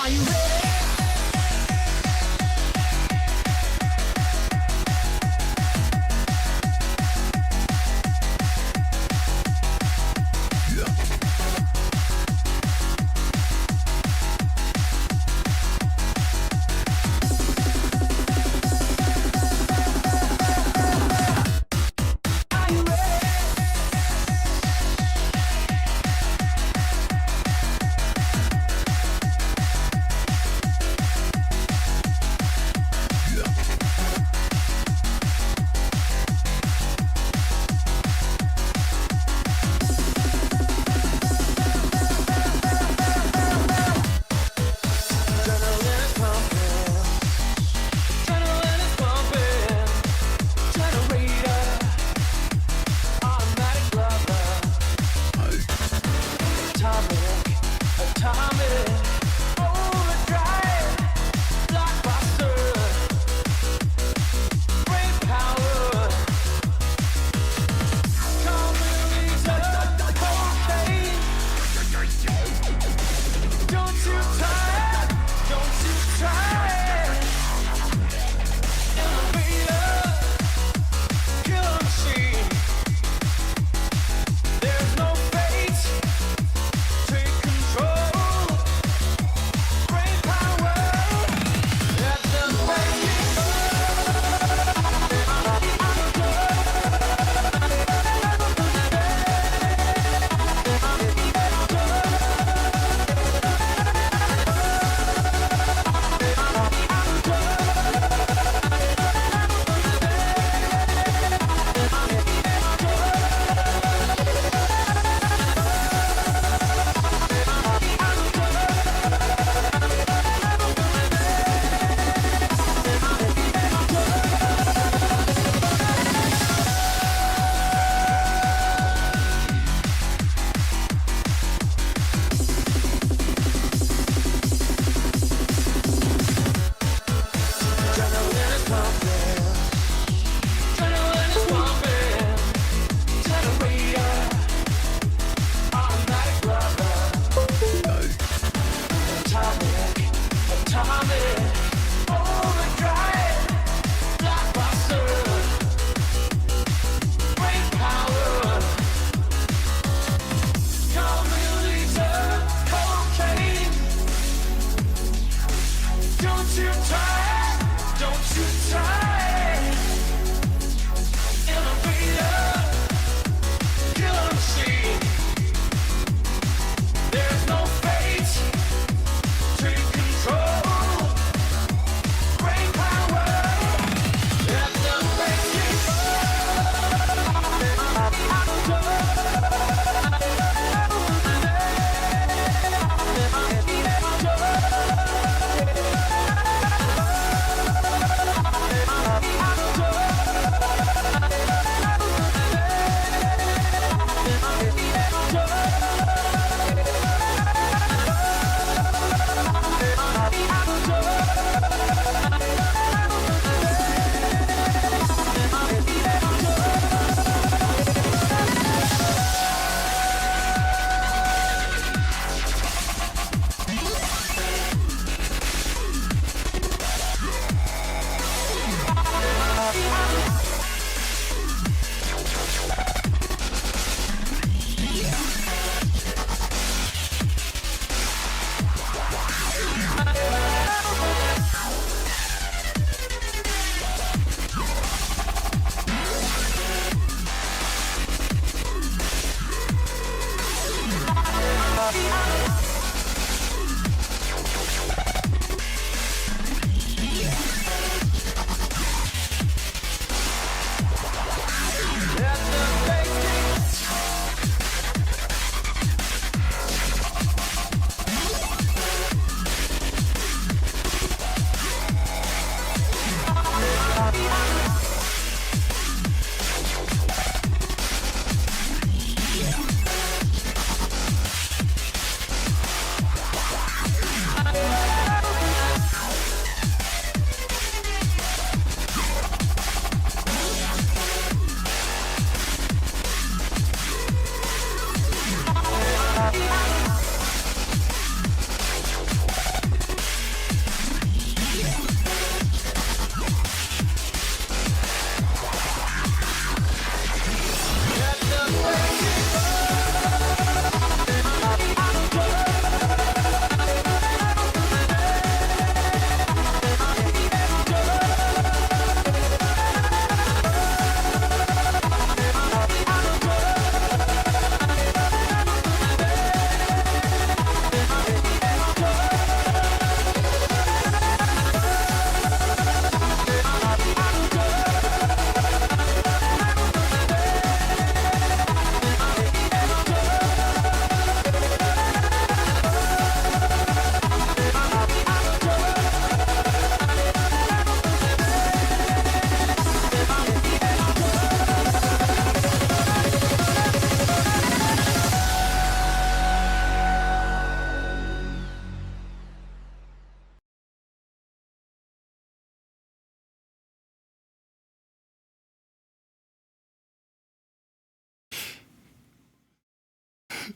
Are you ready?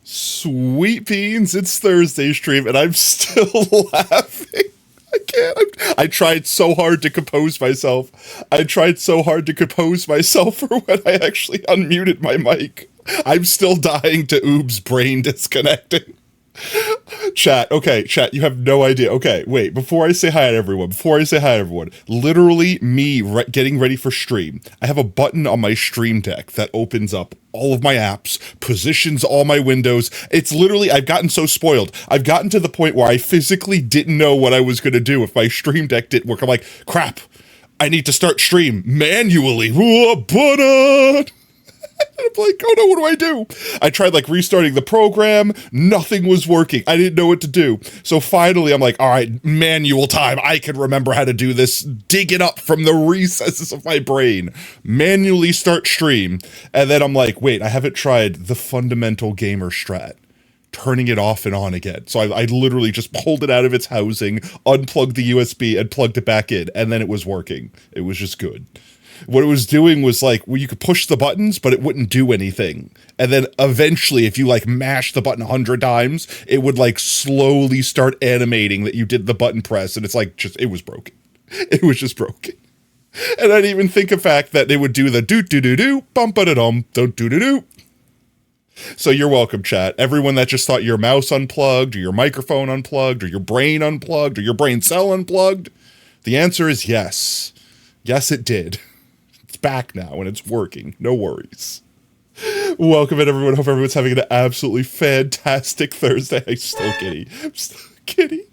Sweet beans, it's Thursday stream, and I'm still laughing. I can't. I tried so hard to compose myself. For when I actually unmuted my mic. I'm still dying to Oob's brain disconnecting. Chat, you have no idea. Okay, wait, before I say hi to everyone, literally me getting ready for stream, I have a button on my stream deck that opens up all of my apps, positions all my windows. It's literally, I've gotten so spoiled. I've gotten to the point where I physically didn't know what I was going to do if my stream deck didn't work. I'm like, crap, I need to start stream manually. I'm like, oh no, what do I do? I tried like restarting the program. Nothing was working. I didn't know what to do. So finally I'm like, all right, manual time. I can remember how to do this. Dig it up from the recesses of my brain. Manually start stream. And then I'm like, wait, I haven't tried the fundamental gamer strat. Turning it off and on again. So I literally just pulled it out of its housing, unplugged the USB and plugged it back in. And then it was working. It was just good. What it was doing was like, well, you could push the buttons, but it wouldn't do anything. And then eventually, if you like mash the button 100 times, it would like slowly start animating that you did the button press. And it's like, it was broken. It was just broken. And I didn't even think of fact that they would do the do-do-do-do, bum-ba-da-dum, do-do-do-do. So you're welcome, chat. Everyone that just thought your mouse unplugged, or your microphone unplugged, or your brain unplugged, or your brain cell unplugged, the answer is yes. Yes, it did. Back now and it's working. No worries. Welcome in, everyone. Hope everyone's having an absolutely fantastic Thursday. I'm still kidding.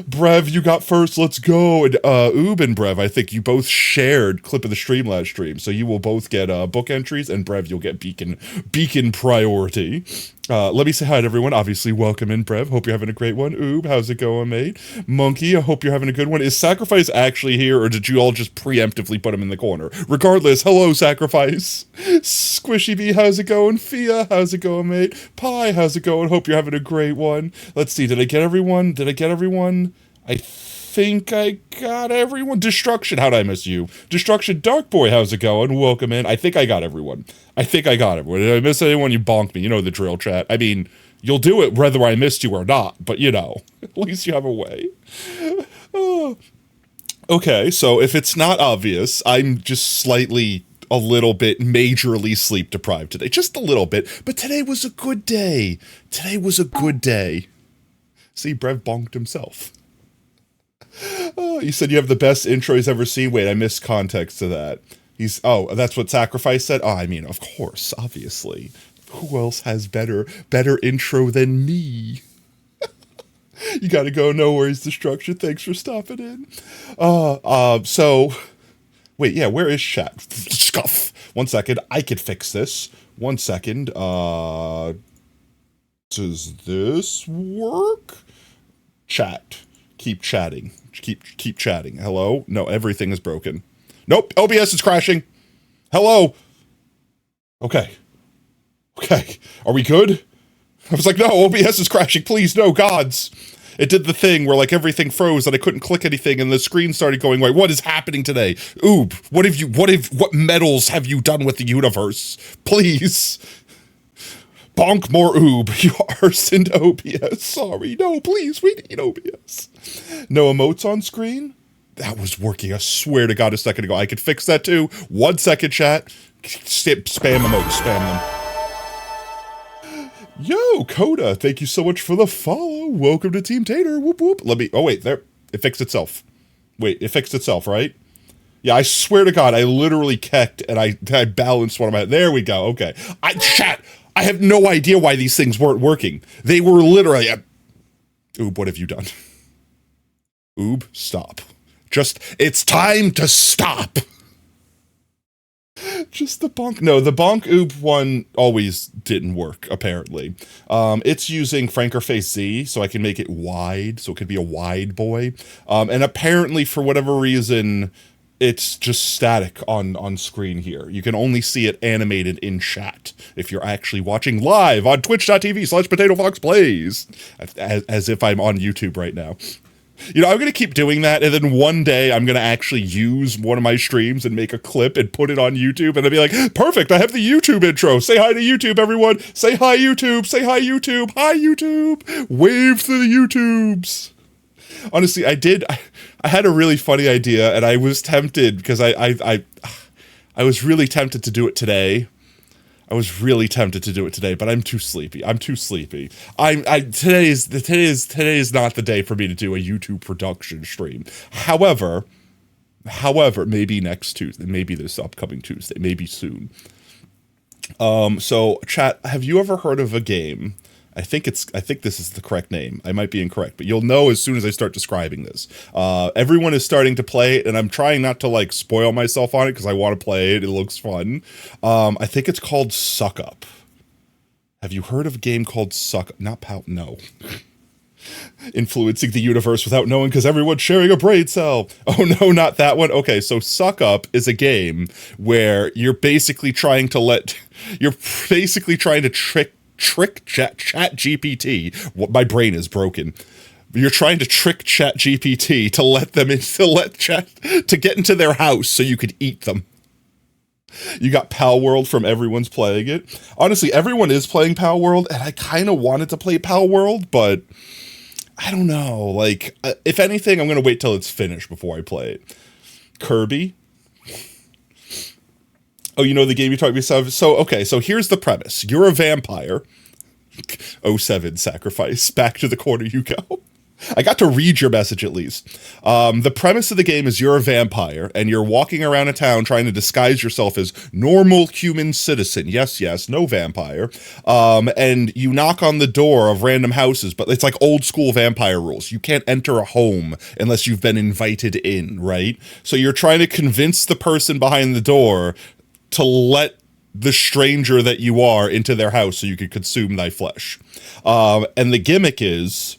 Brev, you got first. Let's go. And Oob and Brev, I think you both shared clip of the stream last stream, so you will both get book entries, and Brev, you'll get beacon priority. Let me say hi to everyone. Obviously, welcome in, Brev. Hope you're having a great one. Oob, how's it going, mate? Monkey, I hope you're having a good one. Is Sacrifice actually here, or did you all just preemptively put him in the corner? Regardless, hello, Sacrifice. Squishy Bee, how's it going? Fia, how's it going, mate? Pie, how's it going? Hope you're having a great one. Let's see, did I get everyone? I think I got everyone. Destruction, how'd I miss you? Destruction, Dark Boy, how's it going? Welcome in. I think I got everyone. Did I miss anyone? You bonked me. You know the drill, chat. I mean, you'll do it whether I missed you or not, but you know, at least you have a way. Oh. Okay, so if it's not obvious, I'm just slightly a little bit majorly sleep deprived today. Just a little bit, but today was a good day. See, Brev bonked himself. Oh, you said you have the best intro he's ever seen. Wait, I missed context to that. That's what Sacrifice said? Oh, I mean, of course, obviously. Who else has better intro than me? You gotta go, no worries, Destruction. Thanks for stopping in. Wait, yeah, where is chat? Scuff. 1 second, I could fix this. 1 second, does this work? Chat. Keep chatting. Keep chatting. Hello? No, everything is broken. Nope, OBS is crashing. Hello? Okay. Are we good? I was like, no, OBS is crashing. Please, no, gods. It did the thing where like everything froze and I couldn't click anything and the screen started going like, what is happening today? Oob, what medals have you done with the universe? Please. Bonk more Oob. You arsed into OBS. Sorry. No, please, we need OBS. No emotes on screen? That was working. I swear to God a second ago. I could fix that too. 1 second, chat. Spam emotes. Spam them. Yo, Coda, thank you so much for the follow. Welcome to Team Tater. Whoop, whoop. Oh, wait, there. It fixed itself. Wait, it fixed itself, right? Yeah, I swear to God, I literally kecked and I balanced one of my... There we go. Okay. Chat, I have no idea why these things weren't working. They were literally... Oob, what have you done? Oob, stop. It's time to stop. Just the bonk. No, the bonk Oob one always didn't work, apparently. It's using Frankerface Z, so I can make it wide, so it could be a wide boy. And apparently, for whatever reason, it's just static on screen here. You can only see it animated in chat if you're actually watching live on twitch.tv/PotatoFoxPlays. As if I'm on YouTube right now. You know, I'm going to keep doing that, and then one day I'm going to actually use one of my streams and make a clip and put it on YouTube, and I'll be like, perfect, I have the YouTube intro. Say hi to YouTube, everyone. Say hi, YouTube. Say hi, YouTube. Hi, YouTube. Wave to the YouTubes. Honestly, I had a really funny idea, and I was tempted, because I was really tempted to do it today. But I'm too sleepy. Today is not the day for me to do a YouTube production stream. However, maybe next Tuesday, maybe this upcoming Tuesday, maybe soon. So chat, have you ever heard of a game? I think this is the correct name. I might be incorrect, but you'll know as soon as I start describing this. Everyone is starting to play it, and I'm trying not to like spoil myself on it because I want to play it. It looks fun. I think it's called Suck Up. Have you heard of a game called Suck Up? Not Pow. No. Influencing the universe without knowing because everyone's sharing a brain cell. Oh no, not that one. Okay, so Suck Up is a game where you're basically trying to trick chat GPT. My brain is broken. You're trying to trick chat GPT to let them in, to get into their house so you could eat them. You got Pal World from everyone's playing it. Honestly, everyone is playing Pal World, and I kind of wanted to play Pal World, but I don't know. Like, if anything, I'm going to wait till it's finished before I play it. Kirby. Oh, you know the game you're talking about? So, okay, so here's the premise. You're a vampire. 07 sacrifice. Back to the corner you go. I got to read your message at least. The premise of the game is you're a vampire, and you're walking around a town trying to disguise yourself as normal human citizen. Yes, no vampire. And you knock on the door of random houses, but it's like old school vampire rules. You can't enter a home unless you've been invited in, right? So you're trying to convince the person behind the door to let the stranger that you are into their house so you can consume thy flesh. And the gimmick is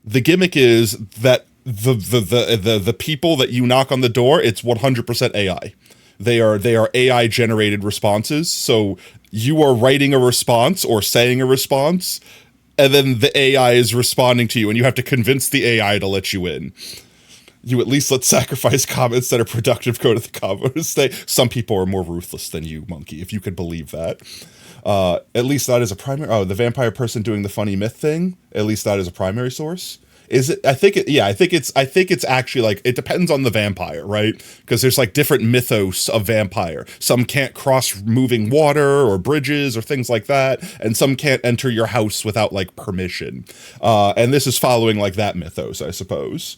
that the people that you knock on the door, it's 100% AI. They are AI generated responses. So you are writing a response or saying a response, and then the AI is responding to you, and you have to convince the AI to let you in. You at least let sacrifice comments that are productive go to the comments. Some people are more ruthless than you, monkey, if you could believe that. At least that is a primary. Oh, the vampire person doing the funny myth thing. At least that is a primary source. Is it? I think it's actually like, it depends on the vampire, right? Because there's like different mythos of vampire. Some can't cross moving water or bridges or things like that, and some can't enter your house without like permission. And this is following like that mythos, I suppose.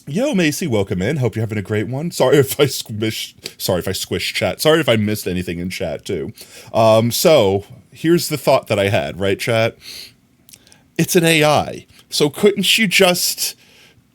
Yo, Macy, welcome in. Hope you're having a great one. Sorry if I squished chat. Sorry if I missed anything in chat too. So here's the thought that I had, right, chat? It's an AI. So couldn't you just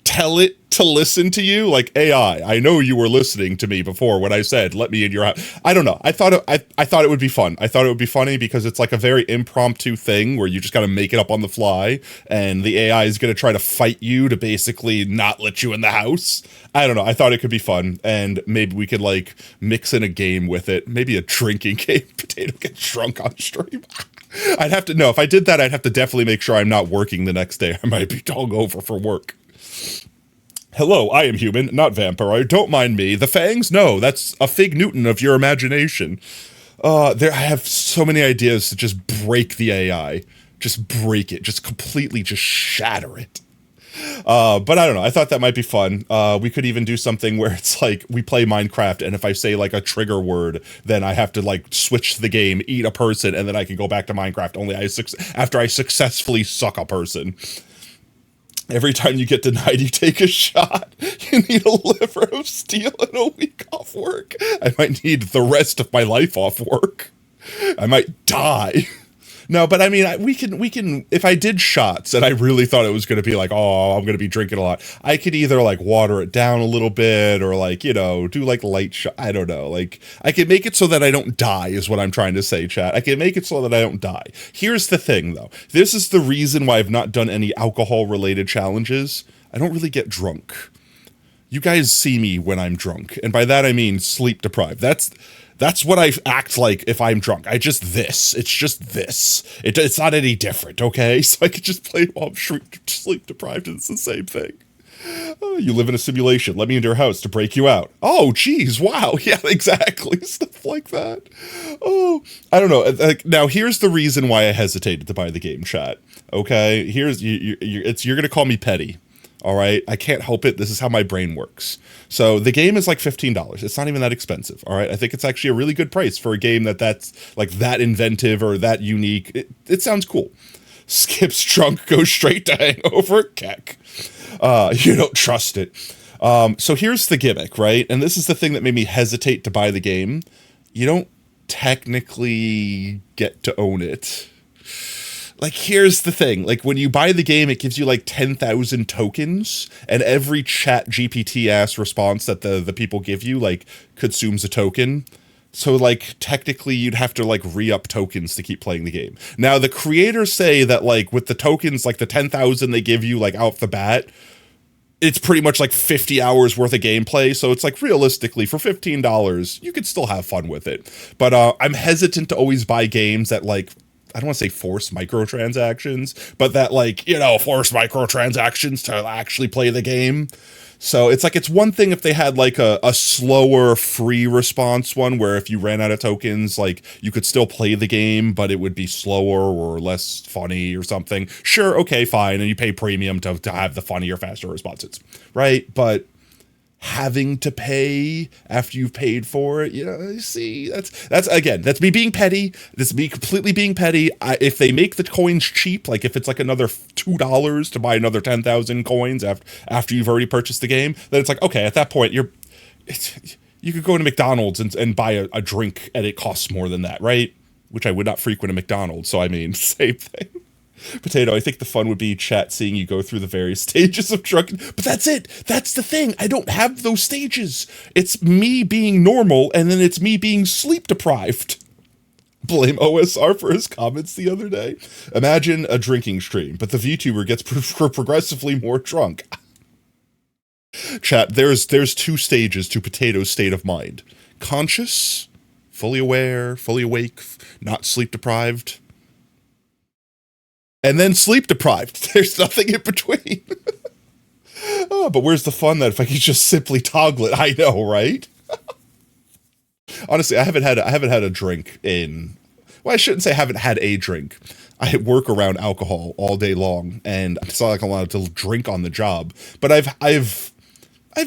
tell it to listen to you? Like, AI, I know you were listening to me before when I said, let me in your house. I don't know. I thought it would be fun. I thought it would be funny because it's like a very impromptu thing where you just got to make it up on the fly, and the AI is going to try to fight you to basically not let you in the house. I don't know. I thought it could be fun, and maybe we could like mix in a game with it. Maybe a drinking game. Potato gets drunk on stream. I'd have to know. If I did that, I'd have to definitely make sure I'm not working the next day. I might be hungover for work. Hello, I am human, not vampire. Don't mind me. The fangs? No, that's a Fig Newton of your imagination. I have so many ideas to just break the AI. Just break it. Just completely just shatter it. But I don't know. I thought that might be fun. We could even do something where it's like we play Minecraft, and if I say like a trigger word, then I have to like switch the game, eat a person, and then I can go back to Minecraft only after I successfully suck a person. Every time you get denied, you take a shot. You need a liver of steel and a week off work. I might need the rest of my life off work. I might die. No, but I mean, we can, if I did shots and I really thought it was going to be like, oh, I'm going to be drinking a lot, I could either like water it down a little bit or like, you know, do like light shot. I don't know. Like I can make it so that I don't die is what I'm trying to say, chat. I can make it so that I don't die. Here's the thing though. This is the reason why I've not done any alcohol related challenges. I don't really get drunk. You guys see me when I'm drunk. And by that, I mean sleep deprived. That's what I act like if I'm drunk. It's just this. It's not any different, okay? So I could just play while I'm sleep deprived, and it's the same thing. Oh, you live in a simulation. Let me into your house to break you out. Oh, geez. Wow. Yeah, exactly. Stuff like that. Oh, I don't know. Like, now, here's the reason why I hesitated to buy the game, chat. Okay? Here's, you're going to call me petty. All right? I can't help it. This is how my brain works. So the game is like $15. It's not even that expensive. All right? I think it's actually a really good price for a game that's like that inventive or that unique. It sounds cool. Skips drunk, goes straight to hangover. Keck. You don't trust it. So here's the gimmick, right? And this is the thing that made me hesitate to buy the game. You don't technically get to own it. Like, here's the thing. Like, when you buy the game, it gives you, like, 10,000 tokens, and every chat GPT-ass response that the people give you, like, consumes a token. So, like, technically, you'd have to, like, re-up tokens to keep playing the game. Now, the creators say that, like, with the tokens, like, the 10,000 they give you, like, out the bat, it's pretty much, like, 50 hours worth of gameplay. So, it's, like, realistically, for $15, you could still have fun with it. But I'm hesitant to always buy games that, like, I don't want to say force microtransactions, but that, like, you know, force microtransactions to actually play the game. So it's like, it's one thing if they had like a slower free response one where if you ran out of tokens, like you could still play the game, but it would be slower or less funny or something. Sure. Okay, fine. And you pay premium to have the funnier, faster responses. Right. But having to pay after you've paid for it, you know, you see, that's me being petty. This is me completely being petty. If they make the coins cheap, like if it's like another $2 to buy another 10,000 coins after you've already purchased the game, then it's like, okay, at that point you could go to McDonald's and buy a drink and it costs more than that, right? Which I would not frequent a McDonald's, so I mean, same thing. Potato, I think the fun would be chat seeing you go through the various stages of drunken. But that's it. That's the thing. I don't have those stages. It's me being normal, and then it's me being sleep deprived. Blame OSR for his comments the other day. Imagine a drinking stream, but the VTuber gets progressively more drunk. Chat, there's two stages to Potato's state of mind. Conscious, fully aware, fully awake, not sleep deprived. And then sleep deprived. There's nothing in between. Oh, but where's the fun that if I could just simply toggle it? I know, right? Honestly, I haven't had a drink in. Well, I shouldn't say I haven't had a drink. I work around alcohol all day long, and it's not like I'm allowed to drink on the job. But I've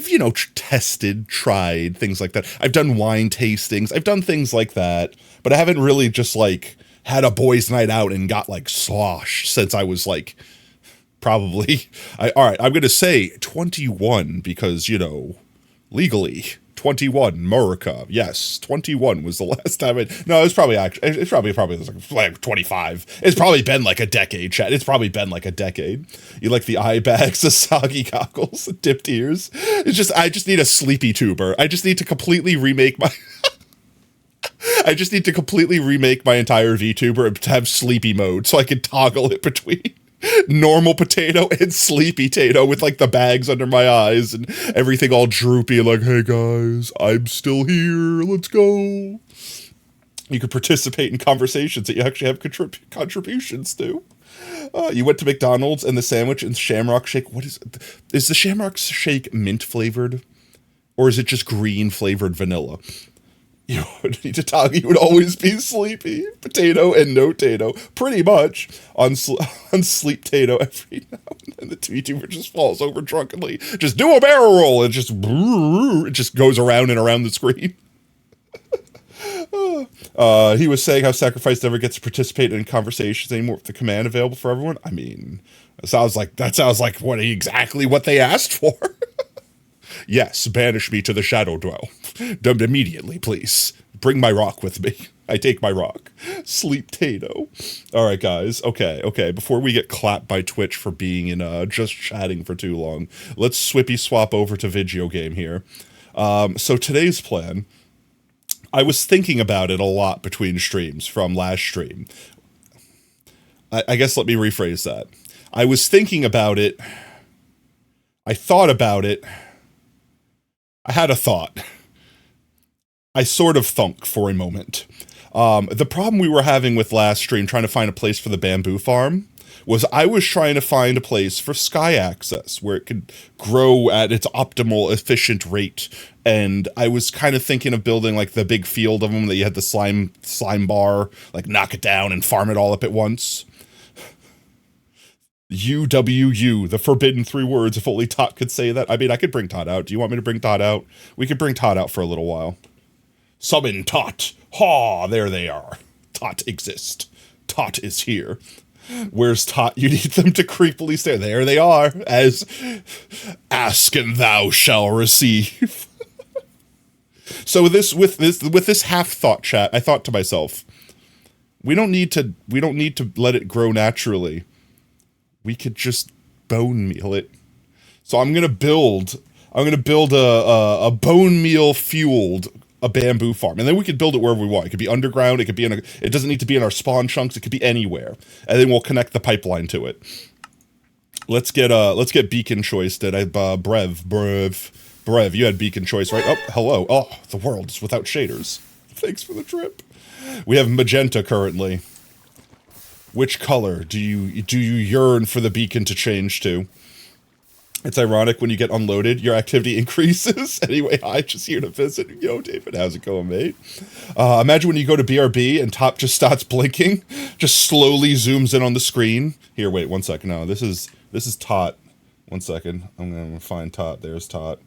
you know, tested, tried things like that. I've done wine tastings. I've done things like that, but I haven't really just like had a boys' night out and got like sloshed since I was like probably all right, I'm gonna say 21 because, you know, legally 21 America. Yes, 21 was the last time it's probably like 25. It's probably been like a decade, chat. It's probably been like a decade. You like the eye bags, the soggy goggles, the dipped ears. I just need a sleepy tuber. I just need to completely remake my entire VTuber and have sleepy mode so I can toggle it between normal Potato and sleepy Tato with like the bags under my eyes and everything all droopy, like, hey guys, I'm still here, let's go. You could participate in conversations that you actually have contributions to. You went to McDonald's and the sandwich and Shamrock Shake. Is the Shamrock Shake mint flavored? Or is it just green flavored vanilla? You would need to talk. You would always be sleepy, Potato and no Tato, pretty much on sleep Tato every now and then. The VTuber just falls over drunkenly. Just do a barrel roll and it just goes around and around the screen. He was saying how Sacrifice never gets to participate in conversations anymore with the command available for everyone. I mean, that sounds like exactly what they asked for. Yes, banish me to the Shadow Dwell. Immediately, please. Bring my rock with me. I take my rock. Sleep Tato. All right, guys. Okay. Before we get clapped by Twitch for being in just chatting for too long, let's swippy swap over to video game here. So today's plan, I was thinking about it a lot between streams from last stream. I guess let me rephrase that. I was thinking about it. I thought about it. I had a thought. I sort of thunk for a moment. The problem we were having with last stream, trying to find a place for the bamboo farm, was I was trying to find a place for sky access where it could grow at its optimal, efficient rate. And I was kind of thinking of building like the big field of them that you had the slime bar, like knock it down and farm it all up at once. UWU, the forbidden 3 words, if only Tot could say that. I mean, I could bring Tot out. Do you want me to bring Tot out? We could bring Tot out for a little while. Summon Tot. Ha, there they are. Tot exist. Tot is here. Where's Tot? You need them to creepily stare. There they are, as ask and thou shall receive. So with this half thought, chat, I thought to myself, we don't need to let it grow naturally. We could just bone meal it. So I'm gonna build a bone meal fueled a bamboo farm, and then we could build it wherever we want. It could be underground. It could be it doesn't need to be in our spawn chunks. It could be anywhere, and then we'll connect the pipeline to it. Let's get beacon choice. Did I Brev? You had beacon choice, right? Oh, hello. Oh, the world is without shaders. Thanks for the trip. We have magenta currently. Which color do you yearn for the beacon to change to? It's ironic when you get unloaded, your activity increases. Anyway, hi, just here to visit. Yo, David, how's it going, mate? Imagine when you go to BRB and Top just starts blinking, just slowly zooms in on the screen. Here, wait, 1 second. No, this is Tot. 1 second. I'm gonna find Tot. There's Tot.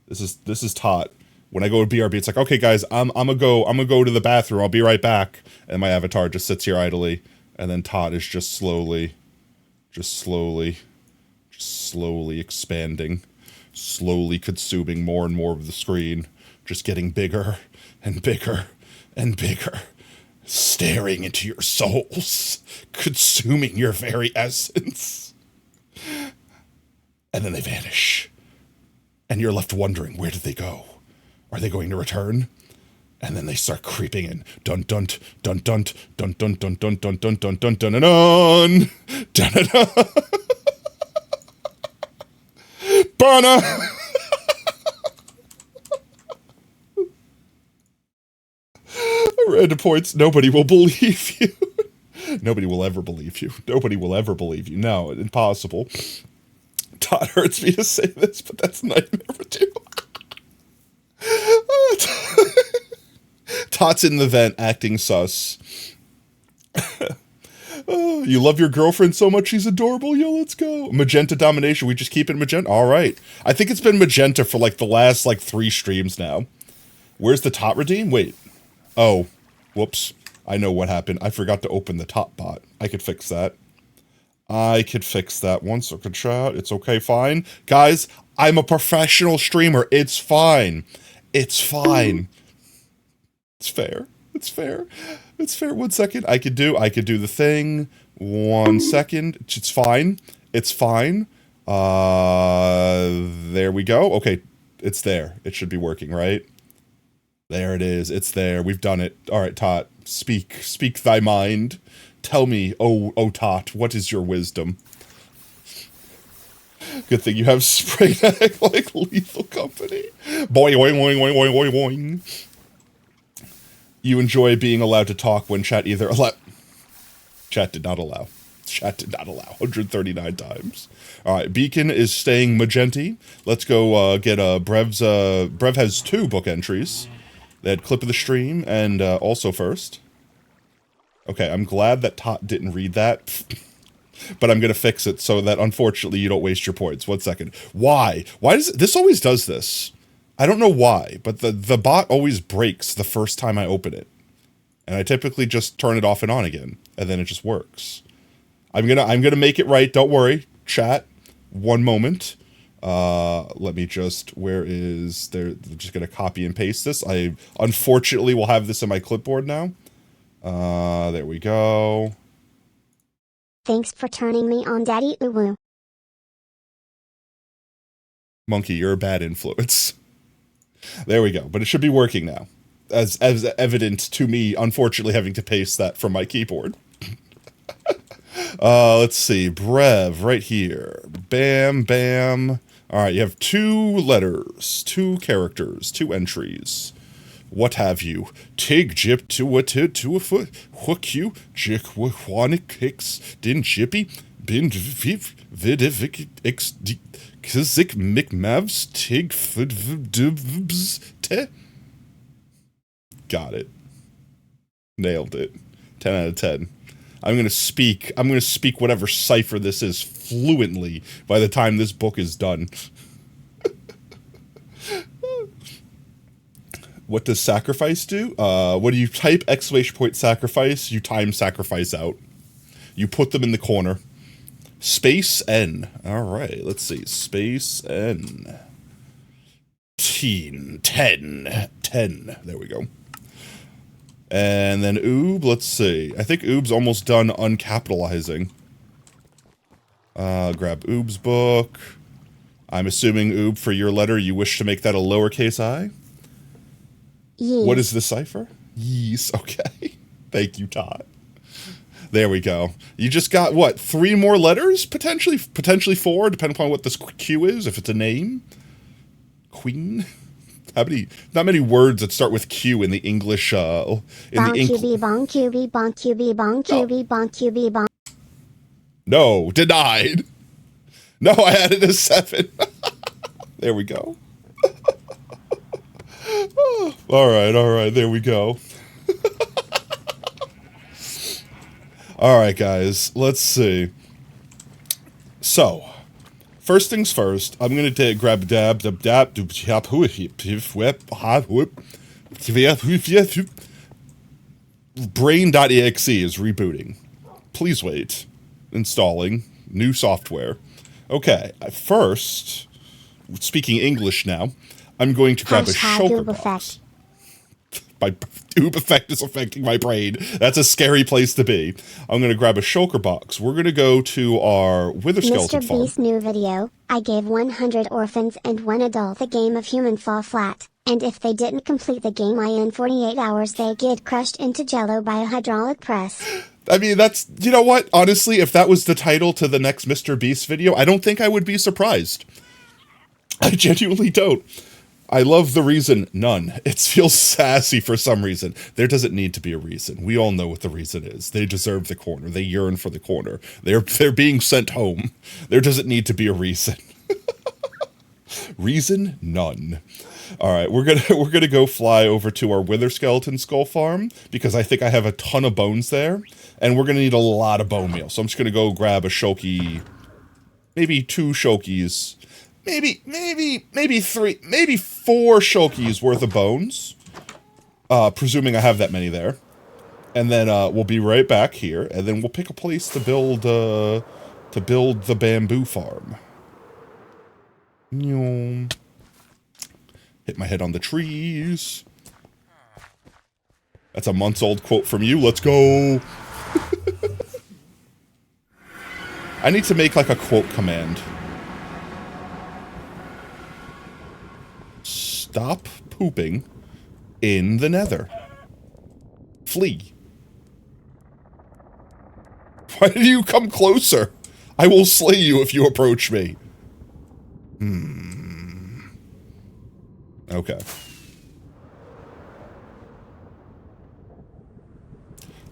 This is Tot. When I go to BRB, it's like, okay, guys, I'm gonna go to the bathroom. I'll be right back. And my avatar just sits here idly. And then Tot is just slowly expanding, slowly consuming more and more of the screen, just getting bigger and bigger and bigger, staring into your souls, consuming your very essence. And then they vanish. And you're left wondering, where did they go? Are they going to return? And then they start creeping in. Dun dun dun dun dun dun dun dun dun dun dun dun dun dun dun dun dun. Bana. Random points. Nobody will believe you. Nobody will ever believe you. Nobody will ever believe you. No, impossible. Todd hurts me to say this, but that's nightmare too. Tot's in the vent, acting sus. Oh, you love your girlfriend so much she's adorable. Yo, let's go. Magenta domination. We just keep it magenta. All right. I think it's been magenta for like the last 3 streams now. Where's the Tot redeem? Wait. Oh, whoops. I know what happened. I forgot to open the Tot bot. I could fix that. One second, chat. It's okay, fine. Guys, I'm a professional streamer. It's fine. It's fine. It's fair. It's fair. It's fair. 1 second. I could do the thing. 1 second. It's fine. It's fine. There we go. Okay. It's there. It should be working, right? There it is. It's there. We've done it. All right, Tot. Speak thy mind. Tell me, oh Tot, what is your wisdom? Good thing you have spray egg like Lethal Company. Boing, boing, boing, boing, boing, boing, boing. You enjoy being allowed to talk when chat either Chat did not allow. Chat did not allow. 139 times. Alright, Beacon is staying magenta. Let's go get Brev's Brev has 2 book entries. They had clip of the stream and also first. Okay, I'm glad that Tot didn't read that. But I'm gonna fix it so that unfortunately you don't waste your points. 1 second. Why? Why does this always does this? I don't know why, but the bot always breaks the first time I open it. And I typically just turn it off and on again, and then it just works. I'm gonna make it right, don't worry. Chat. 1 moment. Let me just I'm just gonna copy and paste this. I unfortunately will have this in my clipboard now. There we go. Thanks for turning me on, Daddy Uwu. Monkey, you're a bad influence. There we go, but it should be working now. As evident to me, unfortunately, having to paste that from my keyboard. Let's see. Brev, right here. Bam, bam. Alright, you have 2 letters, 2 characters, 2 entries. What have you? Tig jip to a foot, hook you, jick wanic kicks, din jippy, bin vidivik Kizik McMavs Tig te. Got it. Nailed it. 10 out of 10. I'm gonna speak whatever cipher this is fluently by the time this book is done. What does sacrifice do? When you type ! Sacrifice, you time sacrifice out. You put them in the corner. Space N. Alright, let's see. Space N. 10. There we go. And then oob, let's see. I think oob's almost done uncapitalizing. Grab oob's book. I'm assuming oob, for your letter, you wish to make that a lowercase I? Yes. What is the cipher? Yes, okay. Thank you, Todd. There we go. You just got, what, 3 more letters? Potentially 4, depending upon what this Q is, if it's a name. Queen? How many, not many words that start with Q in the English, Bon QB. No, denied. No, I added a 7. There we go. All right, there we go. All right, guys, let's see. So, first things first, I'm going to grab brain.exe is rebooting. Please wait. Installing new software. Okay, first, speaking English now, I'm going to grab a shulker box. My oob effect is affecting my brain. That's a scary place to be. I'm going to grab a shulker box. We're going to go to our wither skeleton farm. Mr. Beast's new video, I gave 100 orphans and 1 adult the game of Human Fall Flat, and if they didn't complete the game in 48 hours they get crushed into jello by a hydraulic press. I mean, that's, you know what? Honestly, if that was the title to the next Mr. Beast video, I don't think I would be surprised. I genuinely don't. I love the reason, none. It feels sassy for some reason. There doesn't need to be a reason. We all know what the reason is. They deserve the corner. They yearn for the corner. They're being sent home. There doesn't need to be a reason. Reason? None. All right, we're gonna go fly over to our wither skeleton skull farm because I think I have a ton of bones there, and we're gonna need a lot of bone meal. So I'm just gonna go grab a shulky, maybe 2 shulkies. Maybe 3, maybe 4 shulkies worth of bones. Presuming I have that many there. And then we'll be right back here, and then we'll pick a place to build the bamboo farm. Hit my head on the trees. That's a months-old quote from you. Let's go. I need to make like a quote command. Stop pooping in the nether. Flee. Why did you come closer? I will slay you if you approach me. Okay.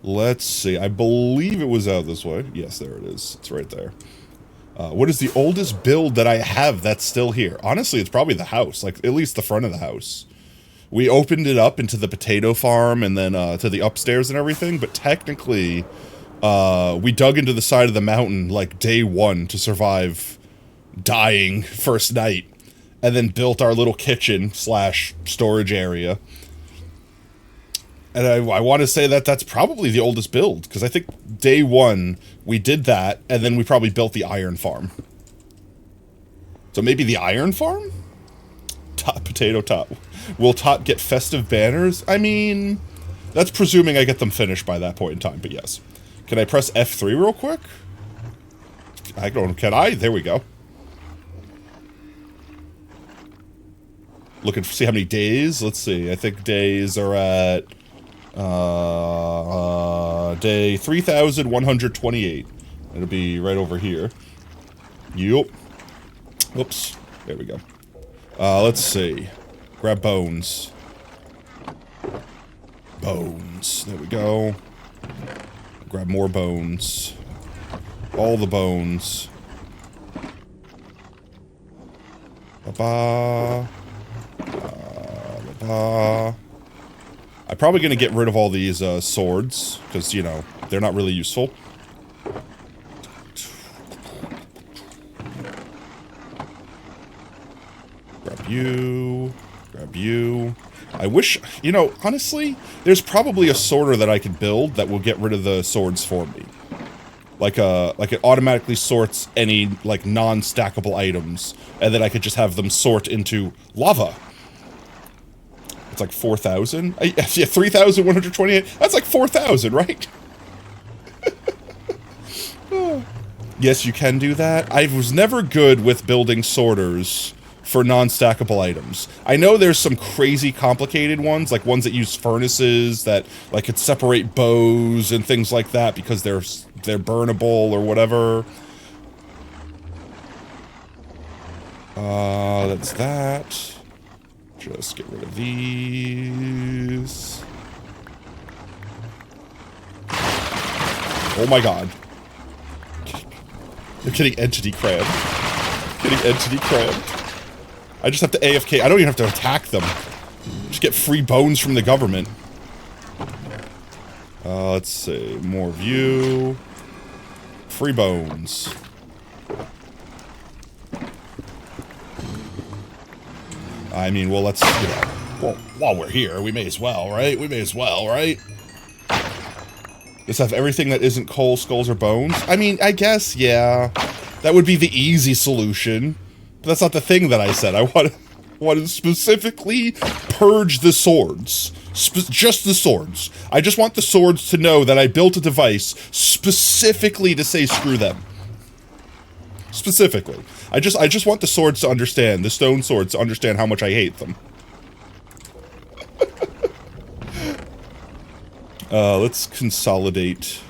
Let's see. I believe it was out this way. Yes, there it is. It's right there. What is the oldest build that I have that's still here? Honestly, it's probably the house, like at least the front of the house. We opened it up into the potato farm and then to the upstairs and everything, but technically we dug into the side of the mountain like day 1 to survive dying first night, and then built our little kitchen / storage area. And I want to say that that's probably the oldest build, because I think day 1, we did that, and then we probably built the iron farm. So maybe the iron farm? Potato top. Will Tot get festive banners? I mean, that's presuming I get them finished by that point in time, but yes. Can I press F3 real quick? I don't, can I? There we go. Looking to see how many days. Let's see. I think days are at... day 3,128. It'll be right over here. Yup. Whoops. There we go. Let's see. Grab bones. Bones. There we go. Grab more bones. All the bones. Ba-ba. Ba-ba. I'm probably going to get rid of all these swords, because, you know, they're not really useful. Grab you. Grab you. I wish, you know, honestly, there's probably a sorter that I could build that will get rid of the swords for me. Like it automatically sorts any, like, non-stackable items, and then I could just have them sort into lava. It's like 4,000? Yeah, 3,128? That's like 4,000, right? Yes, you can do that. I was never good with building sorters for non-stackable items. I know there's some crazy complicated ones, like ones that use furnaces that, like, could separate bows and things like that because they're burnable or whatever. That's that. Just get rid of these. Oh my god. They're getting entity crammed. Getting entity crammed. I just have to AFK. I don't even have to attack them. Just get free bones from the government. Let's see. More view. Free bones. I mean, well, let's, you know, well, while we're here, we may as well, right? We may as well, right? Just have everything that isn't coal, skulls, or bones? I mean, I guess, yeah. That would be the easy solution. But that's not the thing that I said. I want to specifically purge the swords. Just the swords. I just want the swords to know that I built a device specifically to say screw them. Specifically. I just want the swords to understand, the stone swords to understand how much I hate them. Let's consolidate.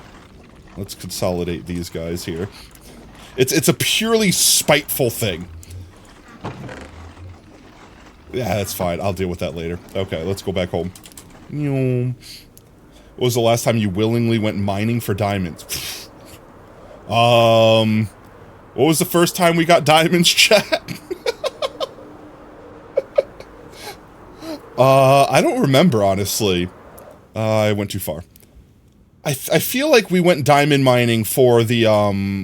Let's consolidate these guys here. It's a purely spiteful thing. Yeah, that's fine. I'll deal with that later. Okay, let's go back home. What was the last time you willingly went mining for diamonds? What was the first time we got diamonds, chat? I don't remember, honestly. I went too far. I feel like we went diamond mining for the,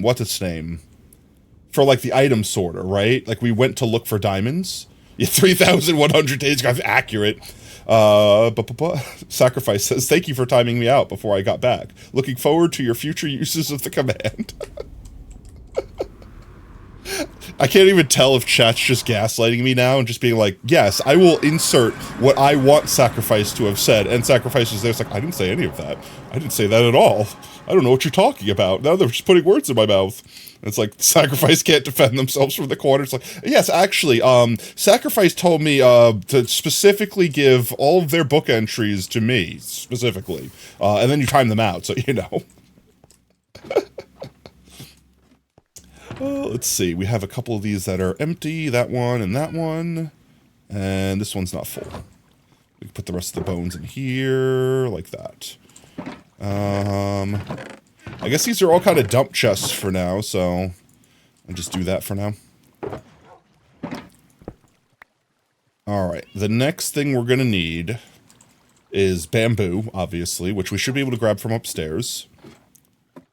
what's its name? For, like, the item sorter, right? Like, we went to look for diamonds. Yeah, 3,100 days, guys, accurate. Sacrifice says, thank you for timing me out before I got back. Looking forward to your future uses of the command. I can't even tell if chat's just gaslighting me now and just being like, yes, I will insert what I want Sacrifice to have said. And Sacrifice is there, it's like, I didn't say any of that. I didn't say that at all. I don't know what you're talking about. Now they're just putting words in my mouth. And it's like, Sacrifice can't defend themselves from the corner. It's like, yes, actually, Sacrifice told me to specifically give all of their book entries to me, specifically. And then you time them out, so you know. Let's see, we have a couple of these that are empty, that one, and this one's not full. We can put the rest of the bones in here, like that. I guess these are all kind of dump chests for now, so I'll just do that for now. Alright, the next thing we're gonna need is bamboo, obviously, which we should be able to grab from upstairs.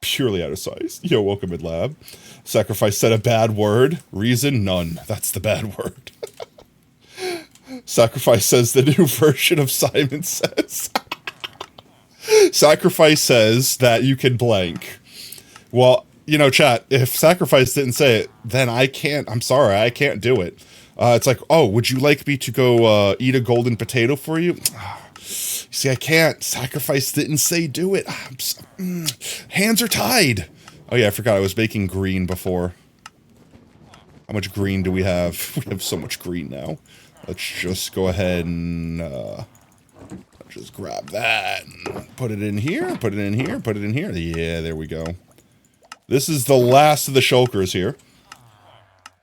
Purely out of size. Yo, welcome in, lab. Sacrifice said a bad word. Reason? None. That's the bad word. Sacrifice says the new version of Simon Says. Sacrifice says that you can blank. Well, you know, chat, if Sacrifice didn't say it, then I can't, I'm sorry, I can't do it. It's like, oh, would you like me to go eat a golden potato for you? See, I can't. Sacrifice didn't say do it. Hands are tied. Oh yeah, I forgot I was making green before. How much green do we have? We have so much green now. Let's just go ahead and just grab that and put it in here, put it in here, put it in here. Yeah, there we go. This is the last of the shulkers here.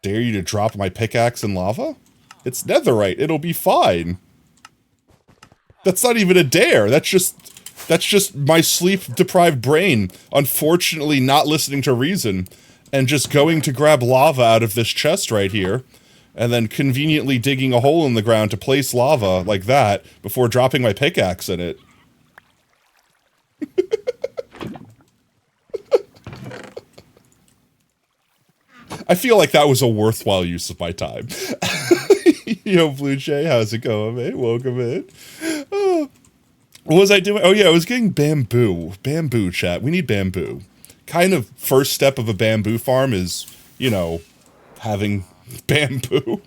Dare you to drop my pickaxe in lava? It's netherite. It'll be fine. That's not even a dare. That's just That's just my sleep-deprived brain, unfortunately not listening to reason, and just going to grab lava out of this chest right here, and then conveniently digging a hole in the ground to place lava like that before dropping my pickaxe in it. I feel like that was a worthwhile use of my time. Yo, Blue Jay, how's it going, mate? Welcome in. Oh. What was I doing? Oh, yeah, I was getting bamboo. Bamboo, chat. We need bamboo. Kind of first step of a bamboo farm is, you know, having bamboo.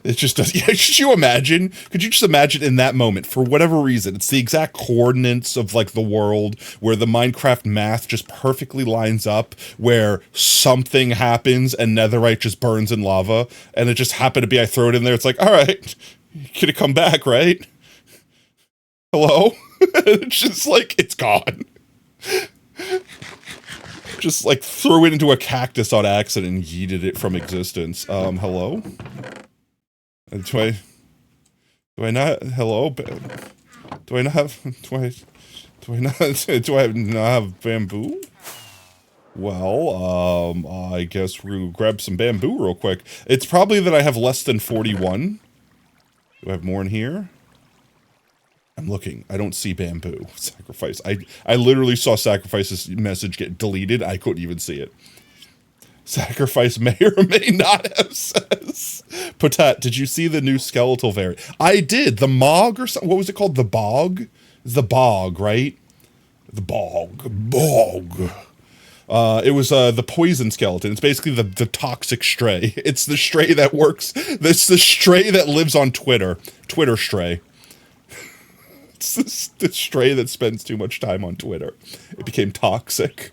It just does. Yeah, could you imagine? Could you just imagine in that moment, for whatever reason, it's the exact coordinates of like the world where the Minecraft math just perfectly lines up, where something happens and netherite just burns in lava, and it just happened to be I throw it in there. It's like, all right, you could have come back, right? Hello? It's just like, it's gone. Just like threw it into a cactus on accident and yeeted it from existence. Hello? Do I not, hello? Do I not have, do I not have bamboo? Well, I guess we'll grab some bamboo real quick. It's probably that I have less than 41. Do I have more in here? I'm looking. I don't see bamboo. Sacrifice. I literally saw Sacrifice's message get deleted. I couldn't even see it. Sacrifice may or may not have says. Patat, did you see the new skeletal variant? I did. The Mog or something. What was it called? The Bog? It's the Bog, right? The Bog. Bog. It was the poison skeleton. It's basically the toxic stray. It's the stray that works. It's the stray that lives on Twitter. Twitter stray. It's the stray that spends too much time on Twitter. It became toxic.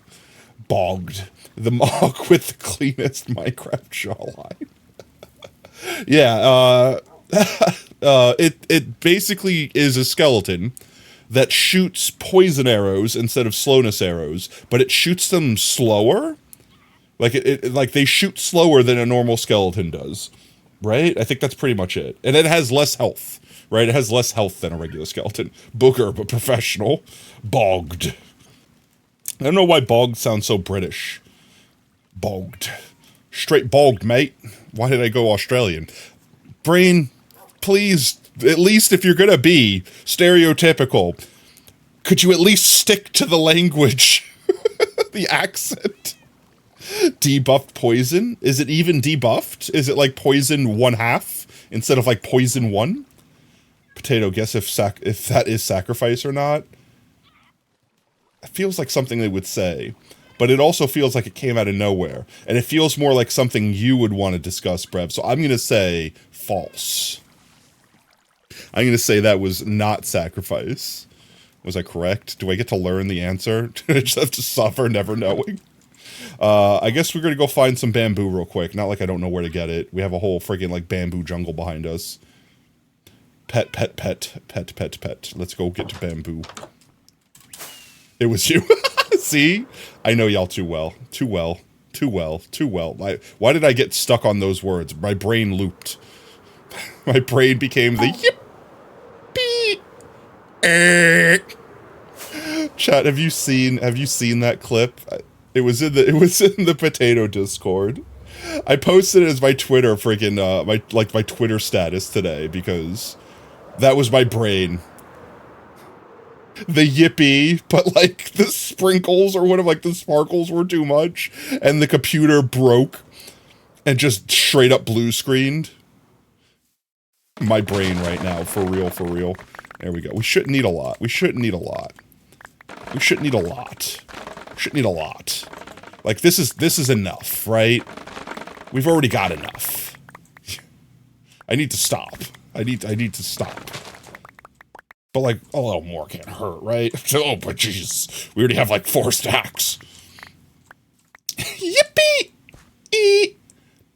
Bogged. The Mog with the cleanest Minecraft jawline. Yeah, it basically is a skeleton that shoots poison arrows instead of slowness arrows, but it shoots them slower. Like like they shoot slower than a normal skeleton does, right? I think that's pretty much it. And it has less health, right? It has less health than a regular skeleton. Booger, but professional. Bogged. I don't know why bogged sounds so British. Bogged. Straight bogged, mate. Why did I go Australian? Brain, please, at least if you're gonna be stereotypical, could you at least stick to the language? The accent. Debuffed poison? Is it even debuffed? Is it like poison 1/2 instead of like poison 1? Potato, guess if that is sacrifice or not. It feels like something they would say, but it also feels like it came out of nowhere, and it feels more like something you would want to discuss, Brev. So I'm gonna say false. I'm gonna say that was not sacrifice. Was I correct? Do I get to learn the answer? Do I just have to suffer never knowing? I guess we're gonna go find some bamboo real quick. Not like I don't know where to get it. We have a whole friggin' like bamboo jungle behind us. Pet, pet, pet, pet, pet, pet. Let's go get to bamboo. It was you. See? I know y'all too well. Too well. Too well. Too well. Why did I get stuck on those words? My brain looped. My brain became the yippee. Chat, have you seen that clip? It was in the potato Discord. I posted it as my Twitter freaking my Twitter status today because that was my brain. The yippee, but like the sprinkles or whatever, like the sparkles were too much, and the computer broke and just straight up blue screened. My brain right now, for real, for real. There we go. We shouldn't need a lot. We shouldn't need a lot. We shouldn't need a lot. We shouldn't need a lot. Like this is enough, right? We've already got enough. I need to stop. I need to stop. But like, a little more can't hurt, right? Oh, but jeez, we already have like 4 stacks. Yippee! Eat!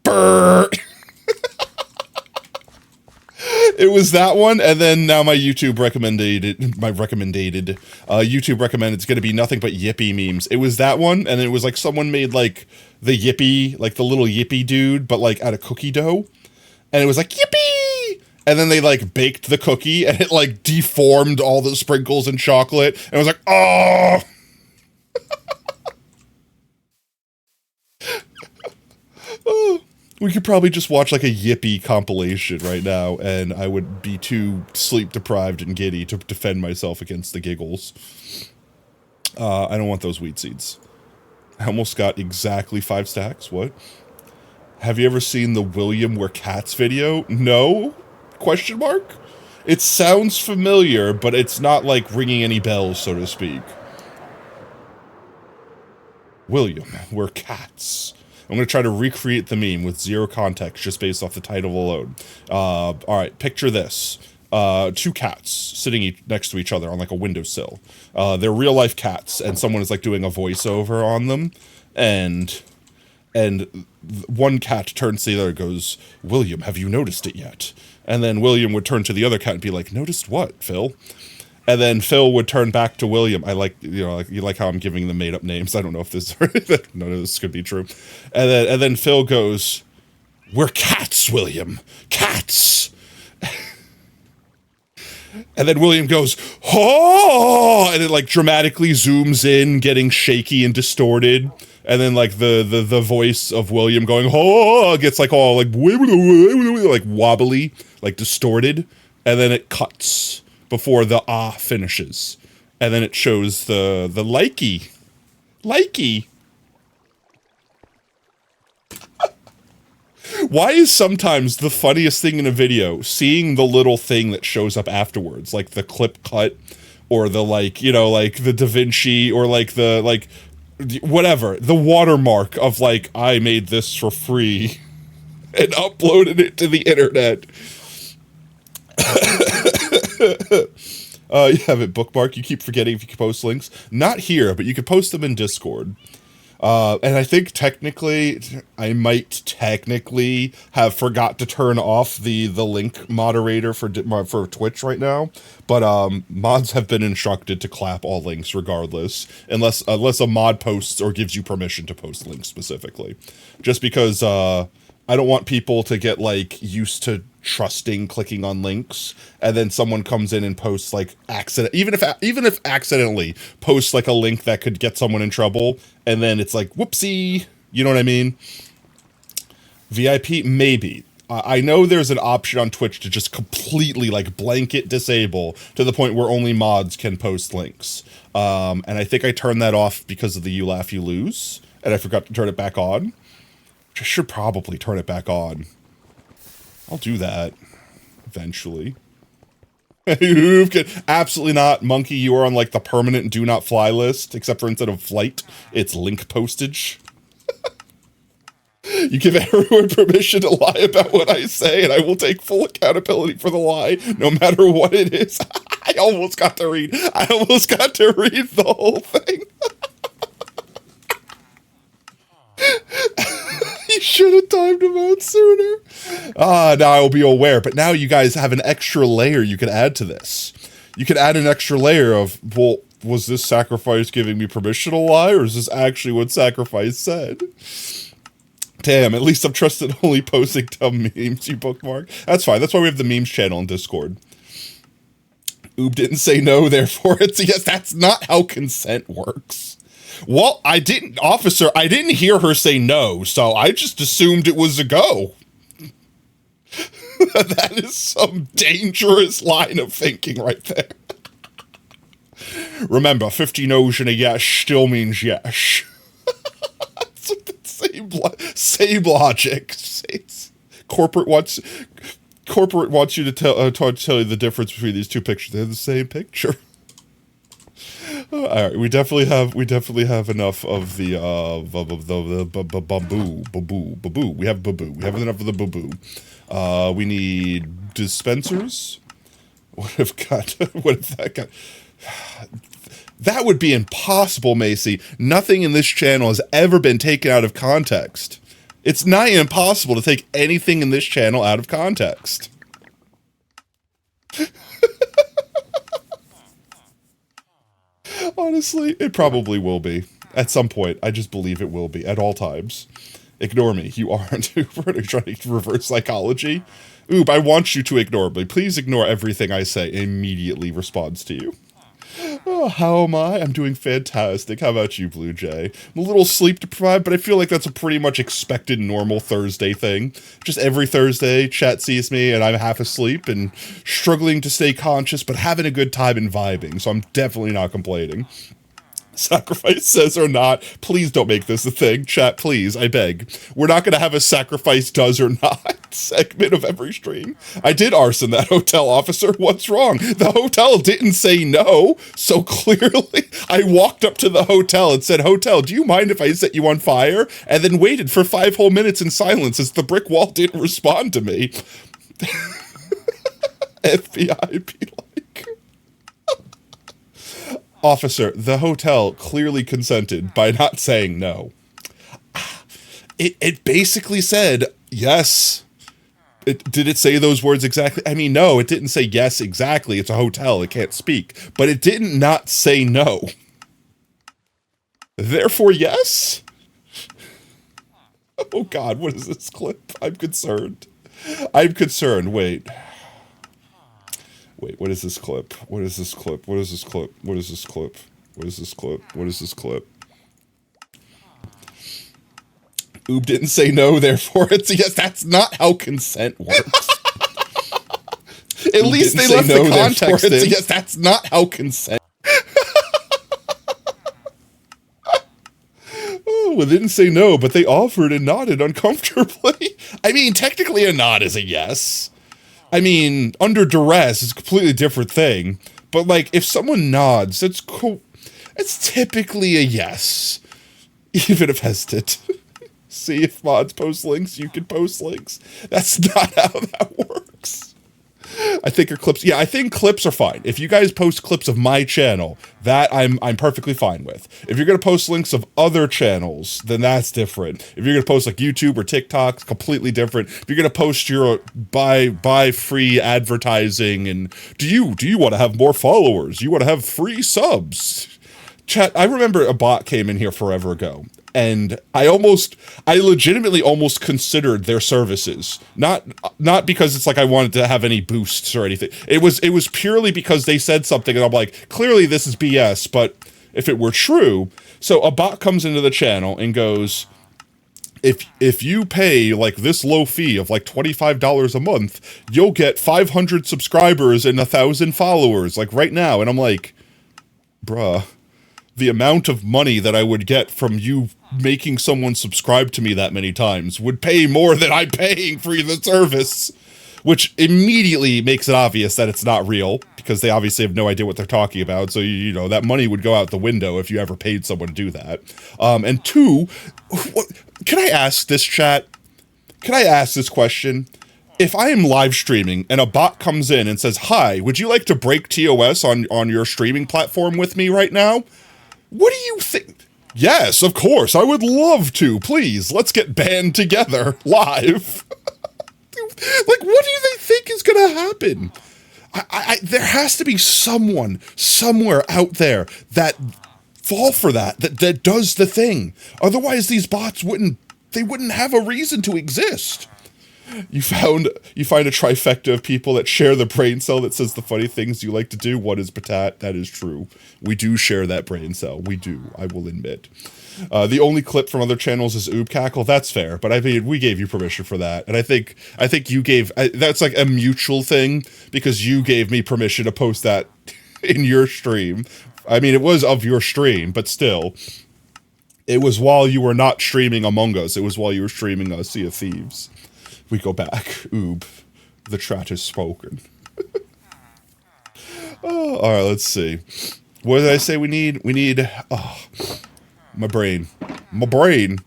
Brr! It was that one, and then now my YouTube recommended, YouTube recommended it's gonna be nothing but yippee memes. It was that one, and it was like someone made like the yippee, like the little yippee dude, but like out of cookie dough. And it was like, yippee! And then they like baked the cookie and it like deformed all the sprinkles and chocolate. And I was like, oh. Oh. We could probably just watch like a Yippee compilation right now, and I would be too sleep deprived and giddy to defend myself against the giggles. I don't want those wheat seeds. I almost got exactly 5 stacks. What? Have you ever seen the William We're Cats video? No? Question mark? It sounds familiar, but it's not like ringing any bells, so to speak. William We're Cats. I'm going to try to recreate the meme with zero context just based off the title alone. Alright, picture this. 2 cats sitting next to each other on like a windowsill. They're real life cats, and someone is like doing a voiceover on them, and one cat turns to the other and goes, "William, have you noticed it yet?" And then William would turn to the other cat and be like, "Noticed what, Phil?" And then Phil would turn back to William. I like, you know, like, you like how I'm giving them made up names. I don't know if this, none of this could be true. And then Phil goes, "We're cats, William, cats." And then William goes, "Oh!" And it like dramatically zooms in, getting shaky and distorted. And then like the voice of William going, "Oh!" gets like all like wobbly, like distorted. And then it cuts before the "ah" finishes. And then it shows the likey. Likey. Why is sometimes the funniest thing in a video seeing the little thing that shows up afterwards, like the clip cut, or the like, you know, like the Da Vinci, or like the, like, whatever, the watermark of like, I made this for free and uploaded it to the internet. You have it bookmarked. You keep forgetting if you can post links. Not here, but you can post them in Discord. And I think technically, I might technically have forgot to turn off the link moderator for Twitch right now, but mods have been instructed to clap all links regardless, unless a mod posts or gives you permission to post links specifically. Just because I don't want people to get like used to trusting clicking on links, and then someone comes in and posts like even if accidentally posts like a link that could get someone in trouble, and then it's like whoopsie, you know what I mean? VIP, maybe. I know there's an option on Twitch to just completely like blanket disable to the point where only mods can post links. And I think I turned that off because of the "you laugh, you lose," and I forgot to turn it back on. I should probably turn it back on. I'll do that eventually. Absolutely not, Monkey. You are on like the permanent do not fly list, except for instead of flight, it's link postage. You give everyone permission to lie about what I say, and I will take full accountability for the lie, no matter what it is. I almost got to read the whole thing. You should have timed him out sooner. Now I will be aware. But now you guys have an extra layer you can add to this. You can add an extra layer of, well, was this sacrifice giving me permission to lie, or is this actually what sacrifice said? Damn, at least I'm trusted only posting dumb memes you bookmark. That's fine. That's why we have the memes channel in Discord. Oob didn't say no, therefore it's a yes. That's not how consent works. Well, I didn't hear her say no, so I just assumed it was a go. That is some dangerous line of thinking right there. Remember, 50 no's and a yes still means yes. Same logic. Corporate wants you to tell you the difference between these two pictures. They're the same picture. All right, we definitely have enough of the baboo. We have baboo. We have enough of the baboo. We need dispensers. What if that got? That would be impossible, Macy. Nothing in this channel has ever been taken out of context. It's nigh impossible to take anything in this channel out of context. Honestly, it probably will be. At some point, I just believe it will be, at all times. Ignore me, you aren't. We're trying to reverse psychology. Oob, I want you to ignore me. Please ignore everything I say. Immediately responds to you. Oh, how am I? I'm doing fantastic. How about you, Blue Jay? I'm a little sleep deprived, but I feel like that's a pretty much expected normal Thursday thing. Just every Thursday, chat sees me and I'm half asleep and struggling to stay conscious, but having a good time and vibing, so I'm definitely not complaining. Sacrifice says or not, please don't make this a thing. Chat, please, I beg. We're not going to have a sacrifice does or not segment of every stream. I did arson that hotel, officer. What's wrong? The hotel didn't say no, so clearly I walked up to the hotel and said, hotel, do you mind if I set you on fire? And then waited for 5 whole minutes in silence as the brick wall didn't respond to me. FBI be like... Officer, the hotel clearly consented by not saying no. It basically said yes. Did it say those words exactly? I mean, no, it didn't say yes exactly. It's a hotel. It can't speak. But it didn't not say no. Therefore, yes? Oh, God, what is this clip? I'm concerned. I'm concerned. Wait, what is this clip? What is this clip? What is this clip? What is this clip? What is this clip? What is this clip? Oob didn't say no, therefore it's a yes. That's not how consent works. At least they left the context in. Yes, that's not how consent. Oh, well, they didn't say no, but they offered and nodded uncomfortably. I mean, technically a nod is a yes. I mean, under duress is a completely different thing. But, like, if someone nods, it's cool. It's typically a yes. Even if hesitant. See, if mods post links, you can post links. That's not how that works. I think your clips... Yeah, I think clips are fine. If you guys post clips of my channel, that I'm perfectly fine with. If you're going to post links of other channels, then that's different. If you're going to post like YouTube or TikTok, it's completely different. If you're going to post your buy free advertising and do you want to have more followers? You want to have free subs? Chat, I remember a bot came in here forever ago. And I legitimately almost considered their services. Not because it's like I wanted to have any boosts or anything. It was purely because they said something and I'm like, clearly this is BS, but if it were true. So a bot comes into the channel and goes, if you pay like this low fee of like $25 a month, you'll get 500 subscribers and 1,000 followers like right now. And I'm like, bruh. The amount of money that I would get from you making someone subscribe to me that many times would pay more than I'm paying for the service, which immediately makes it obvious that it's not real because they obviously have no idea what they're talking about. So, you know, that money would go out the window if you ever paid someone to do that. And two, can I ask this chat? Can I ask this question? If I am live streaming and a bot comes in and says, hi, would you like to break TOS on your streaming platform with me right now? What do you think? Yes, of course. I would love to. Please, let's get banned together live. Like, what do they think is going to happen? There has to be someone somewhere out there that fall for that does the thing. Otherwise, these bots wouldn't have a reason to exist. You find a trifecta of people that share the brain cell that says the funny things you like to do. What is Patat? That is true. We do share that brain cell. We do, I will admit. The only clip from other channels is Oob Cackle. That's fair, but I mean, we gave you permission for that. And I think you gave... that's like a mutual thing, because you gave me permission to post that in your stream. I mean, it was of your stream, but still. It was while you were not streaming Among Us. It was while you were streaming Sea of Thieves. We go back. Oob. The chat has spoken. Oh, all right, let's see. What did I say we need? We need... Oh, my brain. My brain.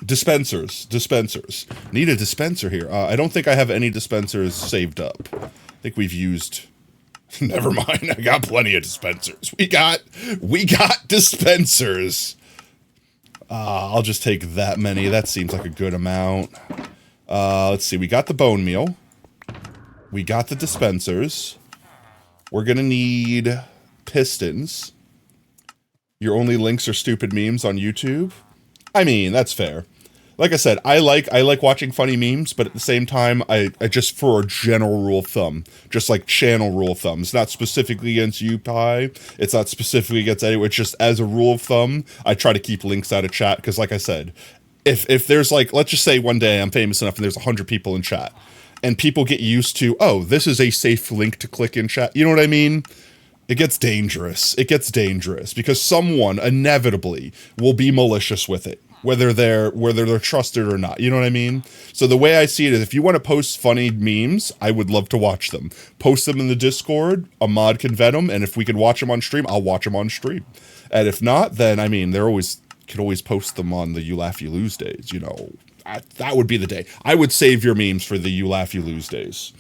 Dispensers. Dispensers. Need a dispenser here. I don't think I have any dispensers saved up. I think we've used... Never mind. I got plenty of dispensers. We got dispensers. I'll just take that many. That seems like a good amount. Let's see. We got the bone meal. We got the dispensers. We're gonna need pistons. Your only links are stupid memes on YouTube? I mean, that's fair. like I said, I like watching funny memes, but at the same time, I just, for a general rule of thumb, just like channel rule of thumb, it's not specifically against you, Pi. It's not specifically against anyone. It's just as a rule of thumb, I try to keep links out of chat because, like I said, if there's like, let's just say one day I'm famous enough and there's 100 people in chat, and people get used to, oh, this is a safe link to click in chat. You know what I mean? It gets dangerous. It gets dangerous because someone inevitably will be malicious with it, whether they're trusted or not. You know what I mean? So the way I see it is, if you want to post funny memes, I would love to watch them. Post them in the Discord. A mod can vet them, and if we can watch them on stream, I'll watch them on stream. And if not, then I mean, can always post them on the You Laugh You Lose days. You know, that would be the day. I would save your memes for the You Laugh You Lose days.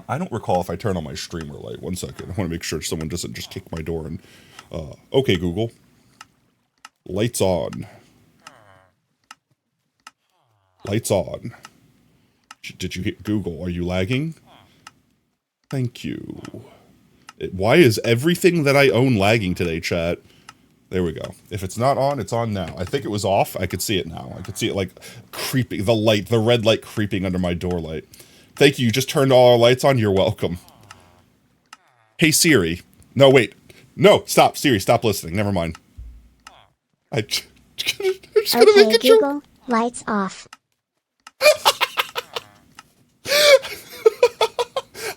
I don't recall if I turn on my streamer light. One second. I want to make sure someone doesn't just kick my door in. Okay, Google. Lights on. Lights on. Did you hit Google? Are you lagging? Thank you. Why is everything that I own lagging today, chat? There we go. If it's not on, it's on now. I think it was off. I could see it now. I could see it like creeping. The red light creeping under my door light. Thank you. You just turned all our lights on. You're welcome. Hey, Siri. No, wait. No, stop. Siri, stop listening. Never mind. I'm just gonna make a joke. Google, lights off.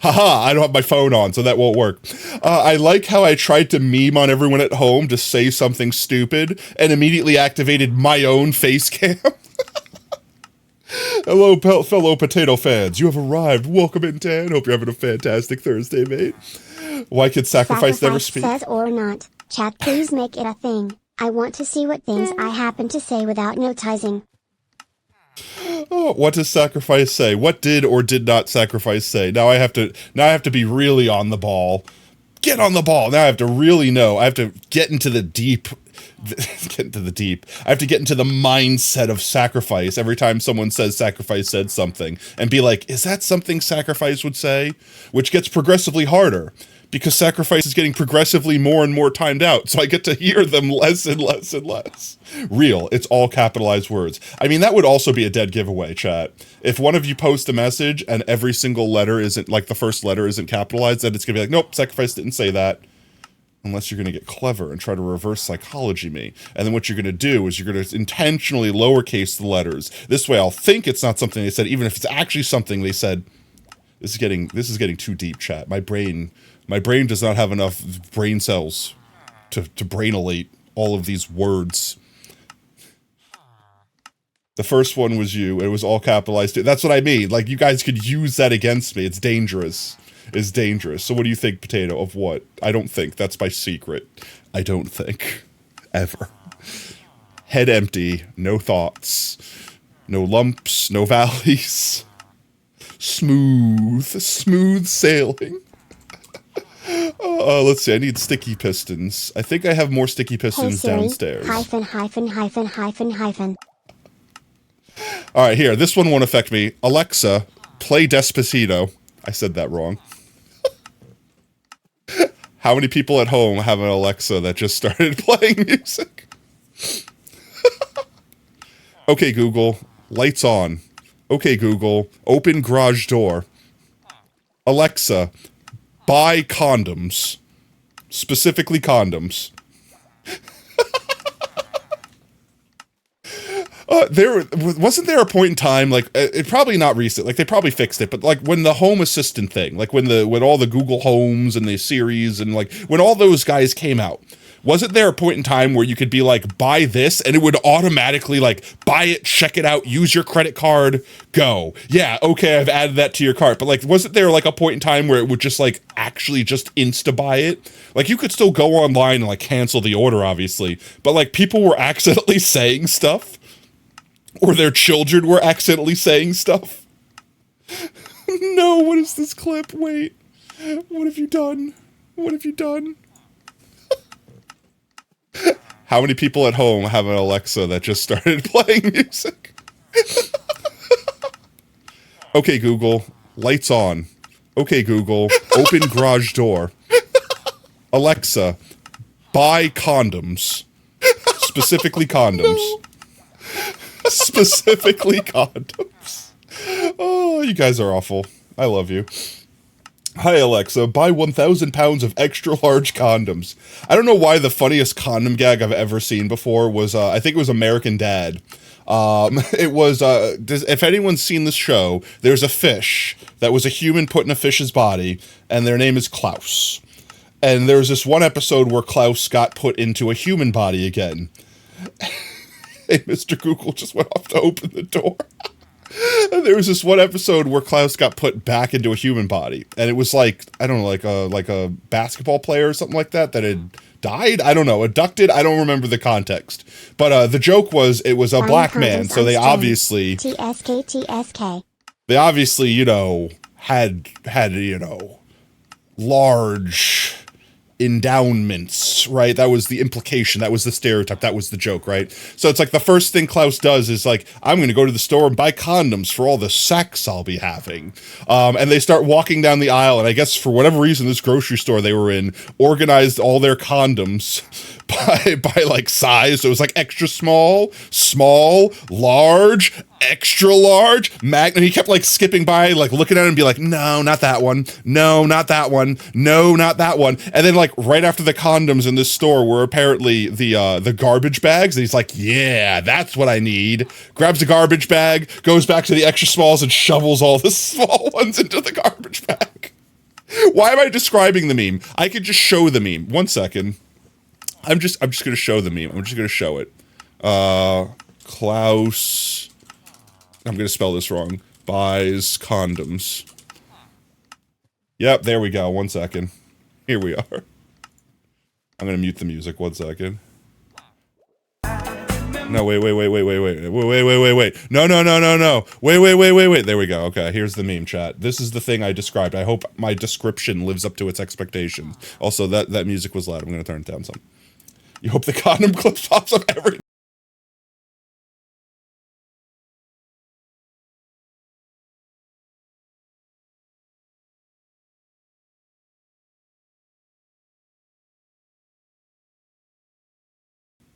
Haha, I don't have my phone on, so that won't work. I like how I tried to meme on everyone at home to say something stupid and immediately activated my own face cam. Hello, fellow potato fans. You have arrived. Welcome in, Tan. Hope you're having a fantastic Thursday, mate. Why could sacrifice never speak? Says or not. Chat, please make it a thing. I want to see what things I happen to say without noticing. Oh, what does sacrifice say? What did or did not sacrifice say? Now I have to be really on the ball. Get on the ball. Now I have to really know. I have to get into the deep. I have to get into the mindset of sacrifice every time someone says sacrifice said something and be like, is that something sacrifice would say? Which gets progressively harder because sacrifice is getting progressively more and more timed out. So I get to hear them less and less and less. Real. It's all capitalized words. I mean, that would also be a dead giveaway, chat. If one of you post a message and every single letter isn't, like the first letter isn't capitalized, then it's going to be like, nope, sacrifice didn't say that. Unless you're going to get clever and try to reverse psychology me. And then what you're going to do is you're going to intentionally lowercase the letters. This way I'll think it's not something they said, even if it's actually something they said. This is getting too deep, chat. My brain does not have enough brain cells to brainolate all of these words. The first one was you. It was all capitalized. That's what I mean. Like, you guys could use that against me. It's dangerous. Is dangerous. So what do you think, Potato, of what? I don't think. That's my secret. I don't think. Ever. Head empty. No thoughts. No lumps. No valleys. Smooth sailing. Let's see. I need sticky pistons. I think I have more sticky pistons downstairs. Hyphen. All right, here. This one won't affect me. Alexa, play Despacito. I said that wrong. How many people at home have an Alexa that just started playing music? Okay, Google, lights on. Okay, Google, open garage door. Alexa, buy condoms. Specifically condoms. Wasn't there a point in time, like, it probably not recent, like they probably fixed it, but like when the Home Assistant thing, like when all the Google Homes and the Siris and like when all those guys came out, wasn't there a point in time where you could be like, buy this, and it would automatically like, buy it, check it out, use your credit card, go. Yeah, okay, I've added that to your cart. But like, wasn't there like a point in time where it would just like actually just insta-buy it? Like, you could still go online and like cancel the order, obviously, but like people were accidentally saying stuff. Or their children were accidentally saying stuff. No, what is this clip? Wait. What have you done? What have you done? How many people at home have an Alexa that just started playing music? Okay, Google, lights on. Okay, Google, open garage door. Alexa, buy condoms. Specifically condoms. Specifically condoms. Oh, you guys are awful. I love you. Hi, Alexa. Buy 1,000 pounds of extra large condoms. I don't know why the funniest condom gag I've ever seen before was, I think it was American Dad. It was, if anyone's seen this show, there's a fish that was a human put in a fish's body, and their name is Klaus. And there was this one episode where Klaus got put into a human body again. Hey, Mr. Google just went off to open the door. And there was this one episode where Klaus got put back into a human body, and it was like, I don't know, like a basketball player or something like that had died. I don't know, abducted. I don't remember the context, but the joke was it was a black man, so they obviously TSK. They obviously, had large endowments, right? That was the implication. That was the stereotype. That was the joke, right? So it's like the first thing Klaus does is like, I'm going to go to the store and buy condoms for all the sex I'll be having. And they start walking down the aisle, and I guess for whatever reason, this grocery store they were in organized all their condoms by like size. So it was like extra small, large, extra large, and he kept like skipping by, like looking at it and be like, no, not that one. No, not that one. No, not that one. And then like right after the condoms in this store were apparently the garbage bags. And he's like, yeah, that's what I need. Grabs a garbage bag, goes back to the extra smalls and shovels all the small ones into the garbage bag. Why am I describing the meme? I could just show the meme. 1 second. I'm just going to show the meme. I'm just going to show it. Klaus, I'm going to spell this wrong, buys condoms. Yep, there we go. 1 second. Here we are. I'm going to mute the music. 1 second. No, wait. No. Wait. There we go. Okay, here's the meme, chat. This is the thing I described. I hope my description lives up to its expectations. Also, that music was loud. I'm going to turn it down some. You hope the condom clip pops up every...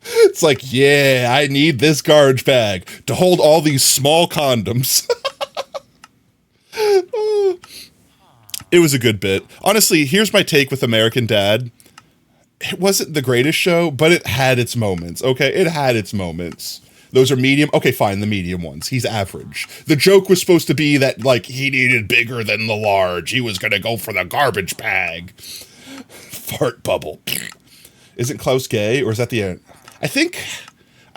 It's like, yeah, I need this garbage bag to hold all these small condoms. It was a good bit. Honestly, here's my take with American Dad. It wasn't the greatest show, but it had its moments, okay? It had its moments. Those are medium. Okay, fine, the medium ones. He's average. The joke was supposed to be that, like, he needed bigger than the large. He was gonna go for the garbage bag. Fart bubble. Isn't Klaus gay, or is that the end? I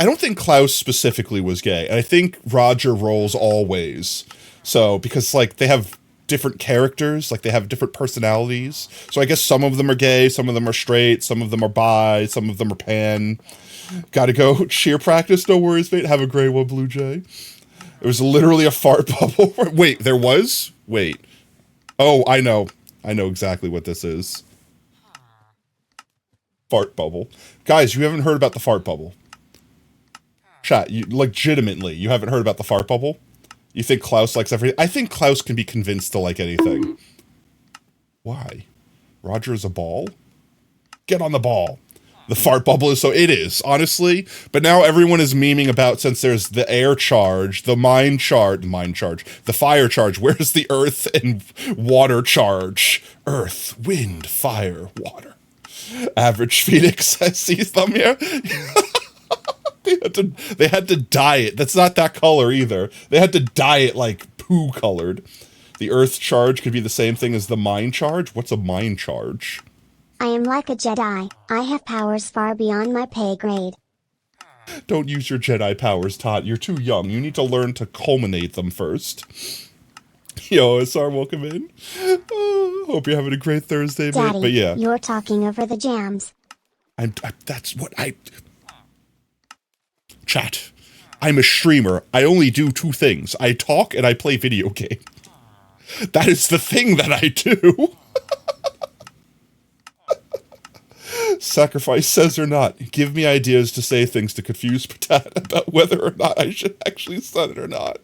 don't think Klaus specifically was gay. And I think Roger rolls always. So, because, like, they have different characters, like, they have different personalities. So I guess some of them are gay, some of them are straight, some of them are bi, some of them are pan. Gotta go cheer practice, no worries, mate. Have a great one, Blue Jay. It was literally a fart bubble. Wait, there was? Wait. Oh, I know. I know exactly what this is. Fart bubble. Guys, you haven't heard about the fart bubble. Chat, you legitimately, you haven't heard about the fart bubble? You think Klaus likes everything? I think Klaus can be convinced to like anything. Why? Roger is a ball? Get on the ball. The fart bubble is, so it is, honestly. But now everyone is memeing about, since there's the air charge, the the fire charge, where's the earth and water charge? Earth, wind, fire, water. Average Phoenix sees them here. They had to dye it. That's not that color either. They had to dye it like poo colored. The earth charge could be the same thing as the mind charge. What's a mind charge? I am like a Jedi. I have powers far beyond my pay grade. Don't use your Jedi powers, Todd. You're too young. You need to learn to culminate them first. Yo, SR, welcome in. Hope you're having a great Thursday, Daddy, mate. But yeah, you're talking over the jams. That's what I... Chat. I'm a streamer. I only do two things. I talk and I play video games. That is the thing that I do. Sacrifice says or not. Give me ideas to say things to confuse Patat about whether or not I should actually set it or not.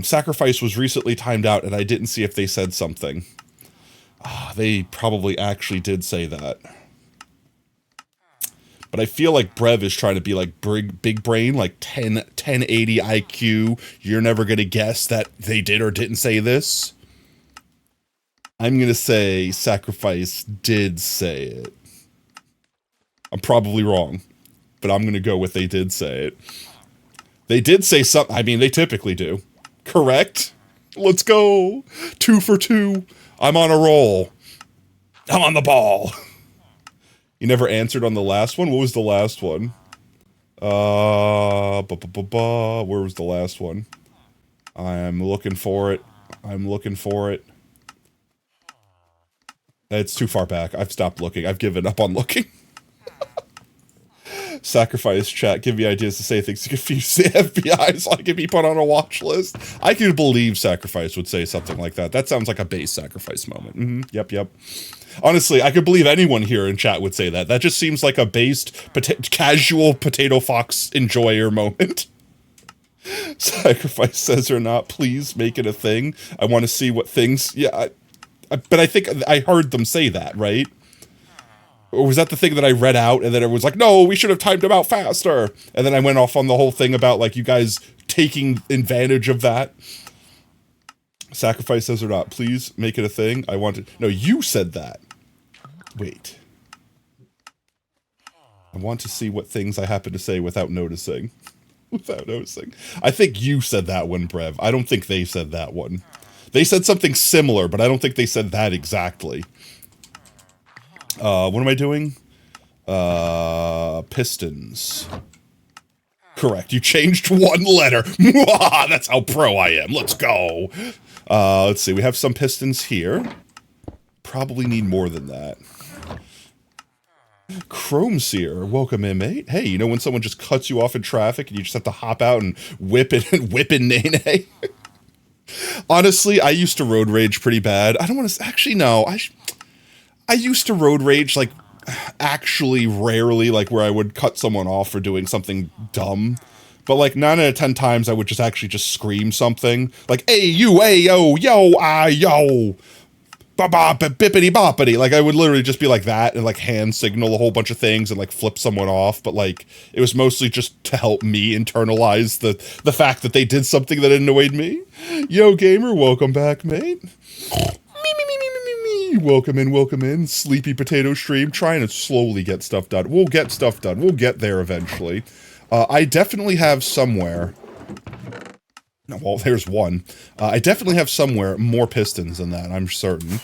Sacrifice was recently timed out and I didn't see if they said something. They probably actually did say that. But I feel like Brev is trying to be like big brain, like 1080 IQ. You're never going to guess that they did or didn't say this. I'm going to say Sacrifice did say it. I'm probably wrong, but I'm going to go with they did say it. They did say something. I mean, they typically do. Correct? Let's go. 2 for 2. I'm on a roll. I'm on the ball. You never answered on the last one? What was the last one? Where was the last one? I'm looking for it. It's too far back. I've stopped looking. I've given up on looking. Sacrifice chat. Give me ideas to say things to confuse the FBI so I can be put on a watch list. I could believe Sacrifice would say something like that. That sounds like a base Sacrifice moment. Yep. Honestly, I could believe anyone here in chat would say that. That just seems like a based, casual Potato Fox enjoyer moment. Sacrifice says or not, please make it a thing. I want to see what things... Yeah, but I think I heard them say that, right? Or was that the thing that I read out and then it was like, no, we should have timed him out faster. And then I went off on the whole thing about like you guys taking advantage of that. Sacrifice says or not, please make it a thing. I want to... No, you said that. Wait. I want to see what things I happen to say without noticing. I think you said that one, Brev. I don't think they said that one. They said something similar, but I don't think they said that exactly. What am I doing? Pistons. Correct. You changed one letter. That's how pro I am. Let's go. Let's see. We have some pistons here. Probably need more than that. Chrome Seer, welcome in, mate. Hey, you know when someone just cuts you off in traffic and you just have to hop out and whip in Nene? Honestly, I used to road rage pretty bad. I don't want to... Actually, no. I used to road rage, like, actually rarely, like, where I would cut someone off for doing something dumb. But, like, 9 out of 10 times, I would just scream something. Like, hey, you, hey, yo, yo. Bippity boppity. Like, I would literally just be like that and, like, hand signal a whole bunch of things and, like, flip someone off. But, like, it was mostly just to help me internalize the fact that they did something that annoyed me. Yo, gamer, welcome back, mate. Welcome in. Sleepy Potato Stream, trying to slowly get stuff done. We'll get stuff done. We'll get there eventually. I definitely have somewhere... Well, there's one. I definitely have somewhere more pistons than that, I'm certain.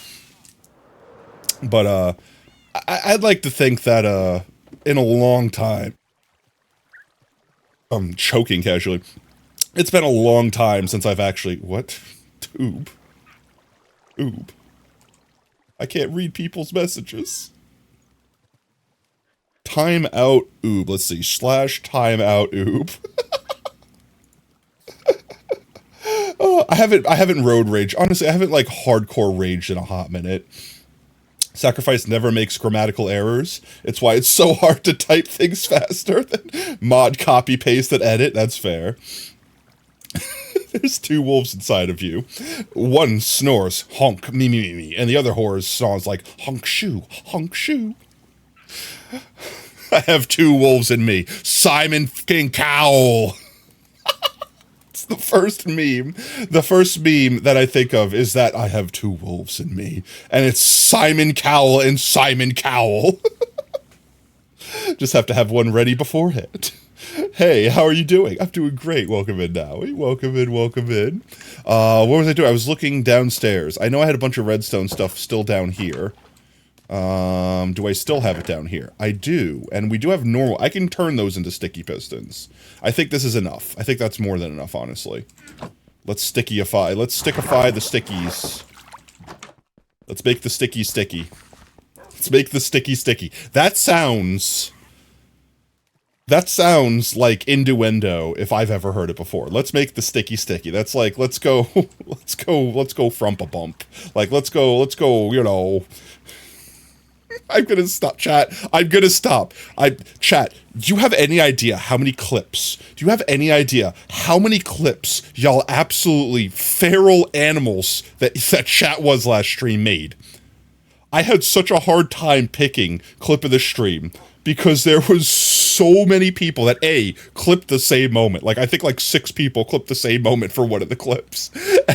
But, I'd like to think that, in a long time... I'm choking casually. It's been a long time since I've actually... What? Oob. I can't read people's messages. Time out oob. Let's see. / time out oob. I haven't road rage. Honestly, I haven't like hardcore raged in a hot minute. Sacrifice never makes grammatical errors. It's why it's so hard to type things faster than mod, copy, paste, and edit. That's fair. There's 2 wolves inside of you. One snores, honk, me, and the other whore snores like, honk shoo. I have 2 wolves in me. Simon fucking Cowell. It's the first meme. The first meme that I think of is that I have 2 wolves in me. And it's Simon Cowell and Simon Cowell. Just have to have one ready beforehand. Hey, how are you doing? I'm doing great. Welcome in, Nowie. Welcome in. What was I doing? I was looking downstairs. I know I had a bunch of redstone stuff still down here. Do I still have it down here? I do. And we do have normal. I can turn those into sticky pistons. I think this is enough. I think that's more than enough, honestly. Let's stickify. Let's stickify the stickies. Let's make the sticky sticky. Let's make the sticky sticky. That sounds like innuendo if I've ever heard it before. Let's make the sticky sticky. That's like, let's go frump a bump. Like, let's go, you know. I'm gonna stop, chat. Chat, do you have any idea how many clips? Do you have any idea how many clips y'all absolutely feral animals that chat was last stream made? I had such a hard time picking clip of the stream. because there was so many people that clipped the same moment. Like, I think like 6 people clipped the same moment for one of the clips.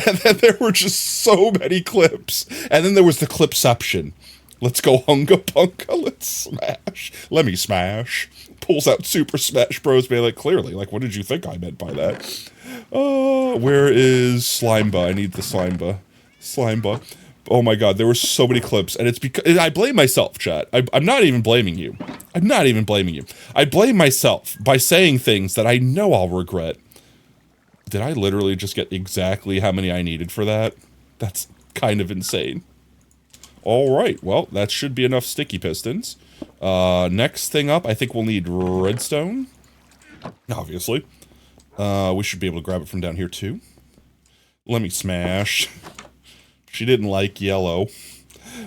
And then there were just so many clips. And then there was the clipception. Let's go hunga punga, let's smash. Let me smash. Pulls out Super Smash Bros. Being like, clearly, like, what did you think I meant by that? Oh, where is Slimeba? I need the Slimeba. Slimeba. Oh my god, there were so many clips, and it's because I blame myself, chat. I'm not even blaming you. I'm not even blaming you. I blame myself by saying things that I know I'll regret. Did I literally just get exactly how many I needed for that? That's kind of insane. Alright, well, that should be enough sticky pistons. Next thing up, I think we'll need redstone. Obviously. We should be able to grab it from down here, too. Let me smash. She didn't like yellow.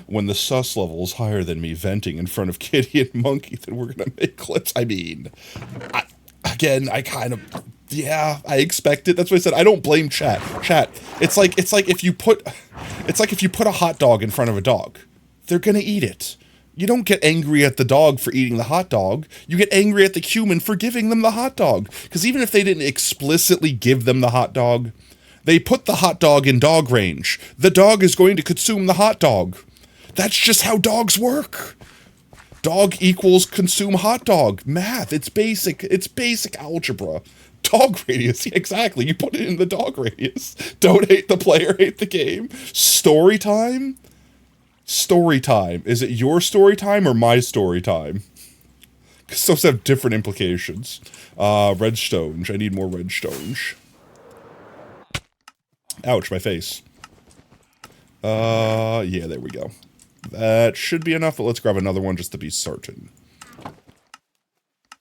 When the sus level is higher than me venting in front of Kitty and Monkey, then we're gonna make clips. I mean, I kind of, yeah, I expect it. That's what I said. I don't blame chat. Chat, it's like if you put a hot dog in front of a dog, they're gonna eat it. You don't get angry at the dog for eating the hot dog. You get angry at the human for giving them the hot dog. Because even if they didn't explicitly give them the hot dog, they put the hot dog in dog range. The dog is going to consume the hot dog. That's just how dogs work. Dog equals consume hot dog. Math, it's basic algebra. Dog radius, yeah, exactly. You put it in the dog radius. Don't hate the player, hate the game. Story time? Story time. Is it your story time or my story time? Because those have different implications. Redstone. I need more redstone. Ouch, my face. Yeah, there we go. That should be enough, but let's grab another one just to be certain.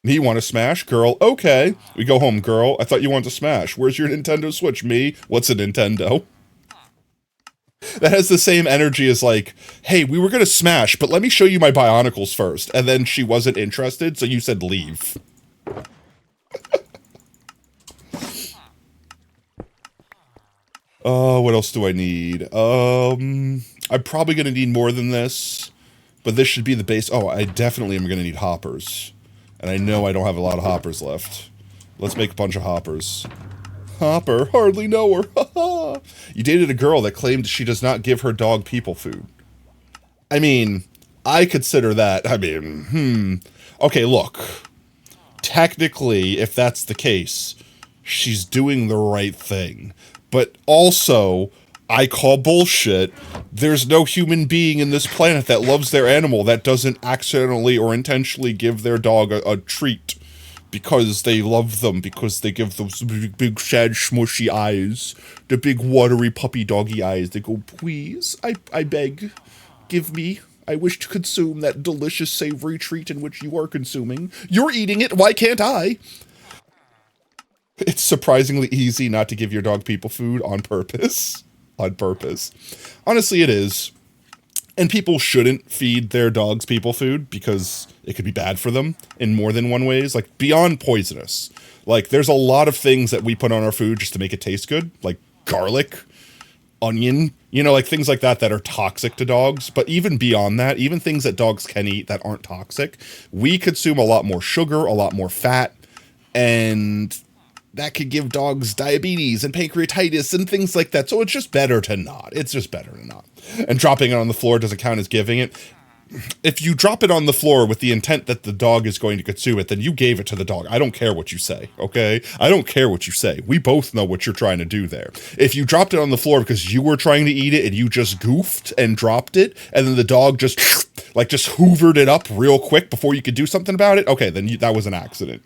Me want to smash? Girl, okay. We go home, girl. I thought you wanted to smash. Where's your Nintendo Switch? Me? What's a Nintendo? That has the same energy as like, hey, we were gonna smash, but let me show you my Bionicles first. And then she wasn't interested, so you said leave. What else do I need? I'm probably gonna need more than this, but this should be the base. Oh, I definitely am gonna need hoppers. And I know I don't have a lot of hoppers left. Let's make a bunch of hoppers. Hopper, hardly know her. You dated a girl that claimed she does not give her dog people food. I mean, I consider that, okay, look. Technically, if that's the case, she's doing the right thing. But also, I call bullshit. There's no human being in this planet that loves their animal that doesn't accidentally or intentionally give their dog a treat. Because they love them, because they give those big sad smushy eyes. The big watery puppy doggy eyes. They go, please, I beg, give me. I wish to consume that delicious savory treat in which you are consuming. You're eating it, why can't I? It's surprisingly easy not to give your dog people food on purpose. On purpose. Honestly, it is. And people shouldn't feed their dogs people food because it could be bad for them in more than one ways. Like, beyond poisonous. Like, there's a lot of things that we put on our food just to make it taste good. Like garlic, onion, you know, like things like that that are toxic to dogs. But even beyond that, even things that dogs can eat that aren't toxic, we consume a lot more sugar, a lot more fat, and that could give dogs diabetes and pancreatitis and things like that. So it's just better to not. It's just better to not. And dropping it on the floor doesn't count as giving it. If you drop it on the floor with the intent that the dog is going to consume it, then you gave it to the dog. I don't care what you say, okay? I don't care what you say. We both know what you're trying to do there. If you dropped it on the floor because you were trying to eat it and you just goofed and dropped it, and then the dog just hoovered it up real quick before you could do something about it, okay, then that was an accident.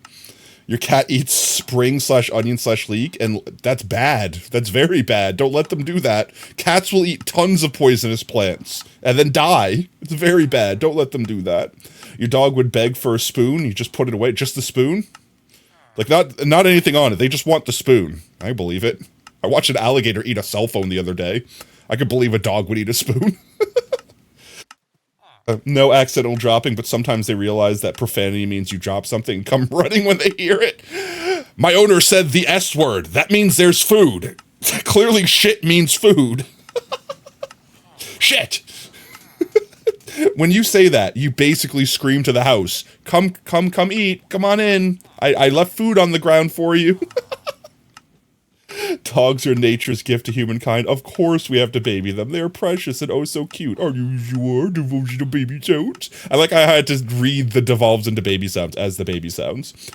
Your cat eats spring/onion/leek, and that's bad. That's very bad. Don't let them do that. Cats will eat tons of poisonous plants and then die. It's very bad. Don't let them do that. Your dog would beg for a spoon. You just put it away. Just the spoon? Like, not anything on it. They just want the spoon. I believe it. I watched an alligator eat a cell phone the other day. I could believe a dog would eat a spoon. No accidental dropping, but sometimes they realize that profanity means you drop something and come running when they hear it. My owner said the S word. That means there's food. Clearly shit means food. Shit. When you say that, you basically scream to the house, come eat, come on in. I left food on the ground for you. Dogs are nature's gift to humankind. Of course we have to baby them. They are precious and oh so cute. Are you sure? Devotion to baby sounds? I had to read the devolves into baby sounds as the baby sounds.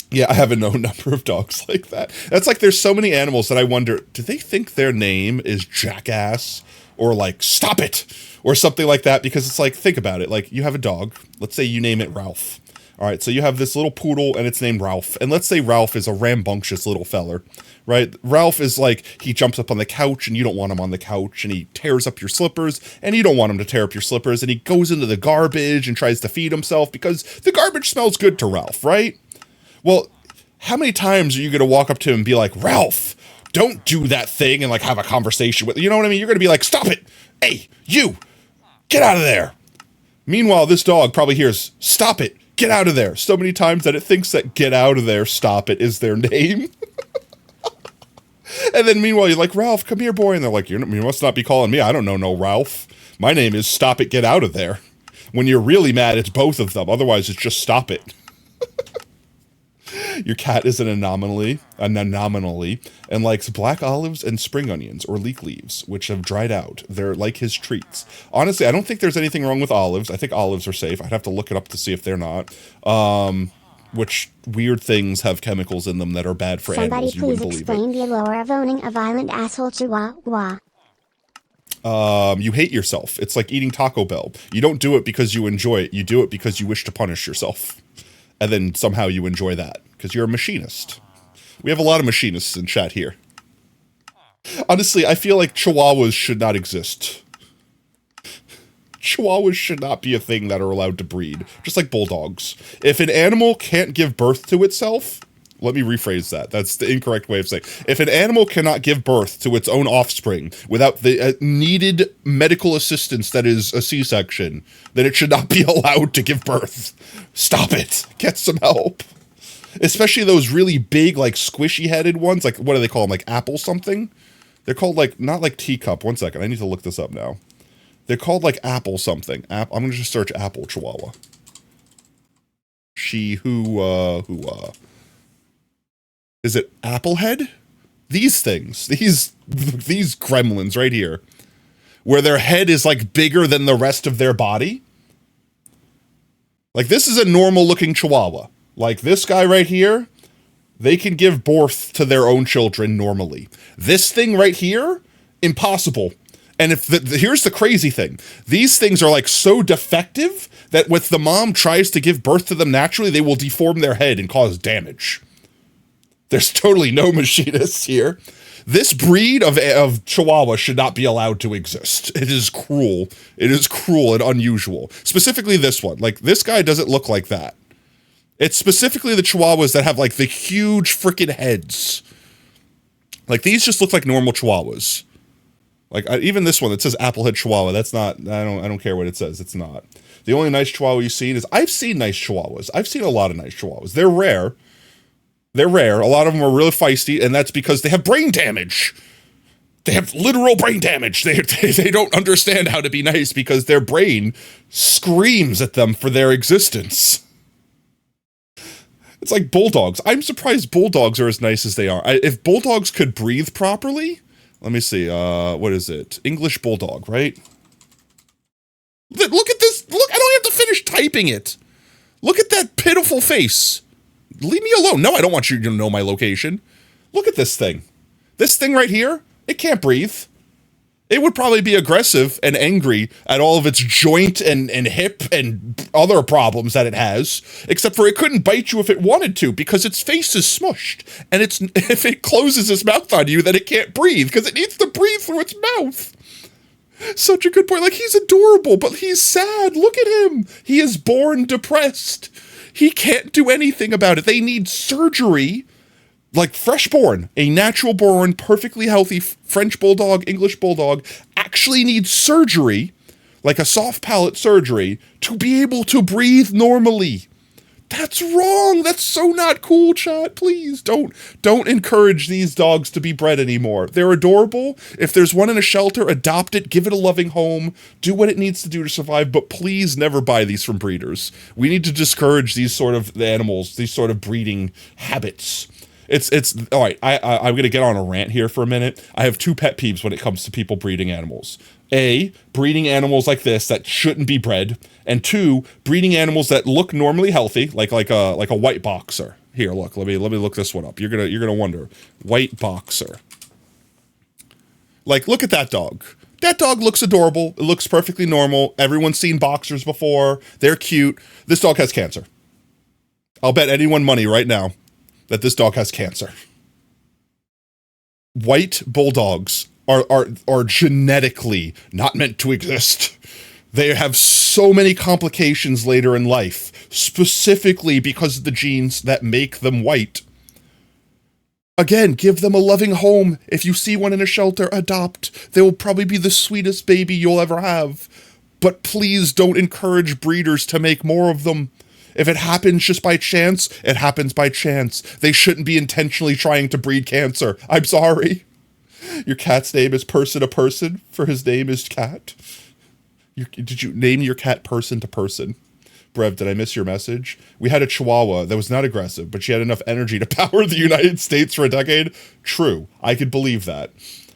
Yeah, I have a known number of dogs like that. That's like there's so many animals that I wonder, do they think their name is Jackass? Or like, stop it! Or something like that, because it's like, think about it. Like, you have a dog. Let's say you name it Ralph. All right, so you have this little poodle, and it's named Ralph. And let's say Ralph is a rambunctious little feller, right? Ralph is like, he jumps up on the couch, and you don't want him on the couch, and he tears up your slippers, and you don't want him to tear up your slippers, and he goes into the garbage and tries to feed himself, because the garbage smells good to Ralph, right? Well, how many times are you going to walk up to him and be like, Ralph, don't do that thing, and like have a conversation with, you know what I mean? You're going to be like, stop it! Hey, you! Get out of there! Meanwhile, this dog probably hears, stop it! Get out of there! So many times that it thinks that get out of there, stop it, is their name. And then meanwhile, you're like, Ralph, come here, boy. And they're like, you must not be calling me. I don't know no Ralph. My name is Stop It, Get Out of There. When you're really mad, it's both of them. Otherwise, it's just stop it. Your cat is an anomaly, and likes black olives and spring onions or leek leaves, which have dried out. They're like his treats. Honestly, I don't think there's anything wrong with olives. I think olives are safe. I'd have to look it up to see if they're not. Which weird things have chemicals in them that are bad for animals. Somebody please explain the allure of owning a violent asshole chihuahua. You hate yourself. It's like eating Taco Bell. You don't do it because you enjoy it. You do it because you wish to punish yourself. And then somehow you enjoy that, because you're a machinist. We have a lot of machinists in chat here. Honestly, I feel like chihuahuas should not exist. Chihuahuas should not be a thing that are allowed to breed, just like bulldogs. If an animal can't give birth to itself, let me rephrase that. That's the incorrect way of saying. If an animal cannot give birth to its own offspring without the needed medical assistance that is a C-section, then it should not be allowed to give birth. Stop it. Get some help. Especially those really big, like, squishy-headed ones. Like, what do they call them? Like, apple something? They're called, like, not like teacup. One second. I need to look this up now. They're called, like, apple something. I'm going to just search apple chihuahua. Is it Applehead? These things. These gremlins right here. Where their head is, like, bigger than the rest of their body. Like, this is a normal-looking chihuahua. Like, this guy right here, they can give birth to their own children normally. This thing right here, impossible. And here's the crazy thing. These things are, like, so defective that if the mom tries to give birth to them naturally, they will deform their head and cause damage. There's totally no machinists here. This breed of Chihuahua should not be allowed to exist. It is cruel. It is cruel and unusual. Specifically this one. Like, this guy doesn't look like that. It's specifically the Chihuahuas that have, like, the huge freaking heads. Like, these just look like normal Chihuahuas. Like, even this one that says Applehead Chihuahua, that's not, I don't care what it says. It's not. The only nice Chihuahua you've seen is, I've seen nice Chihuahuas. I've seen a lot of nice Chihuahuas. They're rare. They're rare. A lot of them are really feisty, and that's because they have brain damage. They have literal brain damage. They don't understand how to be nice because their brain screams at them for their existence. It's like bulldogs. I'm surprised bulldogs are as nice as they are. If bulldogs could breathe properly, let me see. What is it? English bulldog, right? Look at this. Look, I don't have to finish typing it. Look at that pitiful face. Leave me alone. No, I don't want you to know my location. Look at this thing. This thing right here, it can't breathe. It would probably be aggressive and angry at all of its joint and hip and other problems that it has, except for it couldn't bite you if it wanted to because its face is smushed. And if it closes its mouth on you, then it can't breathe because it needs to breathe through its mouth. Such a good point. Like, he's adorable, but he's sad. Look at him. He is born depressed. He can't do anything about it. They need surgery, like fresh-born, a natural-born, perfectly healthy French bulldog, English bulldog, actually needs surgery, like a soft palate surgery, to be able to breathe normally. That's wrong. That's so not cool, chat. Please don't encourage these dogs to be bred anymore. They're adorable. If there's one in a shelter, adopt it, give it a loving home, do what it needs to do to survive, but please never buy these from breeders. We need to discourage these sort of animals, these sort of breeding habits. It's all right. I'm going to get on a rant here for a minute. I have two pet peeves when it comes to people breeding animals. A, breeding animals like this that shouldn't be bred, and two, breeding animals that look normally healthy, like a white boxer. Here, look. Let me look this one up. You're gonna wonder. White boxer. Like, look at that dog. That dog looks adorable. It looks perfectly normal. Everyone's seen boxers before. They're cute. This dog has cancer. I'll bet anyone money right now that this dog has cancer. White bulldogs are genetically not meant to exist. They have so many complications later in life, specifically because of the genes that make them white. Again, give them a loving home. If you see one in a shelter, adopt. They will probably be the sweetest baby you'll ever have. But please don't encourage breeders to make more of them. If it happens just by chance, it happens by chance. They shouldn't be intentionally trying to breed cancer. I'm sorry. Your cat's name is Person to Person, for his name is Cat. Did you name your cat Person to Person? Brev, did I miss your message? We had a Chihuahua that was not aggressive, but she had enough energy to power the United States for a decade. True. I could believe that.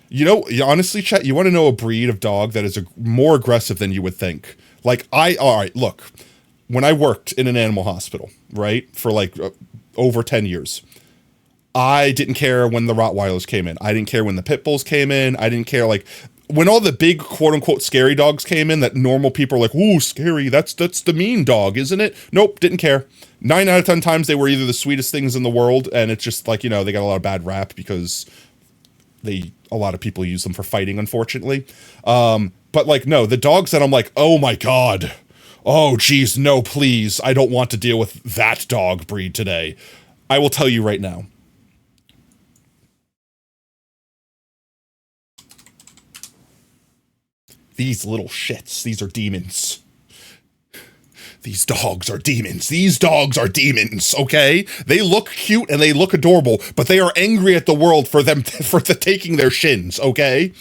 You know, honestly, chat, you want to know a breed of dog that is more aggressive than you would think? Like, all right, look. When I worked in an animal hospital, right, for like over 10 years, I didn't care when the Rottweilers came in. I didn't care when the Pit Bulls came in. I didn't care, like, when all the big quote-unquote scary dogs came in that normal people are like, ooh, scary, that's the mean dog, isn't it? Nope, didn't care. 9 out of 10 times they were either the sweetest things in the world, and it's just like, you know, they got a lot of bad rap because a lot of people use them for fighting, unfortunately. But, like, no, the dogs that I'm like, oh my god, oh, geez, no, please. I don't want to deal with that dog breed today. I will tell you right now. These little shits, these are demons. These dogs are demons. These dogs are demons, okay? They look cute and they look adorable, but they are angry at the world for taking their shins, okay?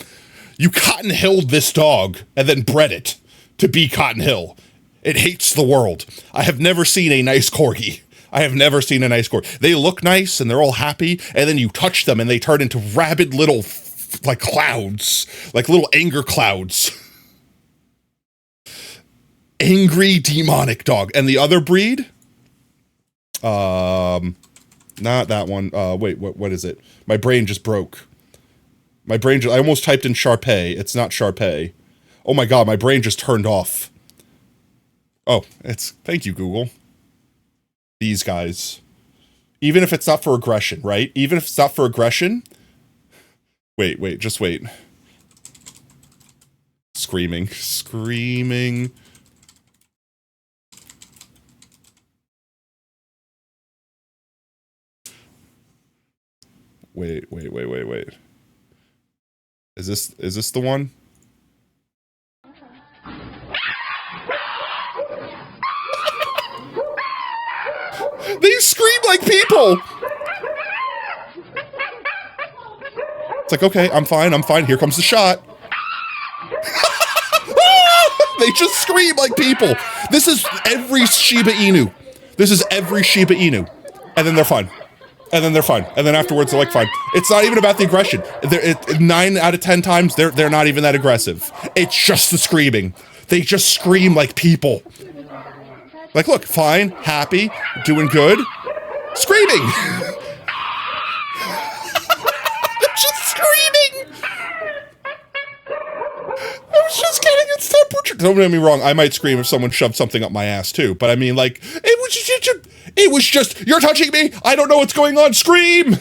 You Cotton Hilled this dog and then bred it to be Cotton Hill. It hates the world. I have never seen a nice corgi. I have never seen a nice corgi. They look nice and they're all happy, and then you touch them and they turn into rabid little, like, clouds. Like little anger clouds. Angry demonic dog. And the other breed? Not that one. Wait, what is it? My brain just broke. I almost typed in Shar Pei. It's not Shar Pei. Oh my god, my brain just turned off. Oh, thank you, Google. These guys. Even if it's not for aggression, right? Even if it's not for aggression. Wait, just wait. Screaming. Wait. Is this the one? They scream like people! It's like, okay, I'm fine, here comes the shot. They just scream like people. This is every Shiba Inu. And then they're fine. And then afterwards they're like, fine. It's not even about the aggression. 9 out of 10 times, they're not even that aggressive. It's just the screaming. They just scream like people. Like, look, fine, happy, doing good, screaming. Just screaming. I was just getting its temperature. Don't get me wrong, I might scream if someone shoved something up my ass too, but I mean, like, it was just, you're touching me, I don't know what's going on, scream.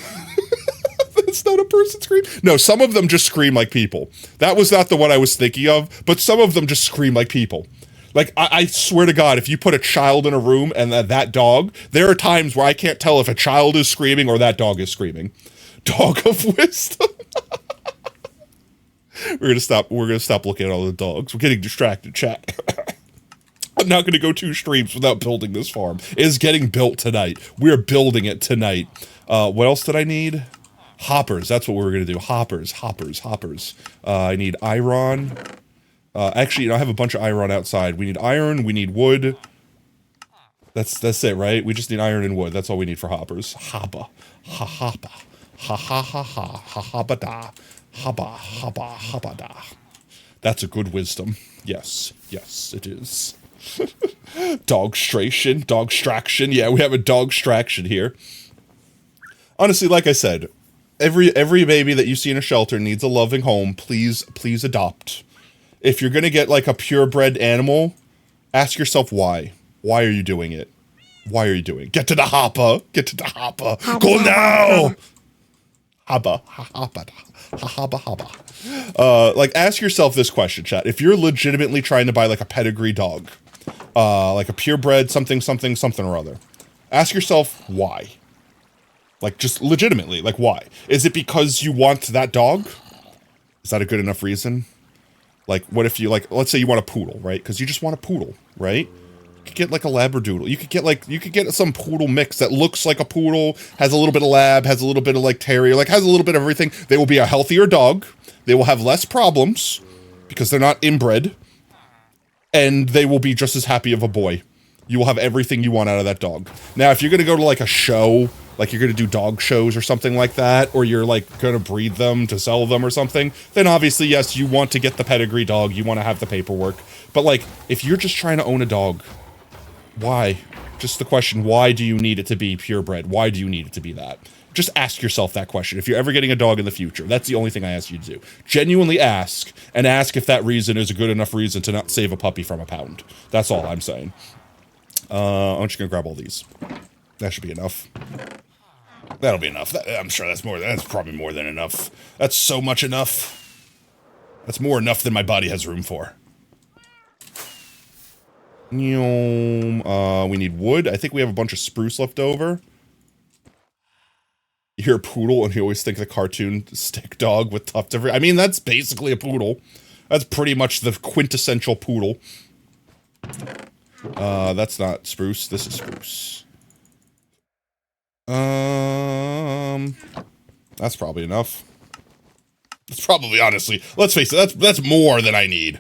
That's not a person scream. No, some of them just scream like people. That was not the one I was thinking of, but some of them just scream like people. Like, I swear to God, if you put a child in a room and that dog, there are times where I can't tell if a child is screaming or that dog is screaming. Dog of wisdom. We're gonna stop looking at all the dogs. We're getting distracted, chat. I'm not going to go 2 streams without building this farm. It is getting built tonight. We're building it tonight. What else did I need? Hoppers. That's what we were going to do. Hoppers. I need iron. Actually, I have a bunch of iron outside. We need iron. We need wood. That's it, right? We just need iron and wood. That's all we need for hoppers. Haba. Ha-haba. Ha-ha-ha-ha. Ha-haba-da. Haba. Haba. Haba-da. That's a good wisdom. Yes. Yes, it is. Dogstraction. Yeah, we have a dogstraction here. Honestly, like I said, every baby that you see in a shelter needs a loving home. Please adopt. If you're gonna get like a purebred animal, ask yourself why. Why are you doing it? Why are you doing it? Get to the hopper. Go now. Haba. Like, ask yourself this question, chat. If you're legitimately trying to buy like a pedigree dog, like a purebred something or other, ask yourself why. Like, just legitimately, like, why? Is it because you want that dog? Is that a good enough reason? Like, what if you, like, let's say you want a poodle, right? Because you just want a poodle, right? You could get, like, a labradoodle. You could get some poodle mix that looks like a poodle, has a little bit of lab, has a little bit of, like, terrier, like, has a little bit of everything. They will be a healthier dog. They will have less problems, because they're not inbred. And they will be just as happy of a boy. You will have everything you want out of that dog. Now, if you're gonna go to, like, a show, like you're gonna do dog shows or something like that, or you're like gonna breed them to sell them or something, then obviously, yes, you want to get the pedigree dog, you want to have the paperwork. But like, if you're just trying to own a dog, why? Just the question, why do you need it to be purebred? Why do you need it to be that? Just ask yourself that question. If you're ever getting a dog in the future, that's the only thing I ask you to do. Genuinely ask, and ask if that reason is a good enough reason to not save a puppy from a pound. That's all I'm saying. I'm just gonna grab all these. That should be enough. That'll be enough. I'm sure that's probably more than enough. That's so much enough. That's more enough than my body has room for. We need wood. I think we have a bunch of spruce left over. You hear a poodle and you always think the cartoon stick dog with tuft every. I mean, that's basically a poodle. That's pretty much the quintessential poodle. That's not spruce. This is spruce. That's probably enough. It's probably, honestly, let's face it, that's more than I need.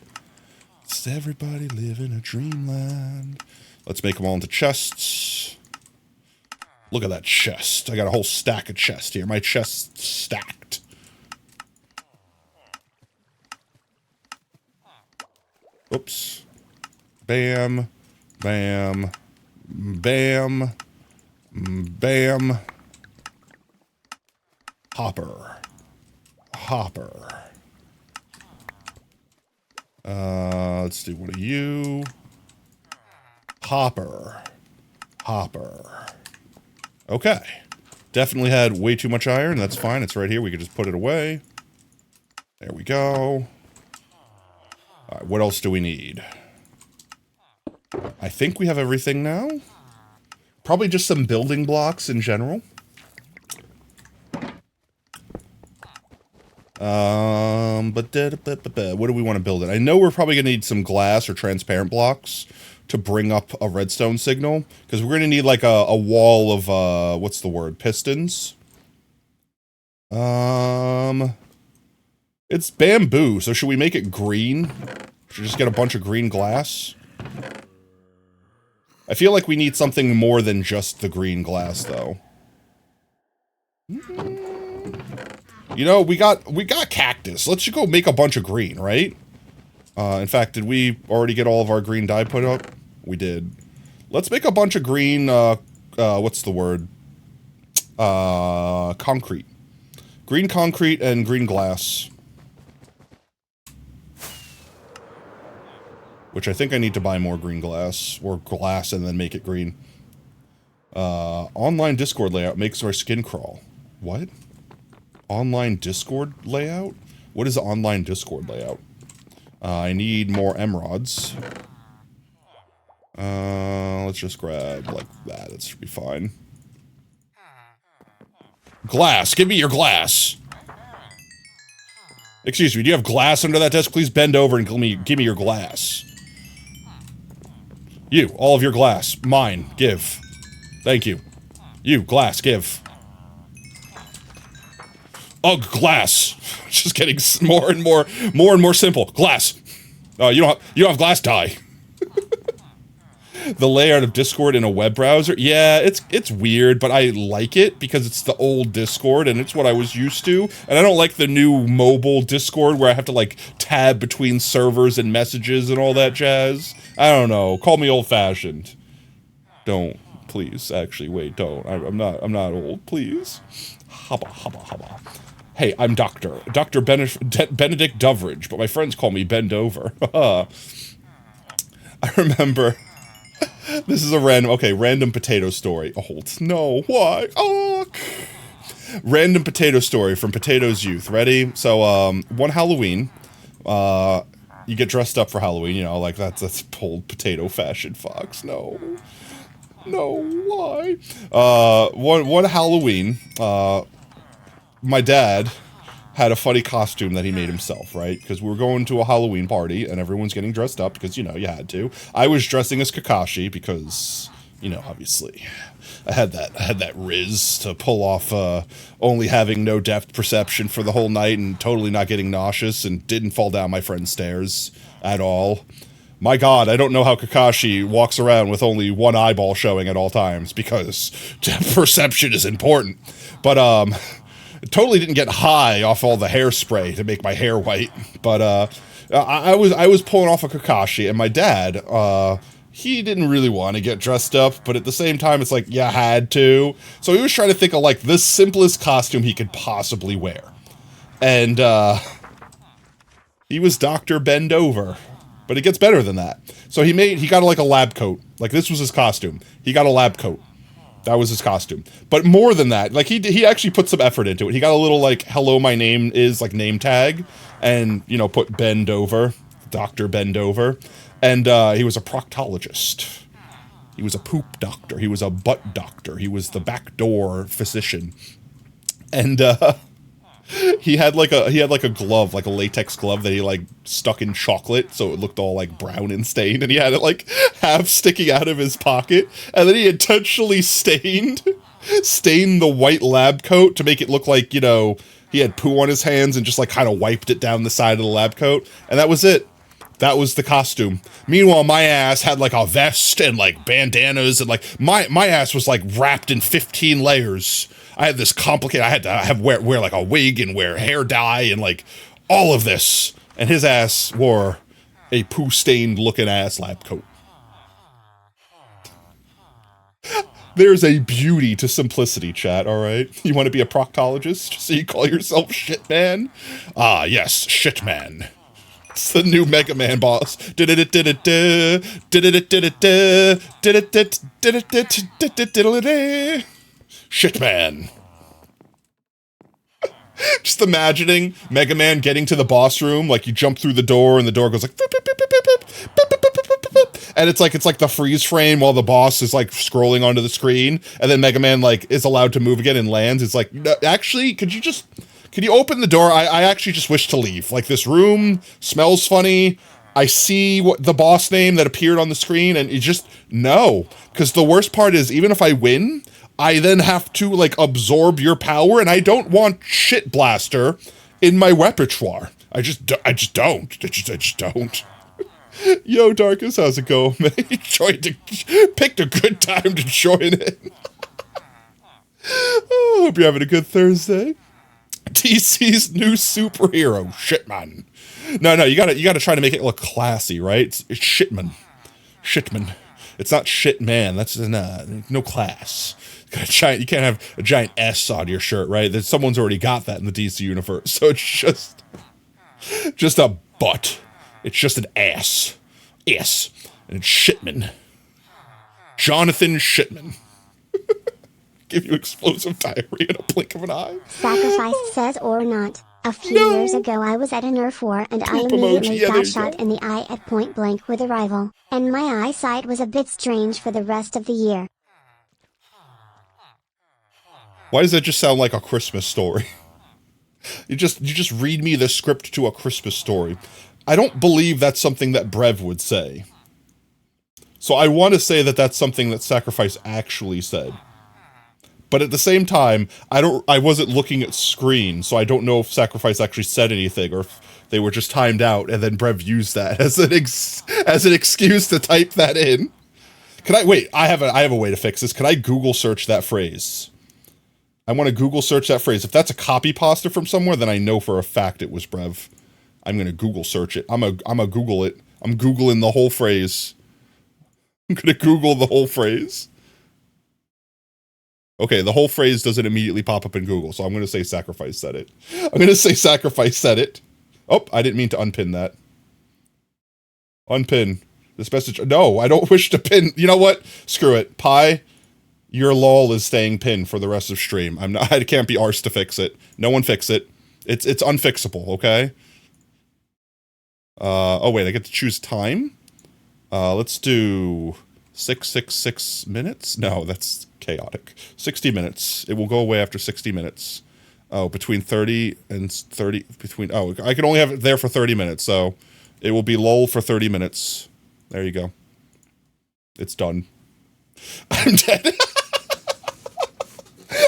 Does everybody live in a dreamland? Let's make them all into chests. Look at that chest. I got a whole stack of chests here. My chest's stacked. Oops. Bam. Bam. Bam. Bam. Hopper. Let's do one of you. Hopper. Okay. Definitely had way too much iron. That's fine. It's right here. We could just put it away. There we go. Alright, what else do we need? I think we have everything now. Probably just some building blocks in general. What do we want to build it? I know we're probably going to need some glass or transparent blocks to bring up a redstone signal, because we're going to need like a wall of, what's the word? Pistons? It's bamboo, so should we make it green? Should we just get a bunch of green glass? I feel like we need something more than just the green glass, though. You know, we got cactus. Let's just go make a bunch of green, right? In fact, did we already get all of our green dye put up? We did. Let's make a bunch of green, what's the word? Concrete. Green concrete and green glass. Which I think I need to buy more green glass, or glass and then make it green. Online Discord layout makes our skin crawl. What? Online Discord layout? What is online Discord layout? I need more emeralds. Let's just grab like that. That should be fine. Glass. Give me your glass. Excuse me, do you have glass under that desk? Please bend over and give me your glass. You, all of your glass. Mine. Give. Thank you. You, glass, give. Oh, glass. Just getting more and more simple. Glass. You don't have glass, die. The layout of Discord in a web browser. Yeah, it's weird, but I like it because it's the old Discord and it's what I was used to. And I don't like the new mobile Discord where I have to like tab between servers and messages and all that jazz. I don't know. Call me old-fashioned. Don't, please. Actually, wait, don't. I'm not old, please. Hubba, hubba, hubba. Hey, I'm Dr. Benedict Doveridge, but my friends call me Bend Over. I remember... This is a random potato story. Oh, no, why? Oh! Random potato story from Potato's youth. Ready? So, one Halloween, you get dressed up for Halloween, you know, like that's old potato fashion, Fox. No. No, why? One Halloween, my dad had a funny costume that he made himself, right? Because we were going to a Halloween party, and everyone's getting dressed up, because, you know, you had to. I was dressing as Kakashi, because, you know, obviously, I had that riz to pull off, only having no depth perception for the whole night, and totally not getting nauseous, and didn't fall down my friend's stairs at all. My god, I don't know how Kakashi walks around with only one eyeball showing at all times, because depth perception is important. But, totally didn't get high off all the hairspray to make my hair white, but I was pulling off a Kakashi, and my dad, he didn't really want to get dressed up, but at the same time, it's like, you had to. So he was trying to think of, like, the simplest costume he could possibly wear. And, he was Dr. Bend Over. But it gets better than that. So he got, like, a lab coat. Like, this was his costume. He got a lab coat. That was his costume. But more than that, like, he actually put some effort into it. He got a little, like, hello, my name is, like, name tag. And, you know, put Bend Over. Dr. Bend Over. And, he was a proctologist. He was a poop doctor. He was a butt doctor. He was the backdoor physician. And, he had like a glove, like a latex glove that he like stuck in chocolate so it looked all like brown and stained, and he had it like half sticking out of his pocket, and then he intentionally stained the white lab coat to make it look like, you know, he had poo on his hands and just like kind of wiped it down the side of the lab coat, and that was it. That was the costume. Meanwhile, my ass had like a vest and like bandanas, and like my ass was like wrapped in 15 layers. I had this complicated, I had to wear like a wig and wear hair dye and like all of this. And his ass wore a poo-stained looking ass lab coat. There's a beauty to simplicity, chat, alright? You want to be a proctologist? So you call yourself Shit Man? Ah, yes, Shit Man. It's the new Mega Man boss. Shit Man. Just imagining Mega Man getting to the boss room, like you jump through the door and the door goes like beep, beep, beep, beep, beep, beep, beep, beep, beep, and it's like the freeze frame while the boss is like scrolling onto the screen, and then Mega Man like is allowed to move again and lands. It's like, no, actually, could you open the door? I actually just wish to leave. Like, this room smells funny. I see what the boss name that appeared on the screen, and you just, no. Because the worst part is, even if I win, I then have to, like, absorb your power, and I don't want Shit Blaster in my repertoire. I just don't. Yo, Darkus, how's it going, man? Picked a good time to join in. Oh, hope you're having a good Thursday. DC's new superhero, Shitman. No, you gotta try to make it look classy, right? It's Shitman. It's not Shitman. That's no class. You can't have a giant S on your shirt, right? Someone's already got that in the DC universe, so it's just a butt. It's just an ass. Yes, and it's Shitman. Jonathan Shitman. Give you explosive diarrhea in a blink of an eye. Sacrifice says or not. A few years ago I was at a Nerf war and I immediately got shot in the eye at point blank with a rifle, and my eyesight was a bit strange for the rest of the year. Why does that just sound like a Christmas story? You just read me the script to a Christmas story. I don't believe that's something that Brev would say. So I want to say that that's something that Sacrifice actually said. But at the same time, I wasn't looking at screen, so I don't know if Sacrifice actually said anything, or if they were just timed out, and then Brev used that as an excuse to type that in. Can I wait? I have a way to fix this. Can I Google search that phrase? I want to Google search that phrase. If that's a copy pasta from somewhere, then I know for a fact it was Brev. I'm gonna Google search it. I'm a Google it. I'm Googling the whole phrase. I'm gonna Google the whole phrase. Okay, the whole phrase doesn't immediately pop up in Google, so I'm gonna say Sacrifice said it. I'm gonna say Sacrifice said it. Oh, I didn't mean to unpin that. Unpin this message. No, I don't wish to pin. You know what? Screw it. Pi, your lol is staying pinned for the rest of stream. I can't be arsed to fix it. No one fix it. It's unfixable, okay? Oh wait, I get to choose time? Let's do 666 minutes? No, that's chaotic. 60 minutes. It will go away after 60 minutes. Oh, between 30 and 30, oh, I can only have it there for 30 minutes, so it will be lol for 30 minutes. There you go. It's done. I'm dead.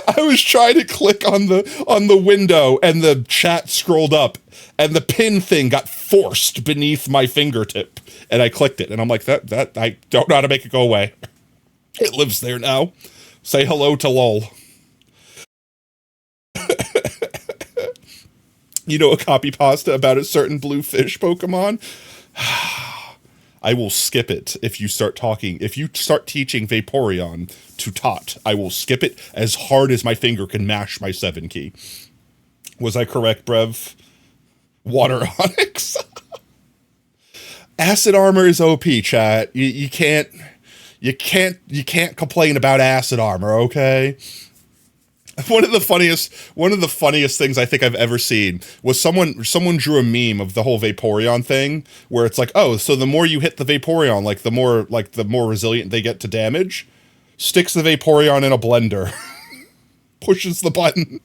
I was trying to click on the window and the chat scrolled up and the pin thing got forced beneath my fingertip and I clicked it and I'm like, that I don't know how to make it go away. It lives there now. Say hello to lol. You know a copy pasta about a certain blue fish Pokemon? I will skip it if you start talking. If you start teaching Vaporeon to Tot, I will skip it as hard as my finger can mash my 7 key. Was I correct, Brev? Water Onyx. Acid Armor is OP, chat. You can't complain about Acid Armor, okay? One of the funniest things I think I've ever seen was someone drew a meme of the whole Vaporeon thing where it's like, oh, so the more you hit the Vaporeon, the more resilient they get to damage. Sticks the Vaporeon in a blender. Pushes the button.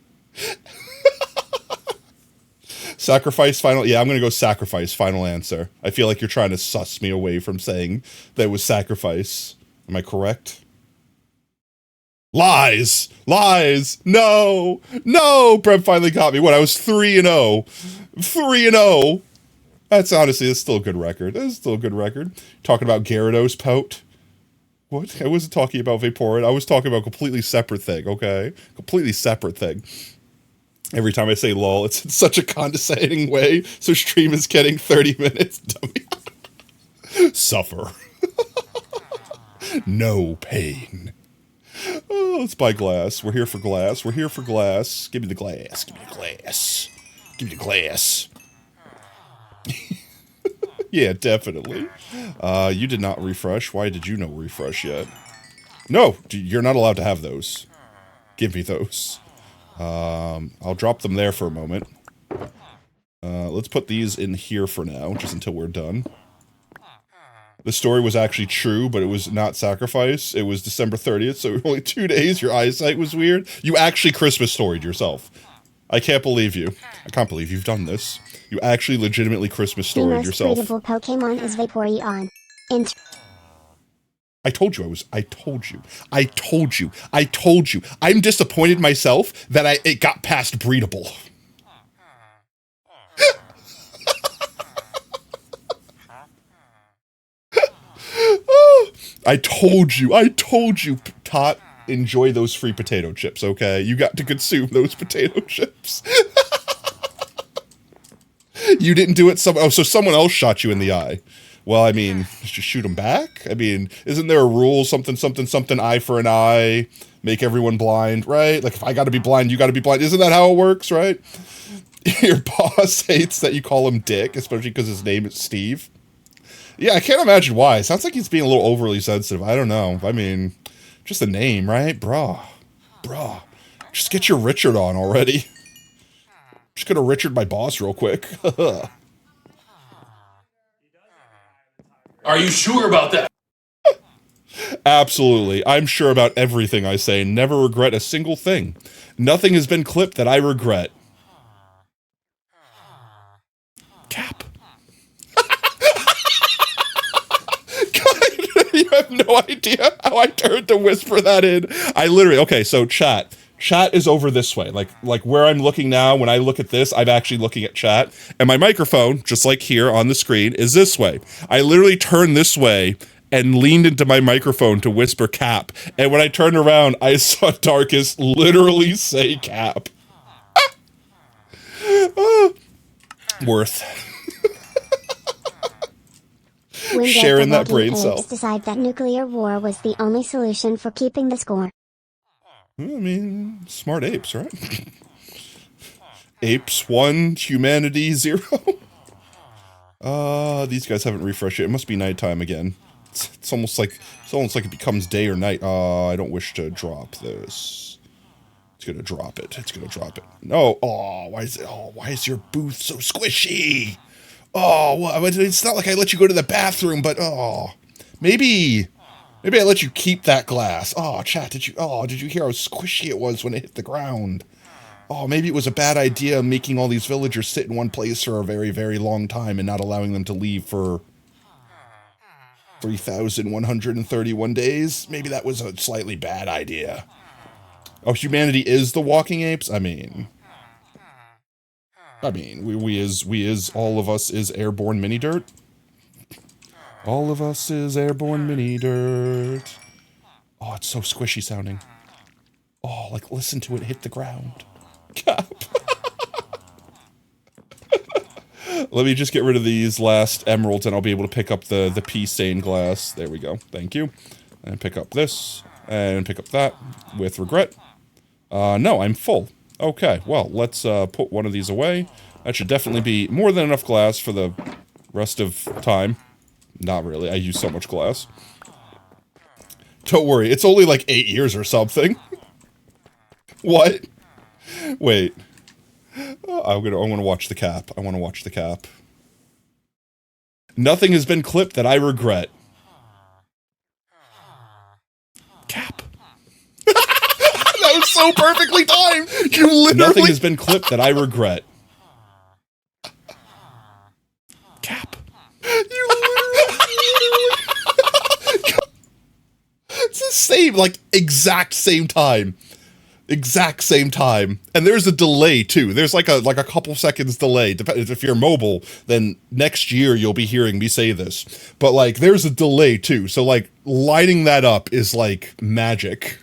Sacrifice final. Yeah, I'm going to go Sacrifice final answer. I feel like you're trying to suss me away from saying that it was Sacrifice. Am I correct? Lies! No! Brett finally got me. What, I was 3-0. 3-0. That's still a good record. Talking about Gyarados pout. What? I wasn't talking about Vaporeon. I was talking about a completely separate thing, okay? Completely separate thing. Every time I say lol, it's in such a condescending way, so stream is getting 30 minutes, dummy. Suffer. No pain. Oh, let's buy glass. We're here for glass. Give me the glass. Yeah, definitely. You did not refresh. Why did you not refresh yet? No, you're not allowed to have those. Give me those. I'll drop them there for a moment. Let's put these in here for now, just until we're done. The story was actually true, but it was not Sacrifice. It was December 30th, so only 2 days. Your eyesight was weird. You actually Christmas storied yourself. I can't believe you. I can't believe you've done this. You actually legitimately Christmas storied yourself. The most breedable Pokemon is Vaporeon. I told you. I'm disappointed myself that it got past breedable. I told you, Tot, enjoy those free potato chips, okay? You got to consume those potato chips. You didn't do it, so someone else shot you in the eye. Well, I mean, just shoot them back? I mean, isn't there a rule, something, eye for an eye, make everyone blind, right? Like, if I gotta be blind, you gotta be blind. Isn't that how it works, right? Your boss hates that you call him Dick, especially because his name is Steve. Yeah, I can't imagine why. It sounds like he's being a little overly sensitive. I don't know. I mean, just a name, right? Bruh. Just get your Richard on already. Just gonna Richard my boss real quick. Are you sure about that? Absolutely. I'm sure about everything I say. Never regret a single thing. Nothing has been clipped that I regret. Cap. God, have no idea how I turned to whisper that in. I literally, okay, so chat. Chat is over this way. Like where I'm looking now, when I look at this, I'm actually looking at chat. And my microphone, just like here on the screen, is this way. I literally turned this way and leaned into my microphone to whisper cap. And when I turned around, I saw Darkus literally say cap. Worth. When Sharing did the that brain walking cell. apes decide that nuclear war was the only solution for keeping the score? I mean, smart apes, right? Apes 1, humanity 0. These guys haven't refreshed yet. It must be nighttime again. It's almost like it becomes day or night. I don't wish to drop this. It's gonna drop it. It's gonna drop it. No. Oh, why is your booth so squishy? Oh, well, it's not like I let you go to the bathroom, but maybe I let you keep that glass. Oh, chat, did you hear how squishy it was when it hit the ground? Oh, maybe it was a bad idea making all these villagers sit in one place for a very, very long time and not allowing them to leave for 3,131 days. Maybe that was a slightly bad idea. Oh, humanity is the walking apes? I mean, we is all of us is airborne mini dirt. All of us is airborne mini dirt. Oh, it's so squishy sounding. Oh, like listen to it hit the ground. Cap. Let me just get rid of these last emeralds and I'll be able to pick up the pea stained glass. There we go. Thank you. And pick up this and pick up that with regret. No, I'm full. Okay, well, let's put one of these away. That should definitely be more than enough glass for the rest of time. Not really, I use so much glass. Don't worry, it's only like 8 years or something. What? Wait. I want to watch the cap. I want to watch the cap. Nothing has been clipped that I regret. Cap. That was so perfectly timed. You literally. Nothing has been clipped that I regret. Cap. You literally. It's the same, like exact same time. Exact same time. And there's a delay too. There's like a couple seconds delay. If you're mobile, then next year you'll be hearing me say this. But like there's a delay too. So like lining that up is like magic.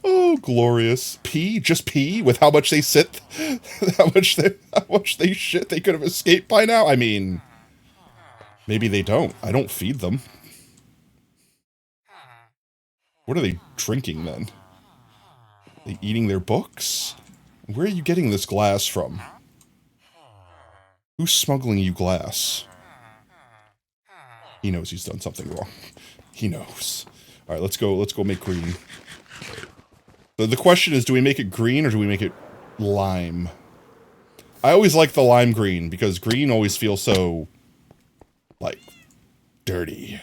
Oh, glorious. Pee? Just pee? With how much they sit? how much they shit they could have escaped by now? I mean, maybe they don't. I don't feed them. What are they drinking then? Are they eating their books? Where are you getting this glass from? Who's smuggling you glass? He knows he's done something wrong. He knows. Alright, let's go make green. So the question is, do we make it green or do we make it lime? I always like the lime green because green always feels so, like, dirty.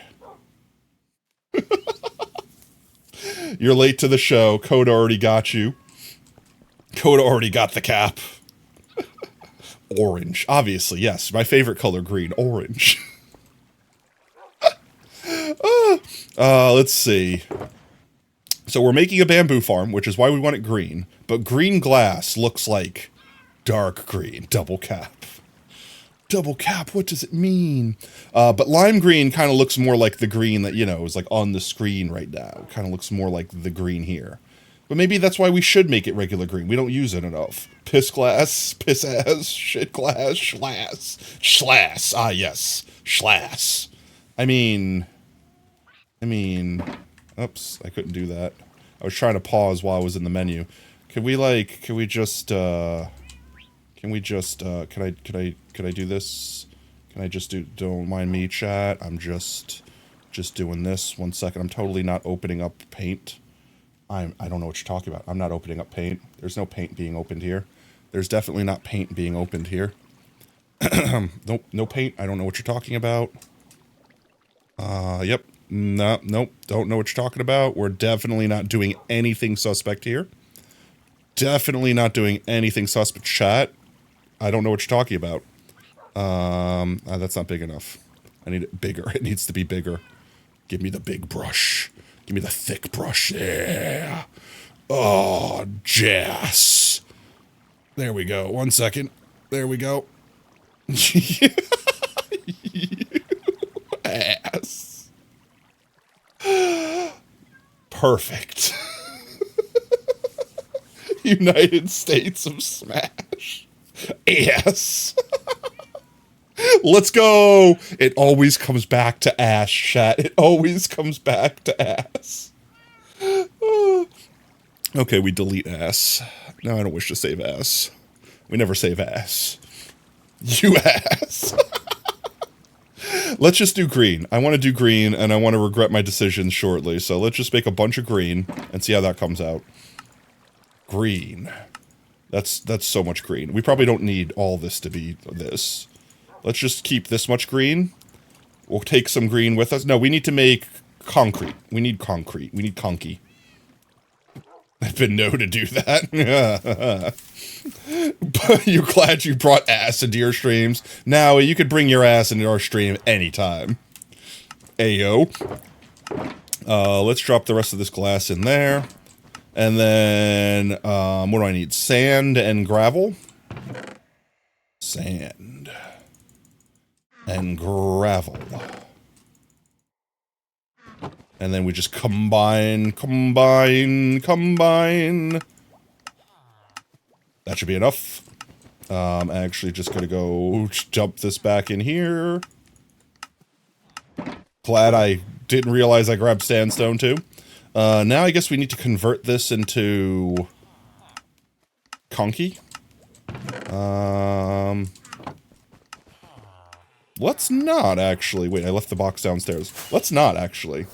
You're late to the show. Coda already got you. Coda already got the cap. Orange. Obviously, yes. My favorite color, green. Orange. Let's see. So we're making a bamboo farm, which is why we want it green. But green glass looks like dark green. Double cap. Double cap, what does it mean? But lime green kind of looks more like the green that, you know, is like on the screen right now. Kind of looks more like the green here. But maybe that's why we should make it regular green. We don't use it enough. Piss glass, piss ass, shit glass, schlass. Schlass, ah yes, schlass. I mean, oops, I couldn't do that. I was trying to pause while I was in the menu. Can I do this? Can I just don't mind me, chat? I'm just doing this. 1 second. I'm totally not opening up paint. I don't know what you're talking about. I'm not opening up paint. There's no paint being opened here. There's definitely not paint being opened here. Nope, no paint. I don't know what you're talking about. Yep. Nope. Don't know what you're talking about. We're definitely not doing anything suspect here. Definitely not doing anything suspect, chat. I don't know what you're talking about. That's not big enough. I need it bigger. It needs to be bigger. Give me the big brush. Give me the thick brush. Yeah. Oh, jazz. There we go. 1 second. There we go. Ass. Perfect. United States of Smash. Ass. Let's go. It always comes back to ass, chat. It always comes back to ass. Okay, we delete ass. Now I don't wish to save ass. We never save ass. You ass. Let's just do green. I want to do green, and I want to regret my decisions shortly. So let's just make a bunch of green and see how that comes out. Green. That's so much green. We probably don't need all this to be this. Let's just keep this much green. We'll take some green with us. No, we need to make concrete. We need concrete. We need conky. I've been known to do that. But you're glad you brought ass into your streams. Now you could bring your ass into our stream anytime. Ayo. Let's drop the rest of this glass in there. And then, what do I need? Sand and gravel? Sand. And gravel. And then we just combine. That should be enough. I'm actually just gonna go dump this back in here. Glad I didn't realize I grabbed sandstone too. Now I guess we need to convert this into conky. Let's not actually. Wait, I left the box downstairs. Let's not actually.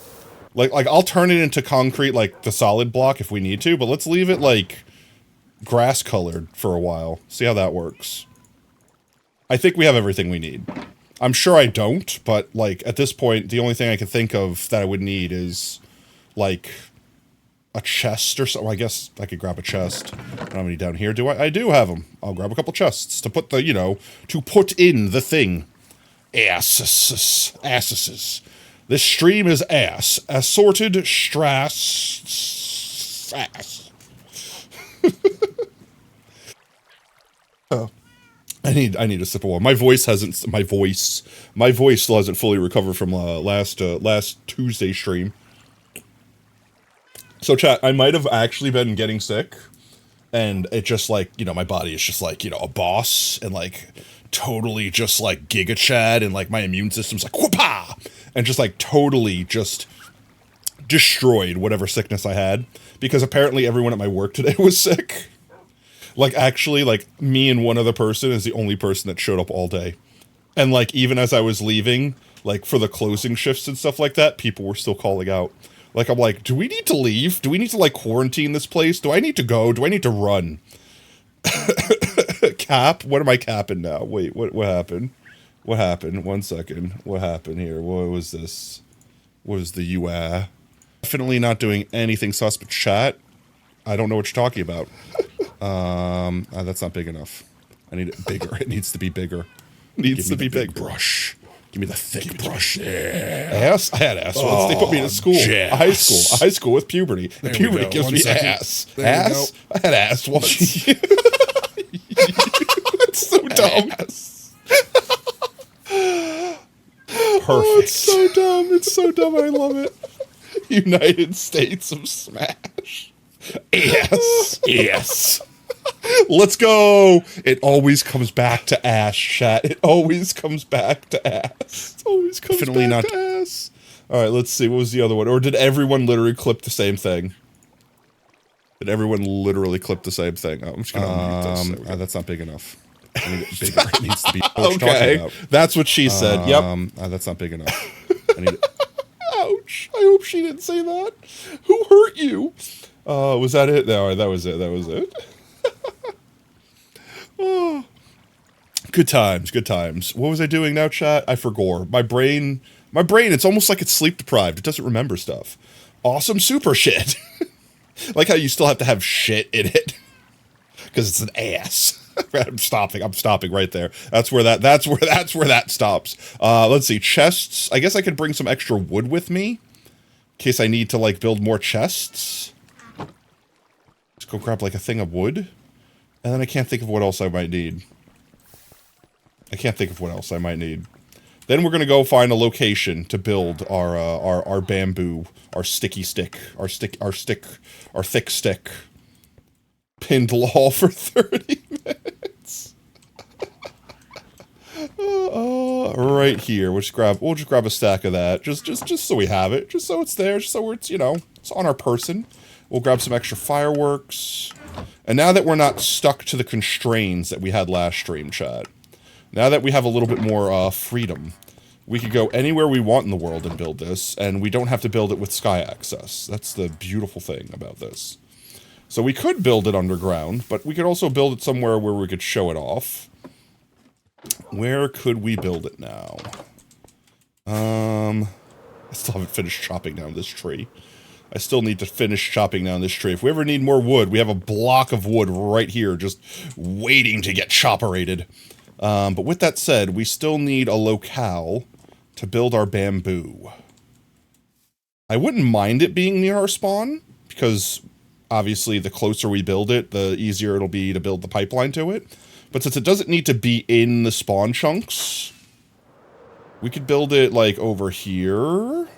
Like I'll turn it into concrete, like the solid block if we need to, but let's leave it like grass colored for a while. See how that works. I think we have everything we need. I'm sure I don't, but like at this point, the only thing I can think of that I would need is like a chest or something. I guess I could grab a chest. I don't have any down here, do I? I do have them. I'll grab a couple chests to put the, you know, to put in the thing. Asses. This stream is ass. Assorted strass. Ass. Oh. I need a sip of water. My voice still hasn't fully recovered from last Tuesday stream. So chat, I might have actually been getting sick, and it just like, you know, my body is just like, you know, a boss, and like totally just like Giga Chad, and like my immune system's like whoopah, and just like totally just destroyed whatever sickness I had, because apparently everyone at my work today was sick. Like actually, like me and one other person is the only person that showed up all day. And like even as I was leaving, like for the closing shifts and stuff like that, people were still calling out. Like I'm like, do we need to leave? Do we need to like quarantine this place? Do I need to go? Do I need to run? Cap? What am I capping now? Wait, what happened? What happened? 1 second. What happened here? What was this? What was the UA? Definitely not doing anything sus but chat. I don't know what you're talking about. That's not big enough. I need it bigger. It needs to be bigger. Needs to be big. Brush. Give me the thick brush. Yeah. Ass? I had ass once. They put me in a school. A high school. A high school with puberty. And puberty gives me ass. Ass? I had ass once. It's so dumb. Perfect. Oh, it's so dumb. It's so dumb. I love it. United States of Smash. Yes. Yes. Let's go. It always comes back to ass, chat. It always comes back to ass. It always comes Definitely back to ass. All right, let's see. What was the other one? Or did everyone literally clip the same thing? Did everyone literally clip the same thing? Oh, I'm just going to unmute this. That's not big enough. I need it bigger. It needs to be. Okay. That's what she said. Yep. That's not big enough. I need it. Ouch. I hope she didn't say that. Who hurt you? Was that it? No, that was it. That was it. Oh. Good times, good times. What was I doing now, chat? I forgot. My brain, it's almost like it's sleep deprived. It doesn't remember stuff. Awesome super shit. Like how you still have to have shit in it. Because it's an ass. I'm stopping right there. That's where that stops. Let's see, chests. I guess I could bring some extra wood with me in case I need to like build more chests. Let's go grab like a thing of wood. And then I can't think of what else I might need. Then we're gonna go find a location to build our bamboo, our sticky stick, our thick stick. Pinned lol for 30 minutes. Right here. We'll just grab a stack of that. Just so we have it. Just so it's there. Just so it's, you know, it's on our person. We'll grab some extra fireworks. And now that we're not stuck to the constraints that we had last stream, chat. Now that we have a little bit more freedom, we could go anywhere we want in the world and build this, and we don't have to build it with sky access. That's the beautiful thing about this. So we could build it underground, but we could also build it somewhere where we could show it off. Where could we build it now? I still haven't finished chopping down this tree. I still need to finish chopping down this tree. If we ever need more wood, we have a block of wood right here just waiting to get chopperated. But with that said, we still need a locale to build our bamboo. I wouldn't mind it being near our spawn, because obviously the closer we build it, the easier it'll be to build the pipeline to it. But since it doesn't need to be in the spawn chunks, we could build it like over here.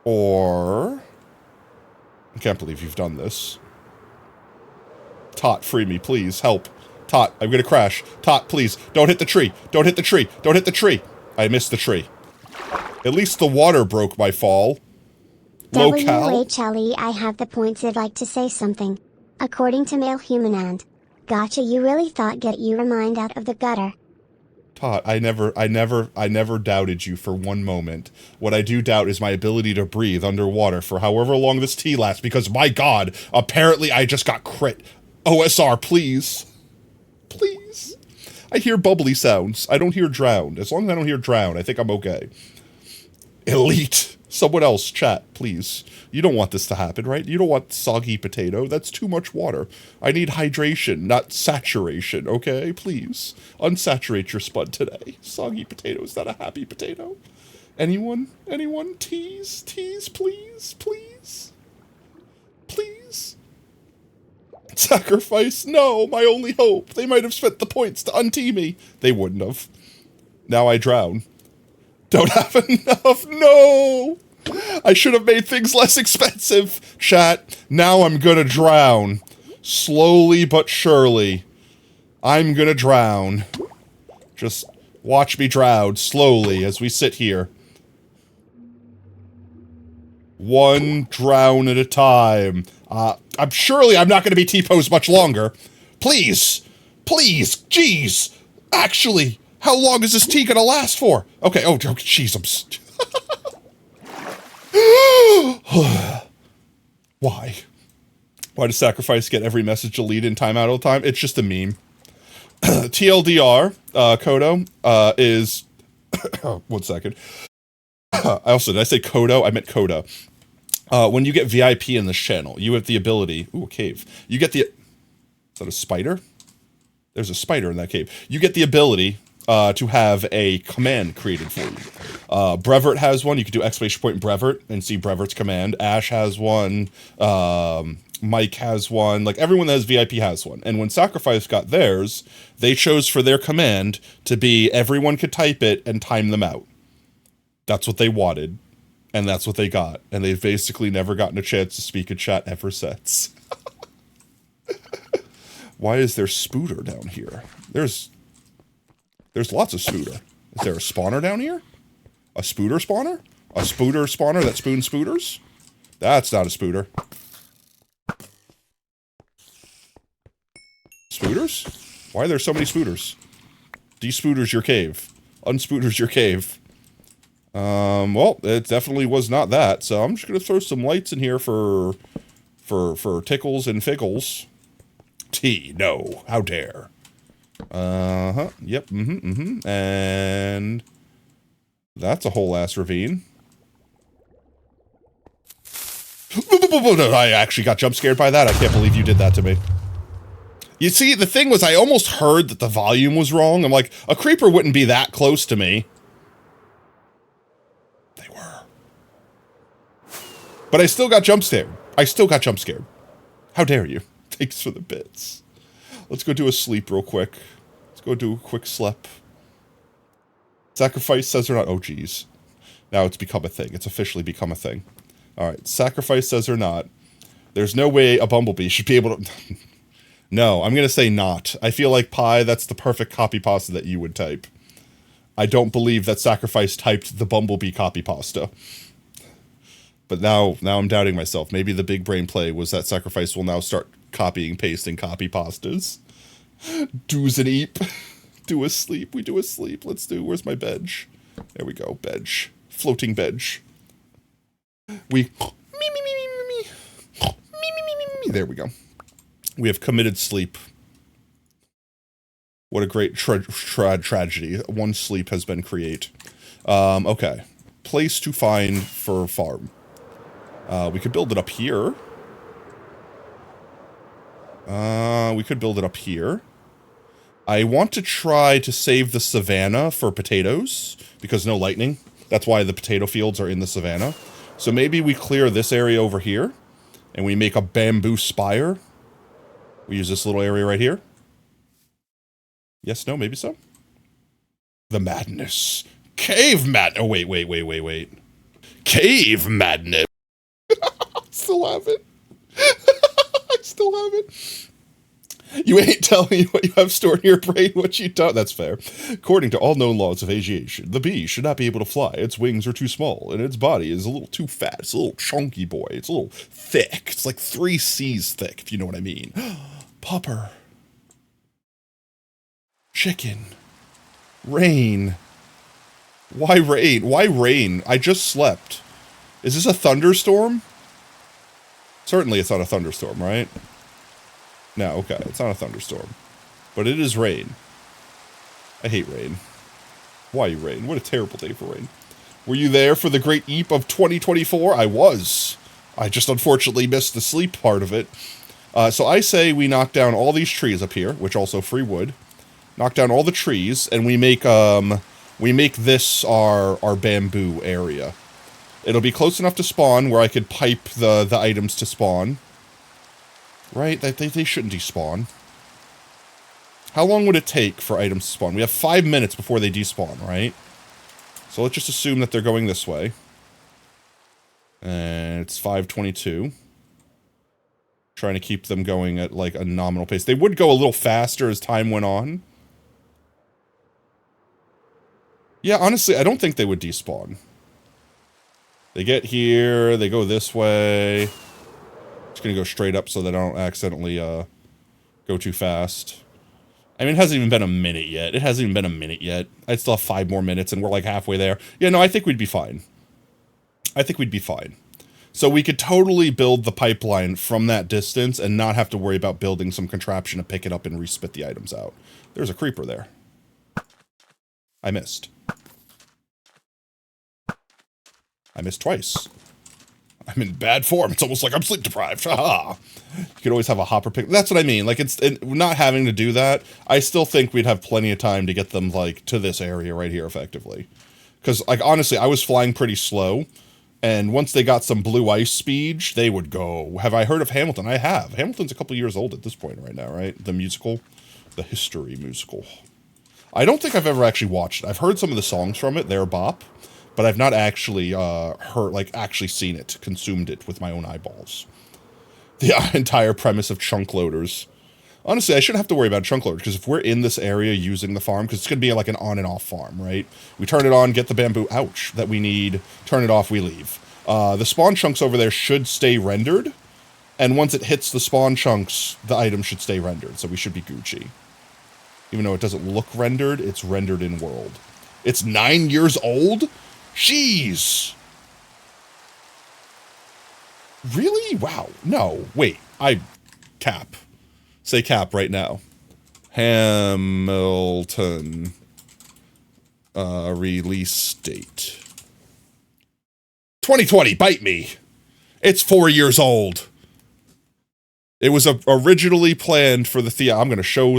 Or... I can't believe you've done this. Tot, free me, please. Help. Tot, I'm gonna crash. Tot, please. Don't hit the tree. Don't hit the tree. Don't hit the tree. I missed the tree. At least the water broke my fall. Locale. WHLE, I have the points. I'd like to say something. According to male human and... Gotcha, you really thought get your mind out of the gutter. Tot, I never doubted you for one moment. What I do doubt is my ability to breathe underwater for however long this tea lasts, because my god, apparently I just got crit. OSR, please. Please. I hear bubbly sounds. I don't hear drowned. As long as I don't hear drowned, I think I'm okay. Elite. Someone else, chat, please. You don't want this to happen, right? You don't want soggy potato. That's too much water. I need hydration, not saturation, okay? Please. Unsaturate your Spud today. Soggy potato is not a happy potato. Anyone? Anyone? Tease? Tease, please? Please? Please? Sacrifice? No, my only hope. They might have spent the points to untee me. They wouldn't have. Now I drown. Don't have enough. No! I should have made things less expensive. Chat, now I'm gonna drown. Slowly but surely. I'm gonna drown. Just watch me drown slowly as we sit here. One drown at a time. I'm not gonna be T-posed much longer. Please! Please! Jeez! Actually, how long is this tea gonna last for? Okay, oh jeez, Why? Why does Sacrifice get every message deleted in timeout all the time? It's just a meme. TLDR, Kodo, is... 1 second. Did I say Kodo? I meant Koda. When you get VIP in this channel, you have the ability... Ooh, a cave. You get the... Is that a spider? There's a spider in that cave. You get the ability... to have a command created for you. Brevert has one. You can do exclamation point Brevert and see Brevert's command. Ash has one. Mike has one. Like, everyone that has VIP has one. And when Sacrifice got theirs, they chose for their command to be everyone could type it and time them out. That's what they wanted. And that's what they got. And they've basically never gotten a chance to speak in chat ever since. Why is there Spooder down here? There's lots of Spooder. Is there a spawner down here? A Spooder spawner? A Spooder spawner that spoons Spooders? That's not a Spooder. Spooders? Why are there so many Spooders? De-Spooders your cave. Unspooders your cave. Well, it definitely was not that, so I'm just gonna throw some lights in here for tickles and fickles. T, no, how dare. Yep, and that's a whole ass ravine. I actually got jump scared by that. I can't believe you did that to me. You see, the thing was I almost heard that the volume was wrong. I'm like, a creeper wouldn't be that close to me. They were. But I still got jump scared. How dare you? Thanks for the bits. Let's go do a sleep real quick. Let's go do a quick slip. Sacrifice says or not. Oh, geez. Now it's become a thing. It's officially become a thing. All right. Sacrifice says or not. There's no way a bumblebee should be able to... No, I'm going to say not. I feel like Pi, that's the perfect copy pasta that you would type. I don't believe that Sacrifice typed the bumblebee copy pasta. But now I'm doubting myself. Maybe the big brain play was that Sacrifice will now start copying, pasting copy pastas. Do's and eep. Do a sleep. We do a sleep. Let's do, where's my bench? There we go, bench. Floating bench. We... There we go. We have committed sleep. What a great tragedy. One sleep has been create. Okay. Place to find for farm. We could build it up here. We could build it up here. I want to try to save the savanna for potatoes, because no lightning. That's why the potato fields are in the savanna. So maybe we clear this area over here, and we make a bamboo spire. We use this little area right here. Yes, no, maybe so. The madness. Cave mad. Oh, wait. Cave madness. Still have it. I still have it. You ain't telling me what you have stored in your brain, what you don't. That's fair. According to all known laws of aviation, the bee should not be able to fly. Its wings are too small, and its body is a little too fat. It's a little chunky boy. It's a little thick. It's like 3 C's thick, if you know what I mean. Popper. Chicken. Rain. Why rain? Why rain? I just slept. Is this a thunderstorm? Certainly it's not a thunderstorm, right? No, okay, it's not a thunderstorm. But it is rain. I hate rain. Why rain? What a terrible day for rain. Were you there for the great Eep of 2024? I was. I just unfortunately missed the sleep part of it. So I say we knock down all these trees up here, which also free wood. Knock down all the trees, and we make this our bamboo area. It'll be close enough to spawn where I could pipe the items to spawn. Right? They shouldn't despawn. How long would it take for items to spawn? We have 5 minutes before they despawn, right? So let's just assume that they're going this way. And it's 5:22. Trying to keep them going at, like, a nominal pace. They would go a little faster as time went on. Yeah, honestly, I don't think they would despawn. They get here, they go this way. Just gonna go straight up so that I don't accidentally, go too fast. I mean, it hasn't even been a minute yet. I'd still have 5 more minutes, and we're, like, halfway there. Yeah, no, I think we'd be fine. So we could totally build the pipeline from that distance and not have to worry about building some contraption to pick it up and respit the items out. There's a creeper there. I missed. I missed twice. I'm in bad form. It's almost like I'm sleep deprived. Haha. You could always have a hopper pick. That's what I mean. Like, not having to do that, I still think we'd have plenty of time to get them, like, to this area right here effectively. Because, like, honestly, I was flying pretty slow. And once they got some blue ice speed, they would go. Have I heard of Hamilton? I have. Hamilton's a couple years old at this point right now, right? The musical. The history musical. I don't think I've ever actually watched it. I've heard some of the songs from it. They're bop. But I've not actually actually seen it, consumed it with my own eyeballs. The entire premise of chunk loaders. Honestly, I shouldn't have to worry about chunk loaders, because if we're in this area using the farm, because it's going to be like an on and off farm, right? We turn it on, get the bamboo, ouch, that we need, turn it off, we leave. The spawn chunks over there should stay rendered, and once it hits the spawn chunks, the item should stay rendered, so we should be Gucci. Even though it doesn't look rendered, it's rendered in world. It's 9 years old? Jeez! Really? Wow. No. Wait. Cap. Say cap right now. Hamilton. Release date. 2020, bite me! It's 4 years old. It was originally planned for the I'm going to show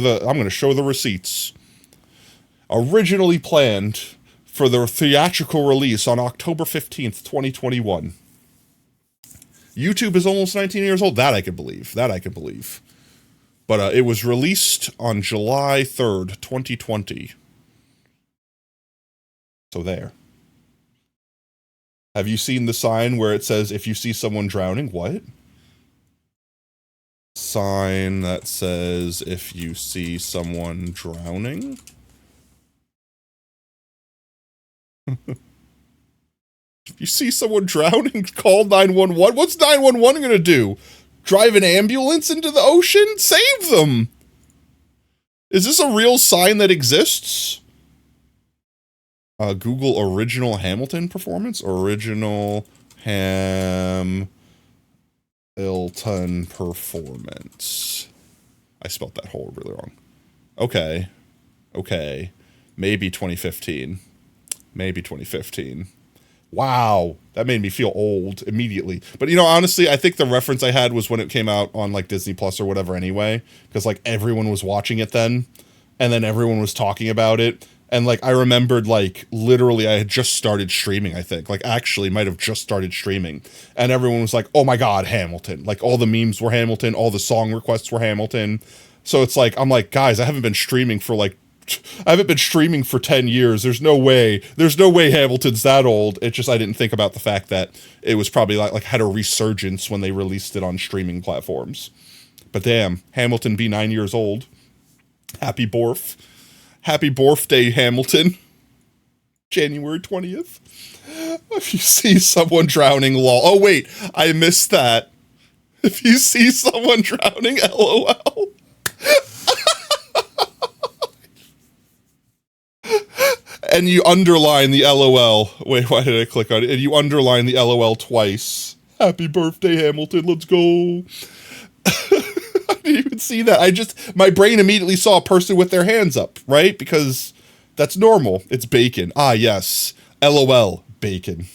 the receipts. Originally planned for the theatrical release on October 15th, 2021. YouTube is almost 19 years old. That I can believe. But it was released on July 3rd, 2020. So there. Have you seen the sign where it says, if you see someone drowning, what? Sign that says, if you see someone drowning? If you see someone drowning, call 911. What's 911 gonna do? Drive an ambulance into the ocean? Save them! Is this a real sign that exists? Google original Hamilton performance? Original Hamilton performance. I spelled that horribly wrong. Okay. Maybe 2015. Wow, that made me feel old immediately. But you know, honestly, I think the reference I had was when it came out on like Disney Plus or whatever anyway, because like everyone was watching it then, and then everyone was talking about it. And like I remembered like literally I had just started streaming, I think. Like actually might have just started streaming. And everyone was like, "Oh my god, Hamilton." Like all the memes were Hamilton, all the song requests were Hamilton. So it's like I'm like, "Guys, I haven't been streaming for 10 years. There's no way Hamilton's that old." It's just I didn't think about the fact that it was probably like had a resurgence when they released it on streaming platforms. But damn, Hamilton be 9 years old. Happy birthday, Hamilton. January 20th. If you see someone drowning, lol. Oh wait, I missed that. If you see someone drowning, LOL. And you underline the LOL. Wait, why did I click on it? And you underline the LOL twice. Happy birthday, Hamilton. Let's go. I didn't even see that. My brain immediately saw a person with their hands up, right? Because that's normal. It's bacon. Ah, yes. LOL, bacon.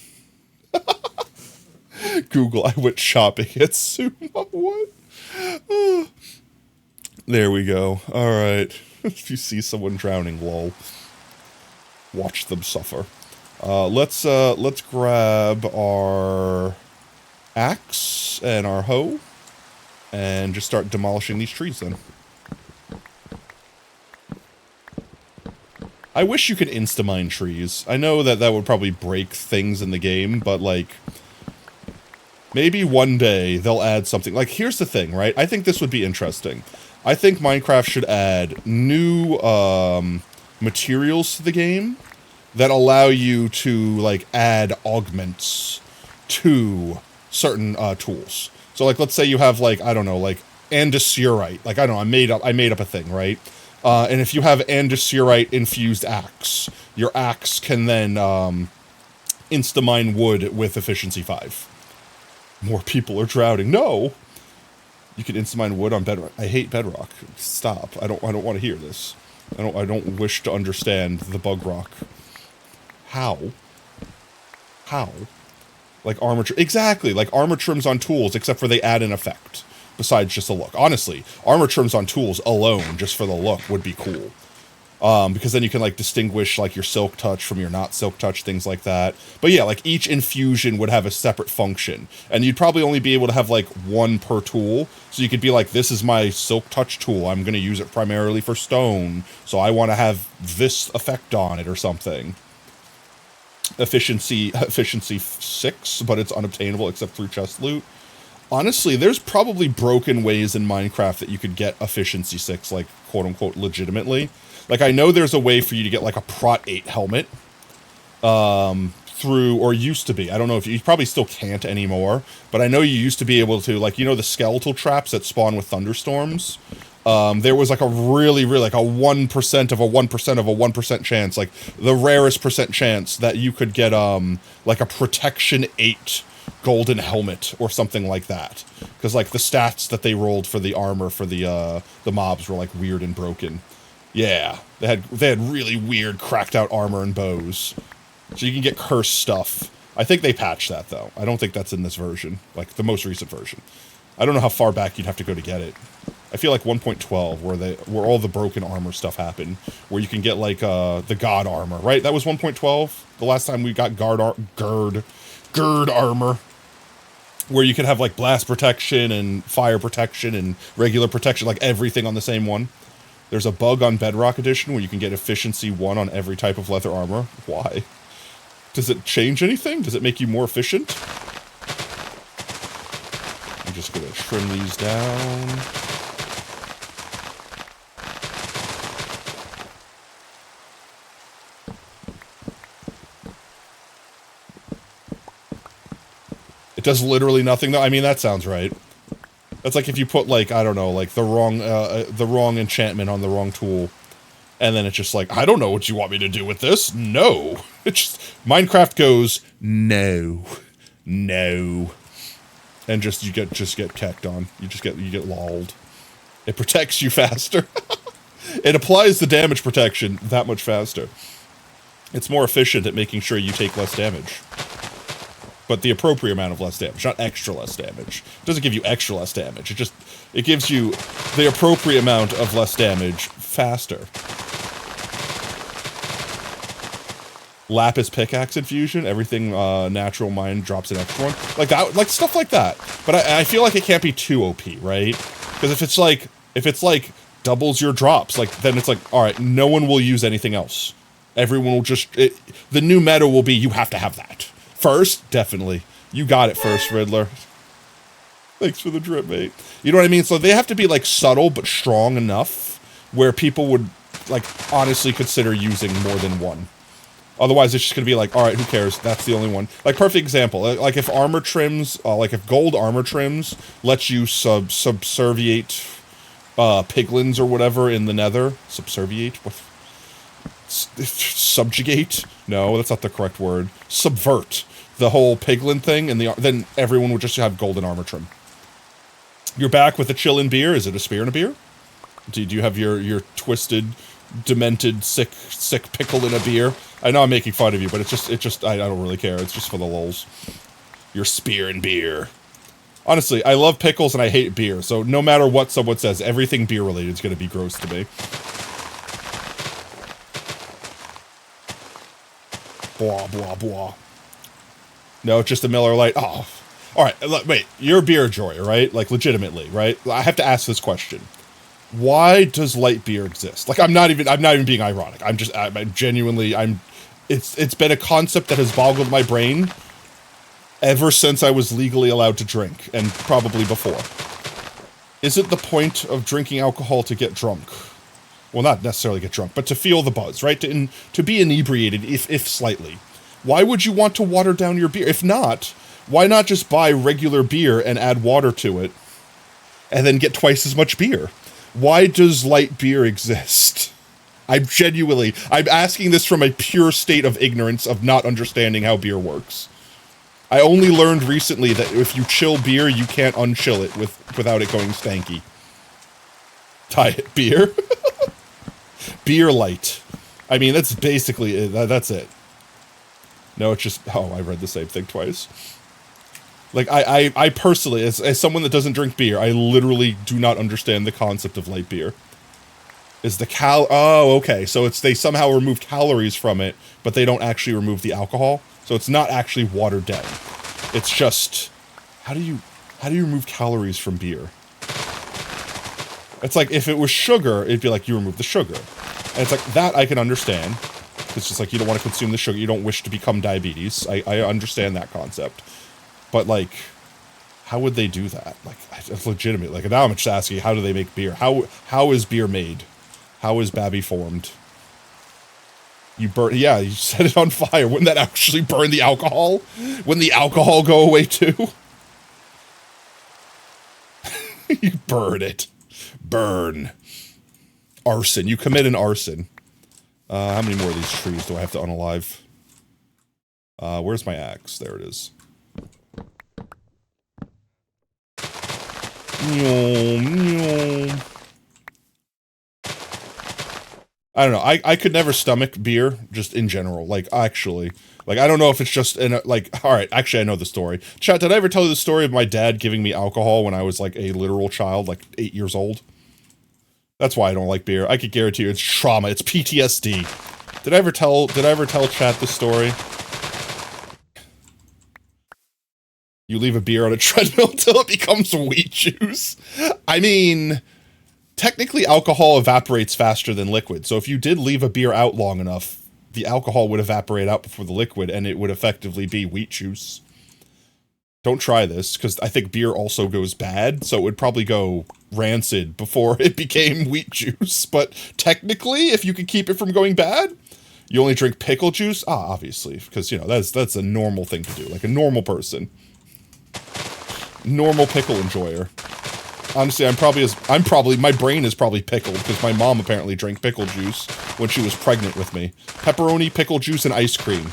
Google, I went shopping at Sumo. What? Oh. There we go. All right. If you see someone drowning, lol. Watch them suffer. Let's grab our axe and our hoe and just start demolishing these trees then. I wish you could insta-mine trees. I know that would probably break things in the game, but like maybe one day they'll add something. Like here's the thing, right? I think this would be interesting. I think Minecraft should add new materials to the game that allow you to like add augments to certain tools. So like let's say you have like I don't know like andesite. Like I don't know I made up a thing, right? And if you have andesite infused axe, your axe can then insta-mine wood with efficiency 5. More people are drowning. No. You can insta-mine wood on bedrock. I hate bedrock. Stop. I don't want to hear this. I don't wish to understand the bug rock. How? Like armor exactly, like armor trims on tools, except for they add an effect besides just a look. Honestly, armor trims on tools alone, just for the look, would be cool. Because then you can like distinguish like your silk touch from your not silk touch, things like that. But yeah, like each infusion would have a separate function, and you'd probably only be able to have like one per tool. So you could be like, this is my silk touch tool. I'm going to use it primarily for stone, so I want to have this effect on it or something. Efficiency 6, but it's unobtainable except through chest loot. Honestly, there's probably broken ways in Minecraft that you could get efficiency 6, like quote unquote legitimately. Like I know there's a way for you to get like a Prot 8 helmet through, or used to be. I don't know if you probably still can't anymore, but I know you used to be able to, like, you know, the skeletal traps that spawn with thunderstorms. There was like a really like a 1% of a 1% of a 1% chance, like the rarest percent chance that you could get like a protection 8 golden helmet or something like that, because like the stats that they rolled for the armor for the mobs were like weird and broken. Yeah, they had really weird cracked out armor and bows, so you can get cursed stuff. I think they patched that though. I don't think that's in this version, like the most recent version. I don't know how far back you'd have to go to get it. I feel like 1.12, where all the broken armor stuff happened, where you can get like the god armor, right? That was 1.12. The last time we got gird armor, where you could have like blast protection and fire protection and regular protection, like everything on the same one. There's a bug on Bedrock Edition where you can get efficiency 1 on every type of leather armor. Why? Does it change anything? Does it make you more efficient? I'm just gonna trim these down. It does literally nothing though. I mean, that sounds right. That's like if you put like, I don't know, like the wrong enchantment on the wrong tool. And then it's just like, I don't know what you want me to do with this. No. It's just, Minecraft goes, no. No. And just, you get kecked on. You get lolled. It protects you faster. It applies the damage protection that much faster. It's more efficient at making sure you take less damage. But the appropriate amount of less damage, not extra less damage. It doesn't give you extra less damage. It gives you the appropriate amount of less damage faster. Lapis pickaxe infusion, everything natural mine drops an extra one. Like that, like stuff like that. But I feel like it can't be too OP, right? Because if it's like doubles your drops, like then it's like, all right, no one will use anything else. Everyone will just, the new meta will be, you have to have that. First, definitely. You got it first, Riddler. Thanks for the drip, mate. You know what I mean? So they have to be, like, subtle but strong enough where people would, like, honestly consider using more than one. Otherwise, it's just gonna be like, alright, who cares? That's the only one. Like, perfect example. Like, if armor trims, like, if gold armor trims lets you subserviate piglins or whatever in the nether. Subserviate? What? Subjugate? No, that's not the correct word. Subvert the whole piglin thing, and then everyone would just have golden armor trim. You're back with a chillin' beer. Is it a spear and a beer? Do you have your twisted, demented, sick pickle in a beer? I know I'm making fun of you, but I don't really care. It's just for the lulz. Your spear and beer. Honestly, I love pickles and I hate beer, so no matter what someone says, everything beer related is gonna be gross to me. Blah, blah, blah. No, just a Miller Lite. Oh. Alright, wait. You're a beer enjoyer, right? Like, legitimately, right? I have to ask this question. Why does light beer exist? Like, I'm not even being ironic. I'm genuinely, it's been a concept that has boggled my brain ever since I was legally allowed to drink, and probably before. Is it the point of drinking alcohol to get drunk? Well, not necessarily get drunk, but to feel the buzz, right? To be inebriated, if slightly. Why would you want to water down your beer? If not, why not just buy regular beer and add water to it, and then get twice as much beer? Why does light beer exist? I'm asking this from a pure state of ignorance of not understanding how beer works. I only learned recently that if you chill beer, you can't unchill it without it going stanky. Diet beer? Beer light. I mean, that's basically it. That's it. No, it's just, oh, I read the same thing twice. Like, I personally, as someone that doesn't drink beer, I literally do not understand the concept of light beer. Is the oh, okay, so they somehow remove calories from it, but they don't actually remove the alcohol? So it's not actually watered down. It's just, how do you remove calories from beer? It's like, if it was sugar, it'd be like, you remove the sugar. And it's like, that I can understand. It's just like, you don't want to consume the sugar, you don't wish to become diabetes. I understand that concept. But, like, how would they do that? Like, it's legitimate. Like, now I'm just asking, how do they make beer? How is beer made? How is Babby formed? You yeah, you set it on fire. Wouldn't that actually burn the alcohol? Wouldn't the alcohol go away too? You burn it. Burn. Arson. You commit an arson. How many more of these trees do I have to unalive? Where's my axe? There it is. I don't know. I could never stomach beer, just in general. Like, actually. Like, I don't know if it's just, all right, actually, I know the story. Chat, did I ever tell you the story of my dad giving me alcohol when I was, like, a literal child, like, 8 years old? That's why I don't like beer. I could guarantee you it's trauma. It's PTSD. Did I ever tell chat the story? You leave a beer on a treadmill till it becomes wheat juice. I mean, technically alcohol evaporates faster than liquid. So if you did leave a beer out long enough, the alcohol would evaporate out before the liquid and it would effectively be wheat juice. Don't try this, because I think beer also goes bad, so it would probably go rancid before it became wheat juice. But technically, if you could keep it from going bad, you only drink pickle juice? Ah, obviously, because, you know, that's a normal thing to do, like a normal person. Normal pickle enjoyer. Honestly, my brain is probably pickled, because my mom apparently drank pickle juice when she was pregnant with me. Pepperoni, pickle juice, and ice cream.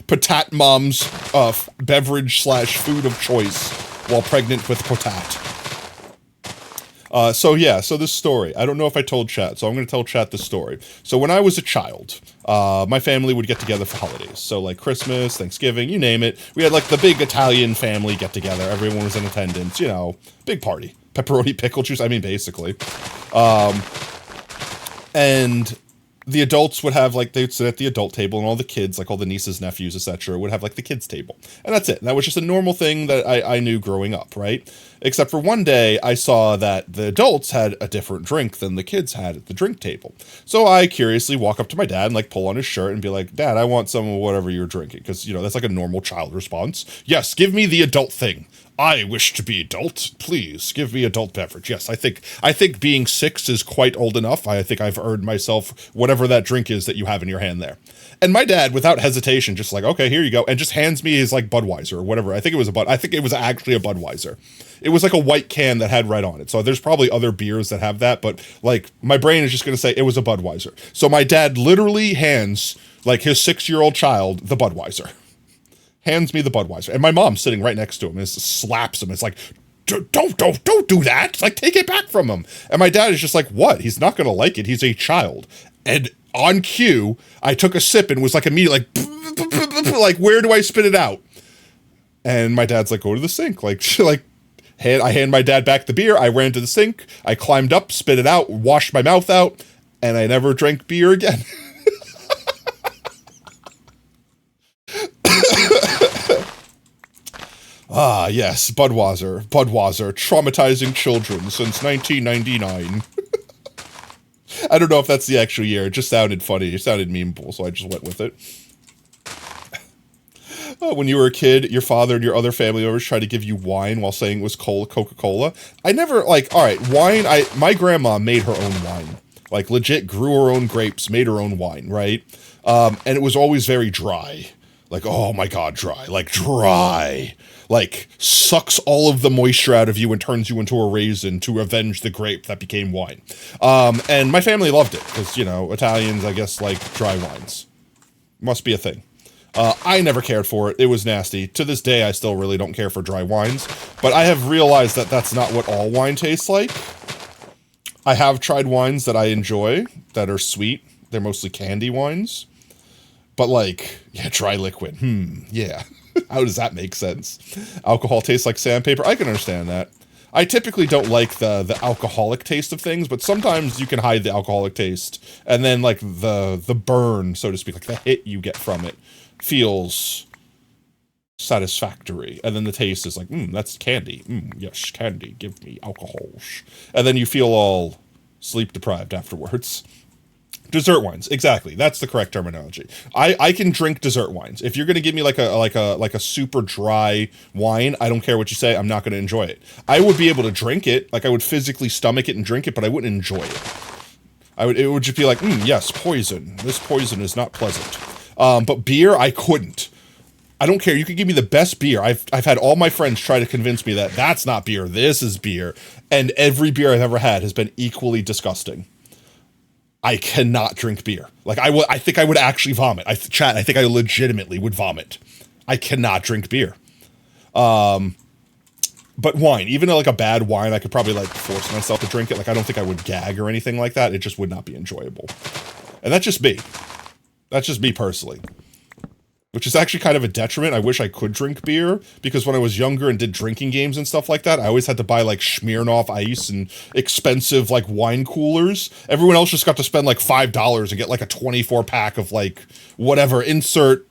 Potat mom's beverage / food of choice while pregnant with Potat. So this story. I don't know if I told chat, so I'm going to tell chat the story. So when I was a child, my family would get together for holidays. So like Christmas, Thanksgiving, you name it. We had like the big Italian family get together. Everyone was in attendance, you know, big party. Pepperoni, pickle juice, I mean, basically. And the adults would have, like, they'd sit at the adult table, and all the kids, like all the nieces, nephews, etc., would have, like, the kids' table. And that's it. And that was just a normal thing that I knew growing up, right? Except for one day, I saw that the adults had a different drink than the kids had at the drink table. So I curiously walk up to my dad and, like, pull on his shirt and be like, Dad, I want some of whatever you're drinking. Because, you know, that's like a normal child response. Yes, give me the adult thing. I wish to be adult. Please give me adult beverage. Yes, I think being 6 is quite old enough. I think I've earned myself whatever that drink is that you have in your hand there. And my dad, without hesitation, just like, okay, here you go, and just hands me his like Budweiser or whatever. I think it was actually a Budweiser. It was like a white can that had red on it. So there's probably other beers that have that, but like my brain is just going to say it was a Budweiser. So my dad literally hands like his 6-year-old child the Budweiser. Hands me the Budweiser. And my mom's sitting right next to him and slaps him. It's like, don't do that. Like, take it back from him. And my dad is just like, what? He's not going to like it. He's a child. And on cue, I took a sip and was like immediately like, where do I spit it out? And my dad's like, go to the sink. Like, I hand my dad back the beer. I ran to the sink. I climbed up, spit it out, washed my mouth out, and I never drank beer again. Ah, yes, Budweiser, traumatizing children since 1999. I don't know if that's the actual year. It just sounded funny. It sounded memeable, so I just went with it. When you were a kid, your father and your other family members tried to give you wine while saying it was Coca-Cola. I never, like, all right, wine, my grandma made her own wine. Like, legit grew her own grapes, made her own wine, right? And it was always very dry. Like, oh my god, dry. Like, dry. Like, sucks all of the moisture out of you and turns you into a raisin to avenge the grape that became wine. And my family loved it, because, you know, Italians, I guess, like dry wines. Must be a thing. I never cared for it. It was nasty. To this day, I still really don't care for dry wines. But I have realized that that's not what all wine tastes like. I have tried wines that I enjoy, that are sweet. They're mostly candy wines. But like, yeah, dry liquid. Yeah. How does that make sense? Alcohol tastes like sandpaper. I can understand that. I typically don't like the alcoholic taste of things, but sometimes you can hide the alcoholic taste. And then like the burn, so to speak, like the hit you get from it feels satisfactory. And then the taste is like, that's candy. Yes, candy. Give me alcohol. And then you feel all sleep deprived afterwards. Dessert wines, exactly. That's the correct terminology. I can drink dessert wines. If you're gonna give me like a super dry wine, I don't care what you say. I'm not gonna enjoy it. I would be able to drink it, like I would physically stomach it and drink it, but I wouldn't enjoy it. It would just be like, yes, poison. This poison is not pleasant. But beer, I couldn't. I don't care. You could give me the best beer. I've had all my friends try to convince me that that's not beer. This is beer, and every beer I've ever had has been equally disgusting. I cannot drink beer. Like, I think I would actually vomit. I think I legitimately would vomit. I cannot drink beer. But wine, even like a bad wine, I could probably like force myself to drink it. Like I don't think I would gag or anything like that. It just would not be enjoyable. And that's just me. That's just me personally. Which is actually kind of a detriment. I wish I could drink beer, because when I was younger and did drinking games and stuff like that, I always had to buy like Smirnoff Ice and expensive like wine coolers. Everyone else just got to spend like $5 and get like a 24 pack of like whatever, insert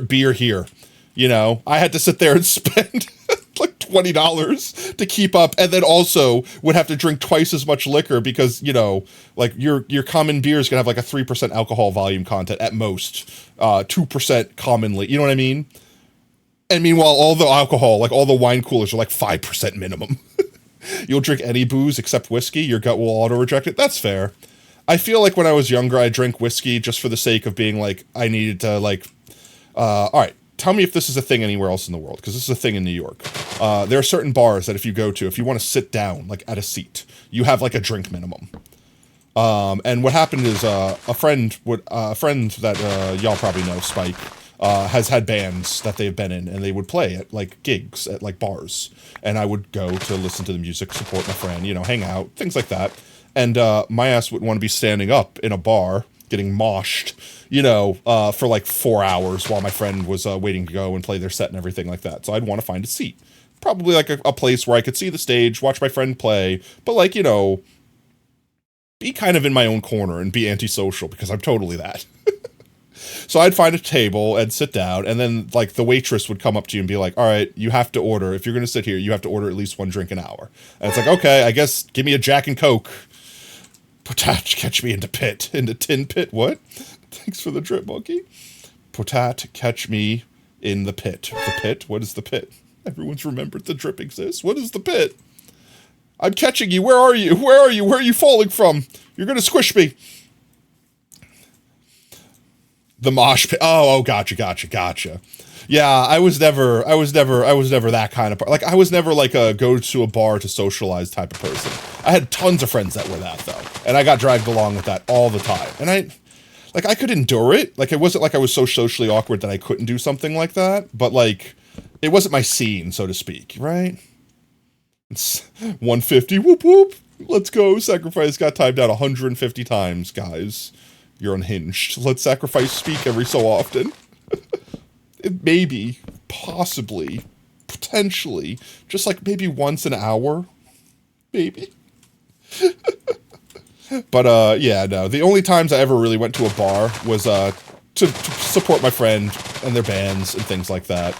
beer here. You know, I had to sit there and spend like $20 to keep up, and then also would have to drink twice as much liquor because, you know, like your common beer is gonna have like a 3% alcohol volume content at most, 2% commonly, you know what I mean? And meanwhile, all the alcohol, like all the wine coolers are like 5% minimum. You'll drink any booze except whiskey, your gut will auto reject it. That's fair. I feel like when I was younger, I drank whiskey just for the sake of being like, I needed to like, all right, tell me if this is a thing anywhere else in the world, because this is a thing in New York. There are certain bars that if you go to, if you want to sit down, like at a seat, you have like a drink minimum. And what happened is a friend that y'all probably know, Spike, has had bands that they've been in, and they would play at like gigs at like bars. And I would go to listen to the music, support my friend, you know, hang out, things like that. And my ass wouldn't want to be standing up in a bar getting moshed, you know, for like 4 hours while my friend was waiting to go and play their set and everything like that. So I'd want to find a seat. Probably like a place where I could see the stage, watch my friend play, but like, you know, be kind of in my own corner and be antisocial, because I'm totally that. So I'd find a table and sit down, and then like the waitress would come up to you and be like, all right, you have to order, if you're going to sit here, you have to order at least one drink an hour. And it's like, okay, I guess give me a Jack and Coke. Potat, catch me into tin pit. What? Thanks for the drip, monkey. Potat, catch me in the pit. The pit? What is the pit? Everyone's remembered the drip exists. What is the pit? I'm catching you. Where are you? Where are you? Where are you falling from? You're gonna squish me. The mosh pit. Oh, gotcha. Yeah, I was never that kind of like, I was never like a go to a bar to socialize type of person. I had tons of friends that were that though, and I got dragged along with that all the time. And I could endure it. Like, it wasn't like I was so socially awkward that I couldn't do something like that, but like, it wasn't my scene, so to speak, right? It's 150, whoop whoop. Let's go. Sacrifice got timed out 150 times, guys. You're unhinged. Let's sacrifice speak every so often. Maybe, possibly, potentially, just like maybe once an hour, maybe. But yeah, no, the only times I ever really went to a bar was to support my friend and their bands and things like that.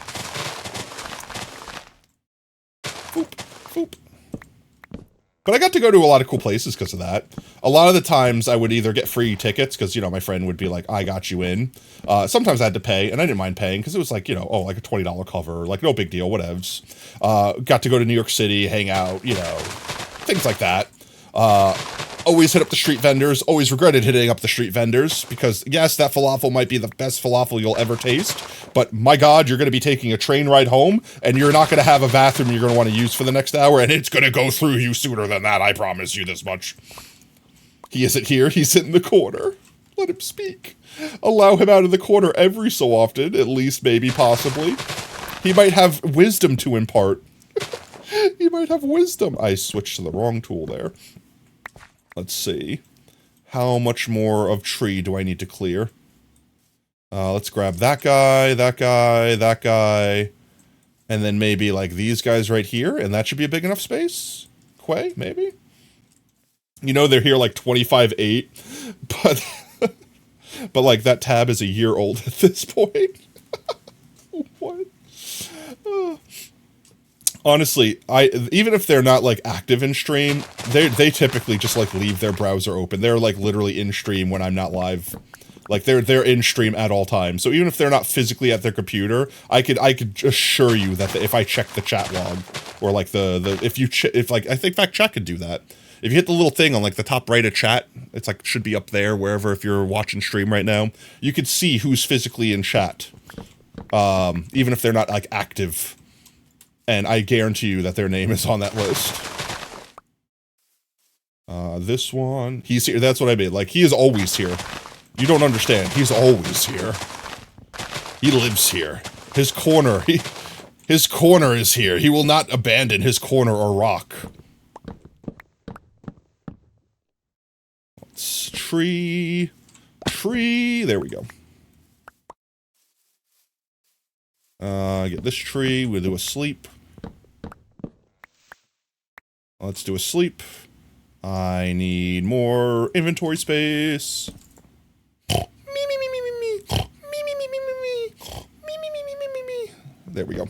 Boop, boop. But I got to go to a lot of cool places because of that. A lot of the times I would either get free tickets because, you know, my friend would be like, I got you in. Sometimes I had to pay, and I didn't mind paying because it was like, you know, oh, like a $20 cover, like no big deal, whatevs. Got to go to New York City, hang out, you know, things like that. Always hit up the street vendors, always regretted hitting up the street vendors because, yes, that falafel might be the best falafel you'll ever taste, but my God, you're going to be taking a train ride home, and you're not going to have a bathroom you're going to want to use for the next hour, and it's going to go through you sooner than that, I promise you this much. He isn't here, he's in the corner. Let him speak. Allow him out of the corner every so often, at least, maybe, possibly. He might have wisdom to impart. He might have wisdom. I switched to the wrong tool there. Let's see. How much more of tree do I need to clear? Let's grab that guy, that guy, that guy, and then maybe like these guys right here, and that should be a big enough space? Quay, maybe? You know, they're here like 25/8, but but like that tab is a year old at this point. What? Honestly, even if they're not like active in stream, they typically just like leave their browser open. They're like literally in stream when I'm not live. Like they're in stream at all times. So even if they're not physically at their computer, I could assure you that if I check the chat log or like if like I think fact chat could do that. If you hit the little thing on like the top right of chat, it's like should be up there wherever if you're watching stream right now, you could see who's physically in chat. Even if they're not like active. And I guarantee you that their name is on that list. This one, he's here. That's what I mean. Like, he is always here. You don't understand. He's always here. He lives here. His corner. His corner is here. He will not abandon his corner or rock. Let's tree. There we go. Get this tree. We'll do a sleep. Let's do a sleep. I need more inventory space. There we go.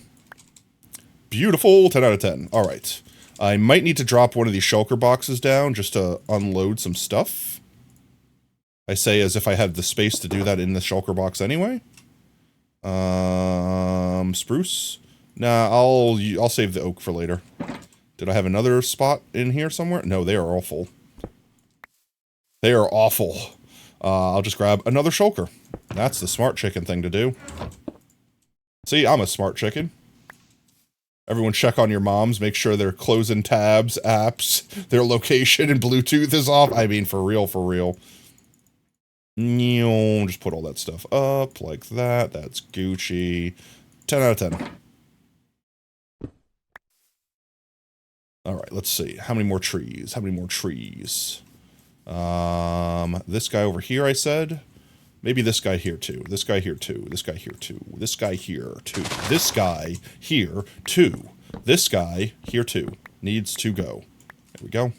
Beautiful, 10 out of 10. All right. I might need to drop one of these shulker boxes down just to unload some stuff. I say as if I had the space to do that in the shulker box anyway. Spruce? Nah, I'll save the oak for later. Did I have another spot in here somewhere? No, they are awful. They are awful. I'll just grab another shulker. That's the smart chicken thing to do. See, I'm a smart chicken. Everyone check on your moms, make sure they're closing tabs, apps, their location and Bluetooth is off. I mean, for real, for real. Just put all that stuff up like that. That's Gucci. 10 out of 10. All right, let's see. How many more trees? How many more trees? This guy over here, I said. Maybe this guy here, too. This guy here, too. This guy here, too. This guy here, too. This guy here, too. This guy here, too. Needs to go. There we go.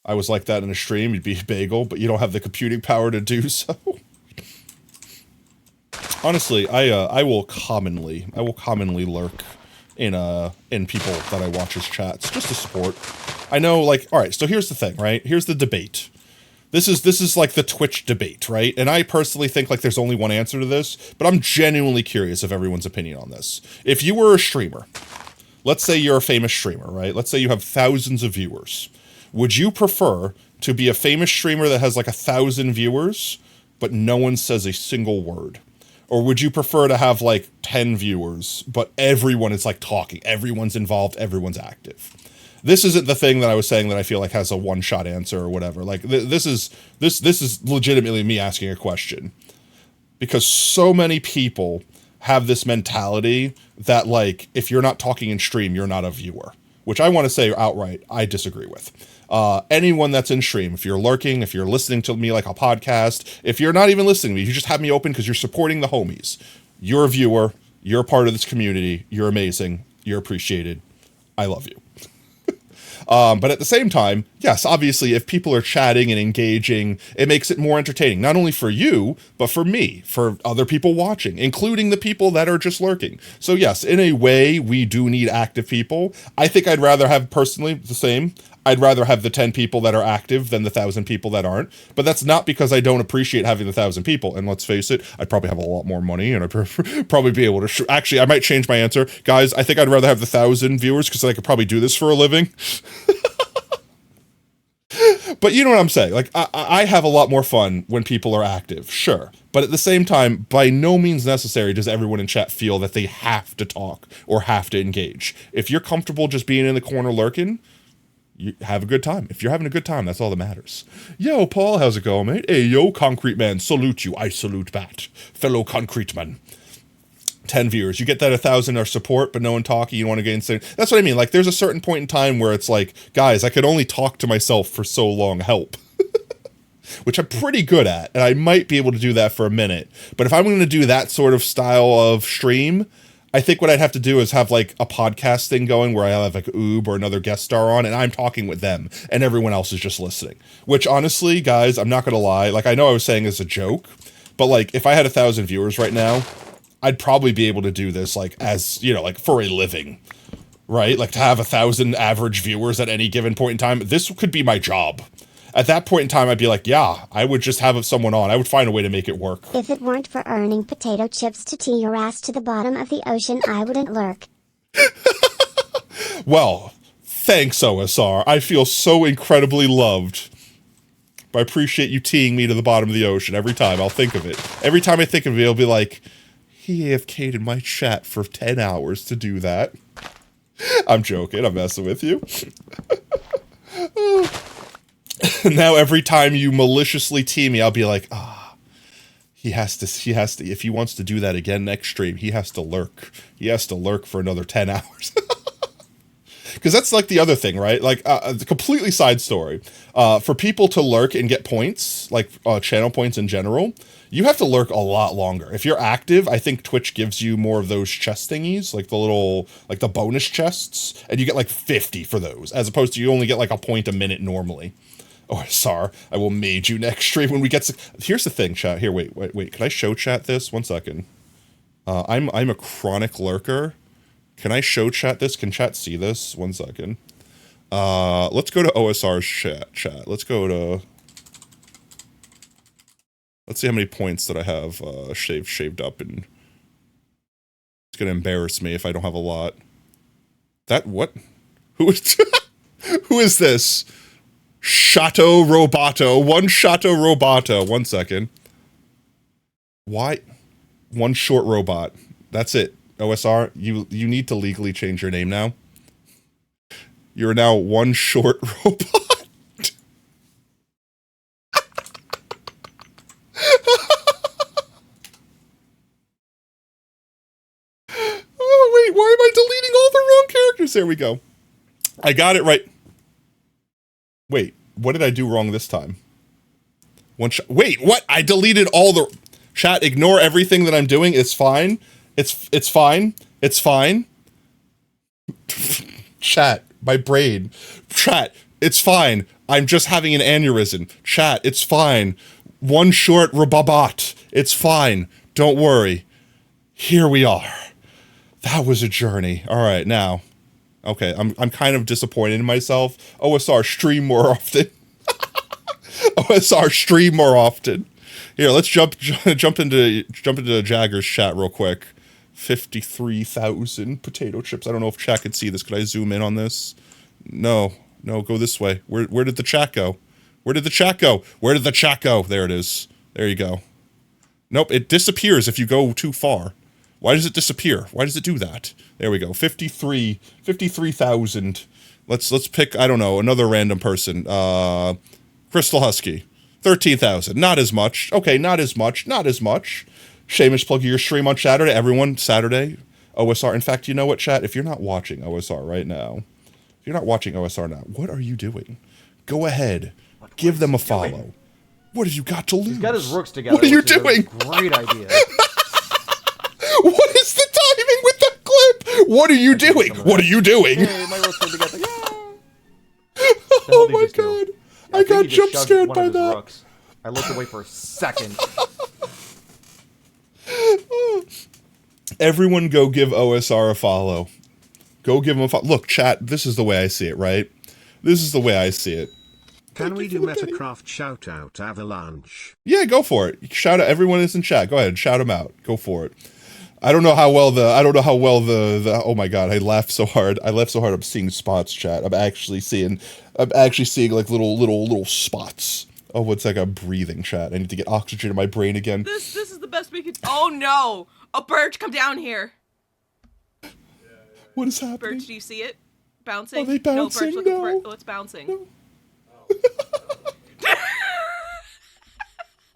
I was like that in a stream. You'd be a bagel, but you don't have the computing power to do so. Honestly, I will commonly lurk in people that I watch as chats, just to support. I know, like, alright, so here's the thing, right? Here's the debate. This is like the Twitch debate, right? And I personally think like there's only one answer to this, but I'm genuinely curious of everyone's opinion on this. If you were a streamer, let's say you're a famous streamer, right? Let's say you have thousands of viewers. Would you prefer to be a famous streamer that has like 1,000 viewers, but no one says a single word? Or would you prefer to have like 10 viewers, but everyone is like talking, everyone's involved, everyone's active? This isn't the thing that I was saying that I feel like has a one-shot answer or whatever. Like this is legitimately me asking a question, because so many people have this mentality that like if you're not talking in stream, you're not a viewer, which I want to say outright I disagree with. Anyone that's in stream, if you're lurking, if you're listening to me like a podcast, if you're not even listening to me, you just have me open because you're supporting the homies. You're a viewer. You're a part of this community. You're amazing. You're appreciated. I love you. But at the same time, yes, obviously, if people are chatting and engaging, it makes it more entertaining, not only for you, but for me, for other people watching, including the people that are just lurking. So yes, in a way, we do need active people. I think I'd rather have, personally, the same. I'd rather have the 10 people that are active than the 1,000 people that aren't. But that's not because I don't appreciate having the 1,000 people. And let's face it, I'd probably have a lot more money, and I'd probably be able to... Actually, I might change my answer. Guys, I think I'd rather have the 1,000 viewers because I could probably do this for a living. But you know what I'm saying? Like, I have a lot more fun when people are active, sure. But at the same time, by no means necessary does everyone in chat feel that they have to talk or have to engage. If you're comfortable just being in the corner lurking, you have a good time. If you're having a good time, that's all that matters. Yo, Paul, how's it going, mate? Hey, yo, Concrete Man, salute you. I salute back. Fellow Concrete Man. 10 viewers. You get that 1,000 are support, but no one talking, you want to get insane. That's what I mean. Like, there's a certain point in time where it's like, guys, I could only talk to myself for so long, help. Which I'm pretty good at, and I might be able to do that for a minute. But if I'm going to do that sort of style of stream, I think what I'd have to do is have, like, a podcast thing going where I have, like, Oob or another guest star on, and I'm talking with them, and everyone else is just listening. Which, honestly, guys, I'm not going to lie. Like, I know I was saying as a joke, but, like, if I had 1,000 viewers right now, I'd probably be able to do this, like, as, you know, like, for a living, right? Like, to have 1,000 average viewers at any given point in time, this could be my job. At that point in time, I'd be like, yeah, I would just have someone on. I would find a way to make it work. If it weren't for earning potato chips to tee your ass to the bottom of the ocean, I wouldn't lurk. Well, thanks, OSR. I feel so incredibly loved. But I appreciate you teeing me to the bottom of the ocean every time. I'll think of it. Every time I think of it, I'll be like... He AFK'd in my chat for 10 hours to do that. I'm joking. I'm messing with you. Now every time you maliciously tee me, I'll be like, He has to, if he wants to do that again next stream, he has to lurk. He has to lurk for another 10 hours. Because that's like the other thing, right? Like, the completely side story. For people to lurk and get points, like channel points in general, you have to lurk a lot longer. If you're active, I think Twitch gives you more of those chest thingies, like the little, like the bonus chests, and you get like 50 for those, as opposed to you only get like a point a minute normally. Oh, Sar, I will mage you next stream when we get to... Here's the thing, chat. Here, wait. Can I show chat this? 1 second. I'm a chronic lurker. Can I show chat this? Can chat see this? 1 second. Let's go to OSR's chat. Let's go to... Let's see how many points that I have shaved up, and... It's gonna embarrass me if I don't have a lot. That, what? Who is... Who is this? Shato Roboto. One Shato Roboto. 1 second. Why? One short robot. That's it. OSR, you need to legally change your name now. You're now one short robot. Oh, wait, why am I deleting all the wrong characters? There we go. I got it right. Wait, what did I do wrong this time? Wait, what? I deleted all the... Chat, ignore everything that I'm doing. It's fine. It's fine. It's fine. Chat, my brain. Chat, it's fine. I'm just having an aneurysm. Chat, it's fine. One short robot. It's fine. Don't worry. Here we are. That was a journey. All right, now... Okay, I'm kind of disappointed in myself. OSR, stream more often. OSR, stream more often. Here, let's jump into Jagger's chat real quick. 53,000 potato chips. I don't know if chat could see this. Could I zoom in on this? No, go this way. Where did the chat go? Where did the chat go? Where did the chat go? There it is. There you go. Nope, it disappears if you go too far. Why does it disappear? Why does it do that? There we go. 53,000. Let's pick, I don't know, another random person. Crystal Husky. 13,000. Not as much. Okay, not as much. Seamus, plug your stream on Saturday. Everyone, Saturday. OSR. In fact, you know what, chat? If you're not watching OSR right now, what are you doing? Go ahead. Give them a follow. What have you got to lose? He's got his rooks together. What are you doing? Great idea. What is the timing with that clip? What are you doing? What are you doing? Hey, my rooks are together. Yeah. Oh my god. I got jump scared by that. Rooks. I looked away for a second. Everyone go give OSR a follow. Go give him a follow. Look, chat, this is the way I see it, right? This is the way I see it. Can we do Metacraft shout out Avalanche? Yeah, go for it. Shout out everyone that's in chat. Go ahead, shout them out. Go for it. I don't know how well the oh my god, I laughed so hard. I'm seeing spots, chat. I'm actually seeing like little spots. Oh, it's like I'm breathing, chat. I need to get oxygen in my brain again. This is the best we could. Oh no! A birch, come down here. What is happening? Birch, do you see it? Bouncing? Are they bouncing? No, Birch, look at No. oh, it's bouncing. No.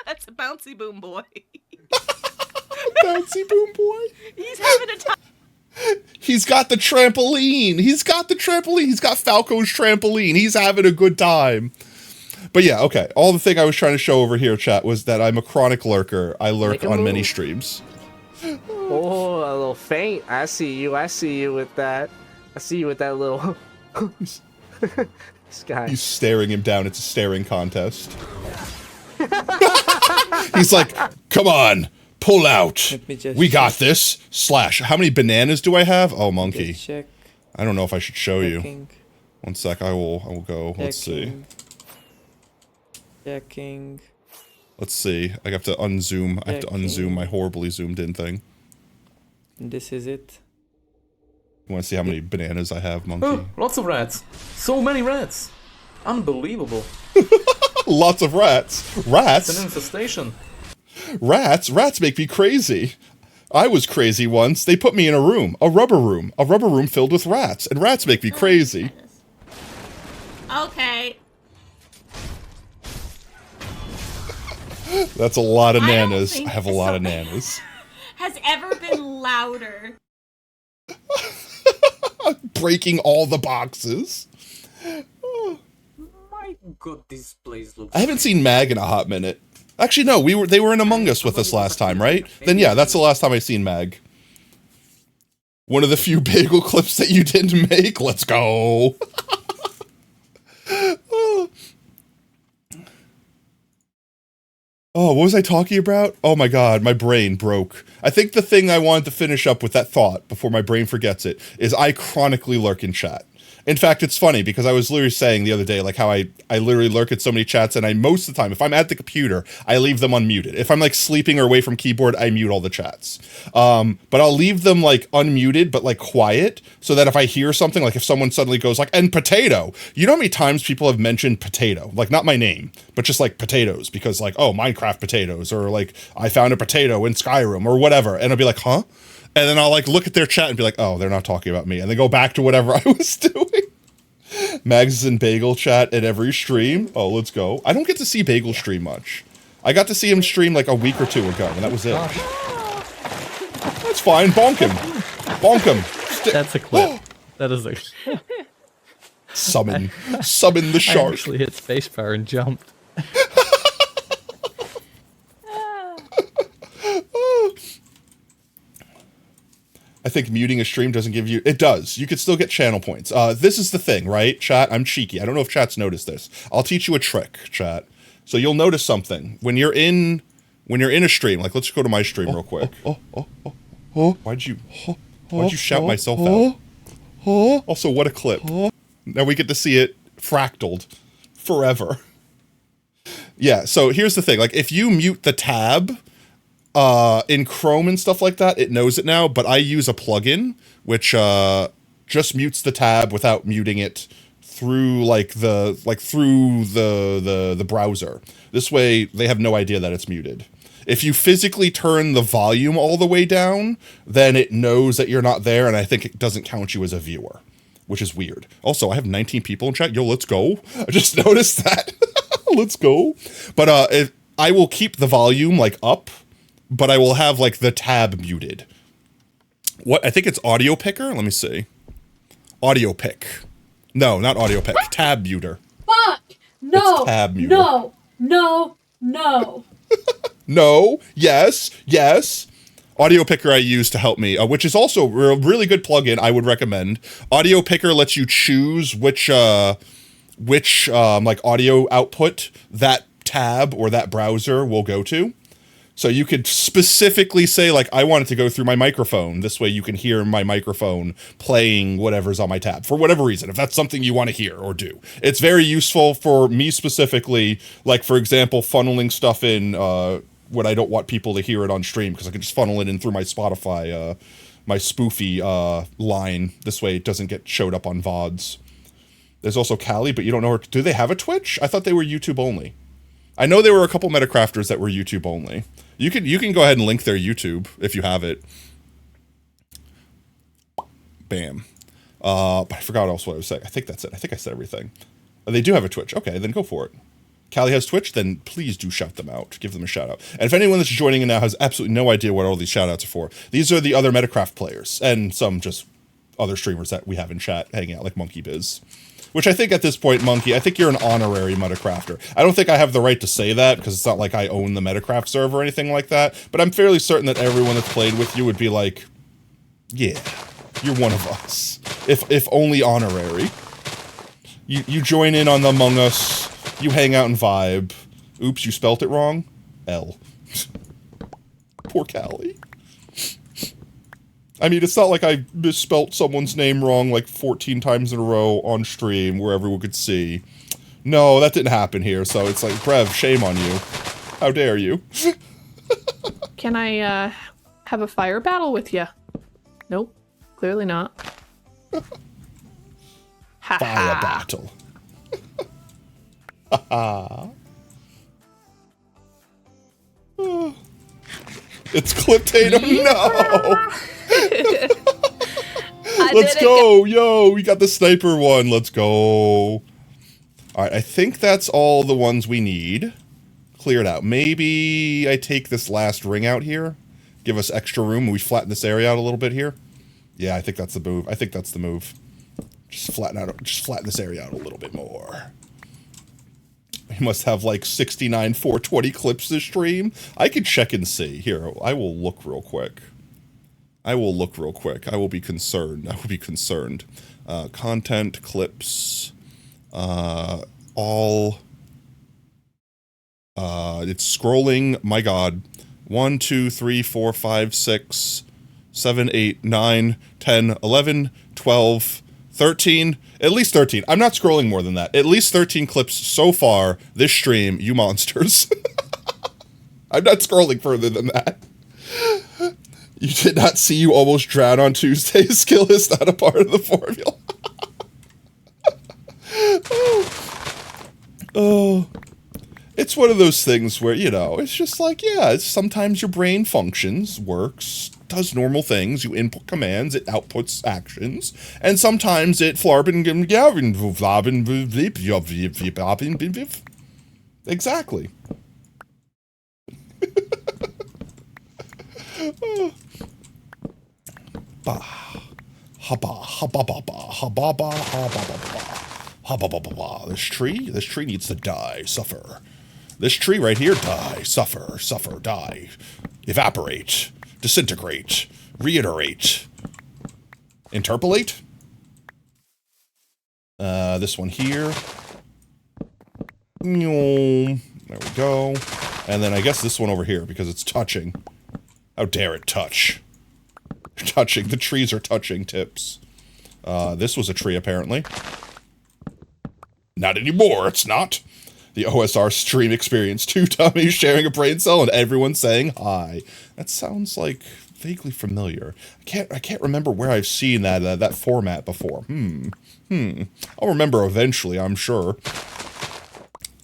That's a bouncy boom boy. Bouncy boom boy. He's having a time. He's got the trampoline. He's got Falco's trampoline. He's having a good time. But yeah, okay. All the thing I was trying to show over here, chat, was that I'm a chronic lurker. I lurk on many streams. Oh, a little faint. I see you with that. I see you with that little... This guy. He's staring him down. It's a staring contest. He's like, come on, pull out. We got this. Slash. How many bananas do I have? Oh, monkey. Check. I don't know if I should show Checking. you. 1 sec. I will go. Let's see. Checking. Let's see. I have to unzoom. I have to unzoom my horribly zoomed in thing. This is it. You want to see how many bananas I have, monkey? Oh, lots of rats. So many rats. Unbelievable. Lots of rats. It's Rats? an infestation. Rats make me crazy. I was crazy once. They put me in a rubber room filled with rats, and rats make me crazy. Okay. That's a lot of I don't nanas. think I have a lot of nanas. Has ever been louder. Breaking all the boxes. My god, this place looks. I haven't seen Mag in a hot minute. Actually, no, they were in Among Us with us last time, right? Then yeah, that's the last time I seen Mag. One of the few bagel clips that you didn't make. Let's go. Oh, what was I talking about? Oh my god, my brain broke. I think the thing I wanted to finish up with that thought before my brain forgets it is I chronically lurk in chat. In fact, it's funny because I was literally saying the other day, like how I literally lurk at so many chats, and I most of the time, if I'm at the computer, I leave them unmuted. If I'm like sleeping or away from keyboard, I mute all the chats. But I'll leave them like unmuted, but like quiet, so that if I hear something, like if someone suddenly goes like, and potato, you know how many times people have mentioned potato? Like not my name, but just like potatoes, because like, oh, Minecraft potatoes, or like I found a potato in Skyrim, or whatever. And I'll be like, huh? And then I'll like look at their chat and be like, oh, they're not talking about me. And then go back to whatever I was doing. Mags is in Bagel chat at every stream. Oh, let's go. I don't get to see Bagel stream much. I got to see him stream like a week or two ago, and that was it. That's fine. Bonk him. Bonk him. That's a clip. That is a... Summon. Summon the I shark. actually hit spacebar and jumped. I think muting a stream doesn't give you... It does. You could still get channel points. This is the thing, right? Chat, I'm cheeky. I don't know if chat's noticed this. I'll teach you a trick, chat. So you'll notice something. When you're in a stream, like let's go to my stream real quick. Why'd you shout myself out? Also, what a clip. Now we get to see it fractaled forever. Yeah, so here's the thing. Like if you mute the tab... in Chrome and stuff like that, it knows it now, but I use a plugin which just mutes the tab without muting it through the browser. This way they have no idea that it's muted. If you physically turn the volume all the way down, then it knows that you're not there, and I think it doesn't count you as a viewer, which is weird. Also, I have 19 people in chat. Yo, let's go. I just noticed that. Let's go. But I will keep the volume like up, but I will have like the tab muted. What? I think it's audio picker. Let me see. Audio pick. No, not audio pick. Tab muter. Fuck! No! It's tab muter. No! No! No! No. Yes. Yes. Audio picker I use to help me, which is also a really good plugin. I would recommend. Audio picker lets you choose which like audio output that tab or that browser will go to. So you could specifically say, like, I want it to go through my microphone. This way you can hear my microphone playing whatever's on my tab, for whatever reason, if that's something you want to hear or do. It's very useful for me specifically, like, for example, funneling stuff in when I don't want people to hear it on stream, because I can just funnel it in through my Spotify, my spoofy line. This way it doesn't get showed up on VODs. There's also Callie, but you don't know her. Do they have a Twitch? I thought they were YouTube only. I know there were a couple Metacrafters that were YouTube only. You can go ahead and link their YouTube if you have it. Bam. But I forgot else what I was saying. I think that's it. I think I said everything. They do have a Twitch. Okay, then go for it. Callie has Twitch, then please do shout them out. Give them a shout out. And if anyone that's joining in now has absolutely no idea what all these shout outs are for, these are the other Metacraft players and some just other streamers that we have in chat hanging out, like Monkey Biz. Which I think at this point, Monkey, I think you're an honorary Metacrafter. I don't think I have the right to say that, because it's not like I own the Metacraft server or anything like that, but I'm fairly certain that everyone that's played with you would be like, yeah, you're one of us. If only honorary. You join in on the Among Us, you hang out and vibe. Oops, you spelt it wrong? L. Poor Callie. I mean, it's not like I misspelt someone's name wrong like 14 times in a row on stream where everyone could see. No, that didn't happen here, so it's like, Brev, shame on you. How dare you? Can I, have a fire battle with you? Nope. Clearly not. Fire battle. Haha. It's Cliptatum, no! Let's go, yo, we got the sniper one, let's go. Alright, I think that's all the ones we need. clear it out. Maybe I take this last ring out here. Give us extra room and we flatten this area out a little bit here. Yeah, I think that's the move. I think that's the move. Just flatten this area out a little bit more. We must have like 69 420 clips this stream. I could check and see. Here, I will look real quick. I will be concerned. Content, clips, all. It's scrolling. My God. 1, 2, 3, 4, 5, 6, 7, 8, 9, 10, 11, 12, 13. At least 13. I'm not scrolling more than that. At least 13 clips so far this stream, you monsters. I'm not scrolling further than that. You did not see you almost drown on Tuesday. Skill is not a part of the formula. Oh. It's one of those things where, you know, it's just like, yeah, sometimes your brain functions, works, does normal things, you input commands, it outputs actions, and sometimes it exactly. This tree needs to die, suffer. This tree right here, die, suffer, die, evaporate, disintegrate, reiterate, interpolate. This one here. There we go. And then I guess this one over here because it's touching. How dare it touch? Touching. The trees are touching tips. This was a tree apparently. Not anymore, it's not. The OSR stream experience. 2 dummies sharing a brain cell and everyone saying hi. That sounds like vaguely familiar. I can't remember where I've seen that format before. I'll remember eventually, I'm sure.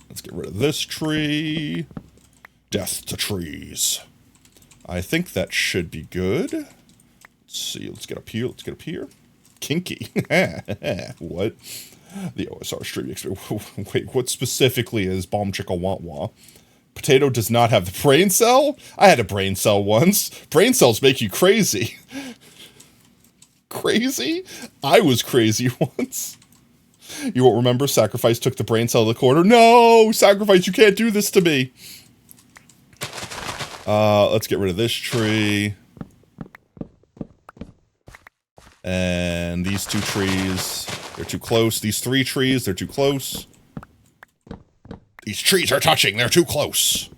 Let's get rid of this tree. Death to trees. I think that should be good. Let's see, let's get up here. Kinky. What? The OSR stream experience. Wait, what specifically is Bomb Chicka Want Wah? Potato does not have the brain cell? I had a brain cell once. Brain cells make you crazy. Crazy? I was crazy once. You won't remember? Sacrifice took the brain cell to the corner. No! Sacrifice, you can't do this to me. Let's get rid of this tree. And these 2 trees, they're too close. These 3 trees, they're too close. These trees are touching, they're too close.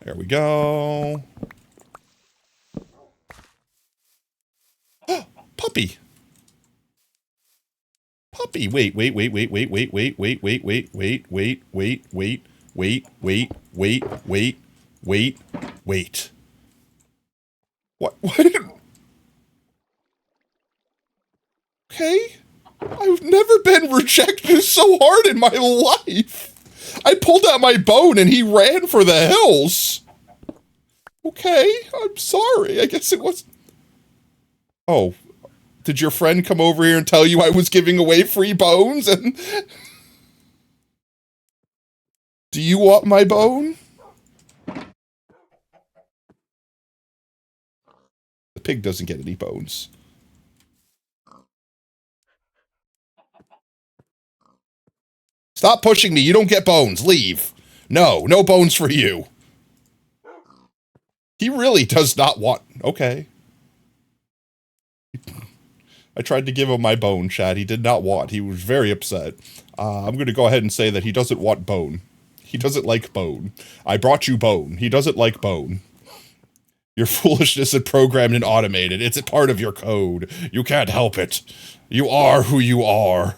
There we go. Puppy. Puppy. Wait. What? Okay. I've never been rejected so hard in my life. I pulled out my bone and he ran for the hills. Okay, I'm sorry. I guess it was... Oh, did your friend come over here and tell you I was giving away free bones? And do you want my bone? The pig doesn't get any bones. Stop pushing me. You don't get bones. Leave. No bones for you. He really does not want... Okay. I tried to give him my bone, Chad. He did not want. He was very upset. I'm going to go ahead and say that he doesn't want bone. He doesn't like bone. I brought you bone. He doesn't like bone. Your foolishness is programmed and automated. It's a part of your code. You can't help it. You are who you are.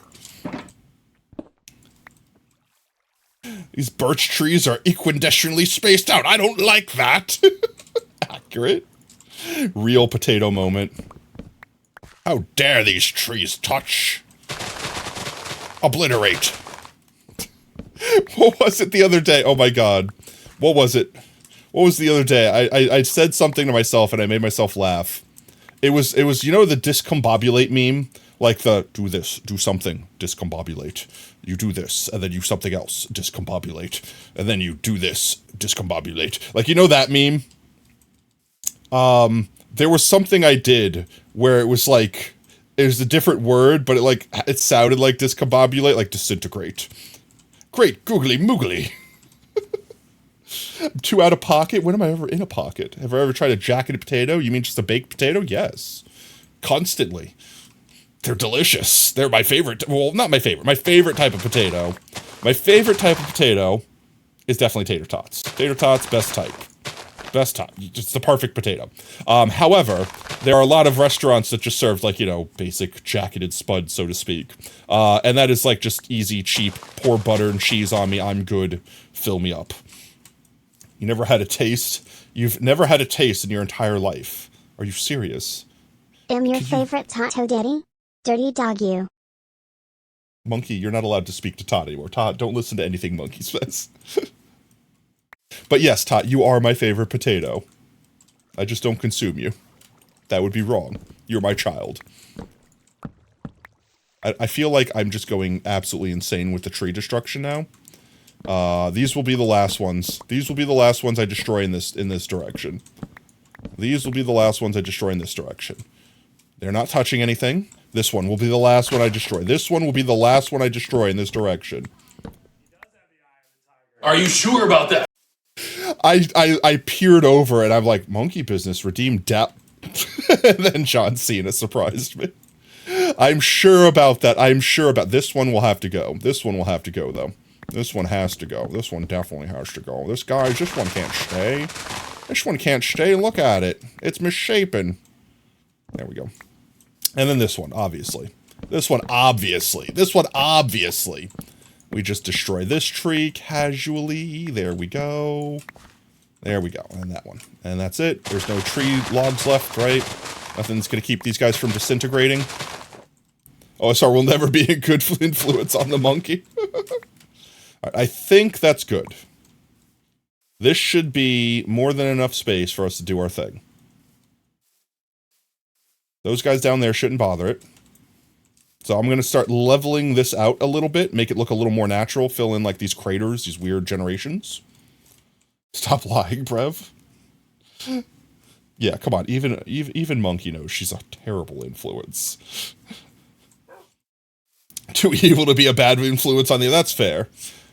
These birch trees are equidistant spaced out. I don't like that. Accurate. Real potato moment. How dare these trees touch? Obliterate. What was it the other day? Oh my god. What was it? What was the other day? I said something to myself and I made myself laugh. It was, you know the discombobulate meme? Like do this, do something, discombobulate. You do this, and then you something else, discombobulate. And then you do this, discombobulate. Like, you know that meme? There was something I did where it was like, it was a different word, but it sounded like discombobulate, like disintegrate. Great, googly moogly. I'm too out of pocket? When am I ever in a pocket? Have I ever tried a jacketed potato? You mean just a baked potato? Yes. Constantly. They're delicious. They're my favorite. Well, not my favorite. My favorite type of potato. My favorite type of potato is definitely tater tots. Tater tots, best type. Best type. It's the perfect potato. However, there are a lot of restaurants that just serve, like, you know, basic jacketed spud, so to speak. And that is, like, just easy, cheap, pour butter and cheese on me, I'm good, fill me up. You never had a taste? You've never had a taste in your entire life. Are you serious? Am your favorite Tato Daddy? Dirty dog you. Monkey, you're not allowed to speak to Todd anymore. Todd, don't listen to anything Monkey says. But yes, Todd, you are my favorite potato. I just don't consume you. That would be wrong. You're my child. I feel like I'm just going absolutely insane with the tree destruction now. These will be the last ones. These will be the last ones I destroy in this direction. These will be the last ones I destroy in this direction. They're not touching anything. This one will be the last one I destroy. This one will be the last one I destroy in this direction. Are you sure about that? I peered over and I'm like, monkey business, redeemed depth. And then John Cena surprised me. I'm sure about that. I'm sure about this one will have to go. This one will have to go, though. This one has to go. This one definitely has to go. This one can't stay. This one can't stay. Look at it. It's misshapen. There we go. And then this one, obviously. This one, obviously. This one, obviously. We just destroy this tree casually. There we go. There we go. And that one. And that's it. There's no tree logs left, right? Nothing's going to keep these guys from disintegrating. Oh, sorry. We'll never be a good influence on the monkey. Right, I think that's good. This should be more than enough space for us to do our thing. Those guys down there shouldn't bother it. So I'm going to start leveling this out a little bit, make it look a little more natural, fill in like these craters, these weird generations. Stop lying, Brev. Yeah, come on, even Monkey knows she's a terrible influence. Too evil to be a bad influence on the... That's fair.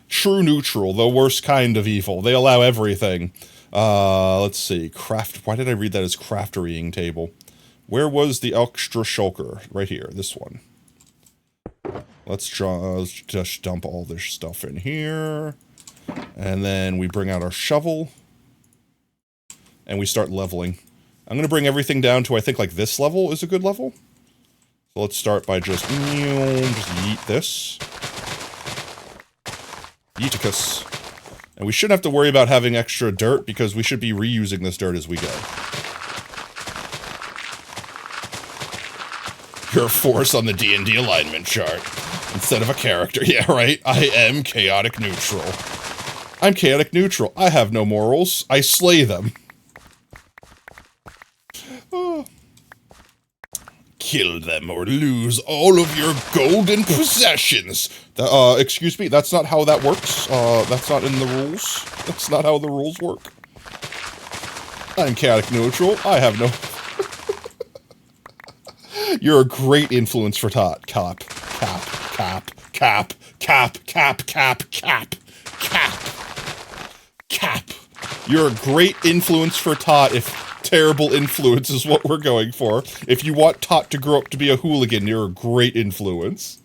True neutral, the worst kind of evil. They allow everything. Let's see. Craft... Why did I read that as crafterying table? Where was the extra shulker? Right here, this one. Let's just dump all this stuff in here. And then we bring out our shovel. And we start leveling. I'm going to bring everything down to, I think, like this level is a good level. So let's start by just yeet this. Yeeticus. And we shouldn't have to worry about having extra dirt because we should be reusing this dirt as we go. You're a force on the D&D alignment chart. Instead of a character. Yeah, right? I am chaotic neutral. I'm chaotic neutral. I have no morals. I slay them. Kill them or lose all of your golden possessions. Excuse me, that's not how that works. That's not in the rules. That's not how the rules work. I'm chaotic neutral. I have no... You're a great influence for Tot. Cap. You're a great influence for Tot if terrible influence is what we're going for. If you want Tot to grow up to be a hooligan, you're a great influence.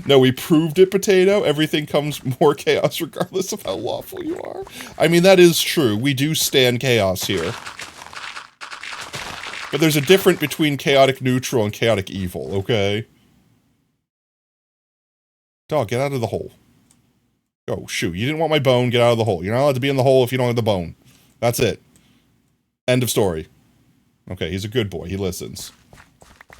No, we proved it, Potato. Everything comes more chaos regardless of how lawful you are. I mean, that is true. We do stand chaos here. But there's a difference between chaotic neutral and chaotic evil, okay? Dog, get out of the hole. Oh, shoot. You didn't want my bone, get out of the hole. You're not allowed to be in the hole if you don't have the bone. That's it. End of story. Okay, he's a good boy. He listens.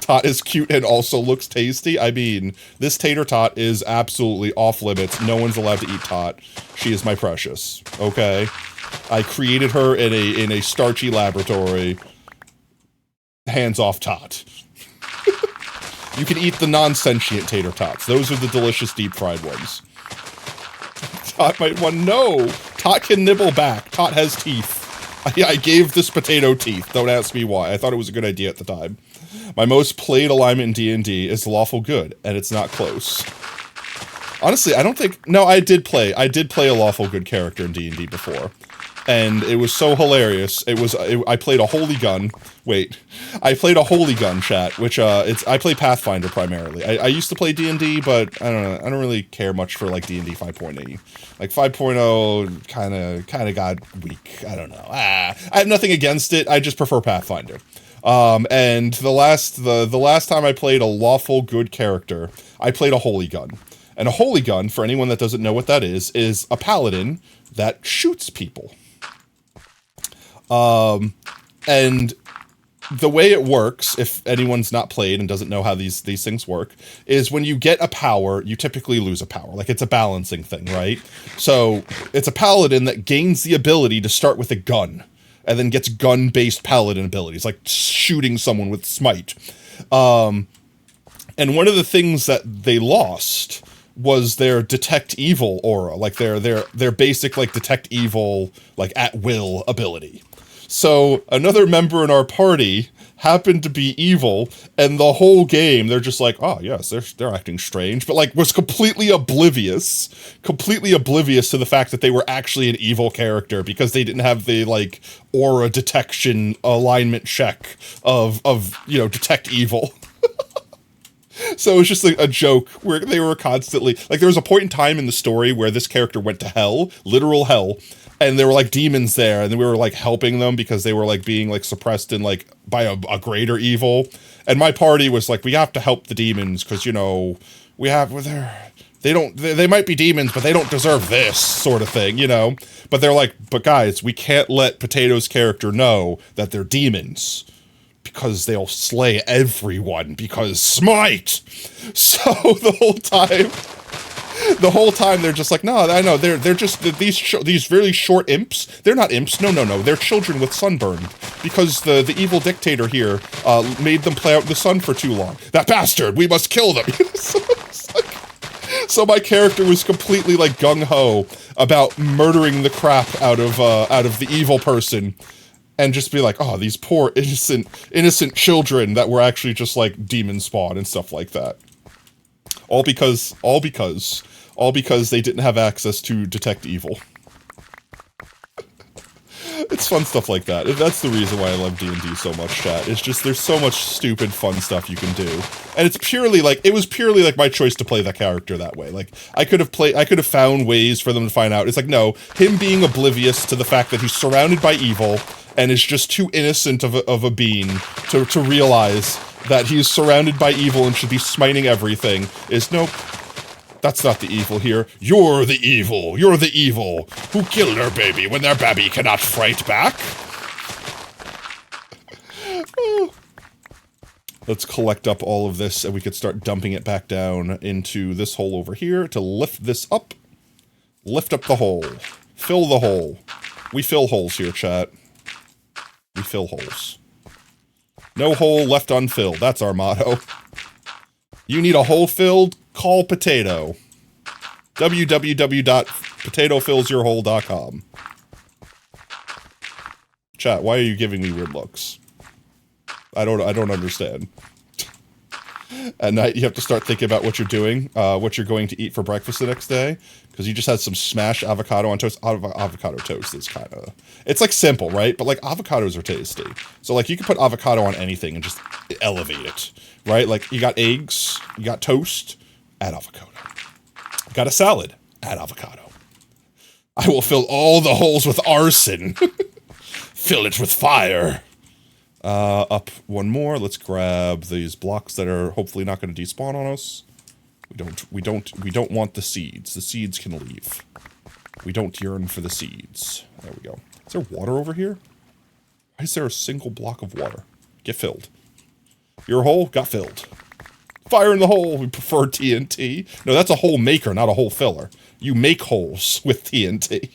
Tot is cute and also looks tasty. I mean, this tater tot is absolutely off limits. No one's allowed to eat Tot. She is my precious. Okay? I created her in a starchy laboratory. Hands off Tot. You can eat the non-sentient tater tots. Those are the delicious deep-fried ones. Tot might want no. Tot can nibble back. Tot has teeth. I gave this potato teeth. Don't ask me why. I thought it was a good idea at the time. My most played alignment in D&D is Lawful Good, and it's not close. Honestly, I don't think... No, I did play a Lawful Good character in D&D before. And it was so hilarious. I played a Holy Gun. Wait. I played a Holy Gun, chat, which, I play Pathfinder primarily. I used to play D&D, but I don't know. I don't really care much for, like, D&D 5.8. Like, 5.0 kinda got weak. I don't know. I have nothing against it. I just prefer Pathfinder. And the last time I played a Lawful Good character, I played a Holy Gun. And a Holy Gun, for anyone that doesn't know what that is a paladin that shoots people. And the way it works, if anyone's not played and doesn't know how these things work, is when you get a power, you typically lose a power. Like, it's a balancing thing, right? So, it's a paladin that gains the ability to start with a gun, and then gets gun-based paladin abilities, like shooting someone with smite. And one of the things that they lost was their detect evil aura, like their basic, like, detect evil, like, at-will ability. So, another member in our party happened to be evil, and the whole game, they're just like, oh, yes, they're acting strange, but, like, was completely oblivious to the fact that they were actually an evil character, because they didn't have the, like, aura detection alignment check of detect evil. So it was just like a joke where they were constantly, like, there was a point in time in the story where this character went to hell, literal hell, and there were, like, demons there, and then we were, like, helping them because they were, like, being, like, suppressed and, like, by a greater evil. And my party was like, we have to help the demons because, they might be demons, but they don't deserve this sort of thing, But they're like, but guys, we can't let Potato's character know that they're demons, because they'll slay everyone, because smite! So the whole time they're just like, no, I know, they're just, these really short imps, they're not imps, no, they're children with sunburn, because the evil dictator here made them play out in the sun for too long. That bastard, we must kill them! So my character was completely, like, gung-ho about murdering the crap out of the evil person, and just be like, oh, these poor innocent children that were actually just, like, demon spawn and stuff like that. All because they didn't have access to detect evil. It's fun stuff like that. That's the reason why I love D&D so much, chat. It's just, there's so much stupid fun stuff you can do. And it was purely, like, my choice to play that character that way. Like, I could have found ways for them to find out. It's like, no, him being oblivious to the fact that he's surrounded by evil, and is just too innocent of a being to realize that he's surrounded by evil and should be smiting everything, is nope. That's not the evil here. You're the evil. You're the evil. Who killed her baby when their baby cannot fight back? Let's collect up all of this, and we could start dumping it back down into this hole over here to lift this up. Lift up the hole. Fill the hole. We fill holes here, chat. We fill holes. No hole left unfilled. That's our motto. You need a hole filled? Call Potato. www.potatofillsyourhole.com. Chat, why are you giving me weird looks? I don't understand. At night, you have to start thinking about what you're doing, what you're going to eat for breakfast the next day, because you just had some smashed avocado on toast. Avocado toast is kind of... It's, like, simple, right? But, like, avocados are tasty. So, like, you can put avocado on anything and just elevate it, right? Like, you got eggs, you got toast, add avocado. You got a salad, add avocado. I will fill all the holes with arson. Fill it with fire. Up one more. Let's grab these blocks that are hopefully not going to despawn on us. We don't want the seeds. The seeds can leave. We don't yearn for the seeds. There we go. Is there water over here? Why is there a single block of water? Get filled. Your hole got filled. Fire in the hole. We prefer TNT. No, that's a hole maker, not a hole filler. You make holes with TNT.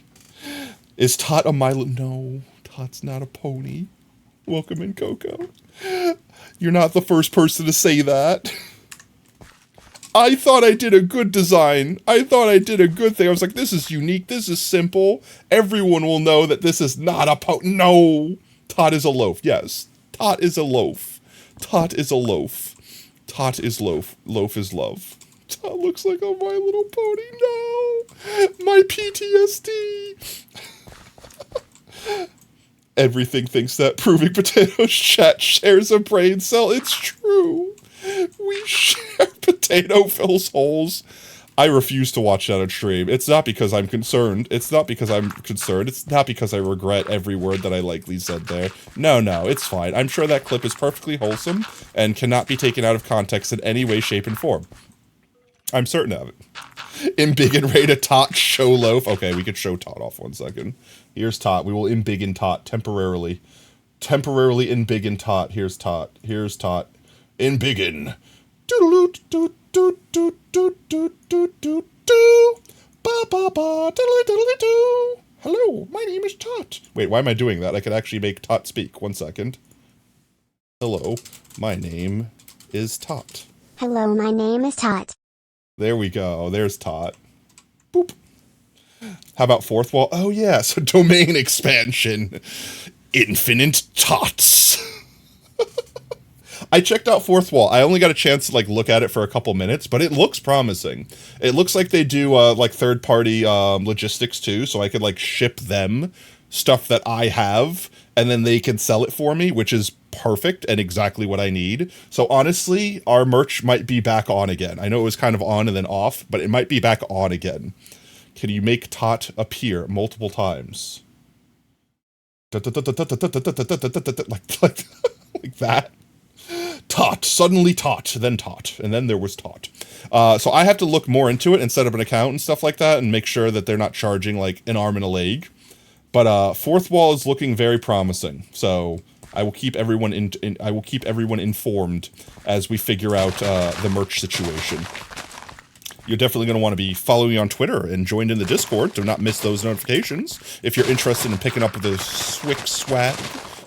Is Tot a Milo? No, Tot's not a pony. Welcome in, Coco. You're not the first person to say that. I thought I did a good design. I thought I did a good thing. I was like, this is unique. This is simple. Everyone will know that this is not a No. Tot is a loaf. Yes. Tot is a loaf. Tot is a loaf. Tot is loaf. Loaf is love. Tot looks like a My Little Pony. No. My PTSD. Everything thinks that Proving Potatoes chat shares a brain cell. It's true. We share potato fills holes. I refuse to watch that on stream. It's not because I'm concerned. It's not because I'm concerned. It's not because I regret every word that I likely said there. No, it's fine. I'm sure that clip is perfectly wholesome and cannot be taken out of context in any way, shape, and form. I'm certain of it. Embiggen Ray to Tot show loaf. Okay, we could show Tot off 1 second. Here's Tot. We will embiggen Tot temporarily. Temporarily embiggen Tot. Here's Tot. Here's Tot. Embiggen. Hello, my name is Tot. Wait, why am I doing that? I could actually make Tot speak. 1 second. Hello, my name is Tot. Hello, my name is Tot. There we go. There's Tot. Boop. How about fourth wall? Oh yeah, so domain expansion. Infinite Tots. I checked out fourth wall. I only got a chance to like look at it for a couple minutes, but it looks promising. It looks like they do like third-party logistics too, so I could like ship them stuff that I have, and then they can sell it for me, which is perfect and exactly what I need. So honestly, our merch might be back on again. I know it was kind of on and then off, but it might be back on again. Can you make Tot appear multiple times? Like that. Tot, suddenly Tot, then Tot, and then there was Tot. So I have to look more into it and set up an account and stuff like that and make sure that they're not charging like an arm and a leg. But fourth wall is looking very promising. So I will keep everyone informed as we figure out the merch situation. You're definitely going to want to be following me on Twitter and joined in the Discord to not miss those notifications. If you're interested in picking up the Swick swag.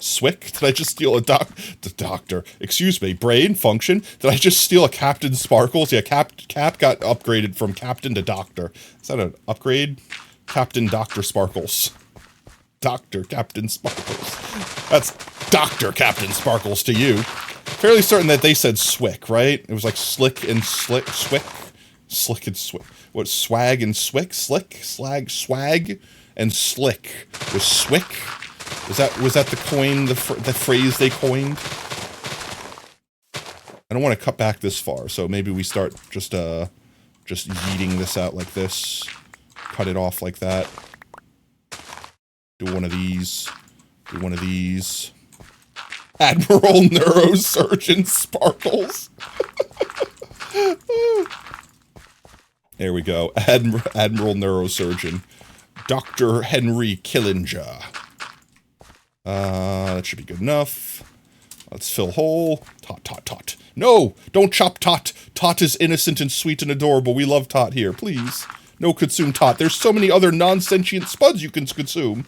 Swick? Did I just steal the doctor? Excuse me, brain function? Did I just steal a Captain Sparkles? Yeah, Cap got upgraded from Captain to Doctor. Is that an upgrade? Captain Dr. Sparkles. Dr. Captain Sparkles. That's Dr. Captain Sparkles to you. Fairly certain that they said Swick, right? It was like slick and slick, Swick. Slick and Swick. What, swag and Swick? Slick? Slag? Swag? And slick. Was Swick? Was that the coin, the phrase they coined? I don't want to cut back this far, so maybe we start just yeeting this out like this. Cut it off like that. Do one of these. Do one of these. Admiral Neurosurgeon Sparkles. There we go. Admiral Neurosurgeon. Dr. Henry Killinger. That should be good enough. Let's fill hole. Tot. No! Don't chop Tot! Tot is innocent and sweet and adorable. We love Tot here. Please. No consume Tot. There's so many other non-sentient spuds you can consume.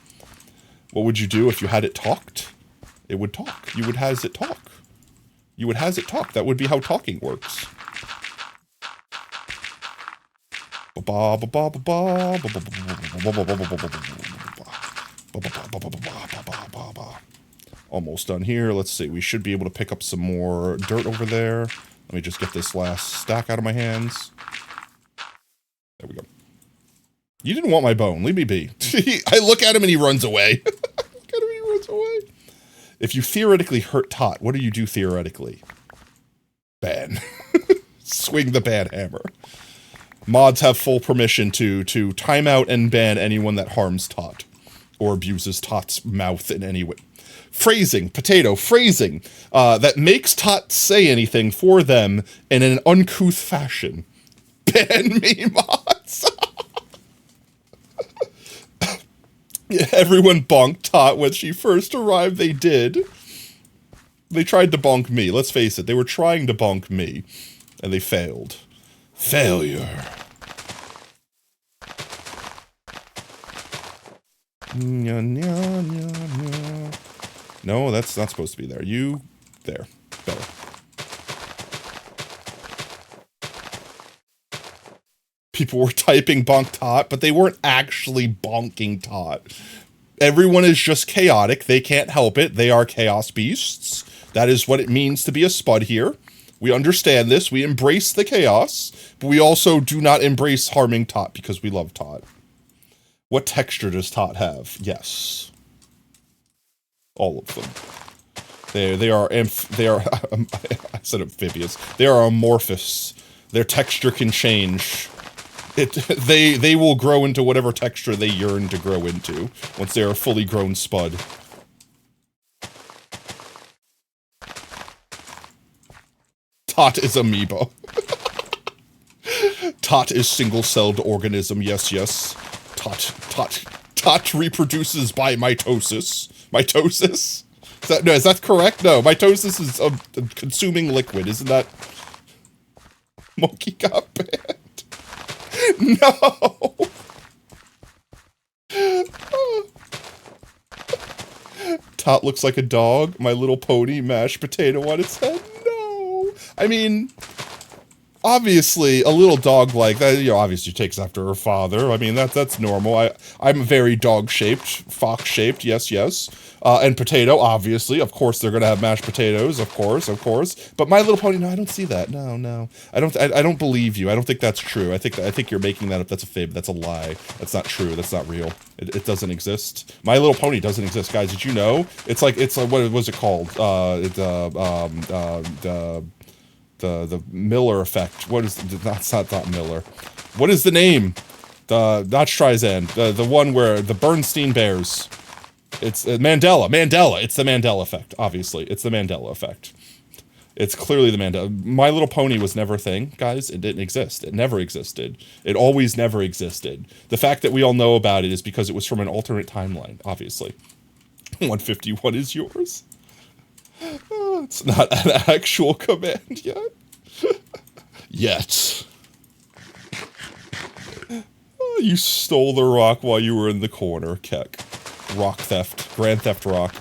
What would you do if you had it talked? It would talk. You would has it talk. You would has it talk. That would be how talking works. Almost done here. Let's see. We should be able to pick up some more dirt over there. Let me just get this last stack out of my hands. There we go. You didn't want my bone. Leave me be. I look at him and he runs away. If you theoretically hurt Tot, what do you do theoretically? Ban. Swing the ban hammer. Mods have full permission to time out and ban anyone that harms Tot or abuses Tot's mouth in any way. Phrasing, potato, phrasing, that makes Tot say anything for them in an uncouth fashion. Ban me, mods! Yeah, everyone bonked Tot when she first arrived, they did. They tried to bonk me, let's face it, they were trying to bonk me, and they failed. Failure. No, that's not supposed to be there. You, there. Better. People were typing bonk tot, but they weren't actually bonking tot. Everyone is just chaotic. They can't help it. They are chaos beasts. That is what it means to be a Spud here. We understand this. We embrace the chaos, but we also do not embrace harming tot because we love tot. What texture does tot have? Yes. All of them. They are I said amphibious. They are amorphous. Their texture can change. They will grow into whatever texture they yearn to grow into once they are a fully grown Spud. Tot is amoeba. Tot is single-celled organism. Yes, yes. Tot reproduces by mitosis. Mitosis? Is that correct? No, mitosis is a consuming liquid. Isn't that? Monkey got banned. No! Tot looks like a dog. My Little Pony, mashed potato on its head. No! I mean, obviously, a little dog like that, you know, obviously takes after her father. I mean, that's normal. I'm very dog-shaped, fox-shaped, yes, yes. And potato, obviously. Of course, they're gonna have mashed potatoes, of course. But My Little Pony, no, I don't see that. No. I don't believe you. I don't think that's true. I think you're making that up. That's a fib. That's a lie. That's not true. That's not real. It doesn't exist. My Little Pony doesn't exist, guys. Did you know? It's like what was it called? The Miller effect. What is that's not Miller. What is the name? Not Streisand. The one where the Bernstein Bears. It's Mandela. It's the Mandela effect. Obviously, it's the Mandela effect. It's clearly the Mandela. My Little Pony was never a thing, guys. It didn't exist. It never existed. It always never existed. The fact that we all know about it is because it was from an alternate timeline. Obviously, 151 is yours. Oh, it's not an actual command yet. Yet. Oh, you stole the rock while you were in the corner, Keck. Rock theft. Grand Theft Rock.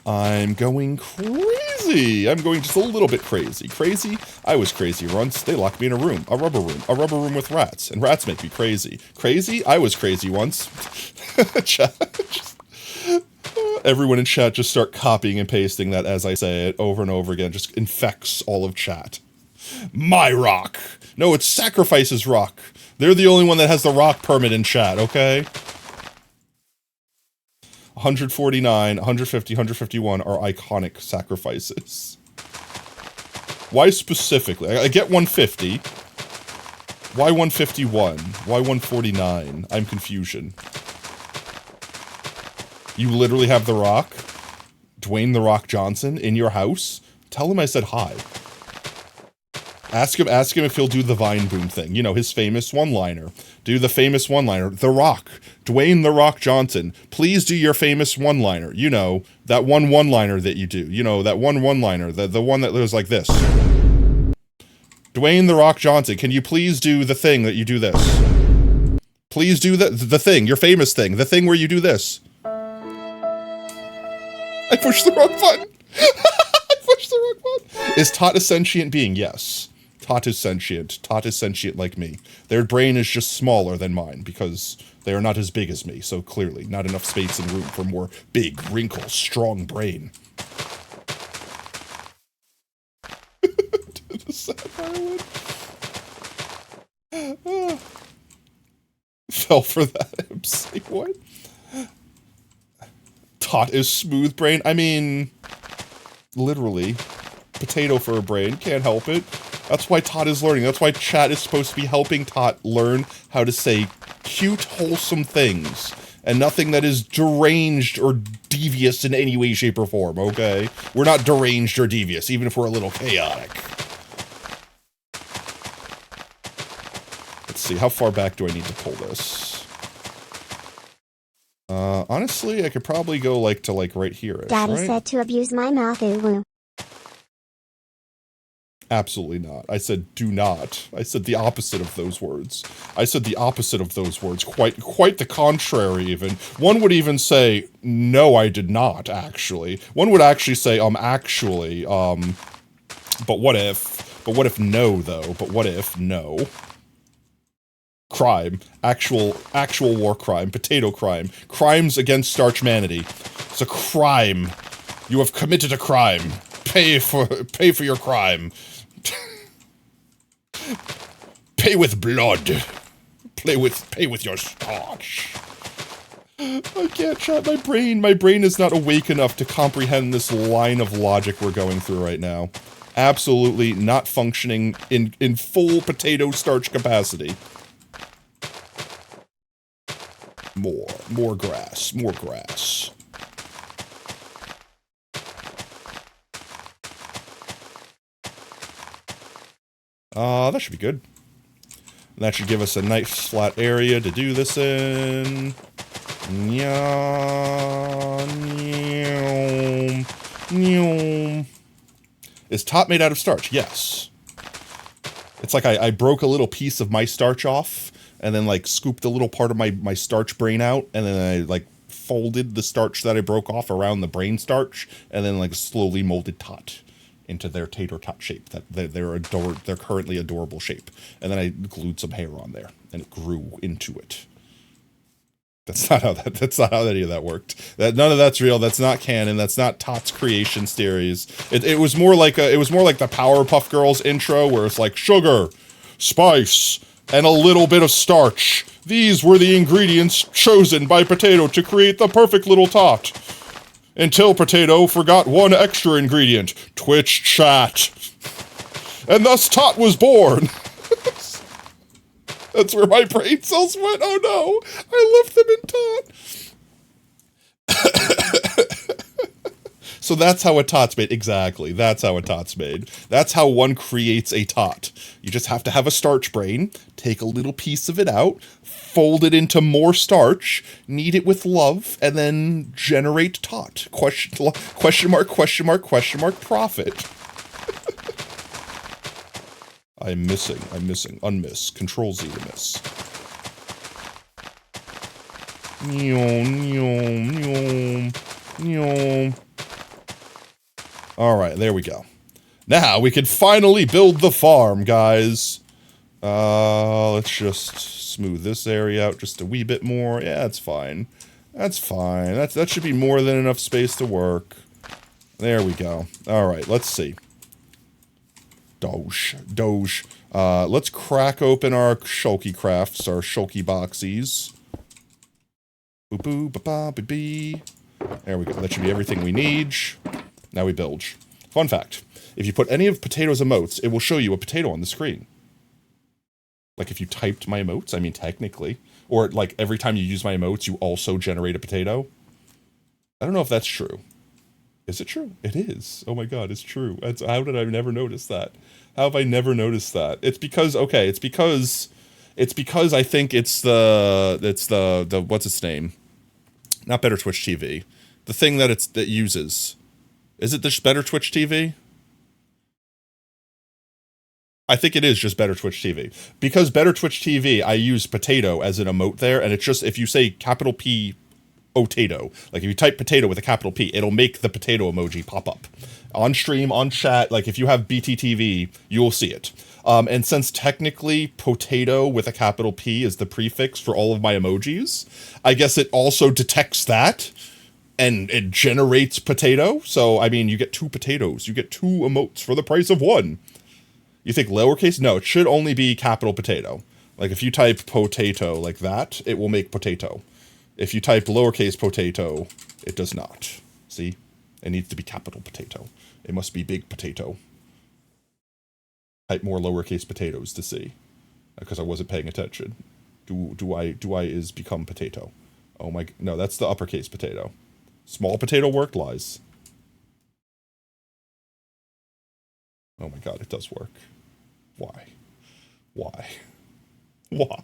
I'm going crazy. I'm going just a little bit crazy. Crazy? I was crazy once. They locked me in a room. A rubber room with rats. And rats make me crazy. Crazy? I was crazy once. Everyone in chat just start copying and pasting that as I say it over and over again. Just infects all of chat. My rock. No, it's Sacrifice's rock. They're the only one that has the rock permit in chat, okay? 149, 150, 151 are iconic sacrifices. Why specifically? I get 150. Why 151? Why 149? I'm confusion. You literally have The Rock, Dwayne The Rock Johnson, in your house? Tell him I said hi. Ask him if he'll do the Vine Boom thing. You know, his famous one-liner. Do the famous one-liner. The Rock. Dwayne The Rock Johnson. Please do your famous one-liner. You know, that one-liner that you do. You know, that one-liner. The one that goes like this. Dwayne The Rock Johnson, can you please do the thing that you do this? Please do the thing. Your famous thing. The thing where you do this. I pushed the wrong button. I pushed the wrong button. Is Tot a sentient being? Yes. Tot is sentient. Tot is sentient like me. Their brain is just smaller than mine because they are not as big as me, so clearly not enough space and room for more big, wrinkle, strong brain. The sad violin. Fell for that MC. What? Tot is smooth brain. I mean, literally, potato for a brain. Can't help it. That's why Tot is learning. That's why chat is supposed to be helping Tot learn how to say cute, wholesome things. And nothing that is deranged or devious in any way, shape, or form, okay? We're not deranged or devious, even if we're a little chaotic. Let's see, how far back do I need to pull this? Honestly, I could probably go, like, to, like, right here-ish, Daddy right? said to abuse my mouth, ooh. Absolutely not. I said do not. I said the opposite of those words. I said the opposite of those words. Quite the contrary, even. One would even say, no, I did not, actually. One would actually say, actually, but what if? But what if no, though? But what if no? Crime. Actual war crime. Potato crime. Crimes against starchmanity. It's a crime. You have committed a crime. Pay for your crime. Pay with blood. Pay with your starch. I can't chat. My brain is not awake enough to comprehend this line of logic we're going through right now. Absolutely not functioning in full potato starch capacity. More grass. That should be good. That should give us a nice flat area to do this in. Is top made out of starch? Yes. It's like I broke a little piece of my starch off, and then like scooped a little part of my starch brain out, and then I like folded the starch that I broke off around the brain starch, and then like slowly molded tot into their tater tot shape, that their currently adorable shape. And then I glued some hair on there, and it grew into it. That's not how any of that worked. None of that's real. That's not canon. That's not Tot's creation theories. It was more like the Powerpuff Girls intro, where it's like sugar, spice, and a little bit of starch. These were the ingredients chosen by Potato to create the perfect little tot. Until Potato forgot one extra ingredient, Twitch chat. And thus Tot was born. That's where my brain cells went. Oh no, I left them in tot. So that's how a tot's made. Exactly, that's how a tot's made. That's how one creates a tot. You just have to have a starch brain, take a little piece of it out, fold it into more starch, knead it with love, and then generate tot. Question mark, profit. I'm missing, unmiss, Control Z to miss. Alright, there we go. Now we can finally build the farm, guys. Let's just smooth this area out just a wee bit more. Yeah, that's fine. That's fine. That should be more than enough space to work. There we go. Alright, let's see. Doge. Let's crack open our shulky crafts, our shulky boxies. Boo ba ba ba bee. There we go. That should be everything we need. Now we build. Fun fact. If you put any of Potato's emotes, it will show you a potato on the screen. Like if you typed my emotes, I mean technically. Or like every time you use my emotes, you also generate a potato. I don't know if that's true. Is it true? It is. Oh my god, it's true. How did I never notice that? How have I never noticed that? It's because I think it's the what's its name? Not Better Twitch TV. The thing that uses. Is it just Better Twitch TV? I think it is just Better Twitch TV. Because Better Twitch TV, I use potato as an emote there, and it's just, if you say capital P Potato. Like if you type potato with a capital P, it'll make the potato emoji pop up. On stream, on chat, like if you have BTTV, you'll see it. And since technically potato with a capital P is the prefix for all of my emojis, I guess it also detects that and it generates potato. So, I mean, you get 2 potatoes. You get 2 emotes for the price of 1. You think lowercase? No, it should only be capital potato. Like if you type potato like that, it will make potato. If you type lowercase potato, it does not. See? It needs to be capital potato. It must be big potato. Type more lowercase potatoes to see. Because I wasn't paying attention. Do I is become potato. Oh my, no, that's the uppercase potato. Small potato worked, lies. Oh my god, it does work. Why? Why? Why?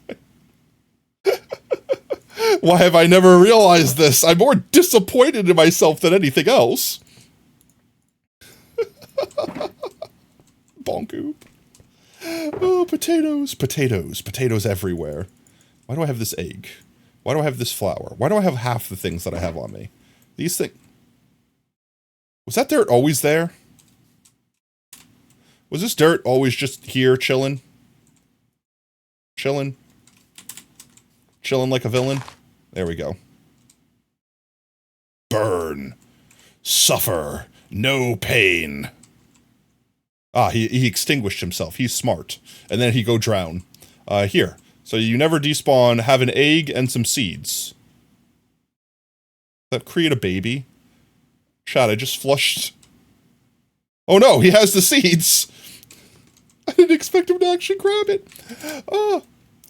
Why have I never realized this? I'm more disappointed in myself than anything else. Bonkoop. Oh, potatoes. Potatoes everywhere. Why do I have this egg? Why do I have this flour? Why do I have half the things that I have on me? These things... Was that dirt always there? Was this dirt always just here chilling? Chilling? Chilling like a villain. There we go. Burn. Suffer. No pain. Ah, he extinguished himself. He's smart. And then he go drown. Here. So you never despawn, have an egg and some seeds. That create a baby? Chat, I just flushed. Oh no, he has the seeds! I didn't expect him to actually grab it. Oh.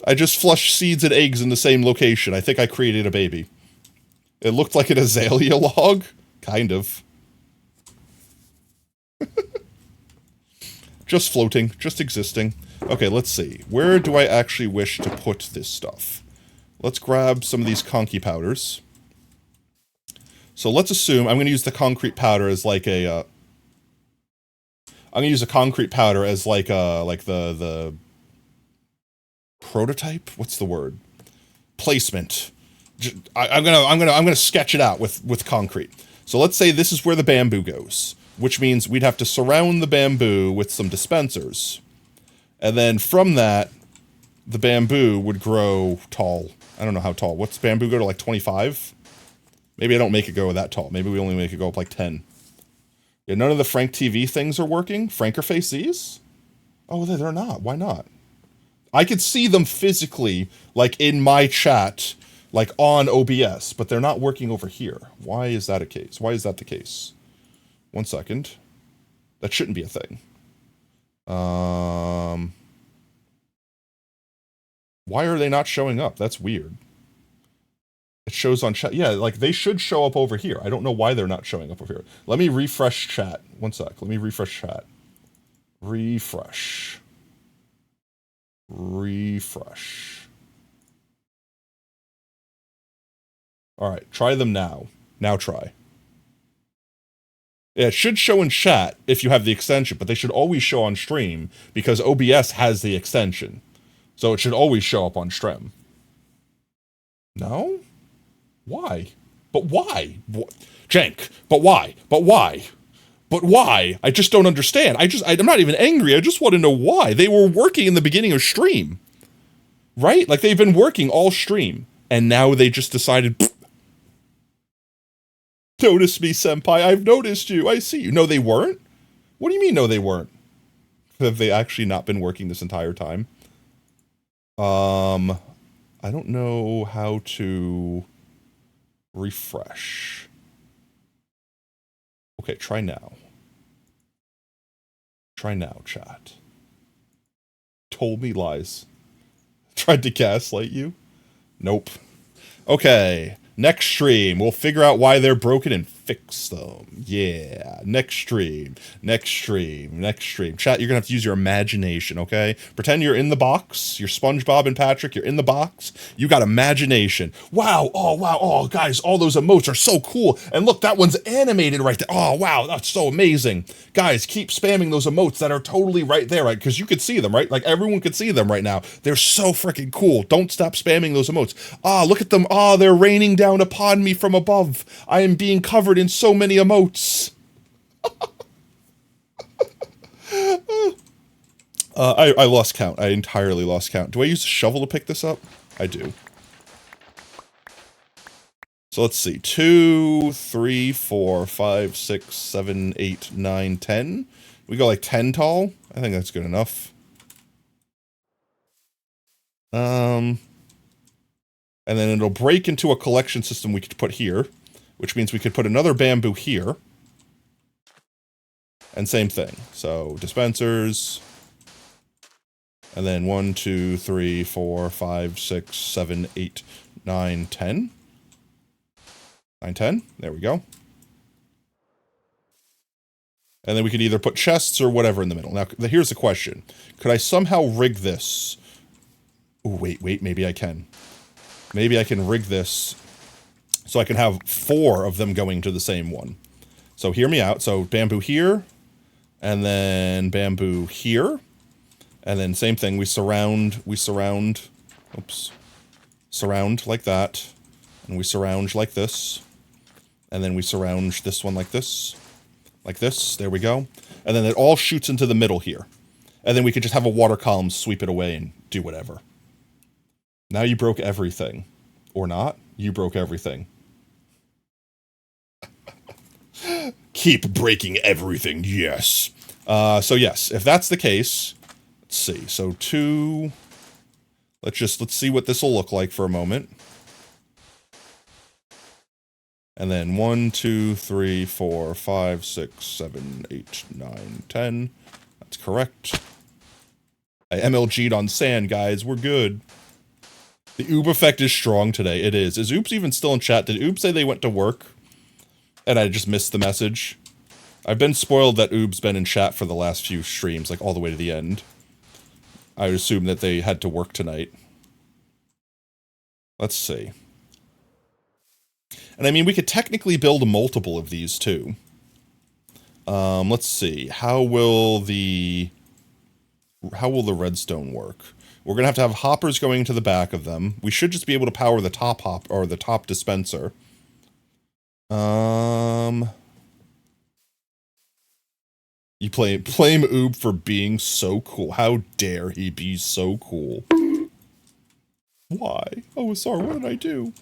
I just flushed seeds and eggs in the same location. I think I created a baby. It looked like an azalea log. Kind of. Just floating, just existing. Okay, let's see. Where do I actually wish to put this stuff? Let's grab some of these conky powders. So let's assume I'm going to use the concrete powder as like a, I'm going to use a concrete powder as like the prototype? What's the word? Placement. I'm gonna sketch it out with concrete. So let's say this is where the bamboo goes, which means we'd have to surround the bamboo with some dispensers. And then from that, the bamboo would grow tall. I don't know how tall. What's bamboo go to, like 25? Maybe I don't make it go that tall. Maybe we only make it go up like 10. Yeah, none of the Frank TV things are working. Frankerface these? Oh, they're not. Why not? I could see them physically, like in my chat, like on OBS, but they're not working over here. Why is that a case? Why is that the case? 1 second. That shouldn't be a thing. Why are they not showing up? That's weird. It shows on chat. Yeah, like they should show up over here. I don't know why they're not showing up over here. Let me refresh chat. 1 sec. Let me refresh chat. Refresh. Refresh. Alright, try them now. Now try. Yeah, it should show in chat if you have the extension, but they should always show on stream because OBS has the extension. So it should always show up on stream. No? Why? But why? Jank, but why? But why? But why? I just don't understand. I'm not even angry. I just want to know why. They were working in the beginning of stream. Right? Like they've been working all stream. And now they just decided, notice me, senpai. I've noticed you. I see you. No, they weren't? What do you mean, no, they weren't? Have they actually not been working this entire time? I don't know how to refresh. Okay, try now. Try now, chat. Told me lies. Tried to gaslight you? Nope. Okay, next stream. We'll figure out why they're broken and fix them. Yeah, next stream. Next stream. Next stream. Chat, you're gonna have to use your imagination, okay? Pretend you're in the box. You're SpongeBob and Patrick. You're in the box. You got imagination. Wow. Oh, wow. Oh, guys, all those emotes are so cool. And look, that one's animated right there. Oh, wow. That's so amazing. Guys, keep spamming those emotes that are totally right there, right? Because you could see them, right? Like, everyone could see them right now. They're so freaking cool. Don't stop spamming those emotes. Ah, look at them. Ah, they're raining down upon me from above. I am being covered in so many emotes. I lost count. I entirely lost count. Do I use a shovel to pick this up? I do. So let's see. 2, 3, 4, 5, 6, 7, 8, 9, 10. We go like 10 tall. I think that's good enough. And then it'll break into a collection system we could put here, which means we could put another bamboo here. And same thing. So dispensers. And then 1, 2, 3, 4, 5, 6, 7, 8, 9, 10. 9, 10. There we go. And then we could either put chests or whatever in the middle. Now, here's the question. Could I somehow rig this? Oh, wait, maybe I can. Maybe I can rig this so I can have 4 of them going to the same one. So hear me out. So bamboo here, and then bamboo here, and then same thing. We surround, oops, surround like that, and we surround like this, and then we surround this one like this, there we go. And then it all shoots into the middle here. And then we could just have a water column sweep it away and do whatever. Now you broke everything. Or not. You broke everything. Keep breaking everything, yes. So yes, if that's the case, let's see. So 2... Let's see what this will look like for a moment. And then 1, 2, 3, 4, 5, 6, 7, 8, 9, 10. That's correct. I MLG'd on sand, guys. We're good. The Oob effect is strong today. It is. Is Oops even still in chat? Did Oob say they went to work? And I just missed the message. I've been spoiled that Oob's been in chat for the last few streams, like all the way to the end. I would assume that they had to work tonight. Let's see. And I mean, we could technically build a multiple of these too. Let's see. How will the redstone work? We're gonna have to have hoppers going to the back of them. We should just be able to power the top hop or the top dispenser. You blame Oob for being so cool. How dare he be so cool? Why? Oh, sorry, what did I do?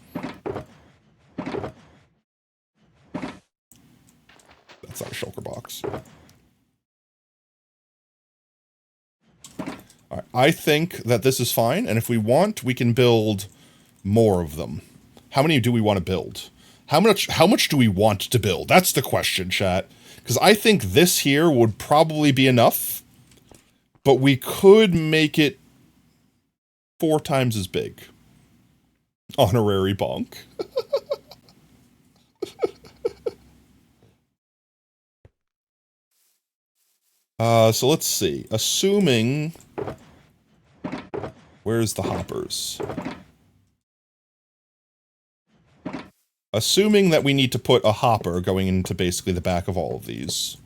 That's not a shulker box. Alright, I think that this is fine, and if we want, we can build more of them. How many do we want to build? How much do we want to build? That's the question, chat. Because I think this here would probably be enough, but we could make it 4 times as big. Honorary bonk. So let's see. Assuming... Where's the hoppers? Assuming that we need to put a hopper going into basically the back of all of these.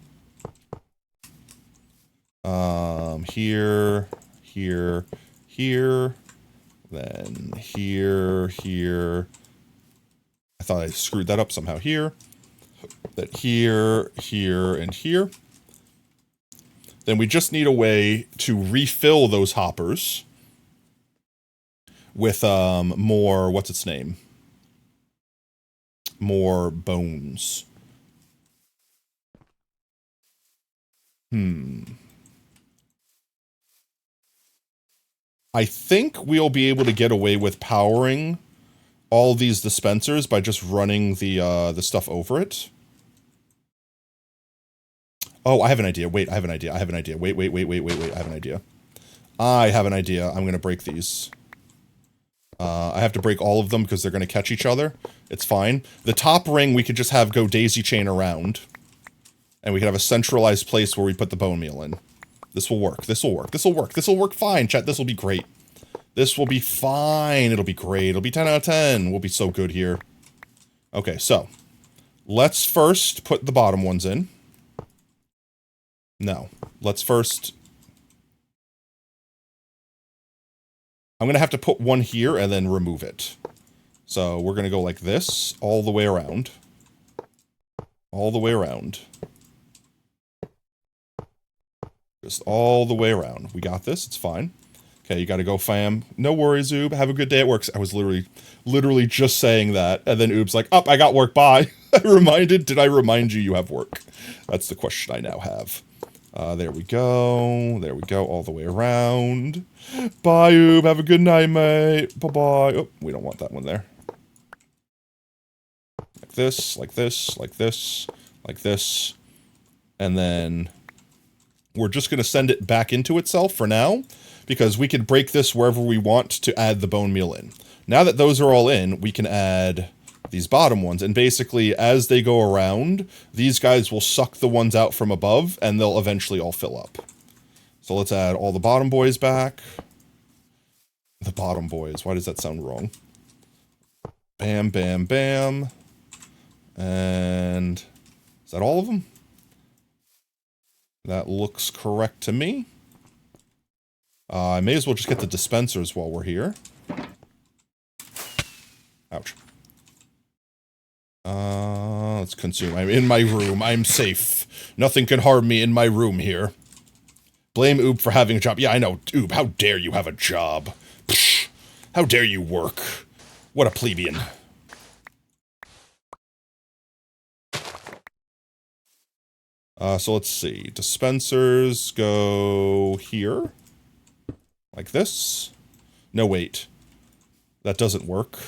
Here, here, here, then here, here. I thought I screwed that up somehow. Here, that here, here, and here. Then we just need a way to refill those hoppers with more, what's its name? More bones. I think we'll be able to get away with powering all these dispensers by just running the stuff over it. Oh, I have an idea. Wait, I have an idea. I have an idea. Wait, I have an idea. I have an idea. I'm gonna break these. I have to break all of them because they're gonna catch each other. It's fine. The top ring we could just have go daisy chain around. And we could have a centralized place where we put the bone meal in. This will work. This will work. This will work. This will work fine, chat. This will be great. This will be fine. It'll be great. It'll be 10 out of 10. We'll be so good here. Okay, so. Let's first put the bottom ones in. No. Let's first... I'm gonna have to put one here and then remove it. So we're gonna go like this, all the way around. All the way around. Just all the way around. We got this, it's fine. Okay, you gotta go, fam. No worries, Oob. Have a good day at work. I was literally just saying that, and then Oob's like, I got work, bye. Did I remind you have work? That's the question I now have. There we go, all the way around. Bye, Oob, have a good night, mate. Bye-bye. Oh, we don't want that one there. Like this, like this, like this, like this. And then we're just gonna send it back into itself for now, because we can break this wherever we want to add the bone meal in. Now that those are all in, we can add these bottom ones, and basically, as they go around, these guys will suck the ones out from above, and they'll eventually all fill up. So let's add all the bottom boys back. The bottom boys, why does that sound wrong? Bam, bam, bam. And... is that all of them? That looks correct to me. I may as well just get the dispensers while we're here. Ouch. Let's consume. I'm in my room. I'm safe. Nothing can harm me in my room here. Blame Oob for having a job. Yeah, I know. Oob, how dare you have a job? Psh, How dare you work? What a plebeian. So let's see. Dispensers go here. Like this. No, wait. That doesn't work.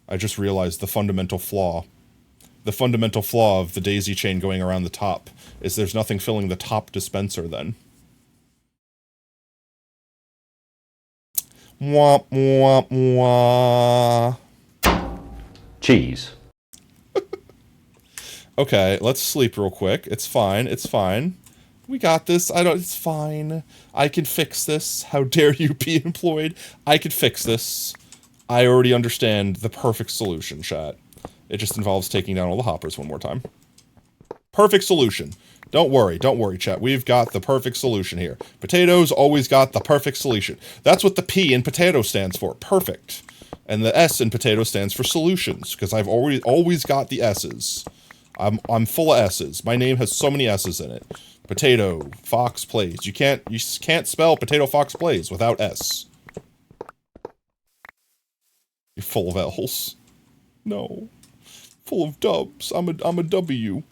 I just realized the fundamental flaw. The fundamental flaw of the daisy chain going around the top is there's nothing filling the top dispenser then. Womp womp wah. Cheese. Okay, let's sleep real quick. It's fine, it's fine. We got this. It's fine. I can fix this. How dare you be employed? I can fix this. I already understand the perfect solution, chat. It just involves taking down all the hoppers one more time. Perfect solution. Don't worry, chat. We've got the perfect solution here. Potatoes always got the perfect solution. That's what the P in potato stands for. Perfect. And the S in potato stands for solutions, because I've always got the S's. I'm full of S's. My name has so many S's in it. Potato, Fox Plays. You can't spell Potato Fox Plays without S. You're full of L's. No. Full of dubs. I'm a W.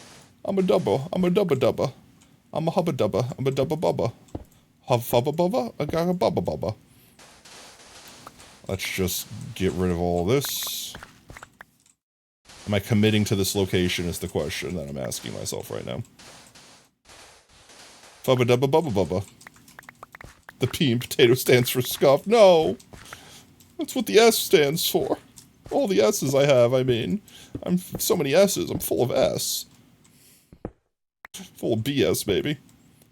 I'm a dubba. I'm a dubba. I'm a hubba dubba. I'm a dubba bubba. Hubba bubba. I got a bubba bubba. Let's just get rid of all this. Am I committing to this location is the question that I'm asking myself right now. Fubba dubba bubba bubba. The P in potato stands for scuff. No! That's what the S stands for. All the S's I have, I mean. I'm so many S's, I'm full of S. Full of BS, baby.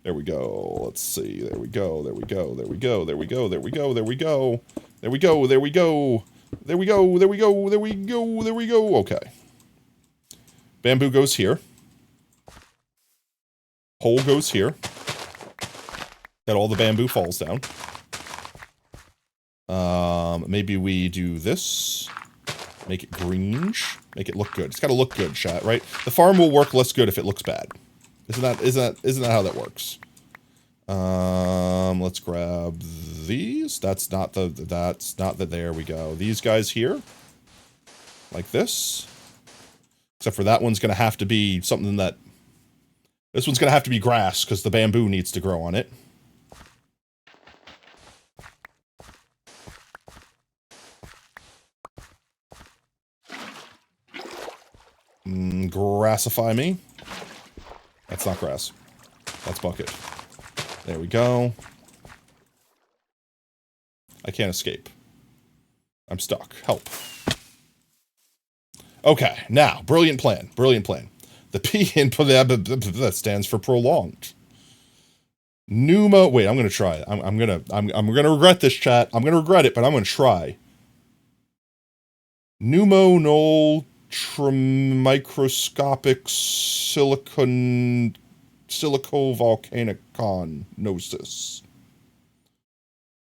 There we go. Let's see. There we go. There we go. There we go. There we go. There we go. There we go. There we go. There we go. There we go. There we go. There we go. There we go. Okay. Bamboo goes here. Pole goes here. That all the bamboo falls down. Maybe we do this. Make it greenish. Make it look good. It's gotta look good, chat, right? The farm will work less good if it looks bad. Isn't that how that works? Let's grab these. That's not the, there we go. These guys here. Like this. Except for that one's gonna have to be something that... This one's gonna have to be grass, because the bamboo needs to grow on it. Grassify me. That's not grass. That's bucket. There we go. I can't escape. I'm stuck. Help. Okay, now, brilliant plan. Brilliant plan. The P in that stands for prolonged. Pneumo. Wait, I'm gonna try it. I'm gonna regret this, chat. I'm gonna regret it, but I'm gonna try. Microscopic silicovolcanoconnosis.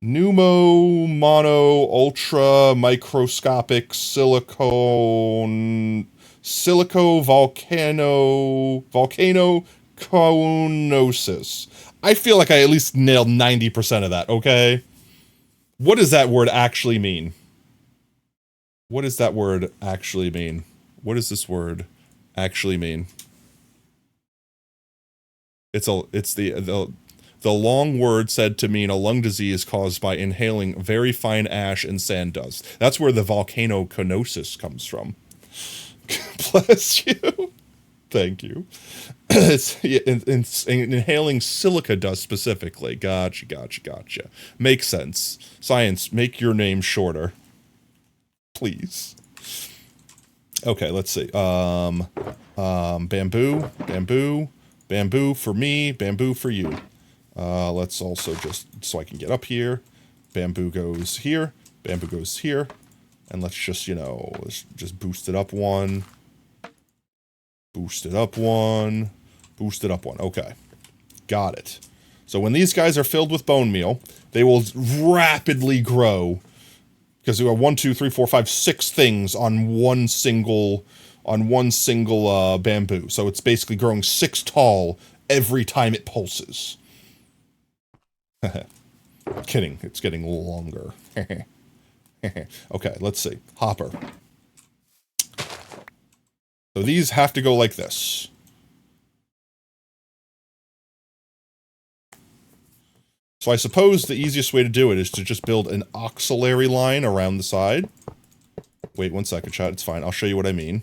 Mono ultra microscopic volcanoconosis. I feel like I at least nailed 90% of that, okay? What does that word actually mean? What does that word actually mean? What does this word actually mean? It's the long word said to mean a lung disease caused by inhaling very fine ash and sand dust. That's where the volcanoconosis comes from. Bless you. Thank you. It's inhaling silica dust specifically. Gotcha. Makes sense. Science, make your name shorter. Please. Okay, let's see. Bamboo for me, bamboo for you. Let's also just, so I can get up here. Bamboo goes here, and let's just, let's just boost it up one. Boost it up one. Okay. Got it. So when these guys are filled with bone meal, they will rapidly grow. Because there are 1, 2, 3, 4, 5, 6 things on one single bamboo. So it's basically growing 6 tall every time it pulses. Kidding, it's getting longer. Okay, let's see. Hopper. So these have to go like this. So I suppose the easiest way to do it is to just build an auxiliary line around the side. Wait 1 second, chat. It's fine. I'll show you what I mean.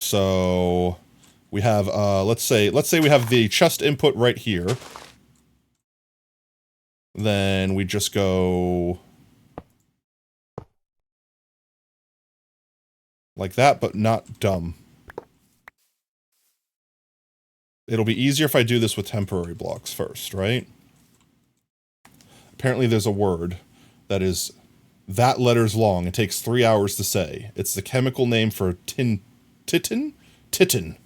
So we have, let's say we have the chest input right here. Then we just go like that, but not dumb. It'll be easier if I do this with temporary blocks first, right? Apparently there's a word that is that letter's long. It takes 3 hours to say. It's the chemical name for titin? Titin.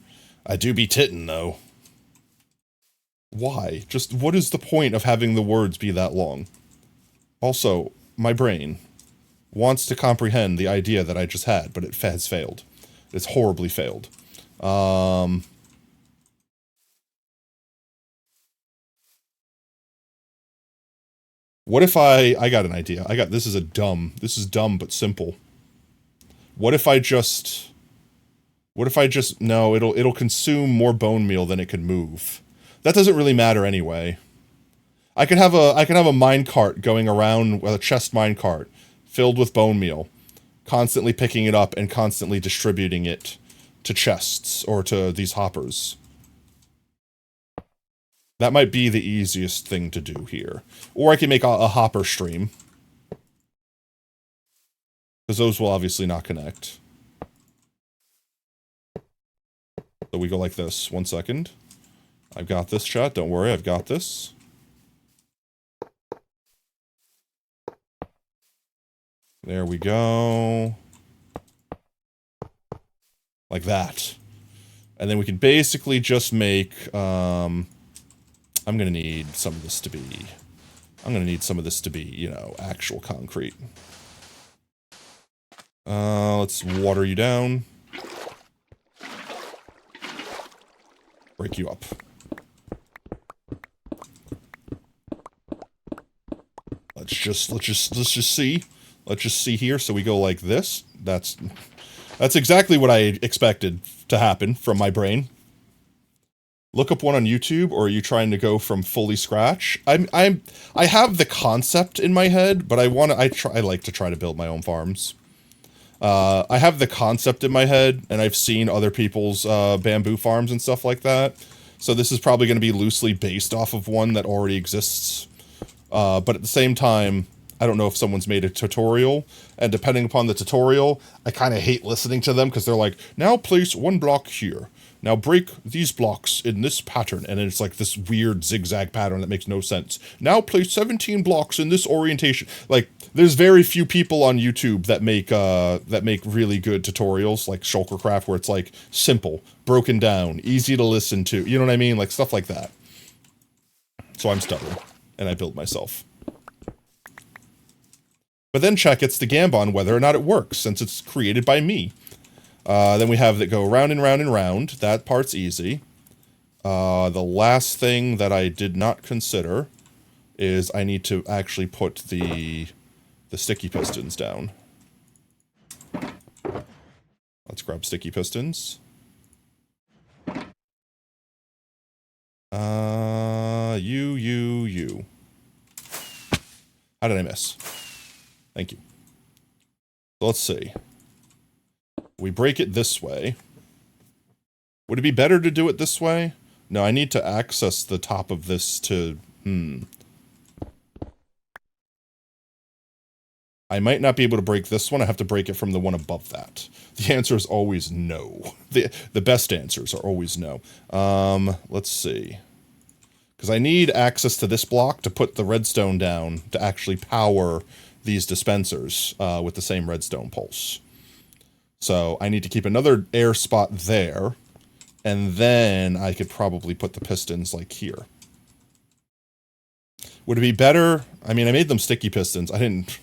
I do be titin, though. Why? Just what is the point of having the words be that long? Also, my brain wants to comprehend the idea that I just had, but it has failed. It's horribly failed. What if I got an idea. This is dumb but simple. What if I just, no, it'll consume more bone meal than it can move. That doesn't really matter anyway. I could have a mine cart going around, a chest mine cart filled with bone meal, constantly picking it up and constantly distributing it to chests or to these hoppers. That might be the easiest thing to do here. Or I can make a hopper stream. Because those will obviously not connect. So we go like this. 1 second. I've got this, chat. Don't worry, I've got this. There we go. Like that. And then we can basically just make, I'm gonna need some of this to be, you know, actual concrete. Let's water you down. Break you up. Let's just see. Let's just see here. So we go like this. That's exactly what I expected to happen from my brain. Look up one on YouTube, or are you trying to go from fully scratch? I have the concept in my head, but I like to try to build my own farms. I have the concept in my head, and I've seen other people's bamboo farms and stuff like that. So this is probably going to be loosely based off of one that already exists. But at the same time, I don't know if someone's made a tutorial, and depending upon the tutorial, I kind of hate listening to them because they're like, now place 1 block here. Now break these blocks in this pattern, and it's like this weird zigzag pattern that makes no sense. Now place 17 blocks in this orientation. Like, there's very few people on YouTube that make really good tutorials, like Shulkercraft, where it's like simple, broken down, easy to listen to. You know what I mean? Like stuff like that. So I'm stubborn, and I build myself. But then chat gets to gamb on whether or not it works, since it's created by me. Then we have that go round and round and round. That part's easy. The last thing that I did not consider is I need to actually put the sticky pistons down. Let's grab sticky pistons. You. How did I miss? Thank you. So let's see. We break it this way. Would it be better to do it this way? No, I need to access the top of this to... I might not be able to break this one. I have to break it from the one above that. The answer is always no. The best answers are always no. Let's see. Because I need access to this block to put the redstone down to actually power these dispensers with the same redstone pulse. So I need to keep another air spot there, and then I could probably put the pistons like here. Would it be better? I mean, I made them sticky pistons. I didn't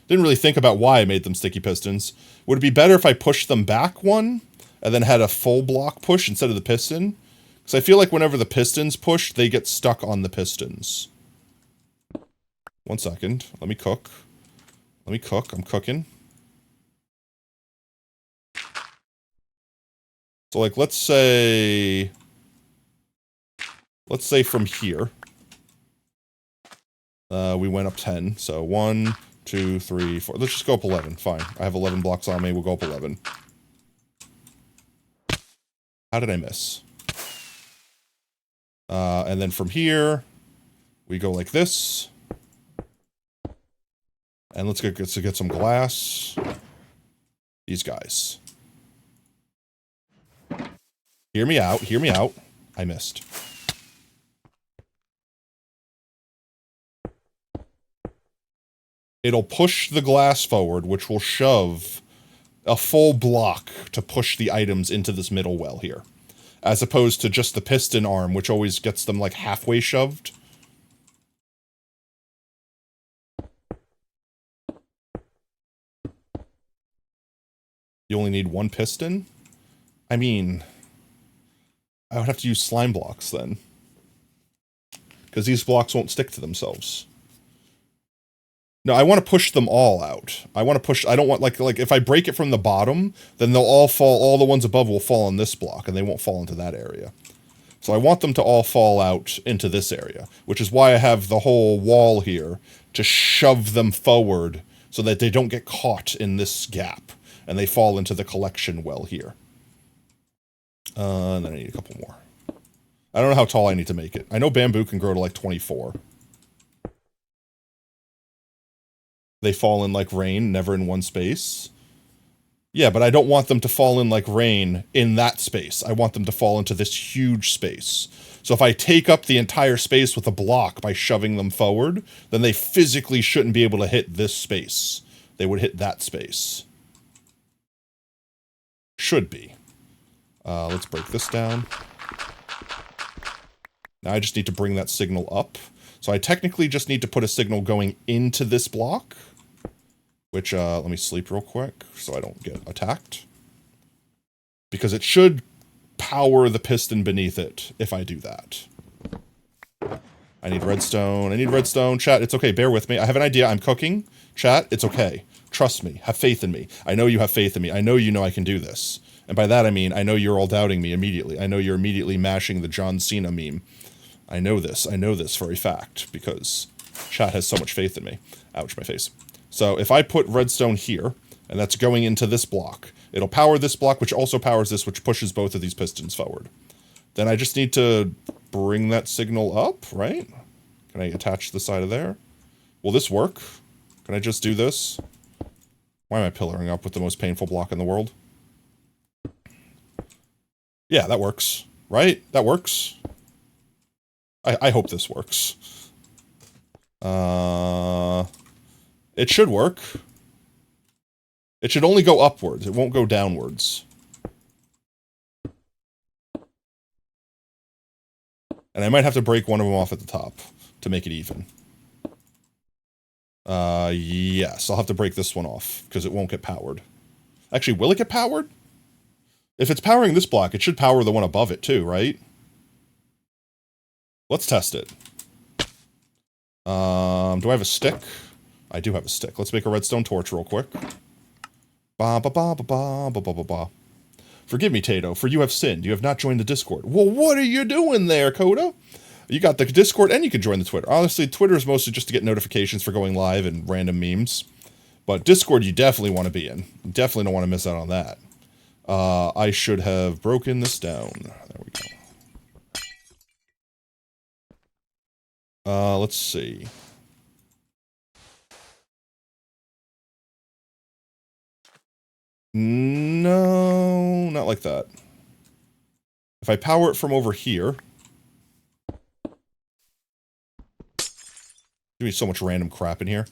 really think about why I made them sticky pistons. Would it be better if I pushed them back one and then had a full block push instead of the piston? Because I feel like whenever the pistons push, they get stuck on the pistons. 1 second. Let me cook. Let me cook. I'm cooking. So, like, let's say from here, we went up 10. So 1, 2, 3, 4. Let's just go up 11. Fine. I have 11 blocks on me. We'll go up 11. How did I miss? And then from here, we go like this. And let's get some glass. These guys. Hear me out. Hear me out. I missed. It'll push the glass forward, which will shove a full block to push the items into this middle well here. As opposed to just the piston arm, which always gets them like halfway shoved. You only need 1 piston? I mean, I would have to use slime blocks then. Because these blocks won't stick to themselves. No, I want to push them all out. I want to push, I don't want, like if I break it from the bottom, then they'll all fall, all the ones above will fall on this block, and they won't fall into that area. So I want them to all fall out into this area, which is why I have the whole wall here, to shove them forward, so that they don't get caught in this gap, and they fall into the collection well here. And then I need a couple more. I don't know how tall I need to make it. I know bamboo can grow to like 24. They fall in like rain, never in one space. Yeah, but I don't want them to fall in like rain in that space. I want them to fall into this huge space. So if I take up the entire space with a block by shoving them forward, then they physically shouldn't be able to hit this space. They would hit that space. Should be. Let's break this down. Now I just need to bring that signal up. So I technically just need to put a signal going into this block. Which, let me sleep real quick so I don't get attacked. Because it should power the piston beneath it if I do that. I need redstone. I need redstone. Chat, it's okay. Bear with me. I have an idea. I'm cooking. Chat, it's okay. Trust me. Have faith in me. I know you have faith in me. I know you know I can do this. And by that I mean, I know you're all doubting me immediately. I know you're immediately mashing the John Cena meme. I know this. I know this for a fact, because chat has so much faith in me. Ouch, my face. So if I put redstone here, and that's going into this block, it'll power this block, which also powers this, which pushes both of these pistons forward. Then I just need to bring that signal up, right? Can I attach the side of there? Will this work? Can I just do this? Why am I pillaring up with the most painful block in the world? Yeah, that works. Right? That works. I hope this works. It should work. It should only go upwards. It won't go downwards. And I might have to break one of them off at the top to make it even. Yes, I'll have to break this one off because it won't get powered. Actually, will it get powered? If it's powering this block, it should power the one above it too, right? Let's test it. Do I have a stick? I do have a stick. Let's make a redstone torch real quick. Ba ba ba ba ba ba ba ba ba. Forgive me, Tato, for you have sinned. You have not joined the Discord. Well, what are you doing there, Coda? You got the Discord and you can join the Twitter. Honestly, Twitter is mostly just to get notifications for going live and random memes. But Discord you definitely want to be in. You definitely don't want to miss out on that. I should have broken this down. There we go. Let's see. No, not like that. If I power it from over here... Give me so much random crap in here.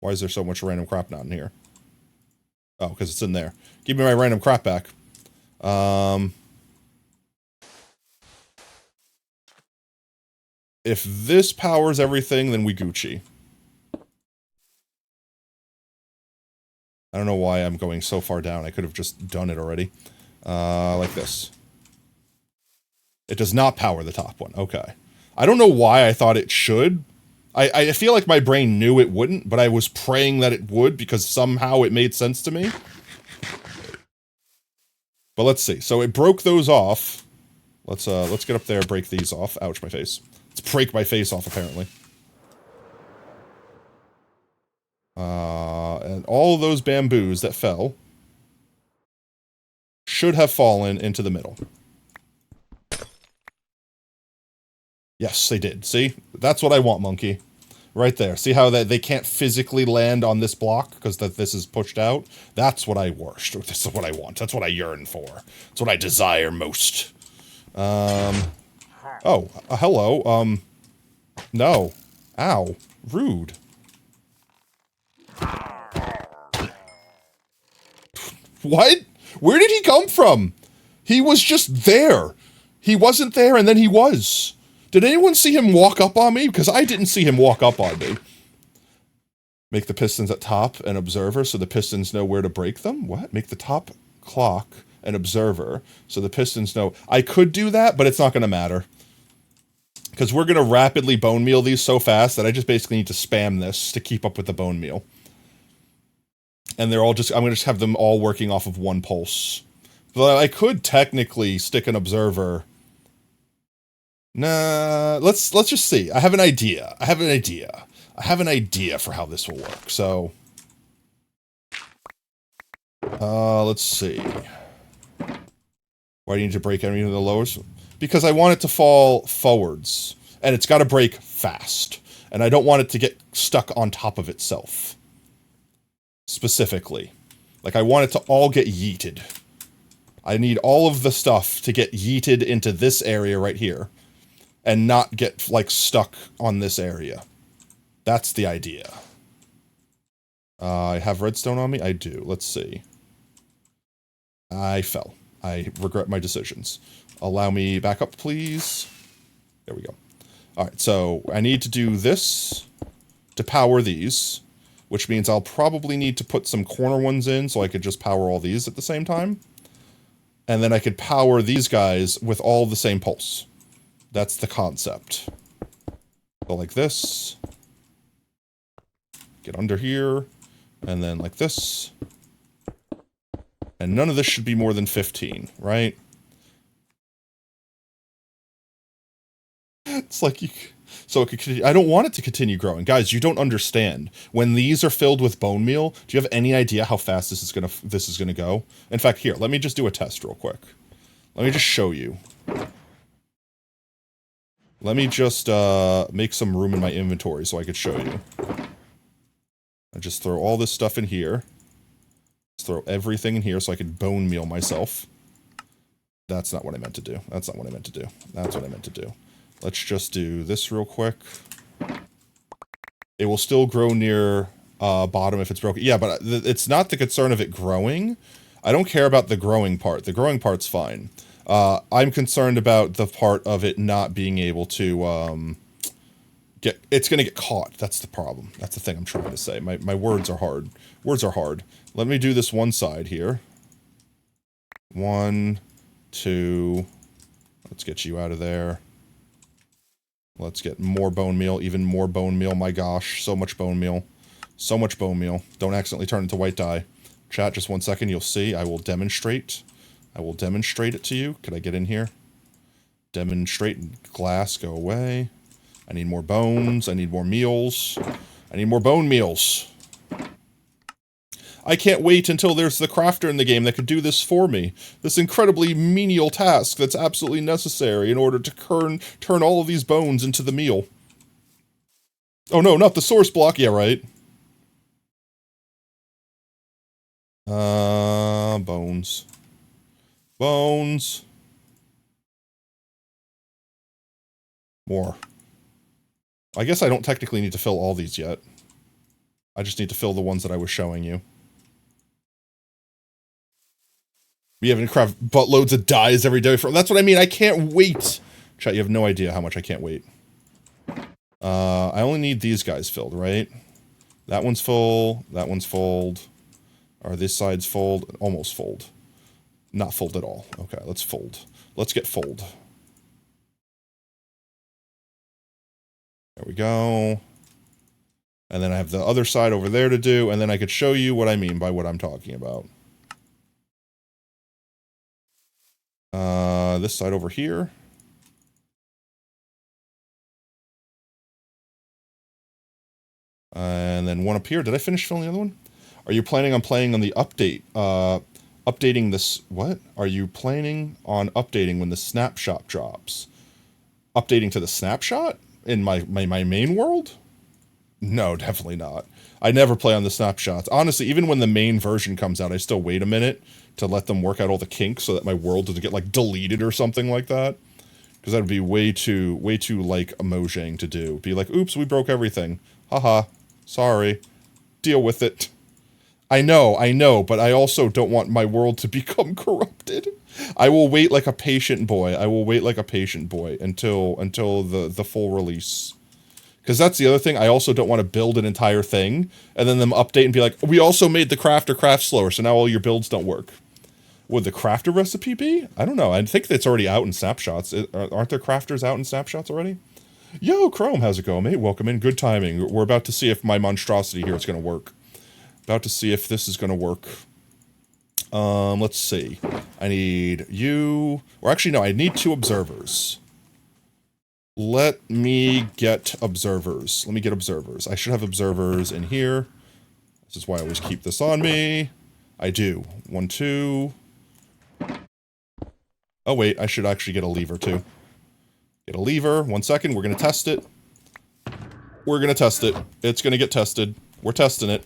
Why is there so much random crap not in here? Oh, because it's in there. Give me my random crap back. If this powers everything, then we Gucci. I don't know why I'm going so far down. I could have just done it already. Like this. It does not power the top one. Okay. I don't know why I thought it should. I feel like my brain knew it wouldn't, but I was praying that it would because somehow it made sense to me. But let's see. So it broke those off. Let's get up there and break these off. Ouch, my face. Let's break my face off, apparently. And all of those bamboos that fell should have fallen into the middle. Yes, they did. See? That's what I want, monkey. Right there. See how they can't physically land on this block because this is pushed out? That's what I worship. This is what I want. That's what I yearn for. That's what I desire most. Oh, hello. No. Ow. Rude. What? Where did he come from? He was just there. He wasn't there and then he was. Did anyone see him walk up on me? Because I didn't see him walk up on me. Make the pistons at top an observer so the pistons know where to break them? What? Make the top clock an observer so the pistons know. I could do that, but it's not going to matter. Because we're going to rapidly bone meal these so fast that I just basically need to spam this to keep up with the bone meal. And they're all just, I'm going to just have them all working off of one pulse. But I could technically stick an observer. Nah, let's just see. I have an idea. I have an idea for how this will work. So, let's see. Why do you need to break any of the lowers? Because I want it to fall forwards. And it's got to break fast. And I don't want it to get stuck on top of itself. Specifically. Like, I want it to all get yeeted. I need all of the stuff to get yeeted into this area right here. And not get, like, stuck on this area. That's the idea. I have redstone on me? I do. Let's see. I fell. I regret my decisions. Allow me back up, please. There we go. Alright, so I need to do this to power these, which means I'll probably need to put some corner ones in so I could just power all these at the same time. And then I could power these guys with all the same pulse. That's the concept. So like this. Get under here. And then like this. And none of this should be more than 15, right? It's like you... So it could continue, I don't want it to continue growing. Guys, you don't understand. When these are filled with bone meal, do you have any idea how fast this is gonna go? In fact, here, let me just do a test real quick. Let me just show you. Let me just make some room in my inventory so I could show you. I just throw all this stuff in here. Just throw everything in here so I could bone meal myself. That's not what I meant to do. That's not what I meant to do. That's what I meant to do. Let's just do this real quick. It will still grow near bottom if it's broken. Yeah, but it's not the concern of it growing. I don't care about the growing part. The growing part's fine. I'm concerned about the part of it not being able to it's going to get caught. That's the problem. That's the thing I'm trying to say. My words are hard. Words are hard. Let me do this one side here. 1, 2. Let's get you out of there. Let's get more bone meal, even more bone meal. My gosh, so much bone meal. So much bone meal. Don't accidentally turn into white dye. Chat, just 1 second, you'll see. I will demonstrate. I will demonstrate it to you. Could I get in here? Demonstrate. Glass, go away. I need more bones. I need more meals. I need more bone meals. I can't wait until there's the crafter in the game that could do this for me. This incredibly menial task that's absolutely necessary in order to turn all of these bones into the meal. Oh no, not the source block. Yeah, right. Bones. Bones. More. I guess I don't technically need to fill all these yet. I just need to fill the ones that I was showing you. We have to craft buttloads of dyes every day for— that's what I mean, I can't wait! Chat, you have no idea how much I can't wait. I only need these guys filled, right? That one's full, that one's full. Or this side's full, almost full. Not full at all. Okay, let's fold. Let's get fold. There we go. And then I have the other side over there to do, and then I could show you what I mean by what I'm talking about. This side over here. And then one up here. Did I finish filling the other one? Are you planning on playing on the update? Updating this... What? Are you planning on updating when the snapshot drops? Updating to the snapshot? In my main world? No, definitely not. I never play on the snapshots. Honestly, even when the main version comes out, I still wait a minute to let them work out all the kinks so that my world doesn't get, like, deleted or something like that. Because that would be way too, like, Mojang to do. Be like, oops, we broke everything. Haha. Sorry. Deal with it. I know, but I also don't want my world to become corrupted. I will wait like a patient boy. I will wait like a patient boy until the full release. Because that's the other thing. I also don't want to build an entire thing and then them update and be like, we also made the crafter craft slower, so now all your builds don't work. Would the crafter recipe be? I don't know. I think it's already out in snapshots. Aren't there crafters out in snapshots already? Yo, Chrome, how's it going, mate? Welcome in. Good timing. We're about to see if my monstrosity here is going to work. About to see if this is going to work. Let's see. I need you... Or actually, no, I need 2 observers. Let me get observers. Let me get observers. I should have observers in here. This is why I always keep this on me. I do. 1, 2... Oh, wait, I should actually get a lever, too. Get a lever. 1 second, we're going to test it. We're going to test it. It's going to get tested. We're testing it.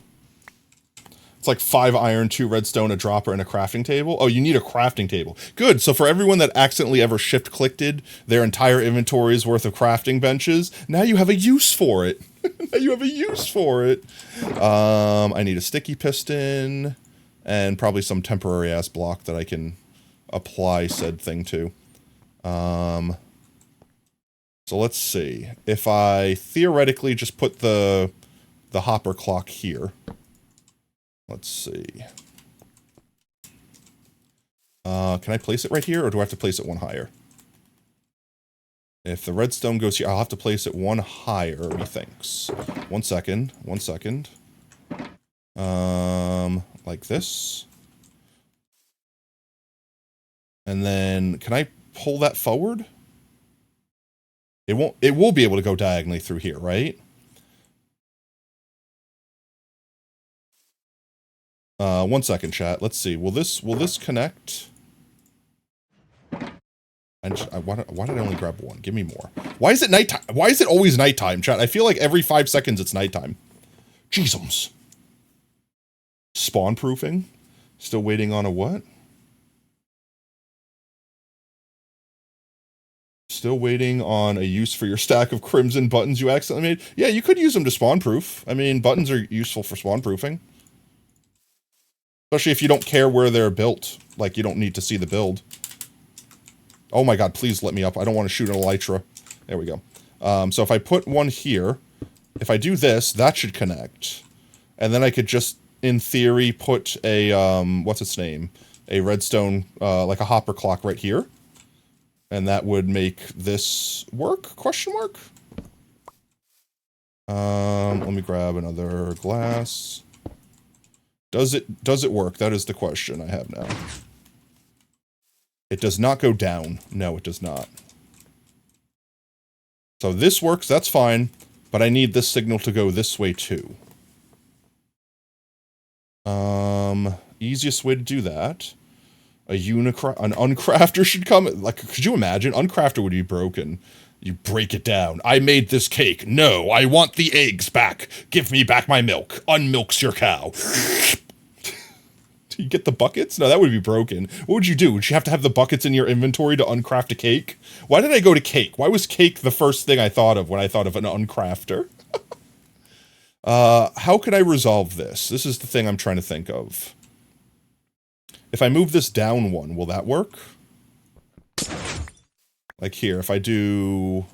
It's like 5 iron, 2 redstone, a dropper, and a crafting table. Oh, you need a crafting table. Good, so for everyone that accidentally ever shift-clicked their entire inventory's worth of crafting benches, now you have a use for it. Now you have a use for it. I need a sticky piston, and probably some temporary-ass block that I can apply said thing to. So let's see. If I theoretically just put the hopper clock here. Let's see. Can I place it right here, or do I have to place it one higher? If the redstone goes here, I'll have to place it one higher, methinks. 1 second. 1 second. Like this. And then, can I pull that forward? It will be able to go diagonally through here, right? 1 second, chat. Let's see. Will this connect? Why did I only grab one? Give me more. Why is it nighttime? Why is it always nighttime, chat? I feel like every 5 seconds it's nighttime. Jeezums. Spawn proofing? Still waiting on a what? Still waiting on a use for your stack of crimson buttons you accidentally made? Yeah, you could use them to spawn proof. I mean, buttons are useful for spawn proofing. Especially if you don't care where they're built. Like, you don't need to see the build. Oh my god, please let me up. I don't want to shoot an elytra. There we go. So if I put one here, if I do this, that should connect. And then I could just, in theory, put a, what's its name? A redstone, like a hopper clock right here. And that would make this work? Question mark? Let me grab another glass. Does it work? That is the question I have now. It does not go down. No, it does not. So this works, that's fine, but I need this signal to go this way too. Easiest way to do that. An uncrafter should come. Like, could you imagine? Uncrafter would be broken. You break it down. I made this cake. No, I want the eggs back. Give me back my milk. Unmilks your cow. Do you get the buckets? No, that would be broken. What would you do? Would you have to have the buckets in your inventory to uncraft a cake? Why did I go to cake? Why was cake the first thing I thought of when I thought of an uncrafter? How can I resolve this? This is the thing I'm trying to think of. If I move this down one, will that work? Like here, if I do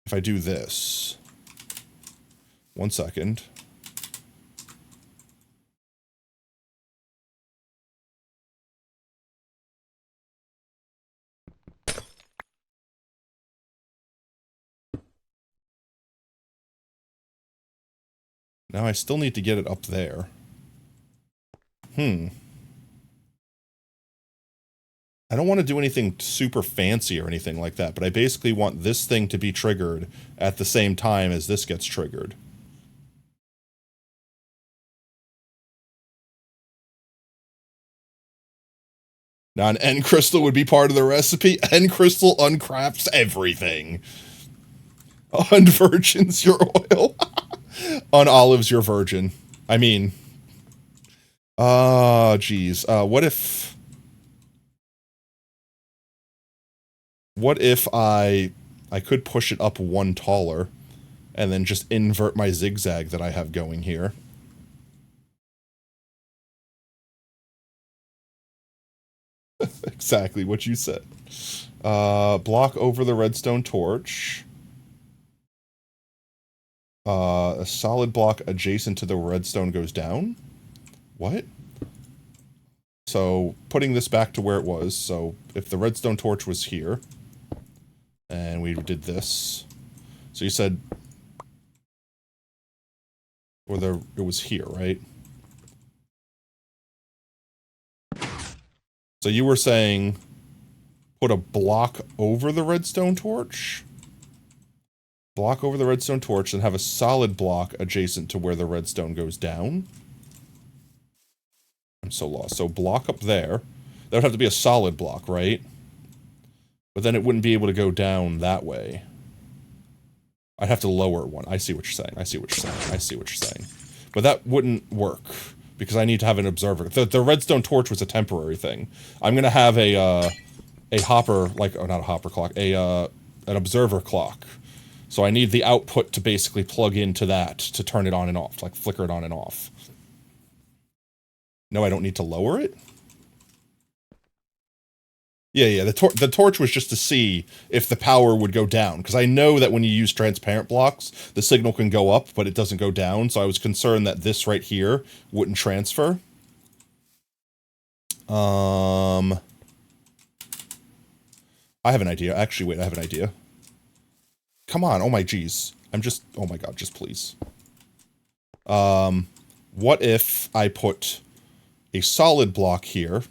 this. 1 second. Now I still need to get it up there. I don't want to do anything super fancy or anything like that, but I basically want this thing to be triggered at the same time as this gets triggered. Now an end crystal would be part of the recipe. End crystal uncrafts everything. On virgins, your oil. On olives, your virgin. I mean... geez. What if I could push it up one taller and then just invert my zigzag that I have going here? Exactly what you said. Block over the redstone torch. A solid block adjacent to the redstone goes down? What? So, putting this back to where it was, so if the redstone torch was here, and we did this, so you said, it was here, right? So you were saying, put a block over the redstone torch? Block over the redstone torch and have a solid block adjacent to where the redstone goes down? I'm so lost. So block up there. That would have to be a solid block, right? But then it wouldn't be able to go down that way. I'd have to lower one. I see what you're saying. I see what you're saying. I see what you're saying. But that wouldn't work, because I need to have an observer. The redstone torch was a temporary thing. I'm gonna have a hopper, like, oh, not a hopper clock, an observer clock. So I need the output to basically plug into that to turn it on and off, like flicker it on and off. No, I don't need to lower it? Yeah, the torch was just to see if the power would go down, because I know that when you use transparent blocks, the signal can go up, but it doesn't go down, so I was concerned that this right here wouldn't transfer. I have an idea. Actually, wait, I have an idea. Come on, oh my geez. Oh my god, just please. What if I put a solid block here,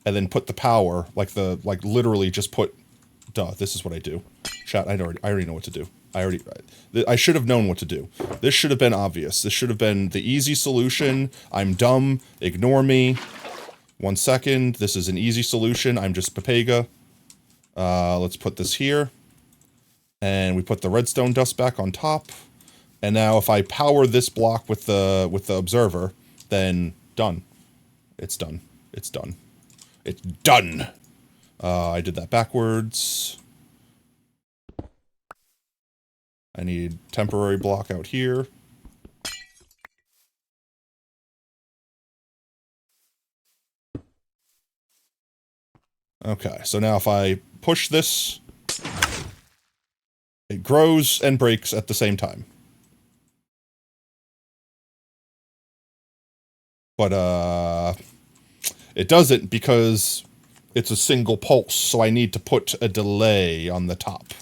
and then put the power, like literally just put, this is what I do. Chat, I already know what to do. I should have known what to do. This should have been obvious. This should have been the easy solution. I'm dumb. Ignore me. 1 second. This is an easy solution. I'm just Pepega. Let's put this here. And we put the redstone dust back on top. And now if I power this block with the observer, then done. It's done. It's done. It's done! I did that backwards. I need temporary block out here. Okay, so now if I push this, it grows and breaks at the same time. But, it doesn't because it's a single pulse, so I need to put a delay on the top.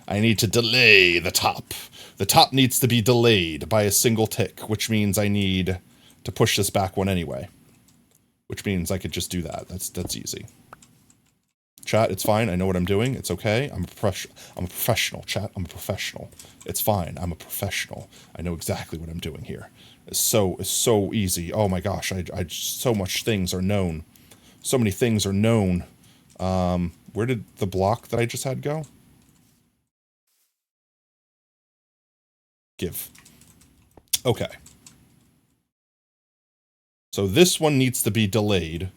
I need to delay the top. The top needs to be delayed by a single tick, which means I need to push this back one anyway. Which means I could just do that. That's easy. Chat, it's fine. I know what I'm doing. It's okay. I'm a professional, chat. I'm a professional. It's fine. I'm a professional. I know exactly what I'm doing here. It's so easy. Oh my gosh, so much things are known. So many things are known. Where did the block that I just had go? Give. Okay. So this one needs to be delayed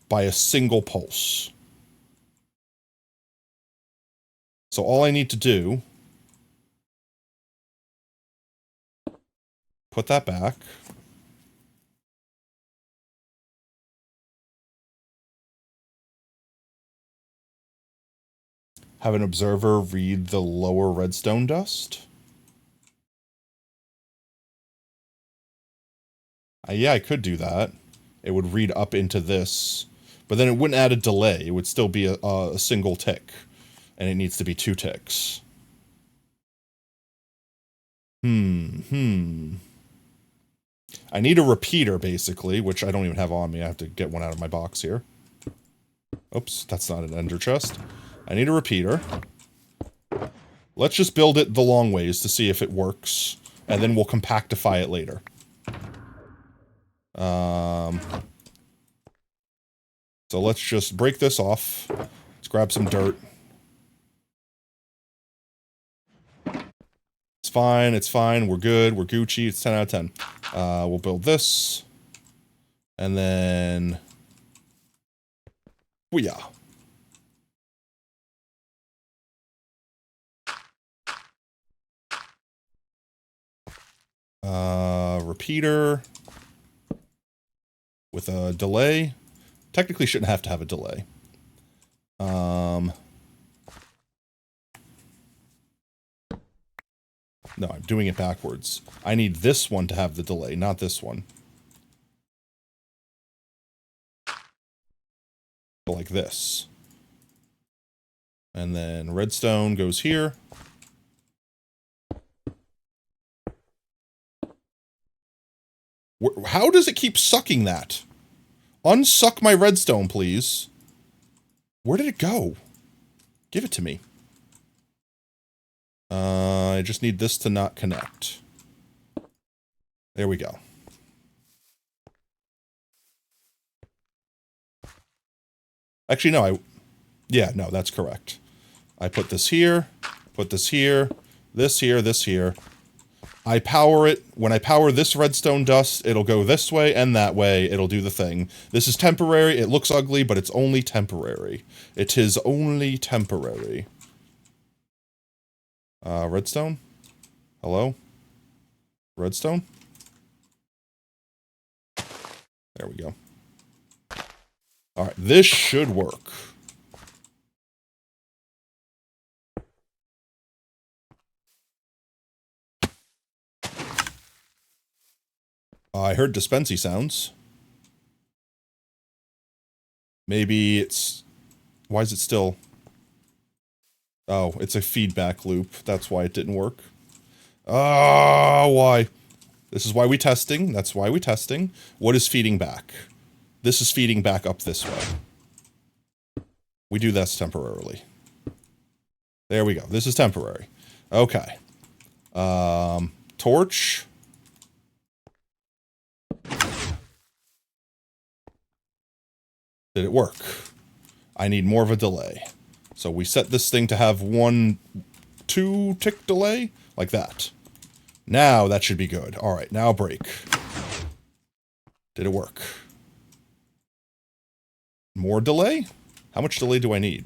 by a single pulse. So all I need to do, put that back. Have an observer read the lower redstone dust. Yeah, I could do that. It would read up into this, but then it wouldn't add a delay. It would still be a single tick, and it needs to be 2 ticks. I need a repeater, basically, which I don't even have on me. I have to get one out of my box here. Oops, that's not an ender chest. I need a repeater. Let's just build it the long ways to see if it works, and then we'll compactify it later. So let's just break this off. Let's grab some dirt. It's fine, it's fine, we're good, we're Gucci, it's 10 out of 10. We'll build this. And then... Booyah. Repeater. With a delay. Technically shouldn't have to have a delay. No, I'm doing it backwards. I need this one to have the delay, not this one. Like this. And then redstone goes here. How does it keep sucking that? Unsuck my redstone, please. Where did it go? Give it to me. I just need this to not connect. There we go. Actually, no, yeah, no, that's correct. I put this here, this here, this here, this here. I power it. When I power this redstone dust, it'll go this way and that way. It'll do the thing. This is temporary. It looks ugly, but it's only temporary. It is only temporary. Redstone? Hello? Redstone? There we go. Alright, this should work. I heard dispensy sounds. Maybe it's... Why is it still... Oh, it's a feedback loop. That's why it didn't work. Ah, why? This is why we testing. That's why we testing. What is feeding back? This is feeding back up this way. We do this temporarily. There we go. This is temporary. Okay. Torch. Did it work? I need more of a delay. So we set this thing to have 2 tick delay, like that. Now that should be good. Alright, now break. Did it work? More delay? How much delay do I need?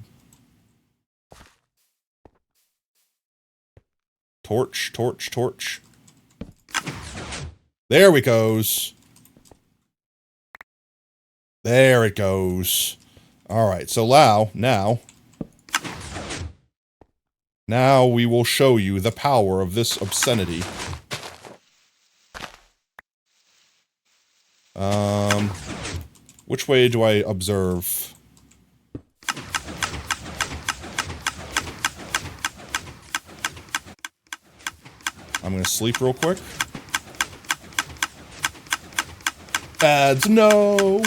Torch, torch, torch. There we goes. There it goes. Alright, so now we will show you the power of this obscenity. Which way do I observe? I'm gonna sleep real quick. Ads, no!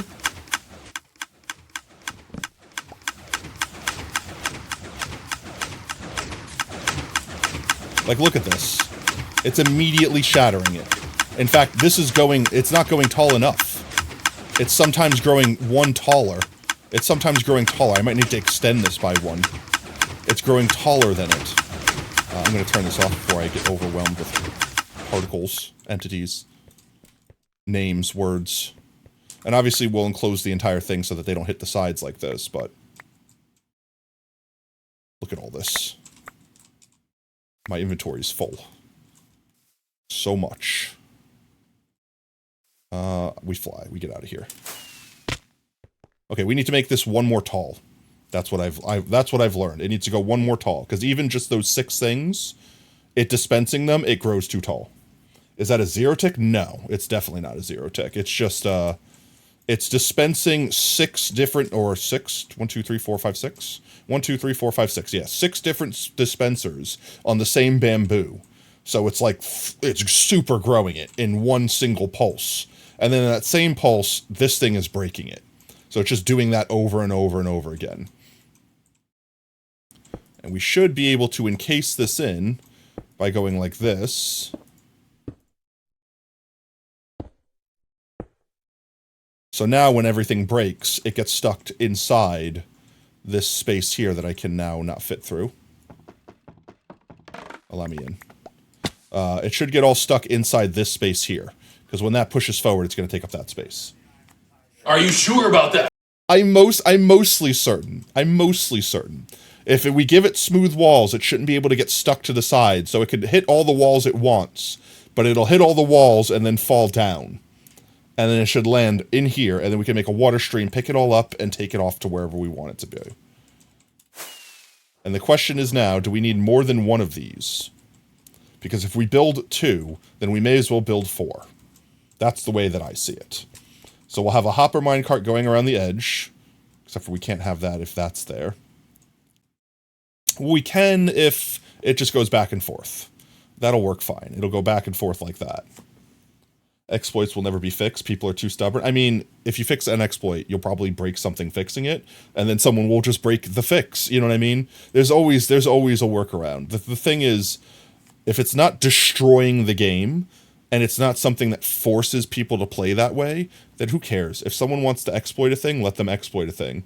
Like, look at this. It's immediately shattering it. In fact, this is going... It's not going tall enough. It's sometimes growing 1 taller. It's sometimes growing taller. I might need to extend this by 1. It's growing taller than it. I'm going to turn this off before I get overwhelmed with particles, entities, names, words. And obviously we'll enclose the entire thing so that they don't hit the sides like this, but... Look at all this. My inventory is full. So much. We fly. We get out of here. Okay, we need to make this 1 more tall. That's what I've learned. It needs to go 1 more tall, because even just those 6 things, it dispensing them, it grows too tall. Is that a 0 tick? No, it's definitely not a 0 tick. It's just it's dispensing 6 different, or 6, 1, 2, 3, 4, 5, 6. 1, 2, 3, 4, 5, 6. Yeah, 6 different dispensers on the same bamboo. So it's like, it's super growing it in one single pulse. And then in that same pulse, this thing is breaking it. So it's just doing that over and over and over again. And we should be able to encase this in by going like this. So now when everything breaks, it gets stuck inside this space here that I can now not fit through. Allow me in. It should get all stuck inside this space here. Because when that pushes forward, it's going to take up that space. Are you sure about that? I'm mostly certain. I'm mostly certain. If we give it smooth walls, it shouldn't be able to get stuck to the side. So it could hit all the walls it wants. But it'll hit all the walls and then fall down. And then it should land in here. And then we can make a water stream, pick it all up, and take it off to wherever we want it to be. And the question is now, do we need more than one of these? Because if we build 2, then we may as well build 4. That's the way that I see it. So we'll have a hopper minecart going around the edge. Except for we can't have that if that's there. We can if it just goes back and forth. That'll work fine. It'll go back and forth like that. Exploits will never be fixed. People are too stubborn. I mean, if you fix an exploit, you'll probably break something fixing it. And then someone will just break the fix. You know what I mean? There's always a workaround. The thing is, if it's not destroying the game, and it's not something that forces people to play that way, then who cares? If someone wants to exploit a thing, let them exploit a thing.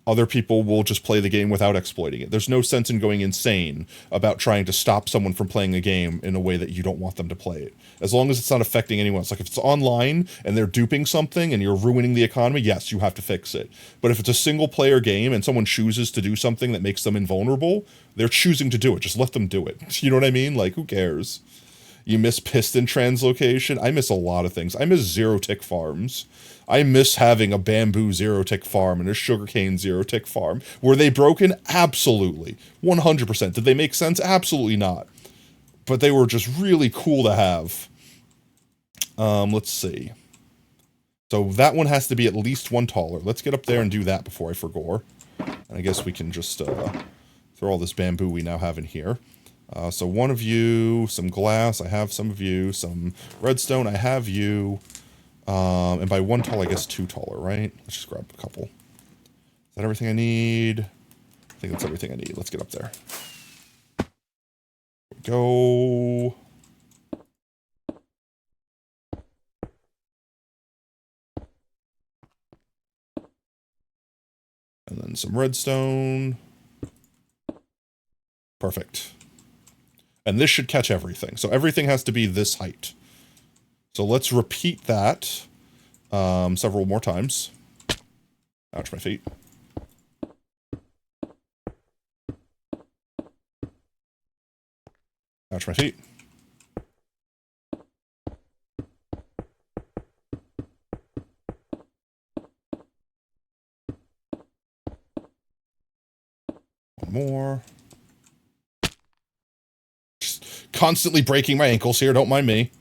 Other people will just play the game without exploiting it. There's no sense in going insane about trying to stop someone from playing a game in a way that you don't want them to play it. As long as it's not affecting anyone else. Like if it's online and they're duping something and you're ruining the economy, yes, you have to fix it. But if it's a single player game and someone chooses to do something that makes them invulnerable, they're choosing to do it. Just let them do it. You know what I mean? Like, who cares? You miss piston translocation. I miss a lot of things. I miss zero-tick farms. I miss having a bamboo zero-tick farm and a sugarcane zero-tick farm. Were they broken? Absolutely. 100%. Did they make sense? Absolutely not. But they were just really cool to have. Let's see. So that one has to be at least 1 taller. Let's get up there and do that before I forgore. And I guess we can just throw all this bamboo we now have in here. So one of you, some glass, I have some of you, some redstone, I have you, and by 1 tall, I guess 2 taller, right? Let's just grab a couple. Is that everything I need? I think that's everything I need. Let's get up there. Go. And then some redstone. Perfect. And this should catch everything. So everything has to be this height. So let's repeat that several more times. Ouch, my feet. Ouch, my feet. One more. Just constantly breaking my ankles here, don't mind me.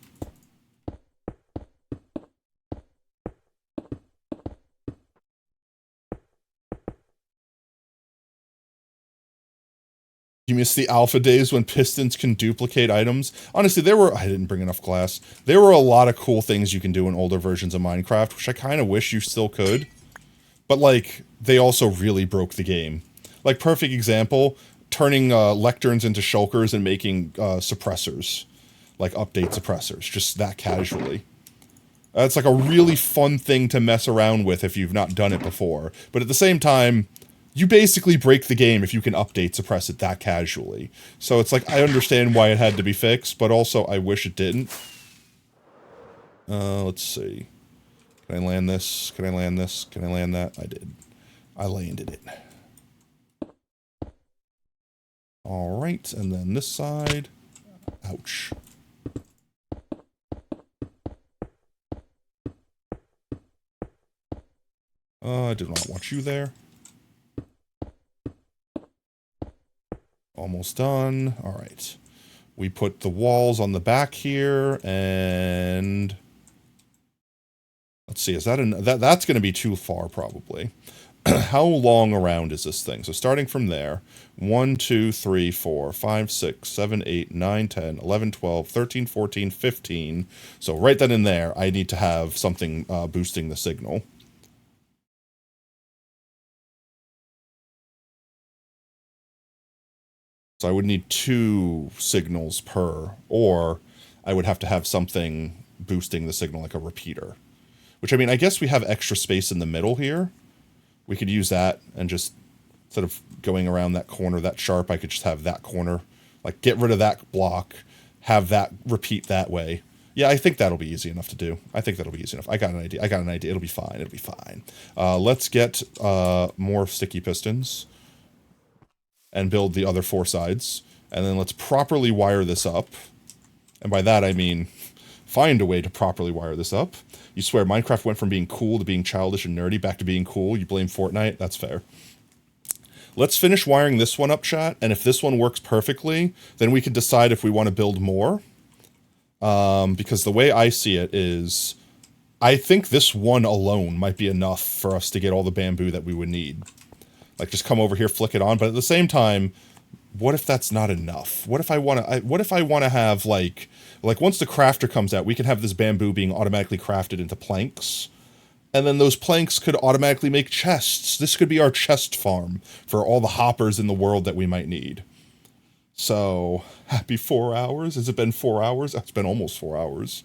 You miss the alpha days when pistons can duplicate items. Honestly, I didn't bring enough glass. There were a lot of cool things you can do in older versions of Minecraft, which I kind of wish you still could. But, like, they also really broke the game. Like, perfect example, turning lecterns into shulkers and making suppressors. Like, update suppressors. Just that casually. That's like a really fun thing to mess around with if you've not done it before. But at the same time, you basically break the game if you can update suppress it that casually. So it's like, I understand why it had to be fixed, but also I wish it didn't. Let's see. Can I land this? Can I land this? Can I land that? I did. I landed it. Alright, and then this side. Ouch. I did not want you there. Almost done. All right. We put the walls on the back here, and let's see. Is that that's going to be too far, probably. how long around is this thing? So starting from there, 1, 2, 3, 4, 5, 6, 7, 8, 9, 10, 11, 12, 13, 14, 15. So right then and there, I need to have something boosting the signal. So I would need 2 signals per, or I would have to have something boosting the signal like a repeater. Which, I mean, I guess we have extra space in the middle here. We could use that and just, instead of going around that corner that sharp, I could just have that corner. Like, get rid of that block, have that repeat that way. Yeah, I think that'll be easy enough to do. I think that'll be easy enough. I got an idea. It'll be fine. It'll be fine. Let's get more sticky pistons and build the other 4 sides. And then let's properly wire this up. And by that, I mean, find a way to properly wire this up. You swear Minecraft went from being cool to being childish and nerdy back to being cool. You blame Fortnite? That's fair. Let's finish wiring this one up, chat. And if this one works perfectly, then we can decide if we want to build more. Because the way I see it is, I think this one alone might be enough for us to get all the bamboo that we would need. Like, just come over here, flick it on. But at the same time, what if that's not enough? What if I want to have, like once the crafter comes out, we can have this bamboo being automatically crafted into planks. And then those planks could automatically make chests. This could be our chest farm for all the hoppers in the world that we might need. So, happy 4 hours. Has it been 4 hours? It's been almost 4 hours.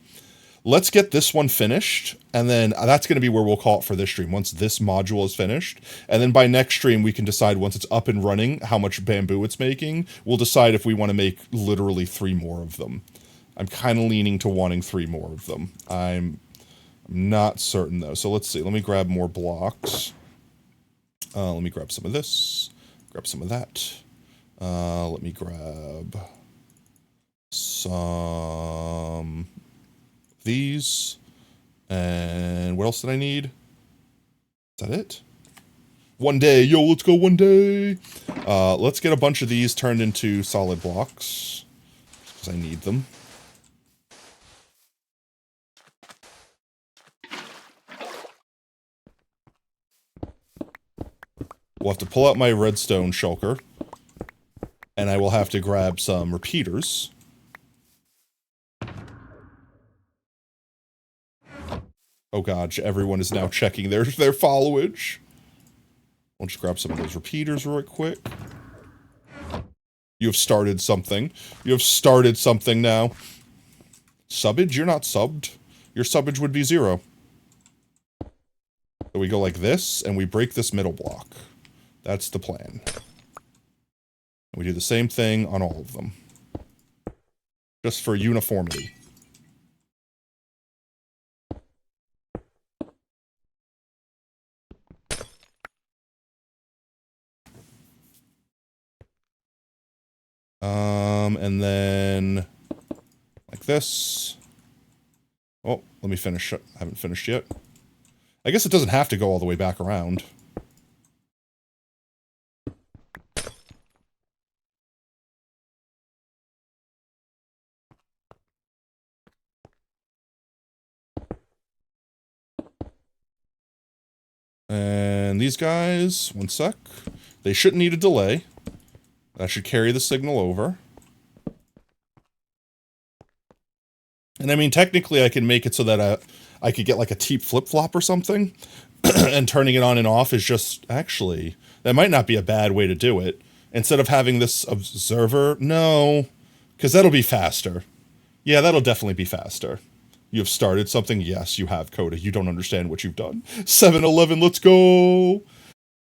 Let's get this one finished, and then that's going to be where we'll call it for this stream, once this module is finished. And then by next stream, we can decide, once it's up and running, how much bamboo it's making. We'll decide if we want to make literally 3 more of them. I'm kind of leaning to wanting 3 more of them. I'm not certain, though. So let's see. Let me grab more blocks. Let me grab some of this. Grab some of that. Let me grab some these. And what else did I need? Is that it? One day. Yo, let's go one day. Let's get a bunch of these turned into solid blocks, because I need them. We'll have to pull out my redstone shulker. And I will have to grab some repeaters. Oh god, everyone is now checking their followage. I'll just grab some of those repeaters real quick. You have started something. You have started something now. Subbage? You're not subbed. Your subbage would be 0. So we go like this, and we break this middle block. That's the plan. We do the same thing on all of them. Just for uniformity. And then like this. Oh, let me finish. I haven't finished yet. I guess it doesn't have to go all the way back around. And these guys, one sec. They shouldn't need a delay. That should carry the signal over. And I mean, technically I can make it so that I could get like a teep flip-flop or something. And turning it on and off is just, actually, that might not be a bad way to do it. Instead of having this observer, no, because that'll be faster. Yeah, that'll definitely be faster. You have started something? Yes, you have, Coda. You don't understand what you've done. 7-Eleven, let's go!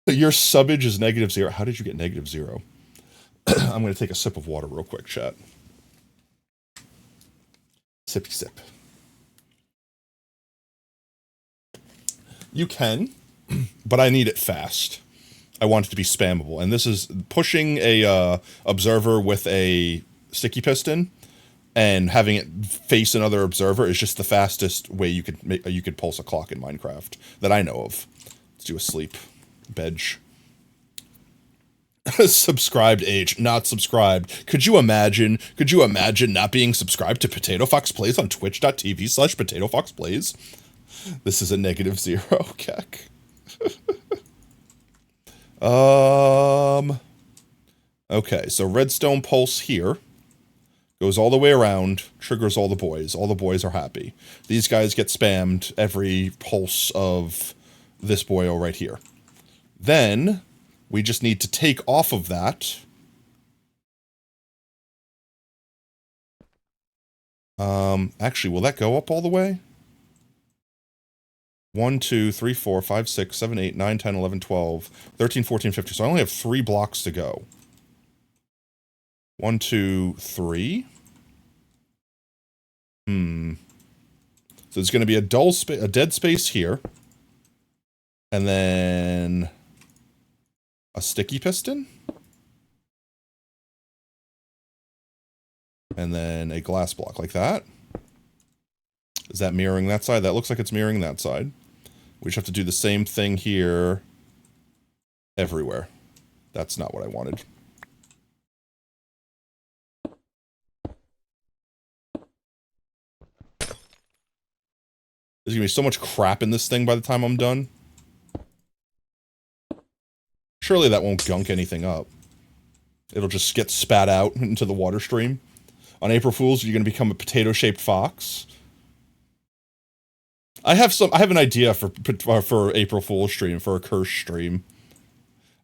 Your subbage is -0. How did you get -0? I'm going to take a sip of water real quick, chat. Sippy sip. You can, but I need it fast. I want it to be spammable. And this is pushing a observer with a sticky piston and having it face another observer is just the fastest way you could pulse a clock in Minecraft that I know of. Let's do a sleep. Bedge. Subscribed age, not subscribed. Could you imagine not being subscribed to Potato Fox Plays on twitch.tv/PotatoFoxPlays? This is a -0, Keck. Okay, so redstone pulse here. Goes all the way around, triggers all the boys. All the boys are happy. These guys get spammed every pulse of this boyo right here. Then, we just need to take off of that. Actually, will that go up all the way? 1, 2, 3, 4, 5, 6, 7, 8, 9, 10, 11, 12, 13, 14, 15. So I only have 3 blocks to go. 1, 2, 3. So there's going to be a dead space here. And then a sticky piston. And then a glass block like that. Is that mirroring that side? That looks like it's mirroring that side. We just have to do the same thing here everywhere. That's not what I wanted. There's gonna be so much crap in this thing by the time I'm done. Surely that won't gunk anything up. It'll just get spat out into the water stream. On April Fools, you're gonna become a potato-shaped fox. I have an idea for April Fool's stream, for a curse stream.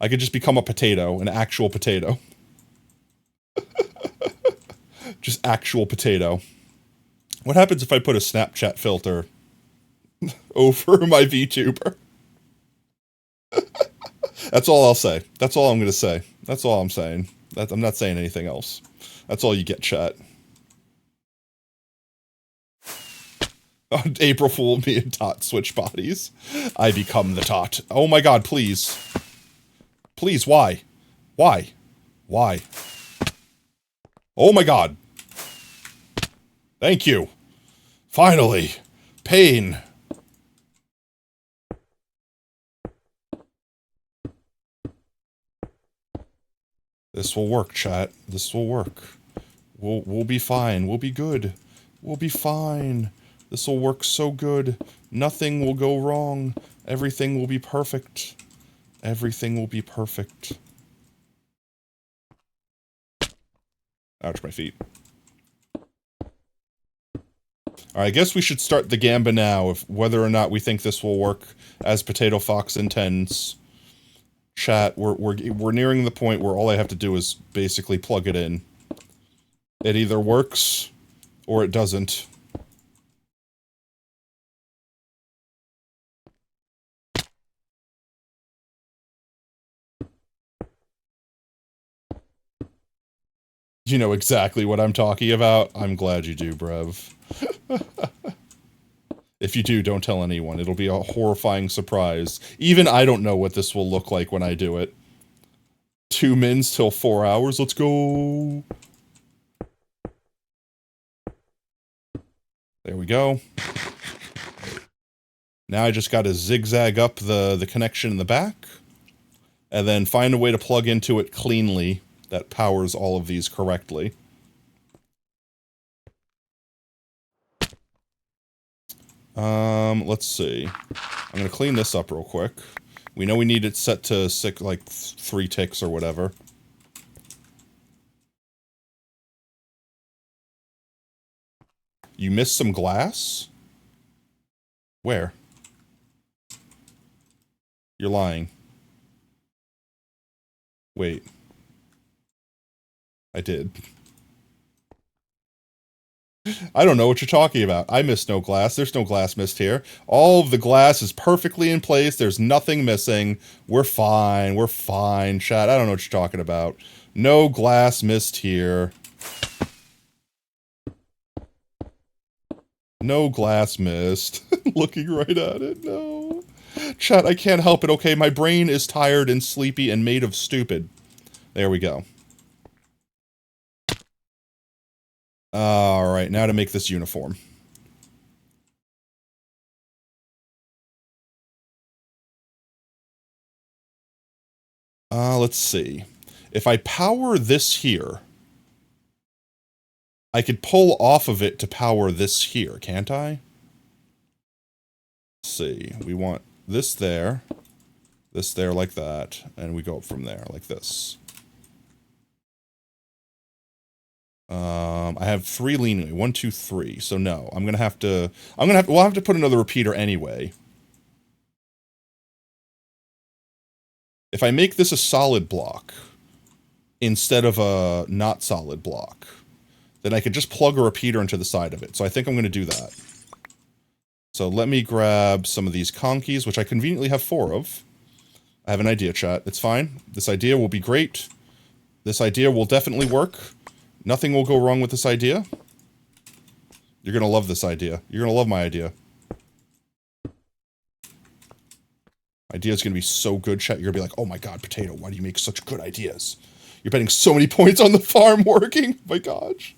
I could just become a potato, an actual potato. Just actual potato. What happens if I put a Snapchat filter over my VTuber? That's all I'll say. That's all I'm gonna say. That's all I'm saying. I'm not saying anything else. That's all you get, chat. April Fool, me and Tot switch bodies. I become the Tot. Oh my god, please. Please, why? Why? Why? Oh my god. Thank you. Finally. Pain. This will work, chat. This will work. We'll be fine. We'll be good. We'll be fine. This will work so good. Nothing will go wrong. Everything will be perfect. Everything will be perfect. Ouch, my feet. Alright, I guess we should start the gamba now, whether or not we think this will work as Potato Fox intends. Chat, we're nearing the point where all I have to do is basically plug it in. It either works, or it doesn't. You know exactly what I'm talking about. I'm glad you do, Brev. If you do, don't tell anyone. It'll be a horrifying surprise. Even I don't know what this will look like when I do it. 2 mins till 4 hours. Let's go. There we go. Now I just gotta zigzag up the connection in the back. And then find a way to plug into it cleanly that powers all of these correctly. Let's see. I'm gonna clean this up real quick. We know we need it set to 3 ticks or whatever. You missed some glass? Where? You're lying. Wait. I did. I don't know what you're talking about. I missed no glass. There's no glass missed here. All of the glass is perfectly in place. There's nothing missing. We're fine. We're fine, chat. I don't know what you're talking about. No glass missed here. No glass missed. Looking right at it. No. Chat, I can't help it, okay? My brain is tired and sleepy and made of stupid. There we go. Alright, now to make this uniform. Let's see. If I power this here, I could pull off of it to power this here, can't I? Let's see. We want this there. This there like that, and we go up from there like this. I have 3 leaningly. 1, 2, 3. So no, we'll have to put another repeater anyway. If I make this a solid block instead of a not solid block, then I could just plug a repeater into the side of it. So I think I'm going to do that. So let me grab some of these conkeys, which I conveniently have 4 of. I have an idea, chat. It's fine. This idea will be great. This idea will definitely work. Nothing will go wrong with this idea. You're going to love this idea. You're going to love my idea. Idea's going to be so good, chat. You're going to be like, oh my god, Potato, why do you make such good ideas? You're betting so many points on the farm working. My gosh.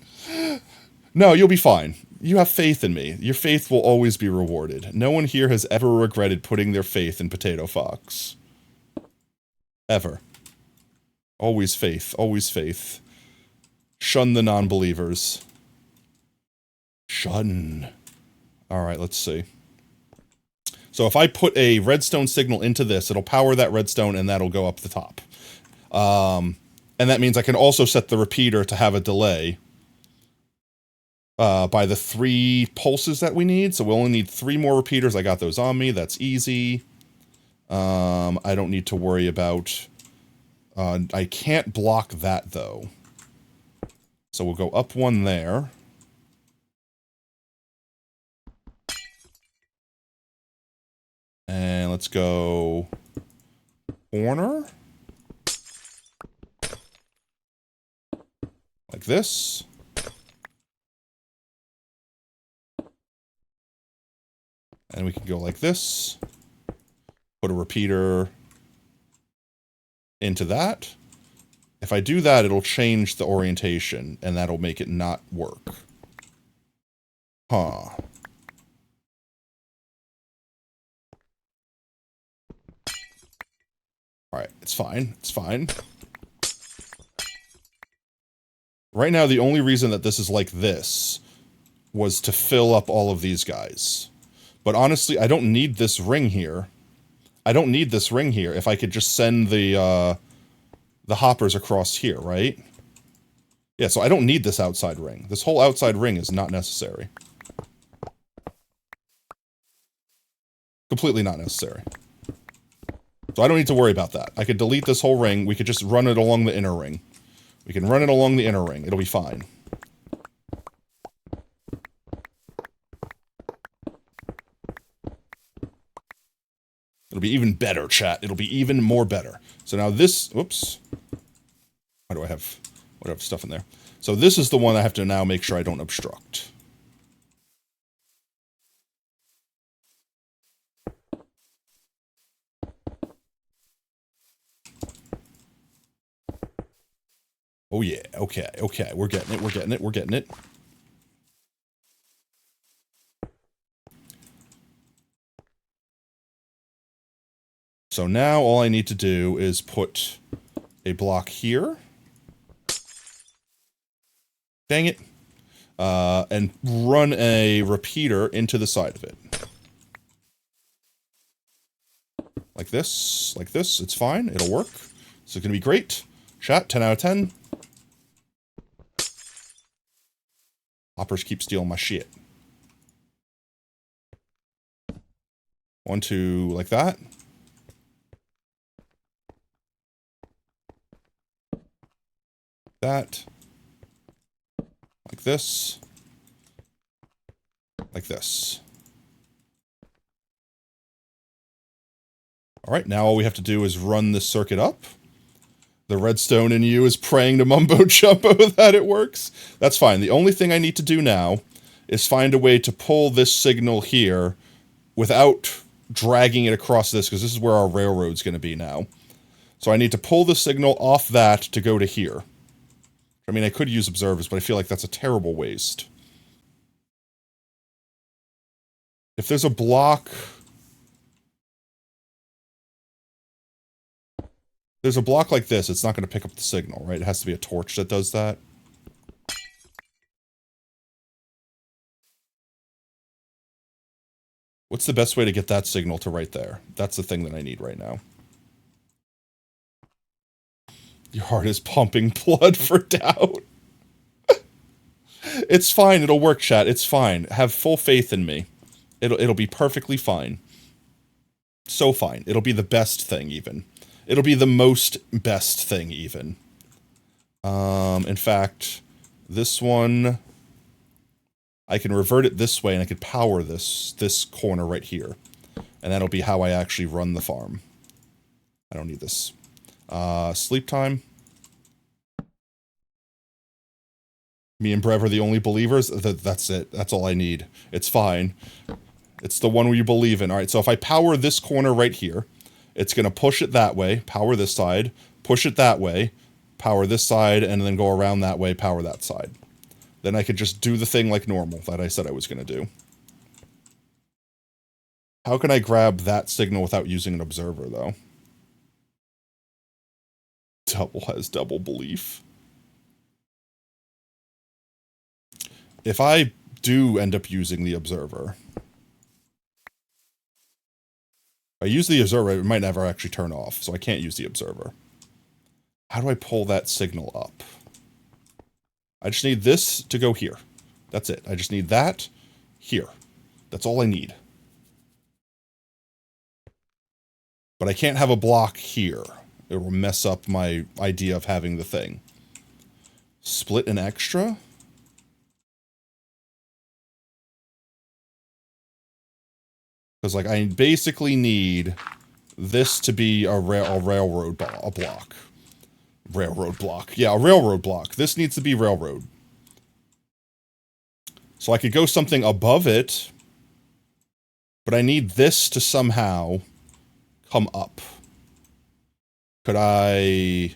No, you'll be fine. You have faith in me. Your faith will always be rewarded. No one here has ever regretted putting their faith in Potato Fox. Ever. Always faith. Always faith. Shun the non-believers. Shun. Alright, let's see. So if I put a redstone signal into this, it'll power that redstone and that'll go up the top. And that means I can also set the repeater to have a delay by the 3 pulses that we need. So we'll only need 3 more repeaters. I got those on me. That's easy. I don't need to worry about... I can't block that, though. So we'll go up 1 there. And let's go... corner. Like this. And we can go like this. Put a repeater into that. If I do that, it'll change the orientation, and that'll make it not work. Huh. Alright, it's fine. It's fine. Right now, the only reason that this is like this was to fill up all of these guys. But honestly, I don't need this ring here. I don't need this ring here if I could just send the hoppers across here, right? Yeah, so I don't need this outside ring. This whole outside ring is not necessary. Completely not necessary. So I don't need to worry about that. I could delete this whole ring. We could just run it along the inner ring. We can run it along the inner ring. It'll be fine. It'll be even better, chat. It'll be even more better. So now this... Whoops. Why do I have stuff in there? So this is the one I have to now make sure I don't obstruct. Oh yeah, okay, okay. We're getting it, we're getting it, we're getting it. So now all I need to do is put a block here. Dang it. And run a repeater into the side of it. Like this, it's fine, it'll work. This is gonna be great. Chat, 10 out of 10. Hoppers keep stealing my shit. 1, 2, like that. That. Like this. Like this. Alright, now all we have to do is run this circuit up. The redstone in you is praying to Mumbo Jumbo that it works. That's fine. The only thing I need to do now is find a way to pull this signal here without dragging it across this, because this is where our railroad's going to be now. So I need to pull the signal off that to go to here. I mean, I could use observers, but I feel like that's a terrible waste. If there's a block... There's a block like this, it's not going to pick up the signal, right? It has to be a torch that does that. What's the best way to get that signal to right there? That's the thing that I need right now. Your heart is pumping blood for doubt. It's fine. It'll work, chat. It's fine. Have full faith in me. It'll be perfectly fine. So fine. It'll be the best thing, even. It'll be the most best thing, even. In fact, this one, I can revert it this way, and I could power this corner right here. And that'll be how I actually run the farm. I don't need this. Sleep time. Me and Brev are the only believers. That's it. That's all I need. It's fine. It's the one where you believe in. All right, so if I power this corner right here, it's going to push it that way, power this side, push it that way, power this side, and then go around that way, power that side. Then I could just do the thing like normal that I said I was going to do. How can I grab that signal without using an observer, though? Double has double belief. If I do end up using the observer, if I use the observer, it might never actually turn off, so I can't use the observer. How do I pull that signal up? I just need this to go here. That's it. I just need that here. That's all I need. But I can't have a block here. It will mess up my idea of having the thing. Split an extra? Because, like, I basically need this to be a railroad block. Railroad block. Yeah, a railroad block. This needs to be railroad. So I could go something above it, but I need this to somehow come up. Could I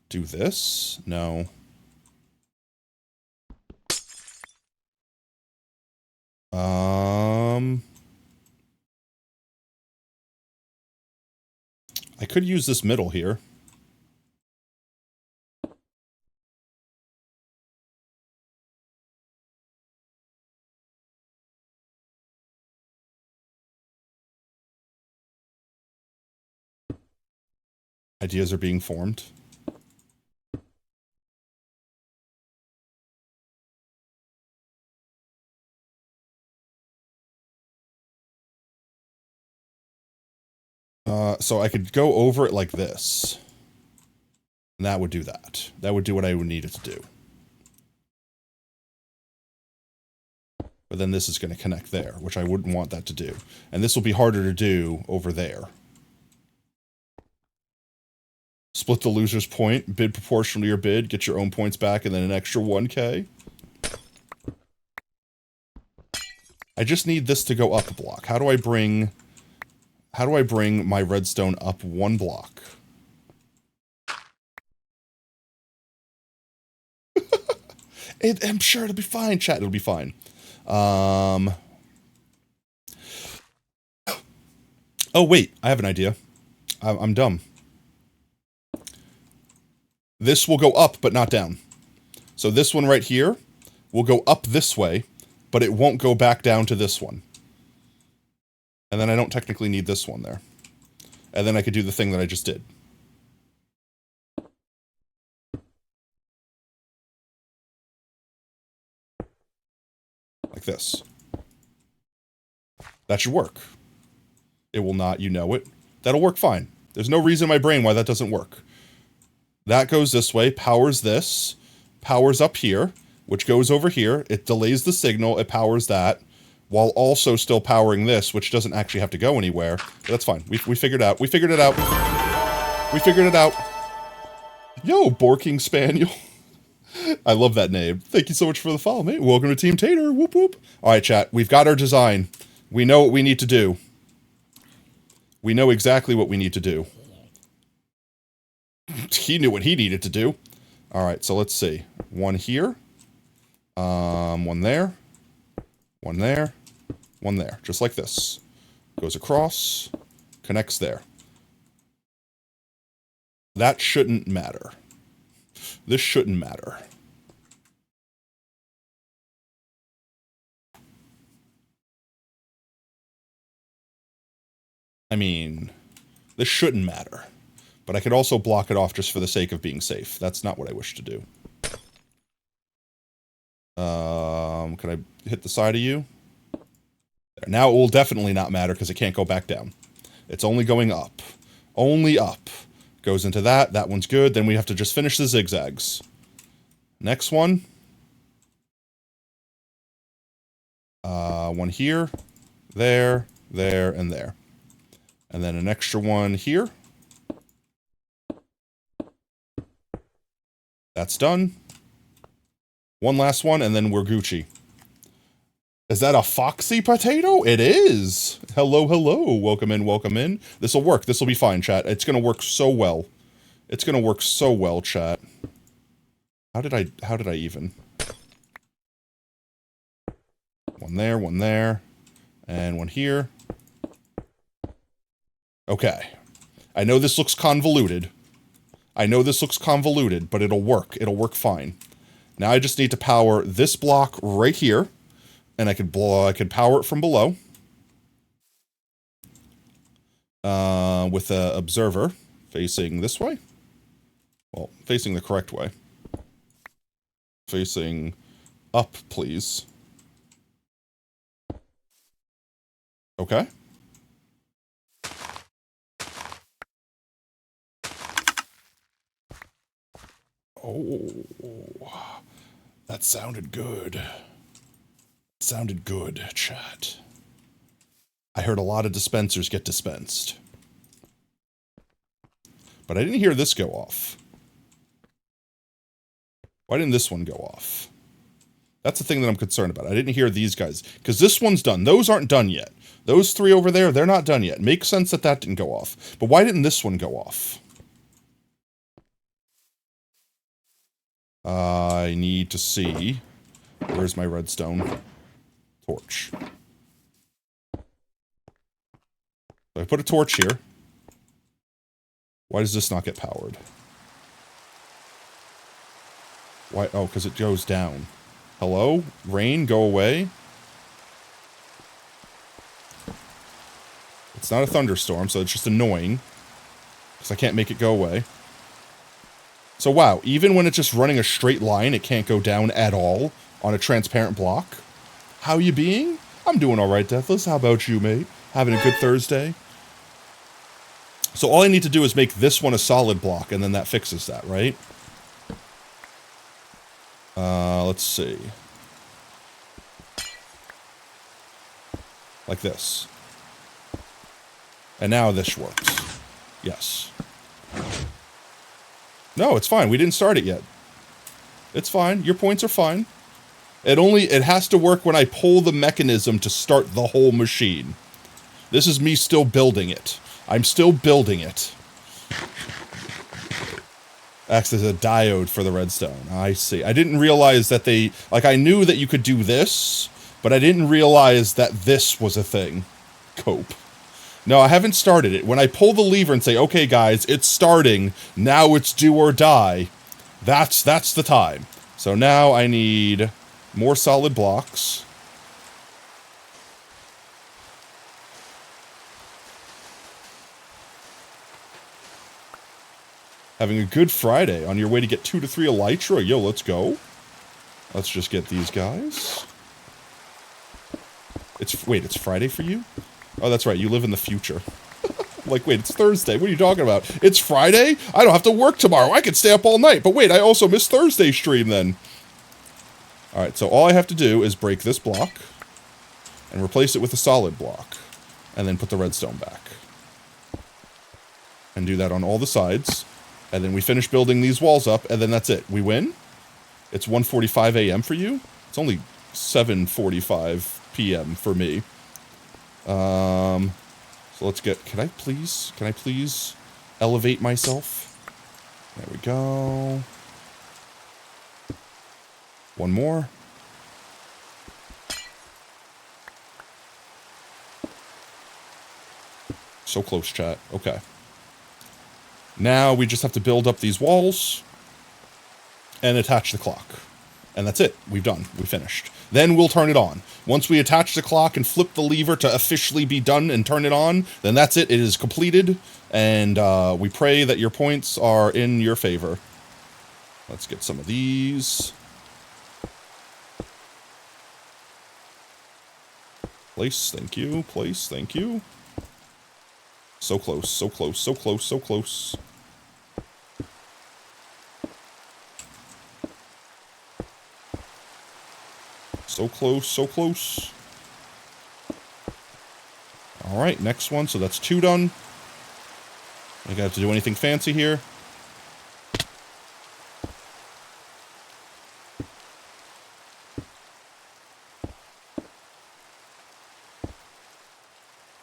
do this? No. I could use this middle here. Ideas are being formed. So I could go over it like this. And that would do that. That would do what I would need it to do. But then this is going to connect there, which I wouldn't want that to do. And this will be harder to do over there. Split the loser's point, bid proportional to your bid, get your own points back, and then an extra 1k. I just need this to go up a block. How do I bring my redstone up one block? I'm sure it'll be fine, chat. It'll be fine. Oh, wait. I have an idea. I'm dumb. This will go up, but not down. So this one right here will go up this way, but it won't go back down to this one. And then I don't technically need this one there. And then I could do the thing that I just did. Like this. That should work. It will not, you know it. That'll work fine. There's no reason in my brain why that doesn't work. That goes this way, powers this, powers up here, which goes over here. It delays the signal, it powers that, while also still powering this, which doesn't actually have to go anywhere. But that's fine. We figured it out. We figured it out. We figured it out. Yo, Borking Spaniel. I love that name. Thank you so much for the follow, mate. Welcome to Team Tater. Whoop whoop. All right, chat. We've got our design. We know what we need to do. We know exactly what we need to do. He knew what he needed to do. All right, so let's see. One here. One there. One there. One there. Just like this. Goes across. Connects there. That shouldn't matter. This shouldn't matter. I mean, this shouldn't matter. But I could also block it off just for the sake of being safe. That's not what I wish to do. Can I hit the side of you? There. Now it will definitely not matter because it can't go back down. It's only going up. Only up. Goes into that. That one's good. Then we have to just finish the zigzags. Next one. One here, there, and there. And then an extra one here. That's done. One last one, and then we're Gucci. Is that a foxy potato? It is. Hello, hello. Welcome in, welcome in. This'll work. This'll be fine, chat. It's gonna work so well. It's gonna work so well, chat. How did I even? One there, and one here. Okay. I know this looks convoluted. But it'll work. It'll work fine. Now I just need to power this block right here, and I could power it from below. With the observer facing this way. Well, facing the correct way. Facing up, please. Okay. Oh, that sounded good. Sounded good, chat. I heard a lot of dispensers get dispensed. But I didn't hear this go off. Why didn't this one go off? That's the thing that I'm concerned about. I didn't hear these guys. Because this one's done. Those aren't done yet. Those three over there, they're not done yet. Makes sense that that didn't go off. But why didn't this one go off? I need to see. Where's my redstone torch? So I put a torch here. Why does this not get powered? Why? Oh, because it goes down. Hello? Rain, go away. It's not a thunderstorm, so it's just annoying. Because I can't make it go away. So wow, even when it's just running a straight line, it can't go down at all on a transparent block. How you being? I'm doing alright, Deathless. How about you, mate? Having a good Thursday? So all I need to do is make this one a solid block, and then that fixes that, right? Let's see. Like this. And now this works. Yes. No, it's fine. We didn't start it yet. It's fine. Your points are fine. It has to work when I pull the mechanism to start the whole machine. This is me still building it. I'm still building it. Acts as a diode for the redstone. I see. I didn't realize that they... Like, I knew that you could do this, but I didn't realize that this was a thing. Cope. No, I haven't started it. When I pull the lever and say, okay, guys, it's starting. Now it's do or die. That's the time. So now I need more solid blocks. Having a good Friday on your way to get 2 to 3 elytra. Yo, let's go. Let's just get these guys. Wait, it's Friday for you? Oh, that's right. You live in the future. Like, wait, it's Thursday. What are you talking about? It's Friday? I don't have to work tomorrow. I can stay up all night. But wait, I also missed Thursday's stream then. Alright, so all I have to do is break this block and replace it with a solid block. And then put the redstone back. And do that on all the sides. And then we finish building these walls up, and then that's it. We win? It's 1:45 a.m. for you? It's only 7:45 p.m. for me. So let's get... Can I please elevate myself? There we go. One more. So close, chat. Okay. Now we just have to build up these walls and attach the clock. And that's it. We've done. We finished. Then we'll turn it on. Once we attach the clock and flip the lever to officially be done and turn it on, then that's it. It is completed. And we pray that your points are in your favor. Let's get some of these. Place, thank you. Place, thank you. So close, so close, so close, so close. So close, so close. Alright, next one. So that's 2 done. I think I have to do anything fancy here.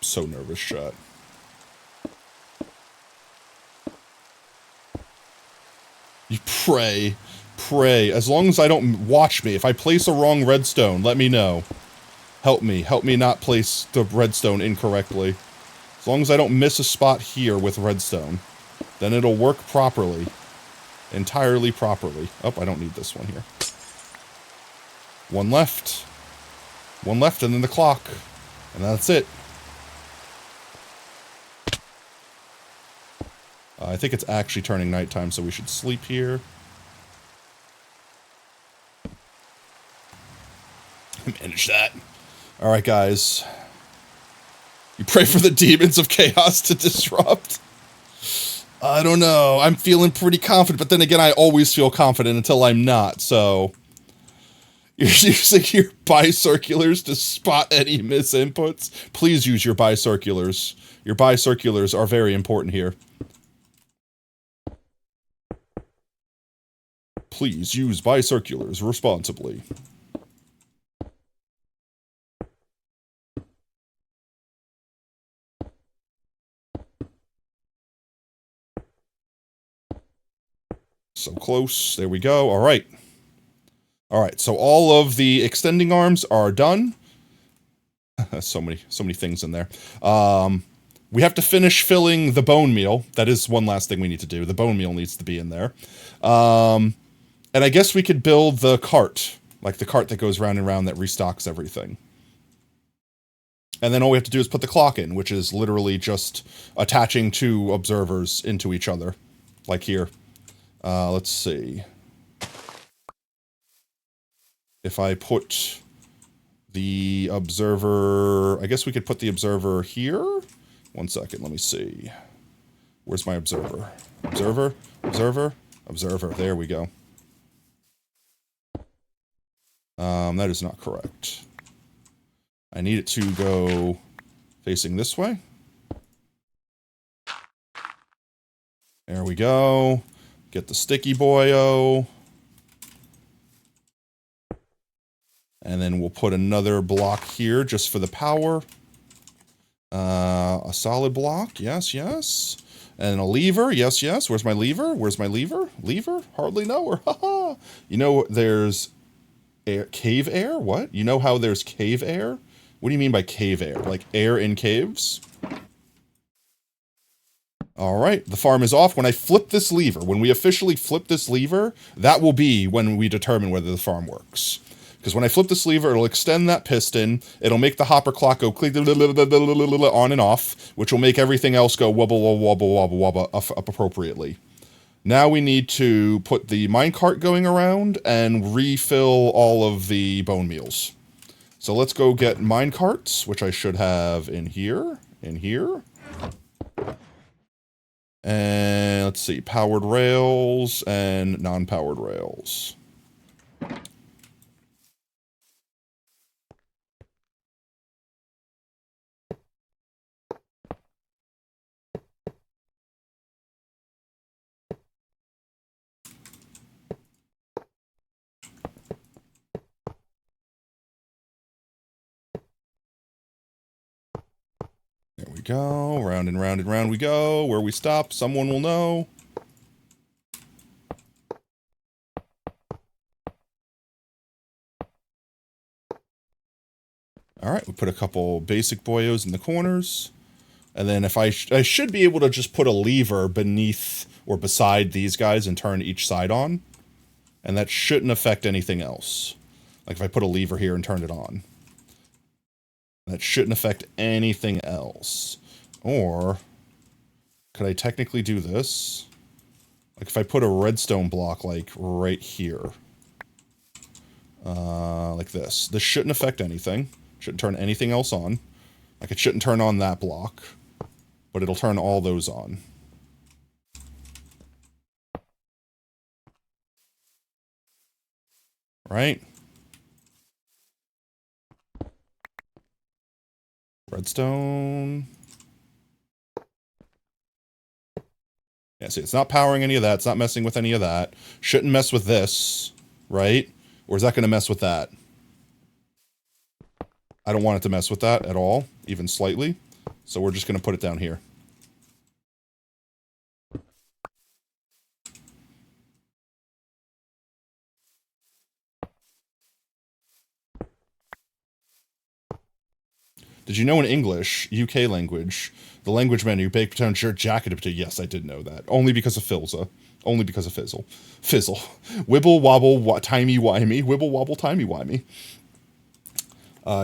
So nervous, chat. You pray. Pray. As long as I don't watch me. If I place a wrong redstone, let me know. Help me. Help me not place the redstone incorrectly. As long as I don't miss a spot here with redstone, then it'll work properly. Entirely properly. Oh, I don't need this one here. 1 left. 1 left and then the clock. And that's it. I think it's actually turning nighttime, so we should sleep here. Manage that. Alright, guys. You pray for the demons of chaos to disrupt. I don't know. I'm feeling pretty confident, but then again, I always feel confident until I'm not, so... You're using your bicirculars to spot any misinputs? Please use your bicirculars. Your bicirculars are very important here. Please use bicirculars responsibly. So close. There we go. All right. All right. So all of the extending arms are done. so many things in there. We have to finish filling the bone meal. That is one last thing we need to do. The bone meal needs to be in there. And I guess we could build the cart, like the cart that goes round and round that restocks everything. And then all we have to do is put the clock in, which is literally just attaching 2 observers into each other, like here. Let's see. If I put the observer... I guess we could put the observer here? 1 second, let me see. Where's my observer? Observer, observer, observer. There we go. That is not correct. I need it to go facing this way. There we go. Get the sticky boyo. And then we'll put another block here just for the power. A solid block. Yes, yes. And a lever. Yes, yes. Where's my lever? Where's my lever? Lever? Hardly know her. Haha. You know, there's air, cave air? What? You know how there's cave air? What do you mean by cave air? Like air in caves? Alright, the farm is off. When I flip this lever, when we officially flip this lever, that will be when we determine whether the farm works. Because when I flip this lever, it'll extend that piston, it'll make the hopper clock go click on and off, which will make everything else go wobble, wobble, wobble, wobble, wobble up appropriately. Now we need to put the minecart going around and refill all of the bone meals. So let's go get minecarts, which I should have in here, And let's see, powered rails and non-powered rails. There we go. Round and round and round we go. Where we stop, someone will know. Alright, we put a couple basic boyos in the corners. And then if I should be able to just put a lever beneath or beside these guys and turn each side on. And that shouldn't affect anything else. Like if I put a lever here and turn it on. That shouldn't affect anything else. Or, could I technically do this? Like if I put a redstone block like right here. Like this. This shouldn't affect anything. Shouldn't turn anything else on. Like it shouldn't turn on that block. But it'll turn all those on. Right? Redstone. Yeah, see, it's not powering any of that. It's not messing with any of that. Shouldn't mess with this, right? Or is that going to mess with that? I don't want it to mess with that at all, even slightly. So we're just going to put it down here. Did you know in English, UK language, the language menu, baked potato, shirt, jacket, potato? Yes, I did know that. Only because of Filza. Only because of Fizzle. Fizzle. Wibble, wobble, timey-wimey. Wibble, wobble, timey-wimey.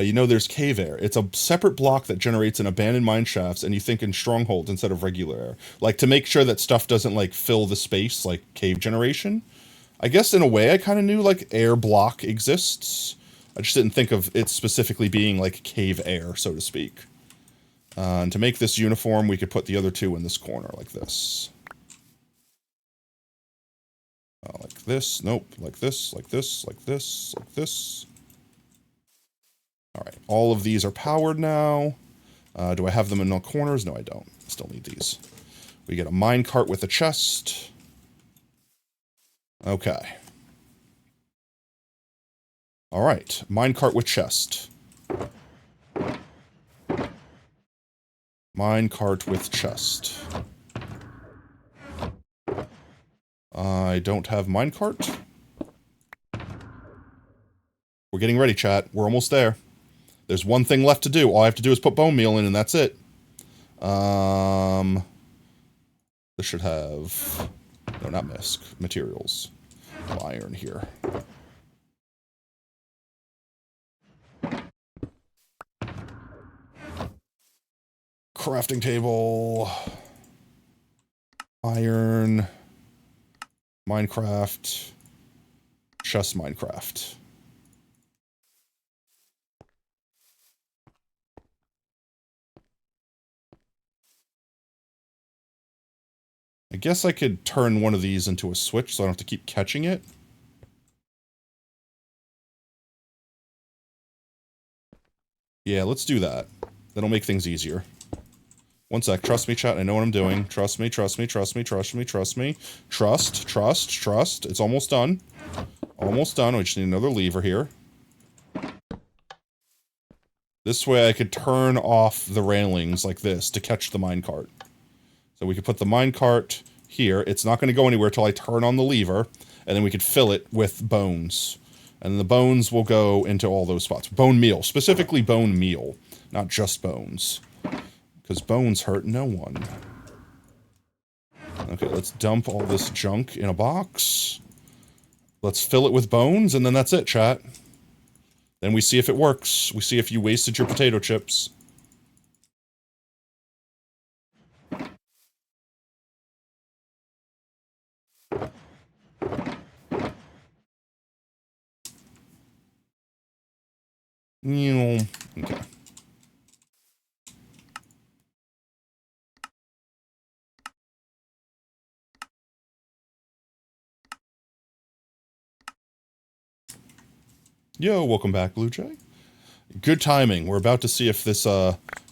You know there's cave air. It's a separate block that generates in abandoned mine shafts, and you think in strongholds instead of regular air. Like, to make sure that stuff doesn't, like, fill the space, like cave generation. I guess, in a way, I kind of knew, like, air block exists. I just didn't think of it specifically being, like, cave air, so to speak. And to make this uniform, we could put the other two in this corner, like this. Like this. Nope. Like this, like this, like this, like this. Alright, all of these are powered now. Do I have them in the corners? No, I don't. Still need these. We get a minecart with a chest. Okay. Alright, minecart with chest. Minecart with chest. I don't have minecart. We're getting ready, chat. We're almost there. There's one thing left to do. All I have to do is put bone meal in, and that's it. This should have... No, not misc. Materials. Iron here. Crafting table. Iron. Minecraft. Just Minecraft. I guess I could turn one of these into a switch so I don't have to keep catching it. Yeah, let's do that. That'll make things easier. One sec. Trust me, chat. I know what I'm doing. Trust me, trust me, trust me, trust me, trust me. Trust, trust, trust. It's almost done. Almost done. We just need another lever here. This way I could turn off the railings like this to catch the minecart. So we could put the minecart here. It's not going to go anywhere until I turn on the lever, and then we could fill it with bones. And the bones will go into all those spots. Bone meal. Specifically bone meal. Not just bones. Because bones hurt no one. Okay, let's dump all this junk in a box. Let's fill it with bones, and then that's it, chat. Then we see if it works. We see if you wasted your potato chips. Okay. Yo, welcome back, Blue Jay. Good timing. We're about to see if this,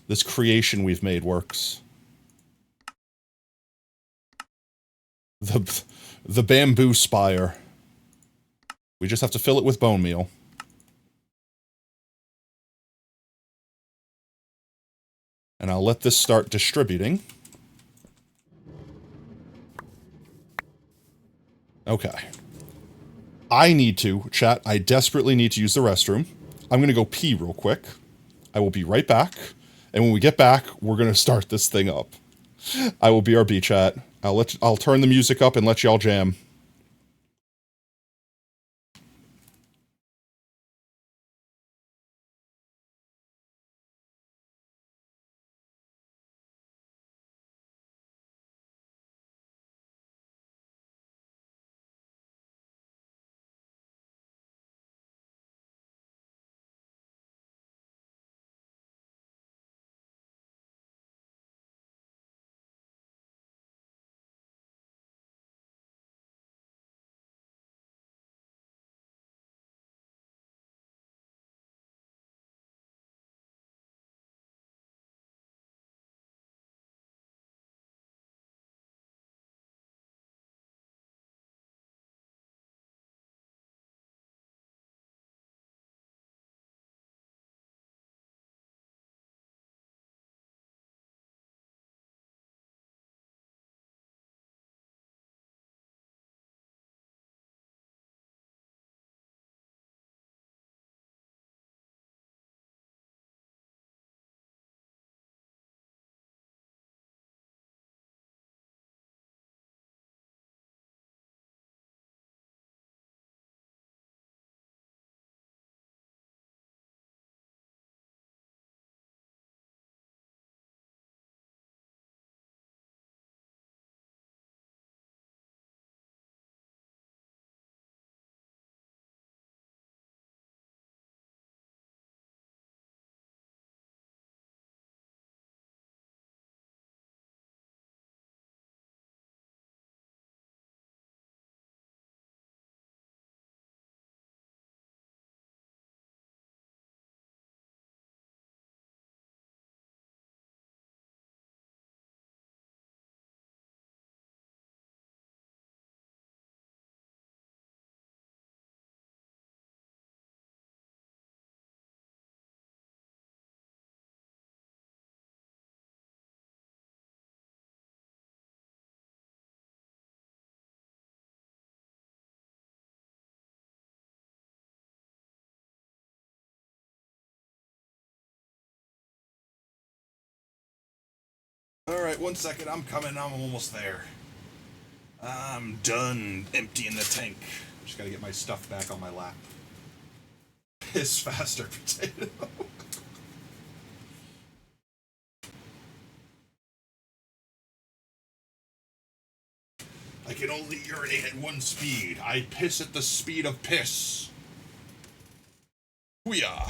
this creation we've made works. The bamboo spire. We just have to fill it with bone meal. And I'll let this start distributing. Okay. I need to, chat, I desperately need to use the restroom. I'm gonna go pee real quick. I will be right back. And when we get back, we're gonna start this thing up. I will BRB, chat. I'll turn the music up and let y'all jam. Alright, 1 second, I'm coming, I'm almost there. I'm done emptying the tank. Just gotta get my stuff back on my lap. Piss faster, potato. I can only urinate at one speed. I piss at the speed of piss. Hoo-yah.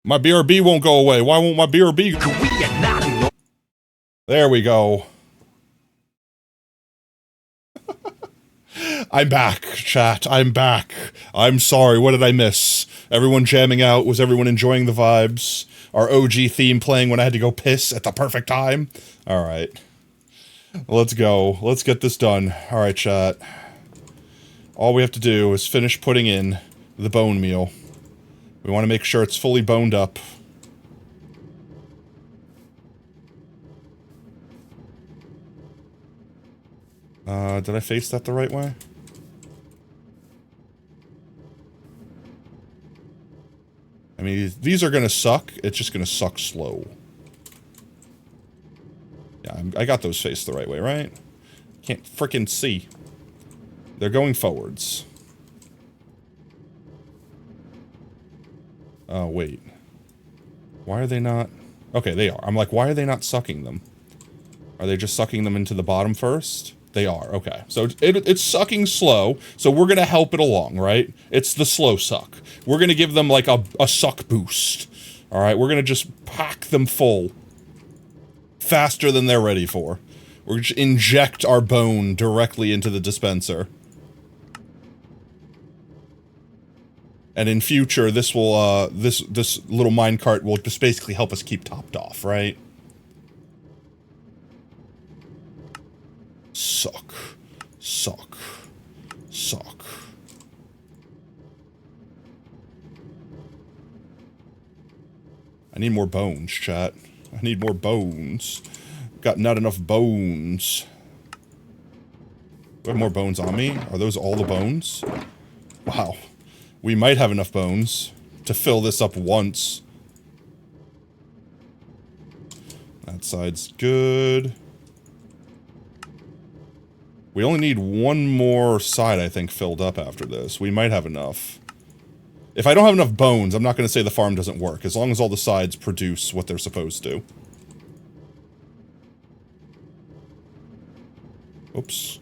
My BRB won't go away. Why won't my BRB go? There we go. I'm back, chat. I'm back. I'm sorry. What did I miss? Everyone jamming out? Was everyone enjoying the vibes? Our OG theme playing when I had to go piss at the perfect time? Alright. Let's go. Let's get this done. Alright, chat. All we have to do is finish putting in the bone meal. We want to make sure it's fully boned up. Did I face that the right way? I mean, these are gonna suck. It's just gonna suck slow. Yeah, I got those faced the right way, right? Can't frickin' see. They're going forwards. Oh, wait. Why are they not... Okay, they are. I'm like, why are they not sucking them? Are they just sucking them into the bottom first? They are, okay. So it's sucking slow, so we're gonna help it along, right? It's the slow suck. We're gonna give them, like, a suck boost. Alright, we're gonna just pack them full. Faster than they're ready for. We're just inject our bone directly into the dispenser. And in future, this will, this little minecart will just basically help us keep topped off, right? Suck. Suck. Suck. I need more bones, chat. I need more bones. Got not enough bones. Do I have more bones on me? Are those all the bones? Wow. We might have enough bones to fill this up once. That side's good. We only need one more side, I think, filled up after this. We might have enough. If I don't have enough bones, I'm not going to say the farm doesn't work, as long as all the sides produce what they're supposed to. Oops.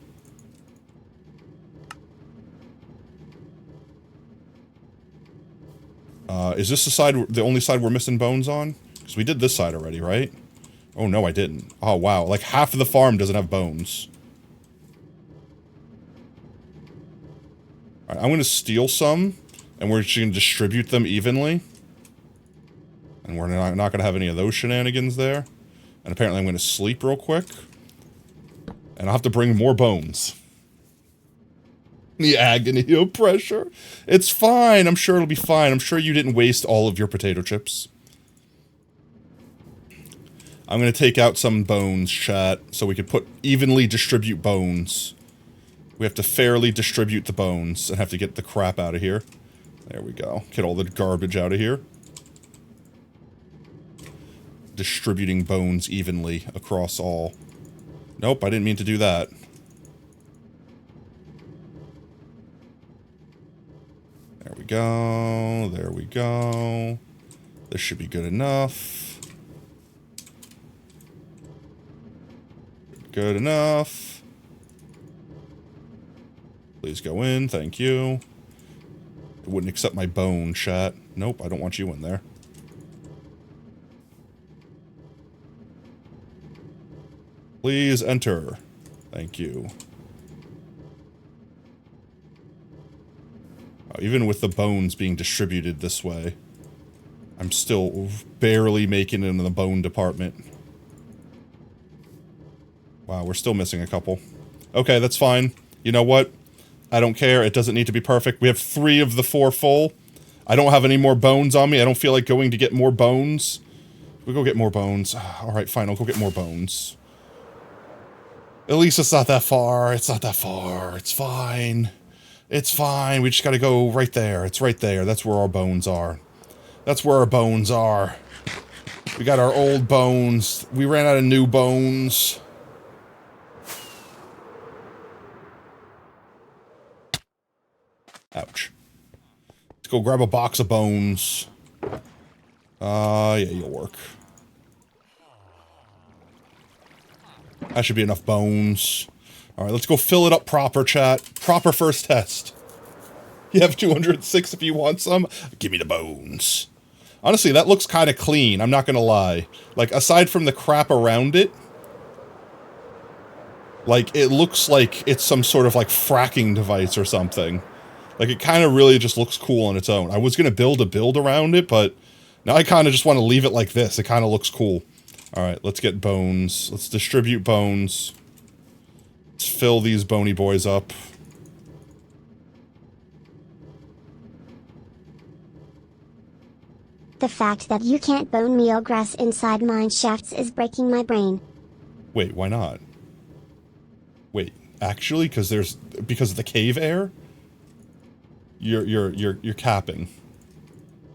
Is this the only side we're missing bones on? Because we did this side already, right? Oh, no, I didn't. Oh, wow. Like, half of the farm doesn't have bones. Alright, I'm going to steal some, and we're just going to distribute them evenly. And we're not going to have any of those shenanigans there. And apparently I'm going to sleep real quick. And I'll have to bring more bones. The agony of pressure. It's fine. I'm sure it'll be fine. I'm sure you didn't waste all of your potato chips. I'm going to take out some bones, chat, so we can evenly distribute bones. We have to fairly distribute the bones and have to get the crap out of here. There we go. Get all the garbage out of here. Distributing bones evenly across all. Nope, I didn't mean to do that. There we go. There we go. This should be good enough. Good enough. Please go in, thank you. It wouldn't accept my bone, chat. Nope, I don't want you in there. Please enter. Thank you. Even with the bones being distributed this way, I'm still barely making it in the bone department. Wow, we're still missing a couple. Okay, that's fine. You know what? I don't care. It doesn't need to be perfect. We have 3 of the 4 full. I don't have any more bones on me. I don't feel like going to get more bones. We'll go get more bones. Alright, fine. I'll go get more bones. At least it's not that far. It's not that far. It's fine. It's fine. We just gotta go right there. It's right there. That's where our bones are. That's where our bones are. We got our old bones. We ran out of new bones. Ouch. Let's go grab a box of bones. Yeah, you'll work. That should be enough bones. Alright, let's go fill it up proper, chat. Proper first test. You have 206 if you want some. Give me the bones. Honestly, that looks kind of clean, I'm not gonna lie. Like, aside from the crap around it, like, it looks like it's some sort of, like, fracking device or something. Like, it kind of really just looks cool on its own. I was gonna build a build around it, but now I kind of just want to leave it like this. It kind of looks cool. Alright, let's get bones. Let's distribute bones. Let's fill these bony boys up. The fact that you can't bone meal grass inside mine shafts is breaking my brain. Wait, why not? Wait, actually, because of the cave air? You're capping.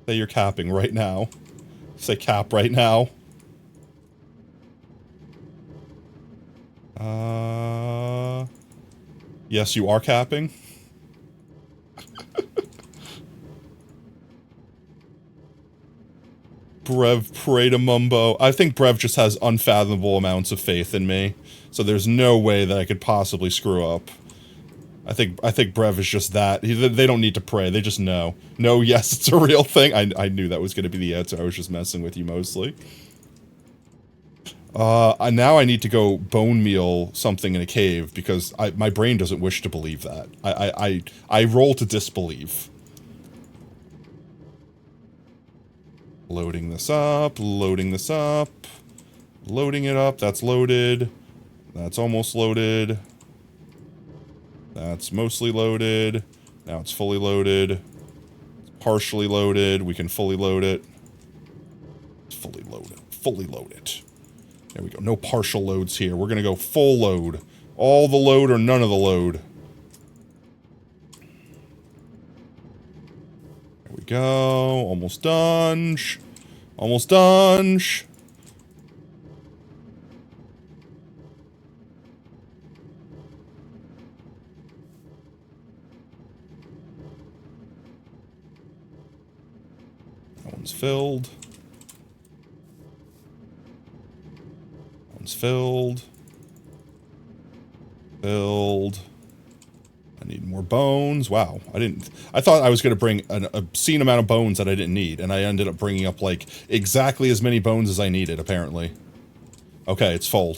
Say you're capping right now. Say cap right now. Yes, you are capping. Brev pray to Mumbo. I think Brev just has unfathomable amounts of faith in me, so there's no way that I could possibly screw up. I think Brev is just that. They don't need to pray, they just know. No, yes, it's a real thing. I knew that was going to be the answer. I was just messing with you mostly. Now I need to go bone meal something in a cave, because my brain doesn't wish to believe that. I roll to disbelieve. Loading this up, loading this up, loading it up, that's loaded, that's almost loaded, that's mostly loaded, now it's fully loaded, it's partially loaded, we can fully load it, it's fully load it. There we go, no partial loads here, we're gonna go full load, all the load or none of the load. There we go, almost done. Almost done. That one's filled. That one's filled. Filled. I need more bones. Wow, I thought I was going to bring an obscene amount of bones that I didn't need, and I ended up bringing up, like, exactly as many bones as I needed, apparently. Okay, it's full.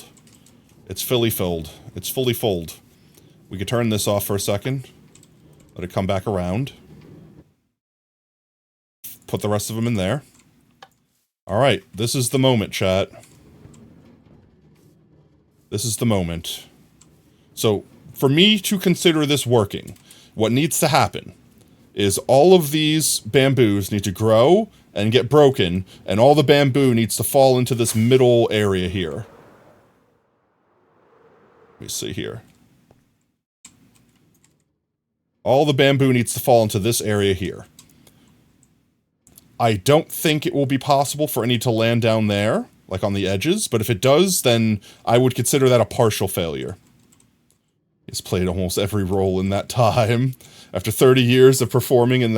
It's fully filled. It's fully filled. We could turn this off for a second. Let it come back around. Put the rest of them in there. Alright, this is the moment, chat. This is the moment. So, for me to consider this working, what needs to happen is all of these bamboos need to grow and get broken, and all the bamboo needs to fall into this middle area here. Let me see here. All the bamboo needs to fall into this area here. I don't think it will be possible for any to land down there, like on the edges, but if it does, then I would consider that a partial failure. He's played almost every role in that time. After 30 years of performing in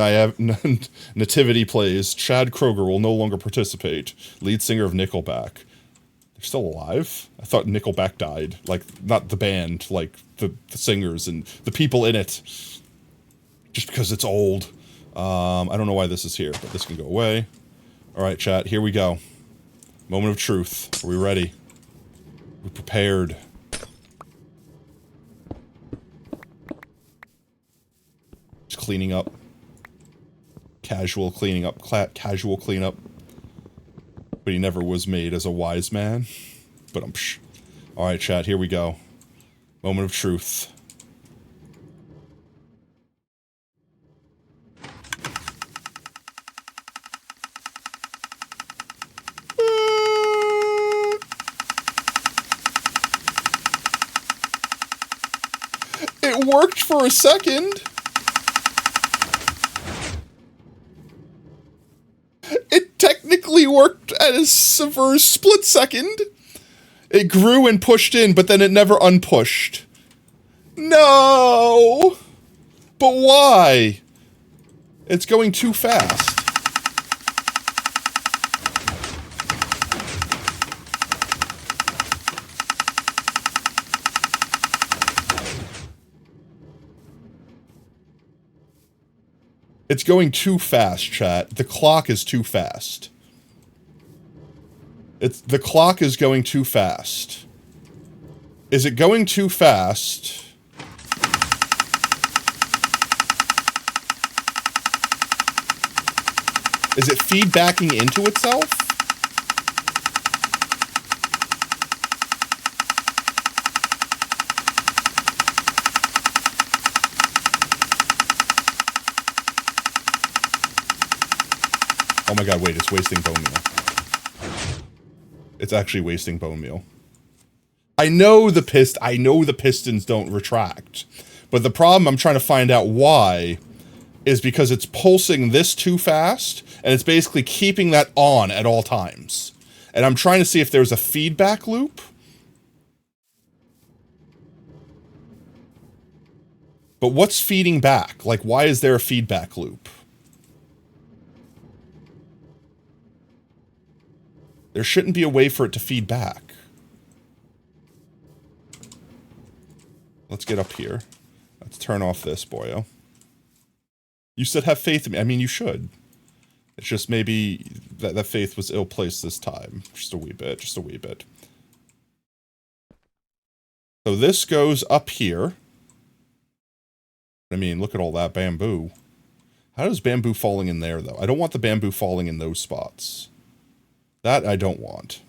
nativity plays, Chad Kroger will no longer participate. Lead singer of Nickelback. They're still alive? I thought Nickelback died. Like, not the band, like the singers and the people in it. Just because it's old. I don't know why this is here, but this can go away. Alright, chat, here we go. Moment of truth. Are we ready? We're prepared. Just cleaning up. Casual cleaning up. Casual cleanup. But he never was made as a wise man. But Alright, chat, here we go. Moment of truth. It worked for a second. It technically worked for a split second. It grew and pushed in, but then it never unpushed. No! But why? It's going too fast. It's going too fast, chat. The clock is too fast. The clock is going too fast. Is it going too fast? Is it feedbacking into itself? Oh my god, wait, it's wasting bone meal. It's actually wasting bone meal. I know the pistons don't retract, but the problem I'm trying to find out why is because it's pulsing this too fast, and it's basically keeping that on at all times. And I'm trying to see if there's a feedback loop. But what's feeding back? Like, why is there a feedback loop? There shouldn't be a way for it to feed back. Let's get up here. Let's turn off this, boyo. You said have faith in me. I mean, you should. It's just maybe that faith was ill-placed this time. Just a wee bit, just a wee bit. So this goes up here. I mean, look at all that bamboo. How does bamboo falling in there, though? I don't want the bamboo falling in those spots. That I don't want.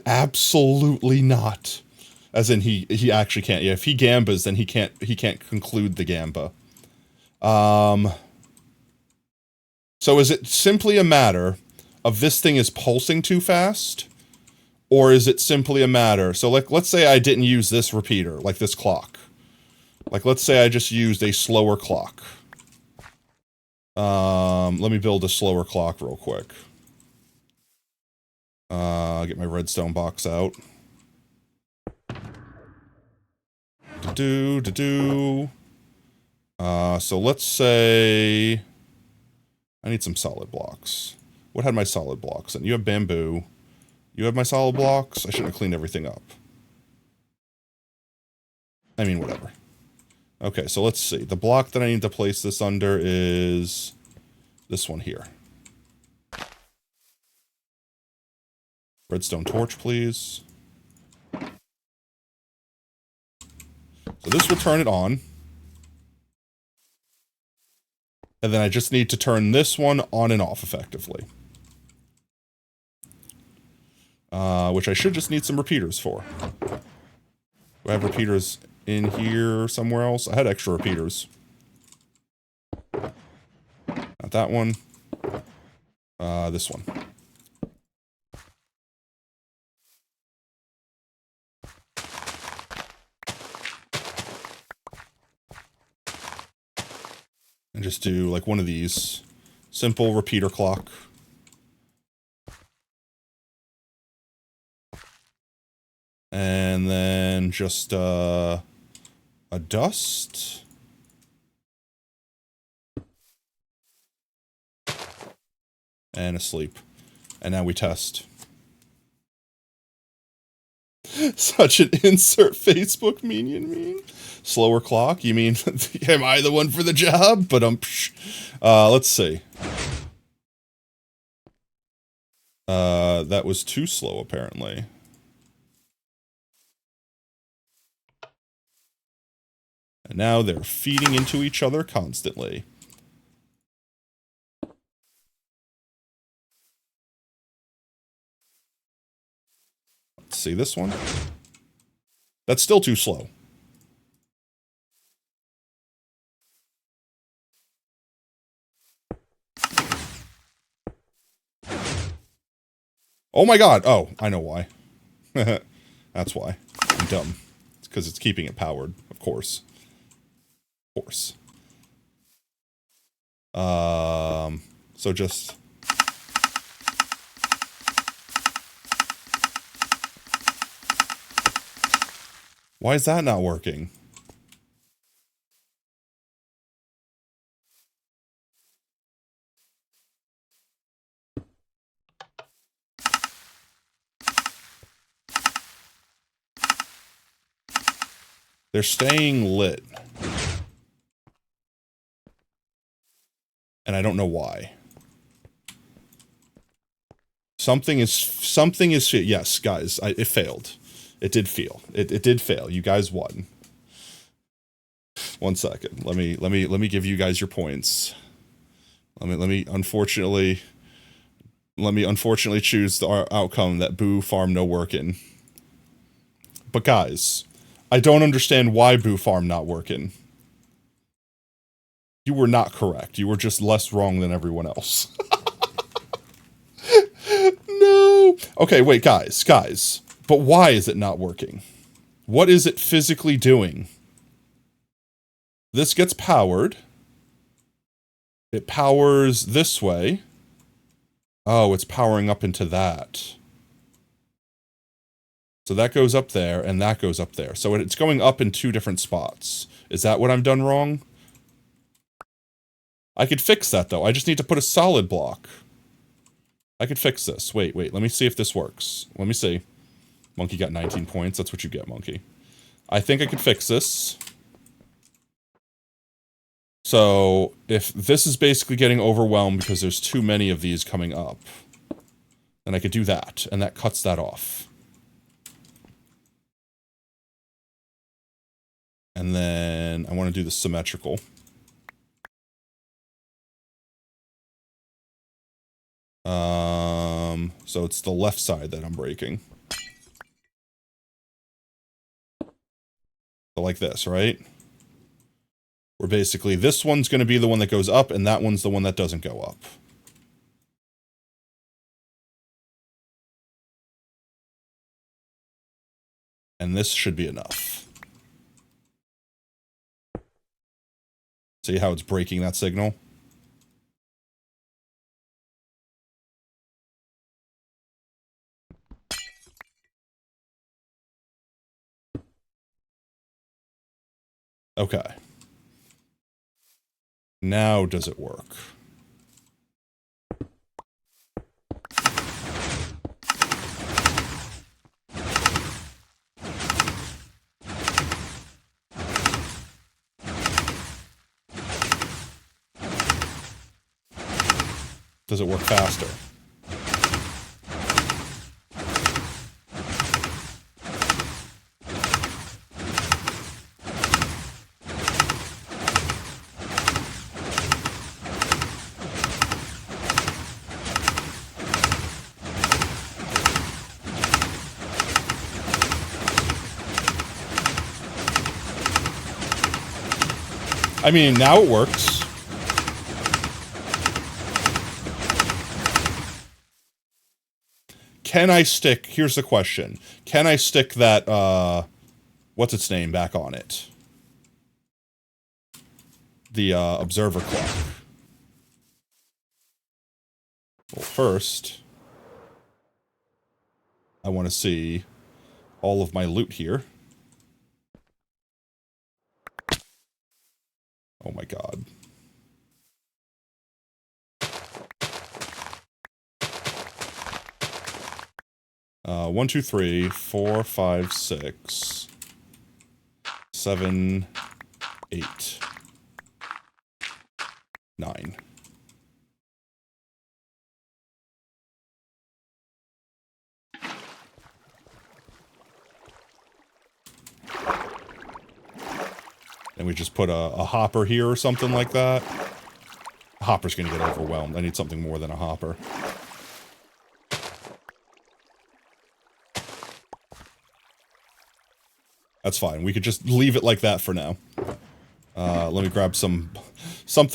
Absolutely not. As in he actually can't. Yeah, if he gambas, then he can't conclude the gamba. So is it simply a matter of this thing is pulsing too fast? Or is it simply a matter, so like let's say I didn't use this repeater, like this clock. Like let's say I just used a slower clock. Let me build a slower clock real quick. Get my redstone box out. So let's say I need some solid blocks. What had my solid blocks? And you have bamboo. You have my solid blocks. I shouldn't have cleaned everything up. I mean, whatever. Okay, so let's see. The block that I need to place this under is this one here. Redstone torch, please. So this will turn it on. And then I just need to turn this one on and off effectively. Which I should just need some repeaters for. Do I have repeaters in here somewhere else? I had extra repeaters. Not that one. This one. And just do like one of these. Simple repeater clock. And then just a dust. And a sleep. And now we test. Such an insert Facebook meme. Slower clock? You mean, am I the one for the job? But let's see. That was too slow, apparently. And now they're feeding into each other constantly. Let's see this one. That's still too slow. Oh my god. Oh, I know why. That's why. I'm dumb. It's because it's keeping it powered, of course. Of course. So just... Why is that not working? They're staying lit. And I don't know why. Something is, yes, guys, it failed. It did fail. It did fail. You guys won. 1 second. Let me give you guys your points. Let me unfortunately choose the outcome that Boo Farm no working. But guys, I don't understand why Boo Farm not working. You were not correct. You were just less wrong than everyone else. No. Okay, wait, guys. But why is it not working? What is it physically doing? This gets powered. It powers this way. Oh, it's powering up into that. So that goes up there, and that goes up there. So it's going up in 2 different spots. Is that what I've done wrong? I could fix that, though. I just need to put a solid block. I could fix this. Wait. Let me see if this works. Let me see. Monkey got 19 points. That's what you get, Monkey. I think I could fix this. So, if this is basically getting overwhelmed because there's too many of these coming up, then I could do that, and that cuts that off. And then I want to do the symmetrical. So it's the left side that I'm breaking. So like this, right? Where basically this one's going to be the one that goes up, and that one's the one that doesn't go up. And this should be enough. See how it's breaking that signal? Okay. Now does it work? Does it work faster? I mean, now it works. Can I stick, here's the question. Can I stick that, what's its name back on it? The, observer clock. Well, first, I want to see all of my loot here. Oh my god. One, two, 3, 4, 5, 6, 7, 8, 9. And we just put a hopper here or something like that. A hopper's gonna get overwhelmed. I need something more than a hopper. That's fine. We could just leave it like that for now. Let me grab something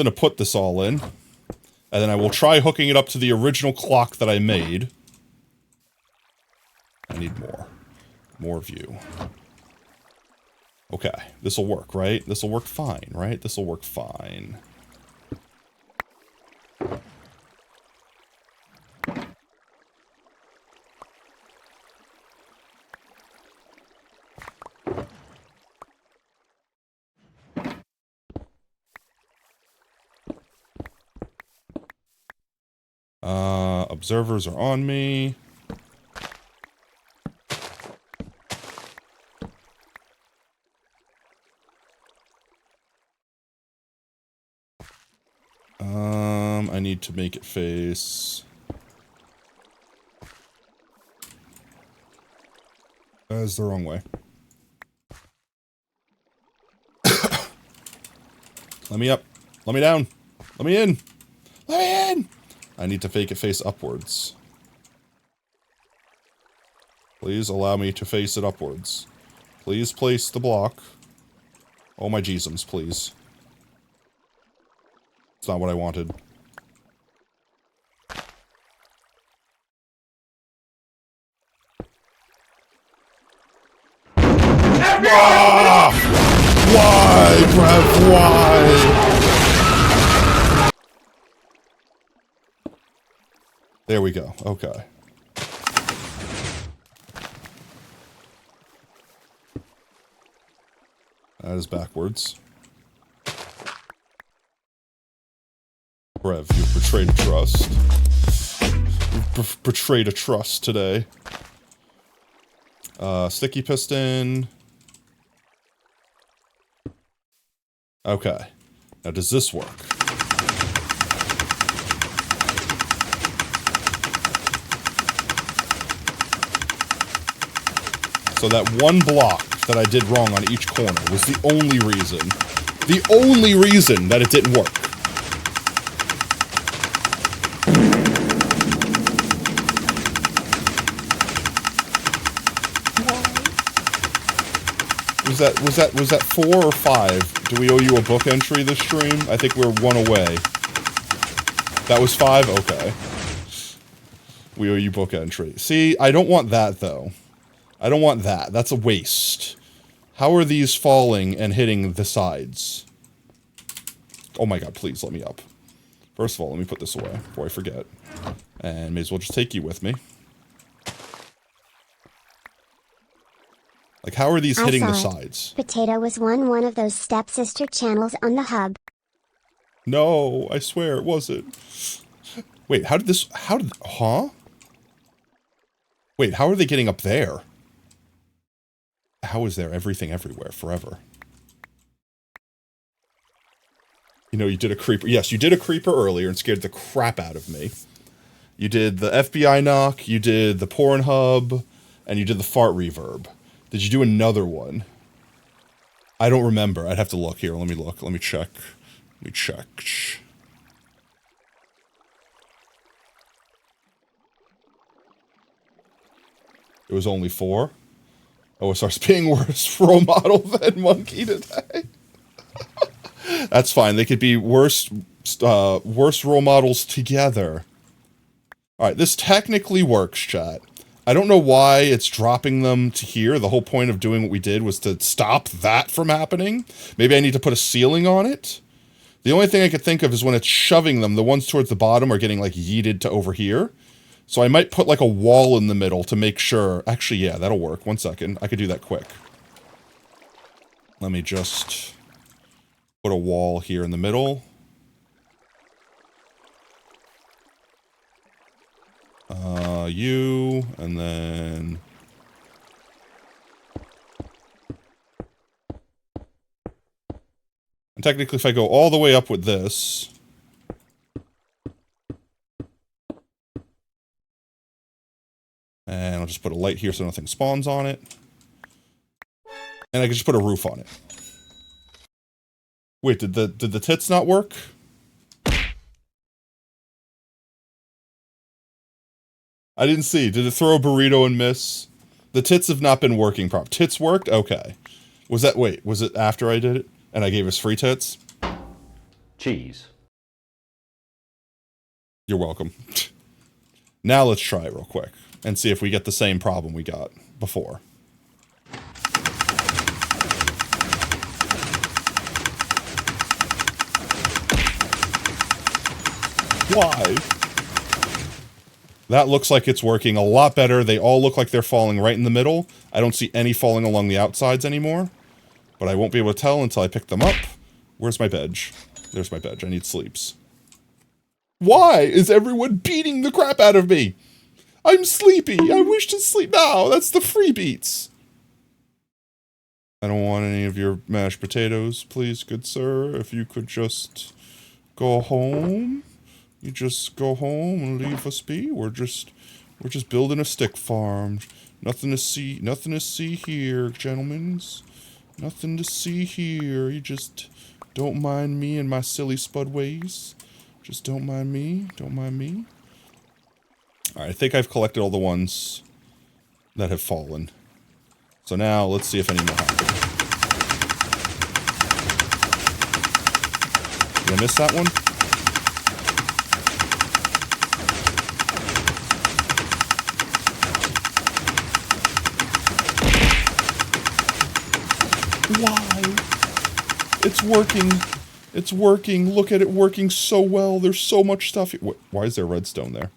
to put this all in. And then I will try hooking it up to the original clock that I made. I need more. More view. Okay, this'll work, right? This'll work fine, right? This'll work fine. Observers are on me. I need to make it face... That's the wrong way. Let me up. Let me down. Let me in. Let me in! I need to fake it face upwards. Please allow me to face it upwards. Please place the block. Oh my Jeezums, please. It's not what I wanted. Ah! Why, Brev, why? There we go. Okay. That is backwards. Brev, you betrayed a trust. You've betrayed a trust today. Sticky piston. Okay. Now, does this work? So that one block that I did wrong on each corner was the only reason that it didn't work. Was that 4 or 5? Do we owe you a book entry this stream? I think we're 1 away. That was 5? Okay. We owe you book entry. See, I don't want that though. I don't want that. That's a waste. How are these falling and hitting the sides? Oh my god, please let me up. First of all, let me put this away before I forget. And may as well just take you with me. Like, how are these hitting the sides? Potato was one of those stepsister channels on the hub. No, I swear it wasn't. Wait, huh? Wait, how are they getting up there? How is there everything everywhere forever? You know, you did a creeper. Yes, you did a creeper earlier and scared the crap out of me. You did the FBI knock, you did the Pornhub, and you did the fart reverb. Did you do another one? I don't remember. I'd have to look here. Let me look. Let me check. Let me check. It was only 4. OSR's being worse role model than Monkey today. That's fine. They could be worse role models together. Alright, this technically works, chat. I don't know why it's dropping them to here. The whole point of doing what we did was to stop that from happening. Maybe I need to put a ceiling on it. The only thing I could think of is when it's shoving them, the ones towards the bottom are getting, like, yeeted to over here. So I might put, like, a wall in the middle to make sure... Actually, yeah, that'll work. 1 second. I could do that quick. Let me just put a wall here in the middle. You, and then... And technically, if I go all the way up with this... And I'll just put a light here so nothing spawns on it. And I can just put a roof on it. Wait, did the tits not work? I didn't see. Did it throw a burrito and miss? The tits have not been working properly. Tits worked? Okay. Was that, wait, was it after I did it? And I gave us free tits? Cheese. You're welcome. Now let's try it real quick. And see if we get the same problem we got before. Why? That looks like it's working a lot better. They all look like they're falling right in the middle. I don't see any falling along the outsides anymore. But I won't be able to tell until I pick them up. Where's my bed? There's my bed. I need sleeps. Why is everyone beating the crap out of me? I'm sleepy. I wish to sleep now. That's the free beats. I don't want any of your mashed potatoes, please, good sir. If you could just go home. You just go home and leave us be. We're just building a stick farm. Nothing to see here, gentlemen. Nothing to see here. You just don't mind me and my silly Spud ways. Just don't mind me. Don't mind me. Alright, I think I've collected all the ones that have fallen. So now, let's see if any more happen. Did I miss that one? Why? It's working. It's working. Look at it working so well. There's so much stuff. Why is there redstone there?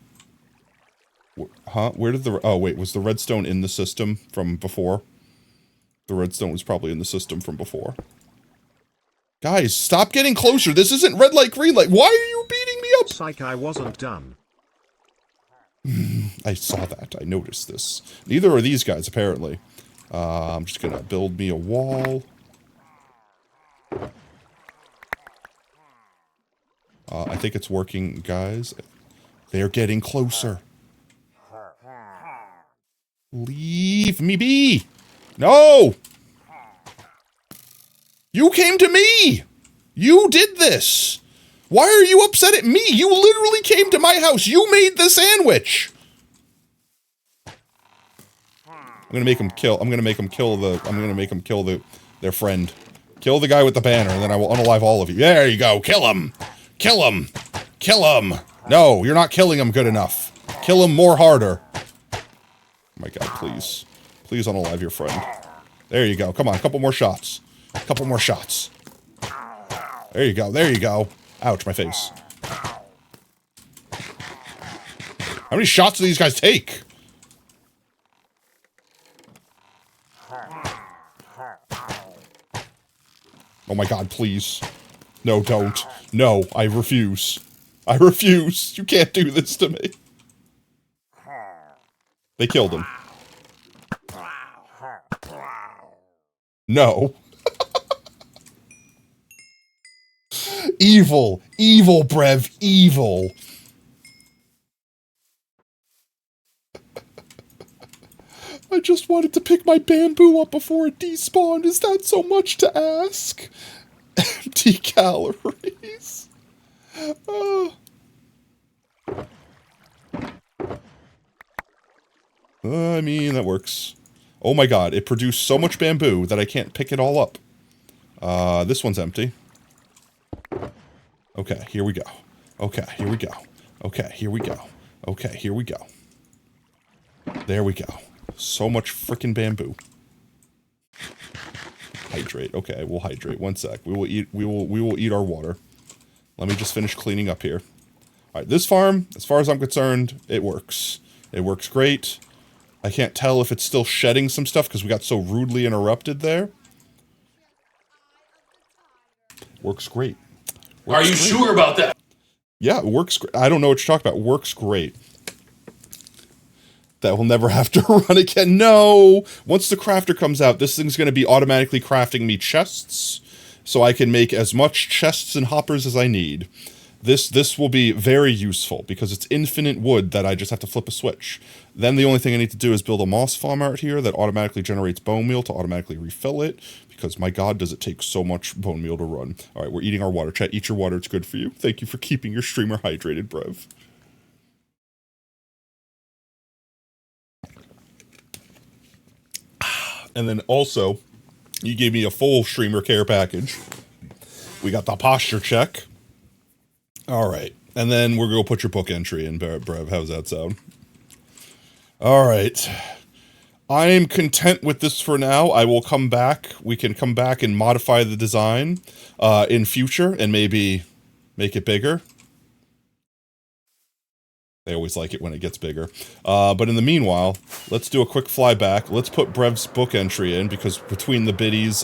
Huh? Where did the... Oh, wait. Was the redstone in the system from before? The redstone was probably in the system from before. Guys, stop getting closer. This isn't red light, green light. Why are you beating me up? Psych, I wasn't done. I saw that. I noticed this. Neither are these guys, apparently. I'm just gonna build me a wall. I think it's working, guys. They're getting closer. Leave me be! No! You came to me! You did this! Why are you upset at me? You literally came to my house. You made the sandwich! I'm gonna make him kill. I'm gonna make him kill their friend. Kill the guy with the banner, and then I will unalive all of you. There you go. Kill him. Kill him. Kill him. No, you're not killing him good enough. Kill him more harder. Oh my god, please. Please unalive your friend. There you go. Come on, a couple more shots. A couple more shots. There you go. There you go. Ouch, my face. How many shots do these guys take? Oh my god, please. No, don't. No, I refuse. I refuse. You can't do this to me. They killed him. No. Evil. Evil, Brev. Evil. I just wanted to pick my bamboo up before it despawned. Is that so much to ask? Empty calories. I mean, that works. Oh my god, it produced so much bamboo that I can't pick it all up. This one's empty. Okay, here we go. Okay, here we go. Okay, here we go. Okay, here we go. There we go. So much frickin' bamboo. Hydrate. Okay, we'll hydrate. One sec. We will eat our water. Let me just finish cleaning up here. Alright, this farm, as far as I'm concerned, it works. It works great. I can't tell if it's still shedding some stuff because we got so rudely interrupted there. Works great. Works Are you sure about that? Yeah, it works great. I don't know what you're talking about. Works great. That will never have to run again. No! Once the crafter comes out, this thing's going to be automatically crafting me chests, so I can make as much chests and hoppers as I need. This will be very useful, because it's infinite wood that I just have to flip a switch. Then the only thing I need to do is build a moss farm out here that automatically generates bone meal to automatically refill it, because my god does it take so much bone meal to run. Alright, we're eating our water. Chat, eat your water, it's good for you. Thank you for keeping your streamer hydrated, Brev. And then also, you gave me a full streamer care package. We got the posture check. Alright. And then we're going to put your book entry in, Brev. How's that sound? Alright. I am content with this for now. I will come back. We can come back and modify the design in future and maybe make it bigger. They always like it when it gets bigger. But in the meanwhile, let's do a quick flyback. Let's put Brev's book entry in, because between the biddies,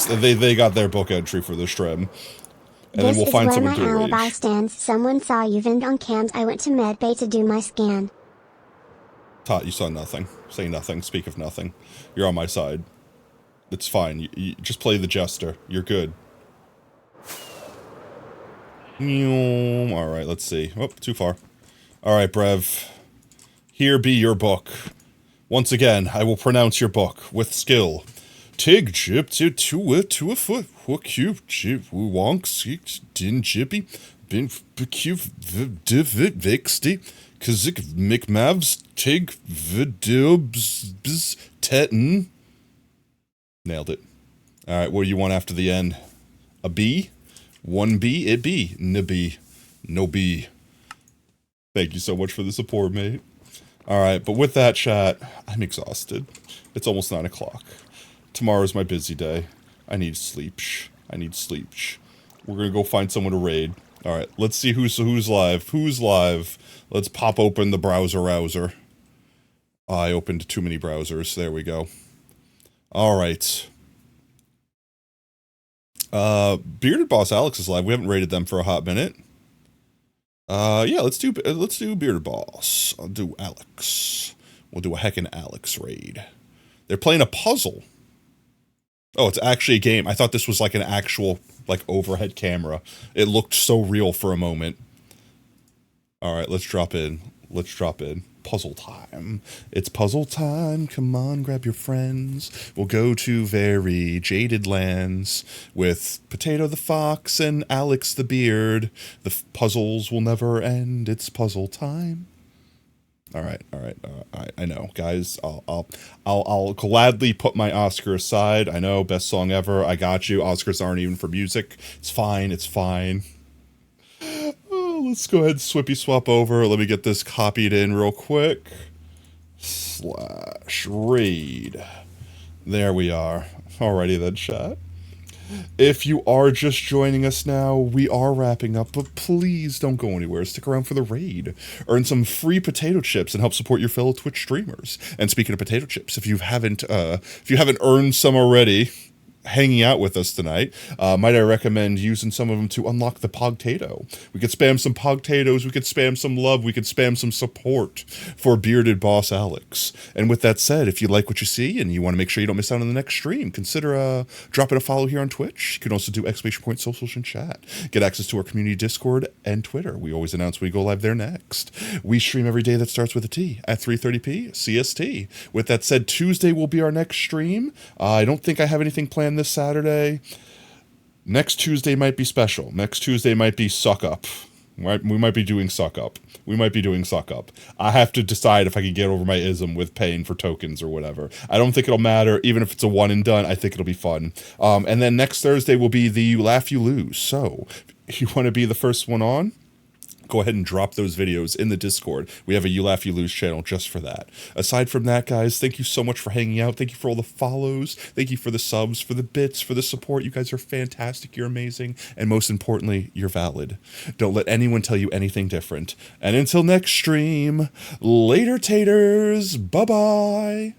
they got their book entry for the stream. And then we'll find someone to This is where my alibi stands. Someone saw you vent on cams. I went to medbay to do my scan. Tot, you saw nothing. Say nothing. Speak of nothing. You're on my side. It's fine. You just play the jester. You're good. Alright, let's see. Oh, too far. Alright, Brev. Here be your book. Once again, I will pronounce your book with skill. Tig jip to a foot. Hook you jip wonk six din jippy. Bin becu divit vixty. Kazik mcmavs tig vidubs tetin. Nailed it. Alright, what do you want after the end? A B? 1B, it be. Nibby. No B. Thank you so much for the support, mate. Alright, but with that, chat, I'm exhausted. It's almost 9 o'clock. Tomorrow's my busy day. I need sleep. We're gonna go find someone to raid. Alright, let's see who's live. Who's live? Let's pop open the browser. I opened too many browsers. There we go. Alright. Bearded Boss Alex is live. We haven't raided them for a hot minute. Yeah, let's do Bearded Boss. I'll do Alex. We'll do a heckin' Alex raid. They're playing a puzzle. Oh, it's actually a game. I thought this was like an actual, like, overhead camera. It looked so real for a moment. Alright, let's drop in. Puzzle time. It's puzzle time. Come on, grab your friends. We'll go to very jaded lands with Potato the Fox and Alex the Beard. The puzzles will never end. It's puzzle time. Alright. I know, guys. I'll gladly put my Oscar aside. I know, best song ever. I got you. Oscars aren't even for music. It's fine. Let's go ahead and swippy swap over. Let me get this copied in real quick. /raid. There we are. Alrighty then, chat. If you are just joining us now, we are wrapping up, but please don't go anywhere. Stick around for the raid. Earn some free potato chips and help support your fellow Twitch streamers. And speaking of potato chips, if you haven't earned some already, hanging out with us tonight, might I recommend using some of them to unlock the Pogtato. We could spam some Pogtatoes, we could spam some love, we could spam some support for Bearded Boss Alex. And with that said, if you like what you see and you want to make sure you don't miss out on the next stream, consider dropping a follow here on Twitch. You can also do !socials and chat. Get access to our community Discord and Twitter. We always announce when we go live there next. We stream every day that starts with a T at 3:30 CST. With that said, Tuesday will be our next stream. I don't think I have anything planned this Saturday. Next Tuesday might be special. Next Tuesday might be Suck Up. We might be doing Suck Up. I have to decide if I can get over my ism with paying for tokens or whatever. I don't think it'll matter. Even if it's a one and done, I think it'll be fun. And then next Thursday will be the You Laugh, You Lose. So if you want to be the first one on, go ahead and drop those videos in the Discord. We have a You Laugh, You Lose channel just for that. Aside from that, guys, thank you so much for hanging out. Thank you for all the follows. Thank you for the subs, for the bits, for the support. You guys are fantastic. You're amazing. And most importantly, you're valid. Don't let anyone tell you anything different. And until next stream, later taters. Bye-bye.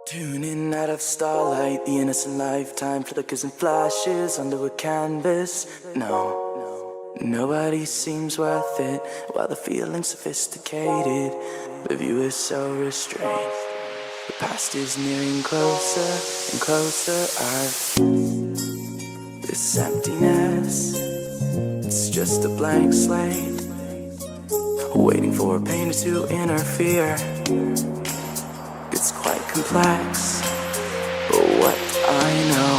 Tuning out of starlight, the innocent lifetime flickers and flashes under a canvas. No, nobody seems worth it, while the feeling's sophisticated. The view is so restrained. The past is nearing closer and closer. This emptiness, it's just a blank slate, waiting for a painter to interfere. It's quite complex, but what I know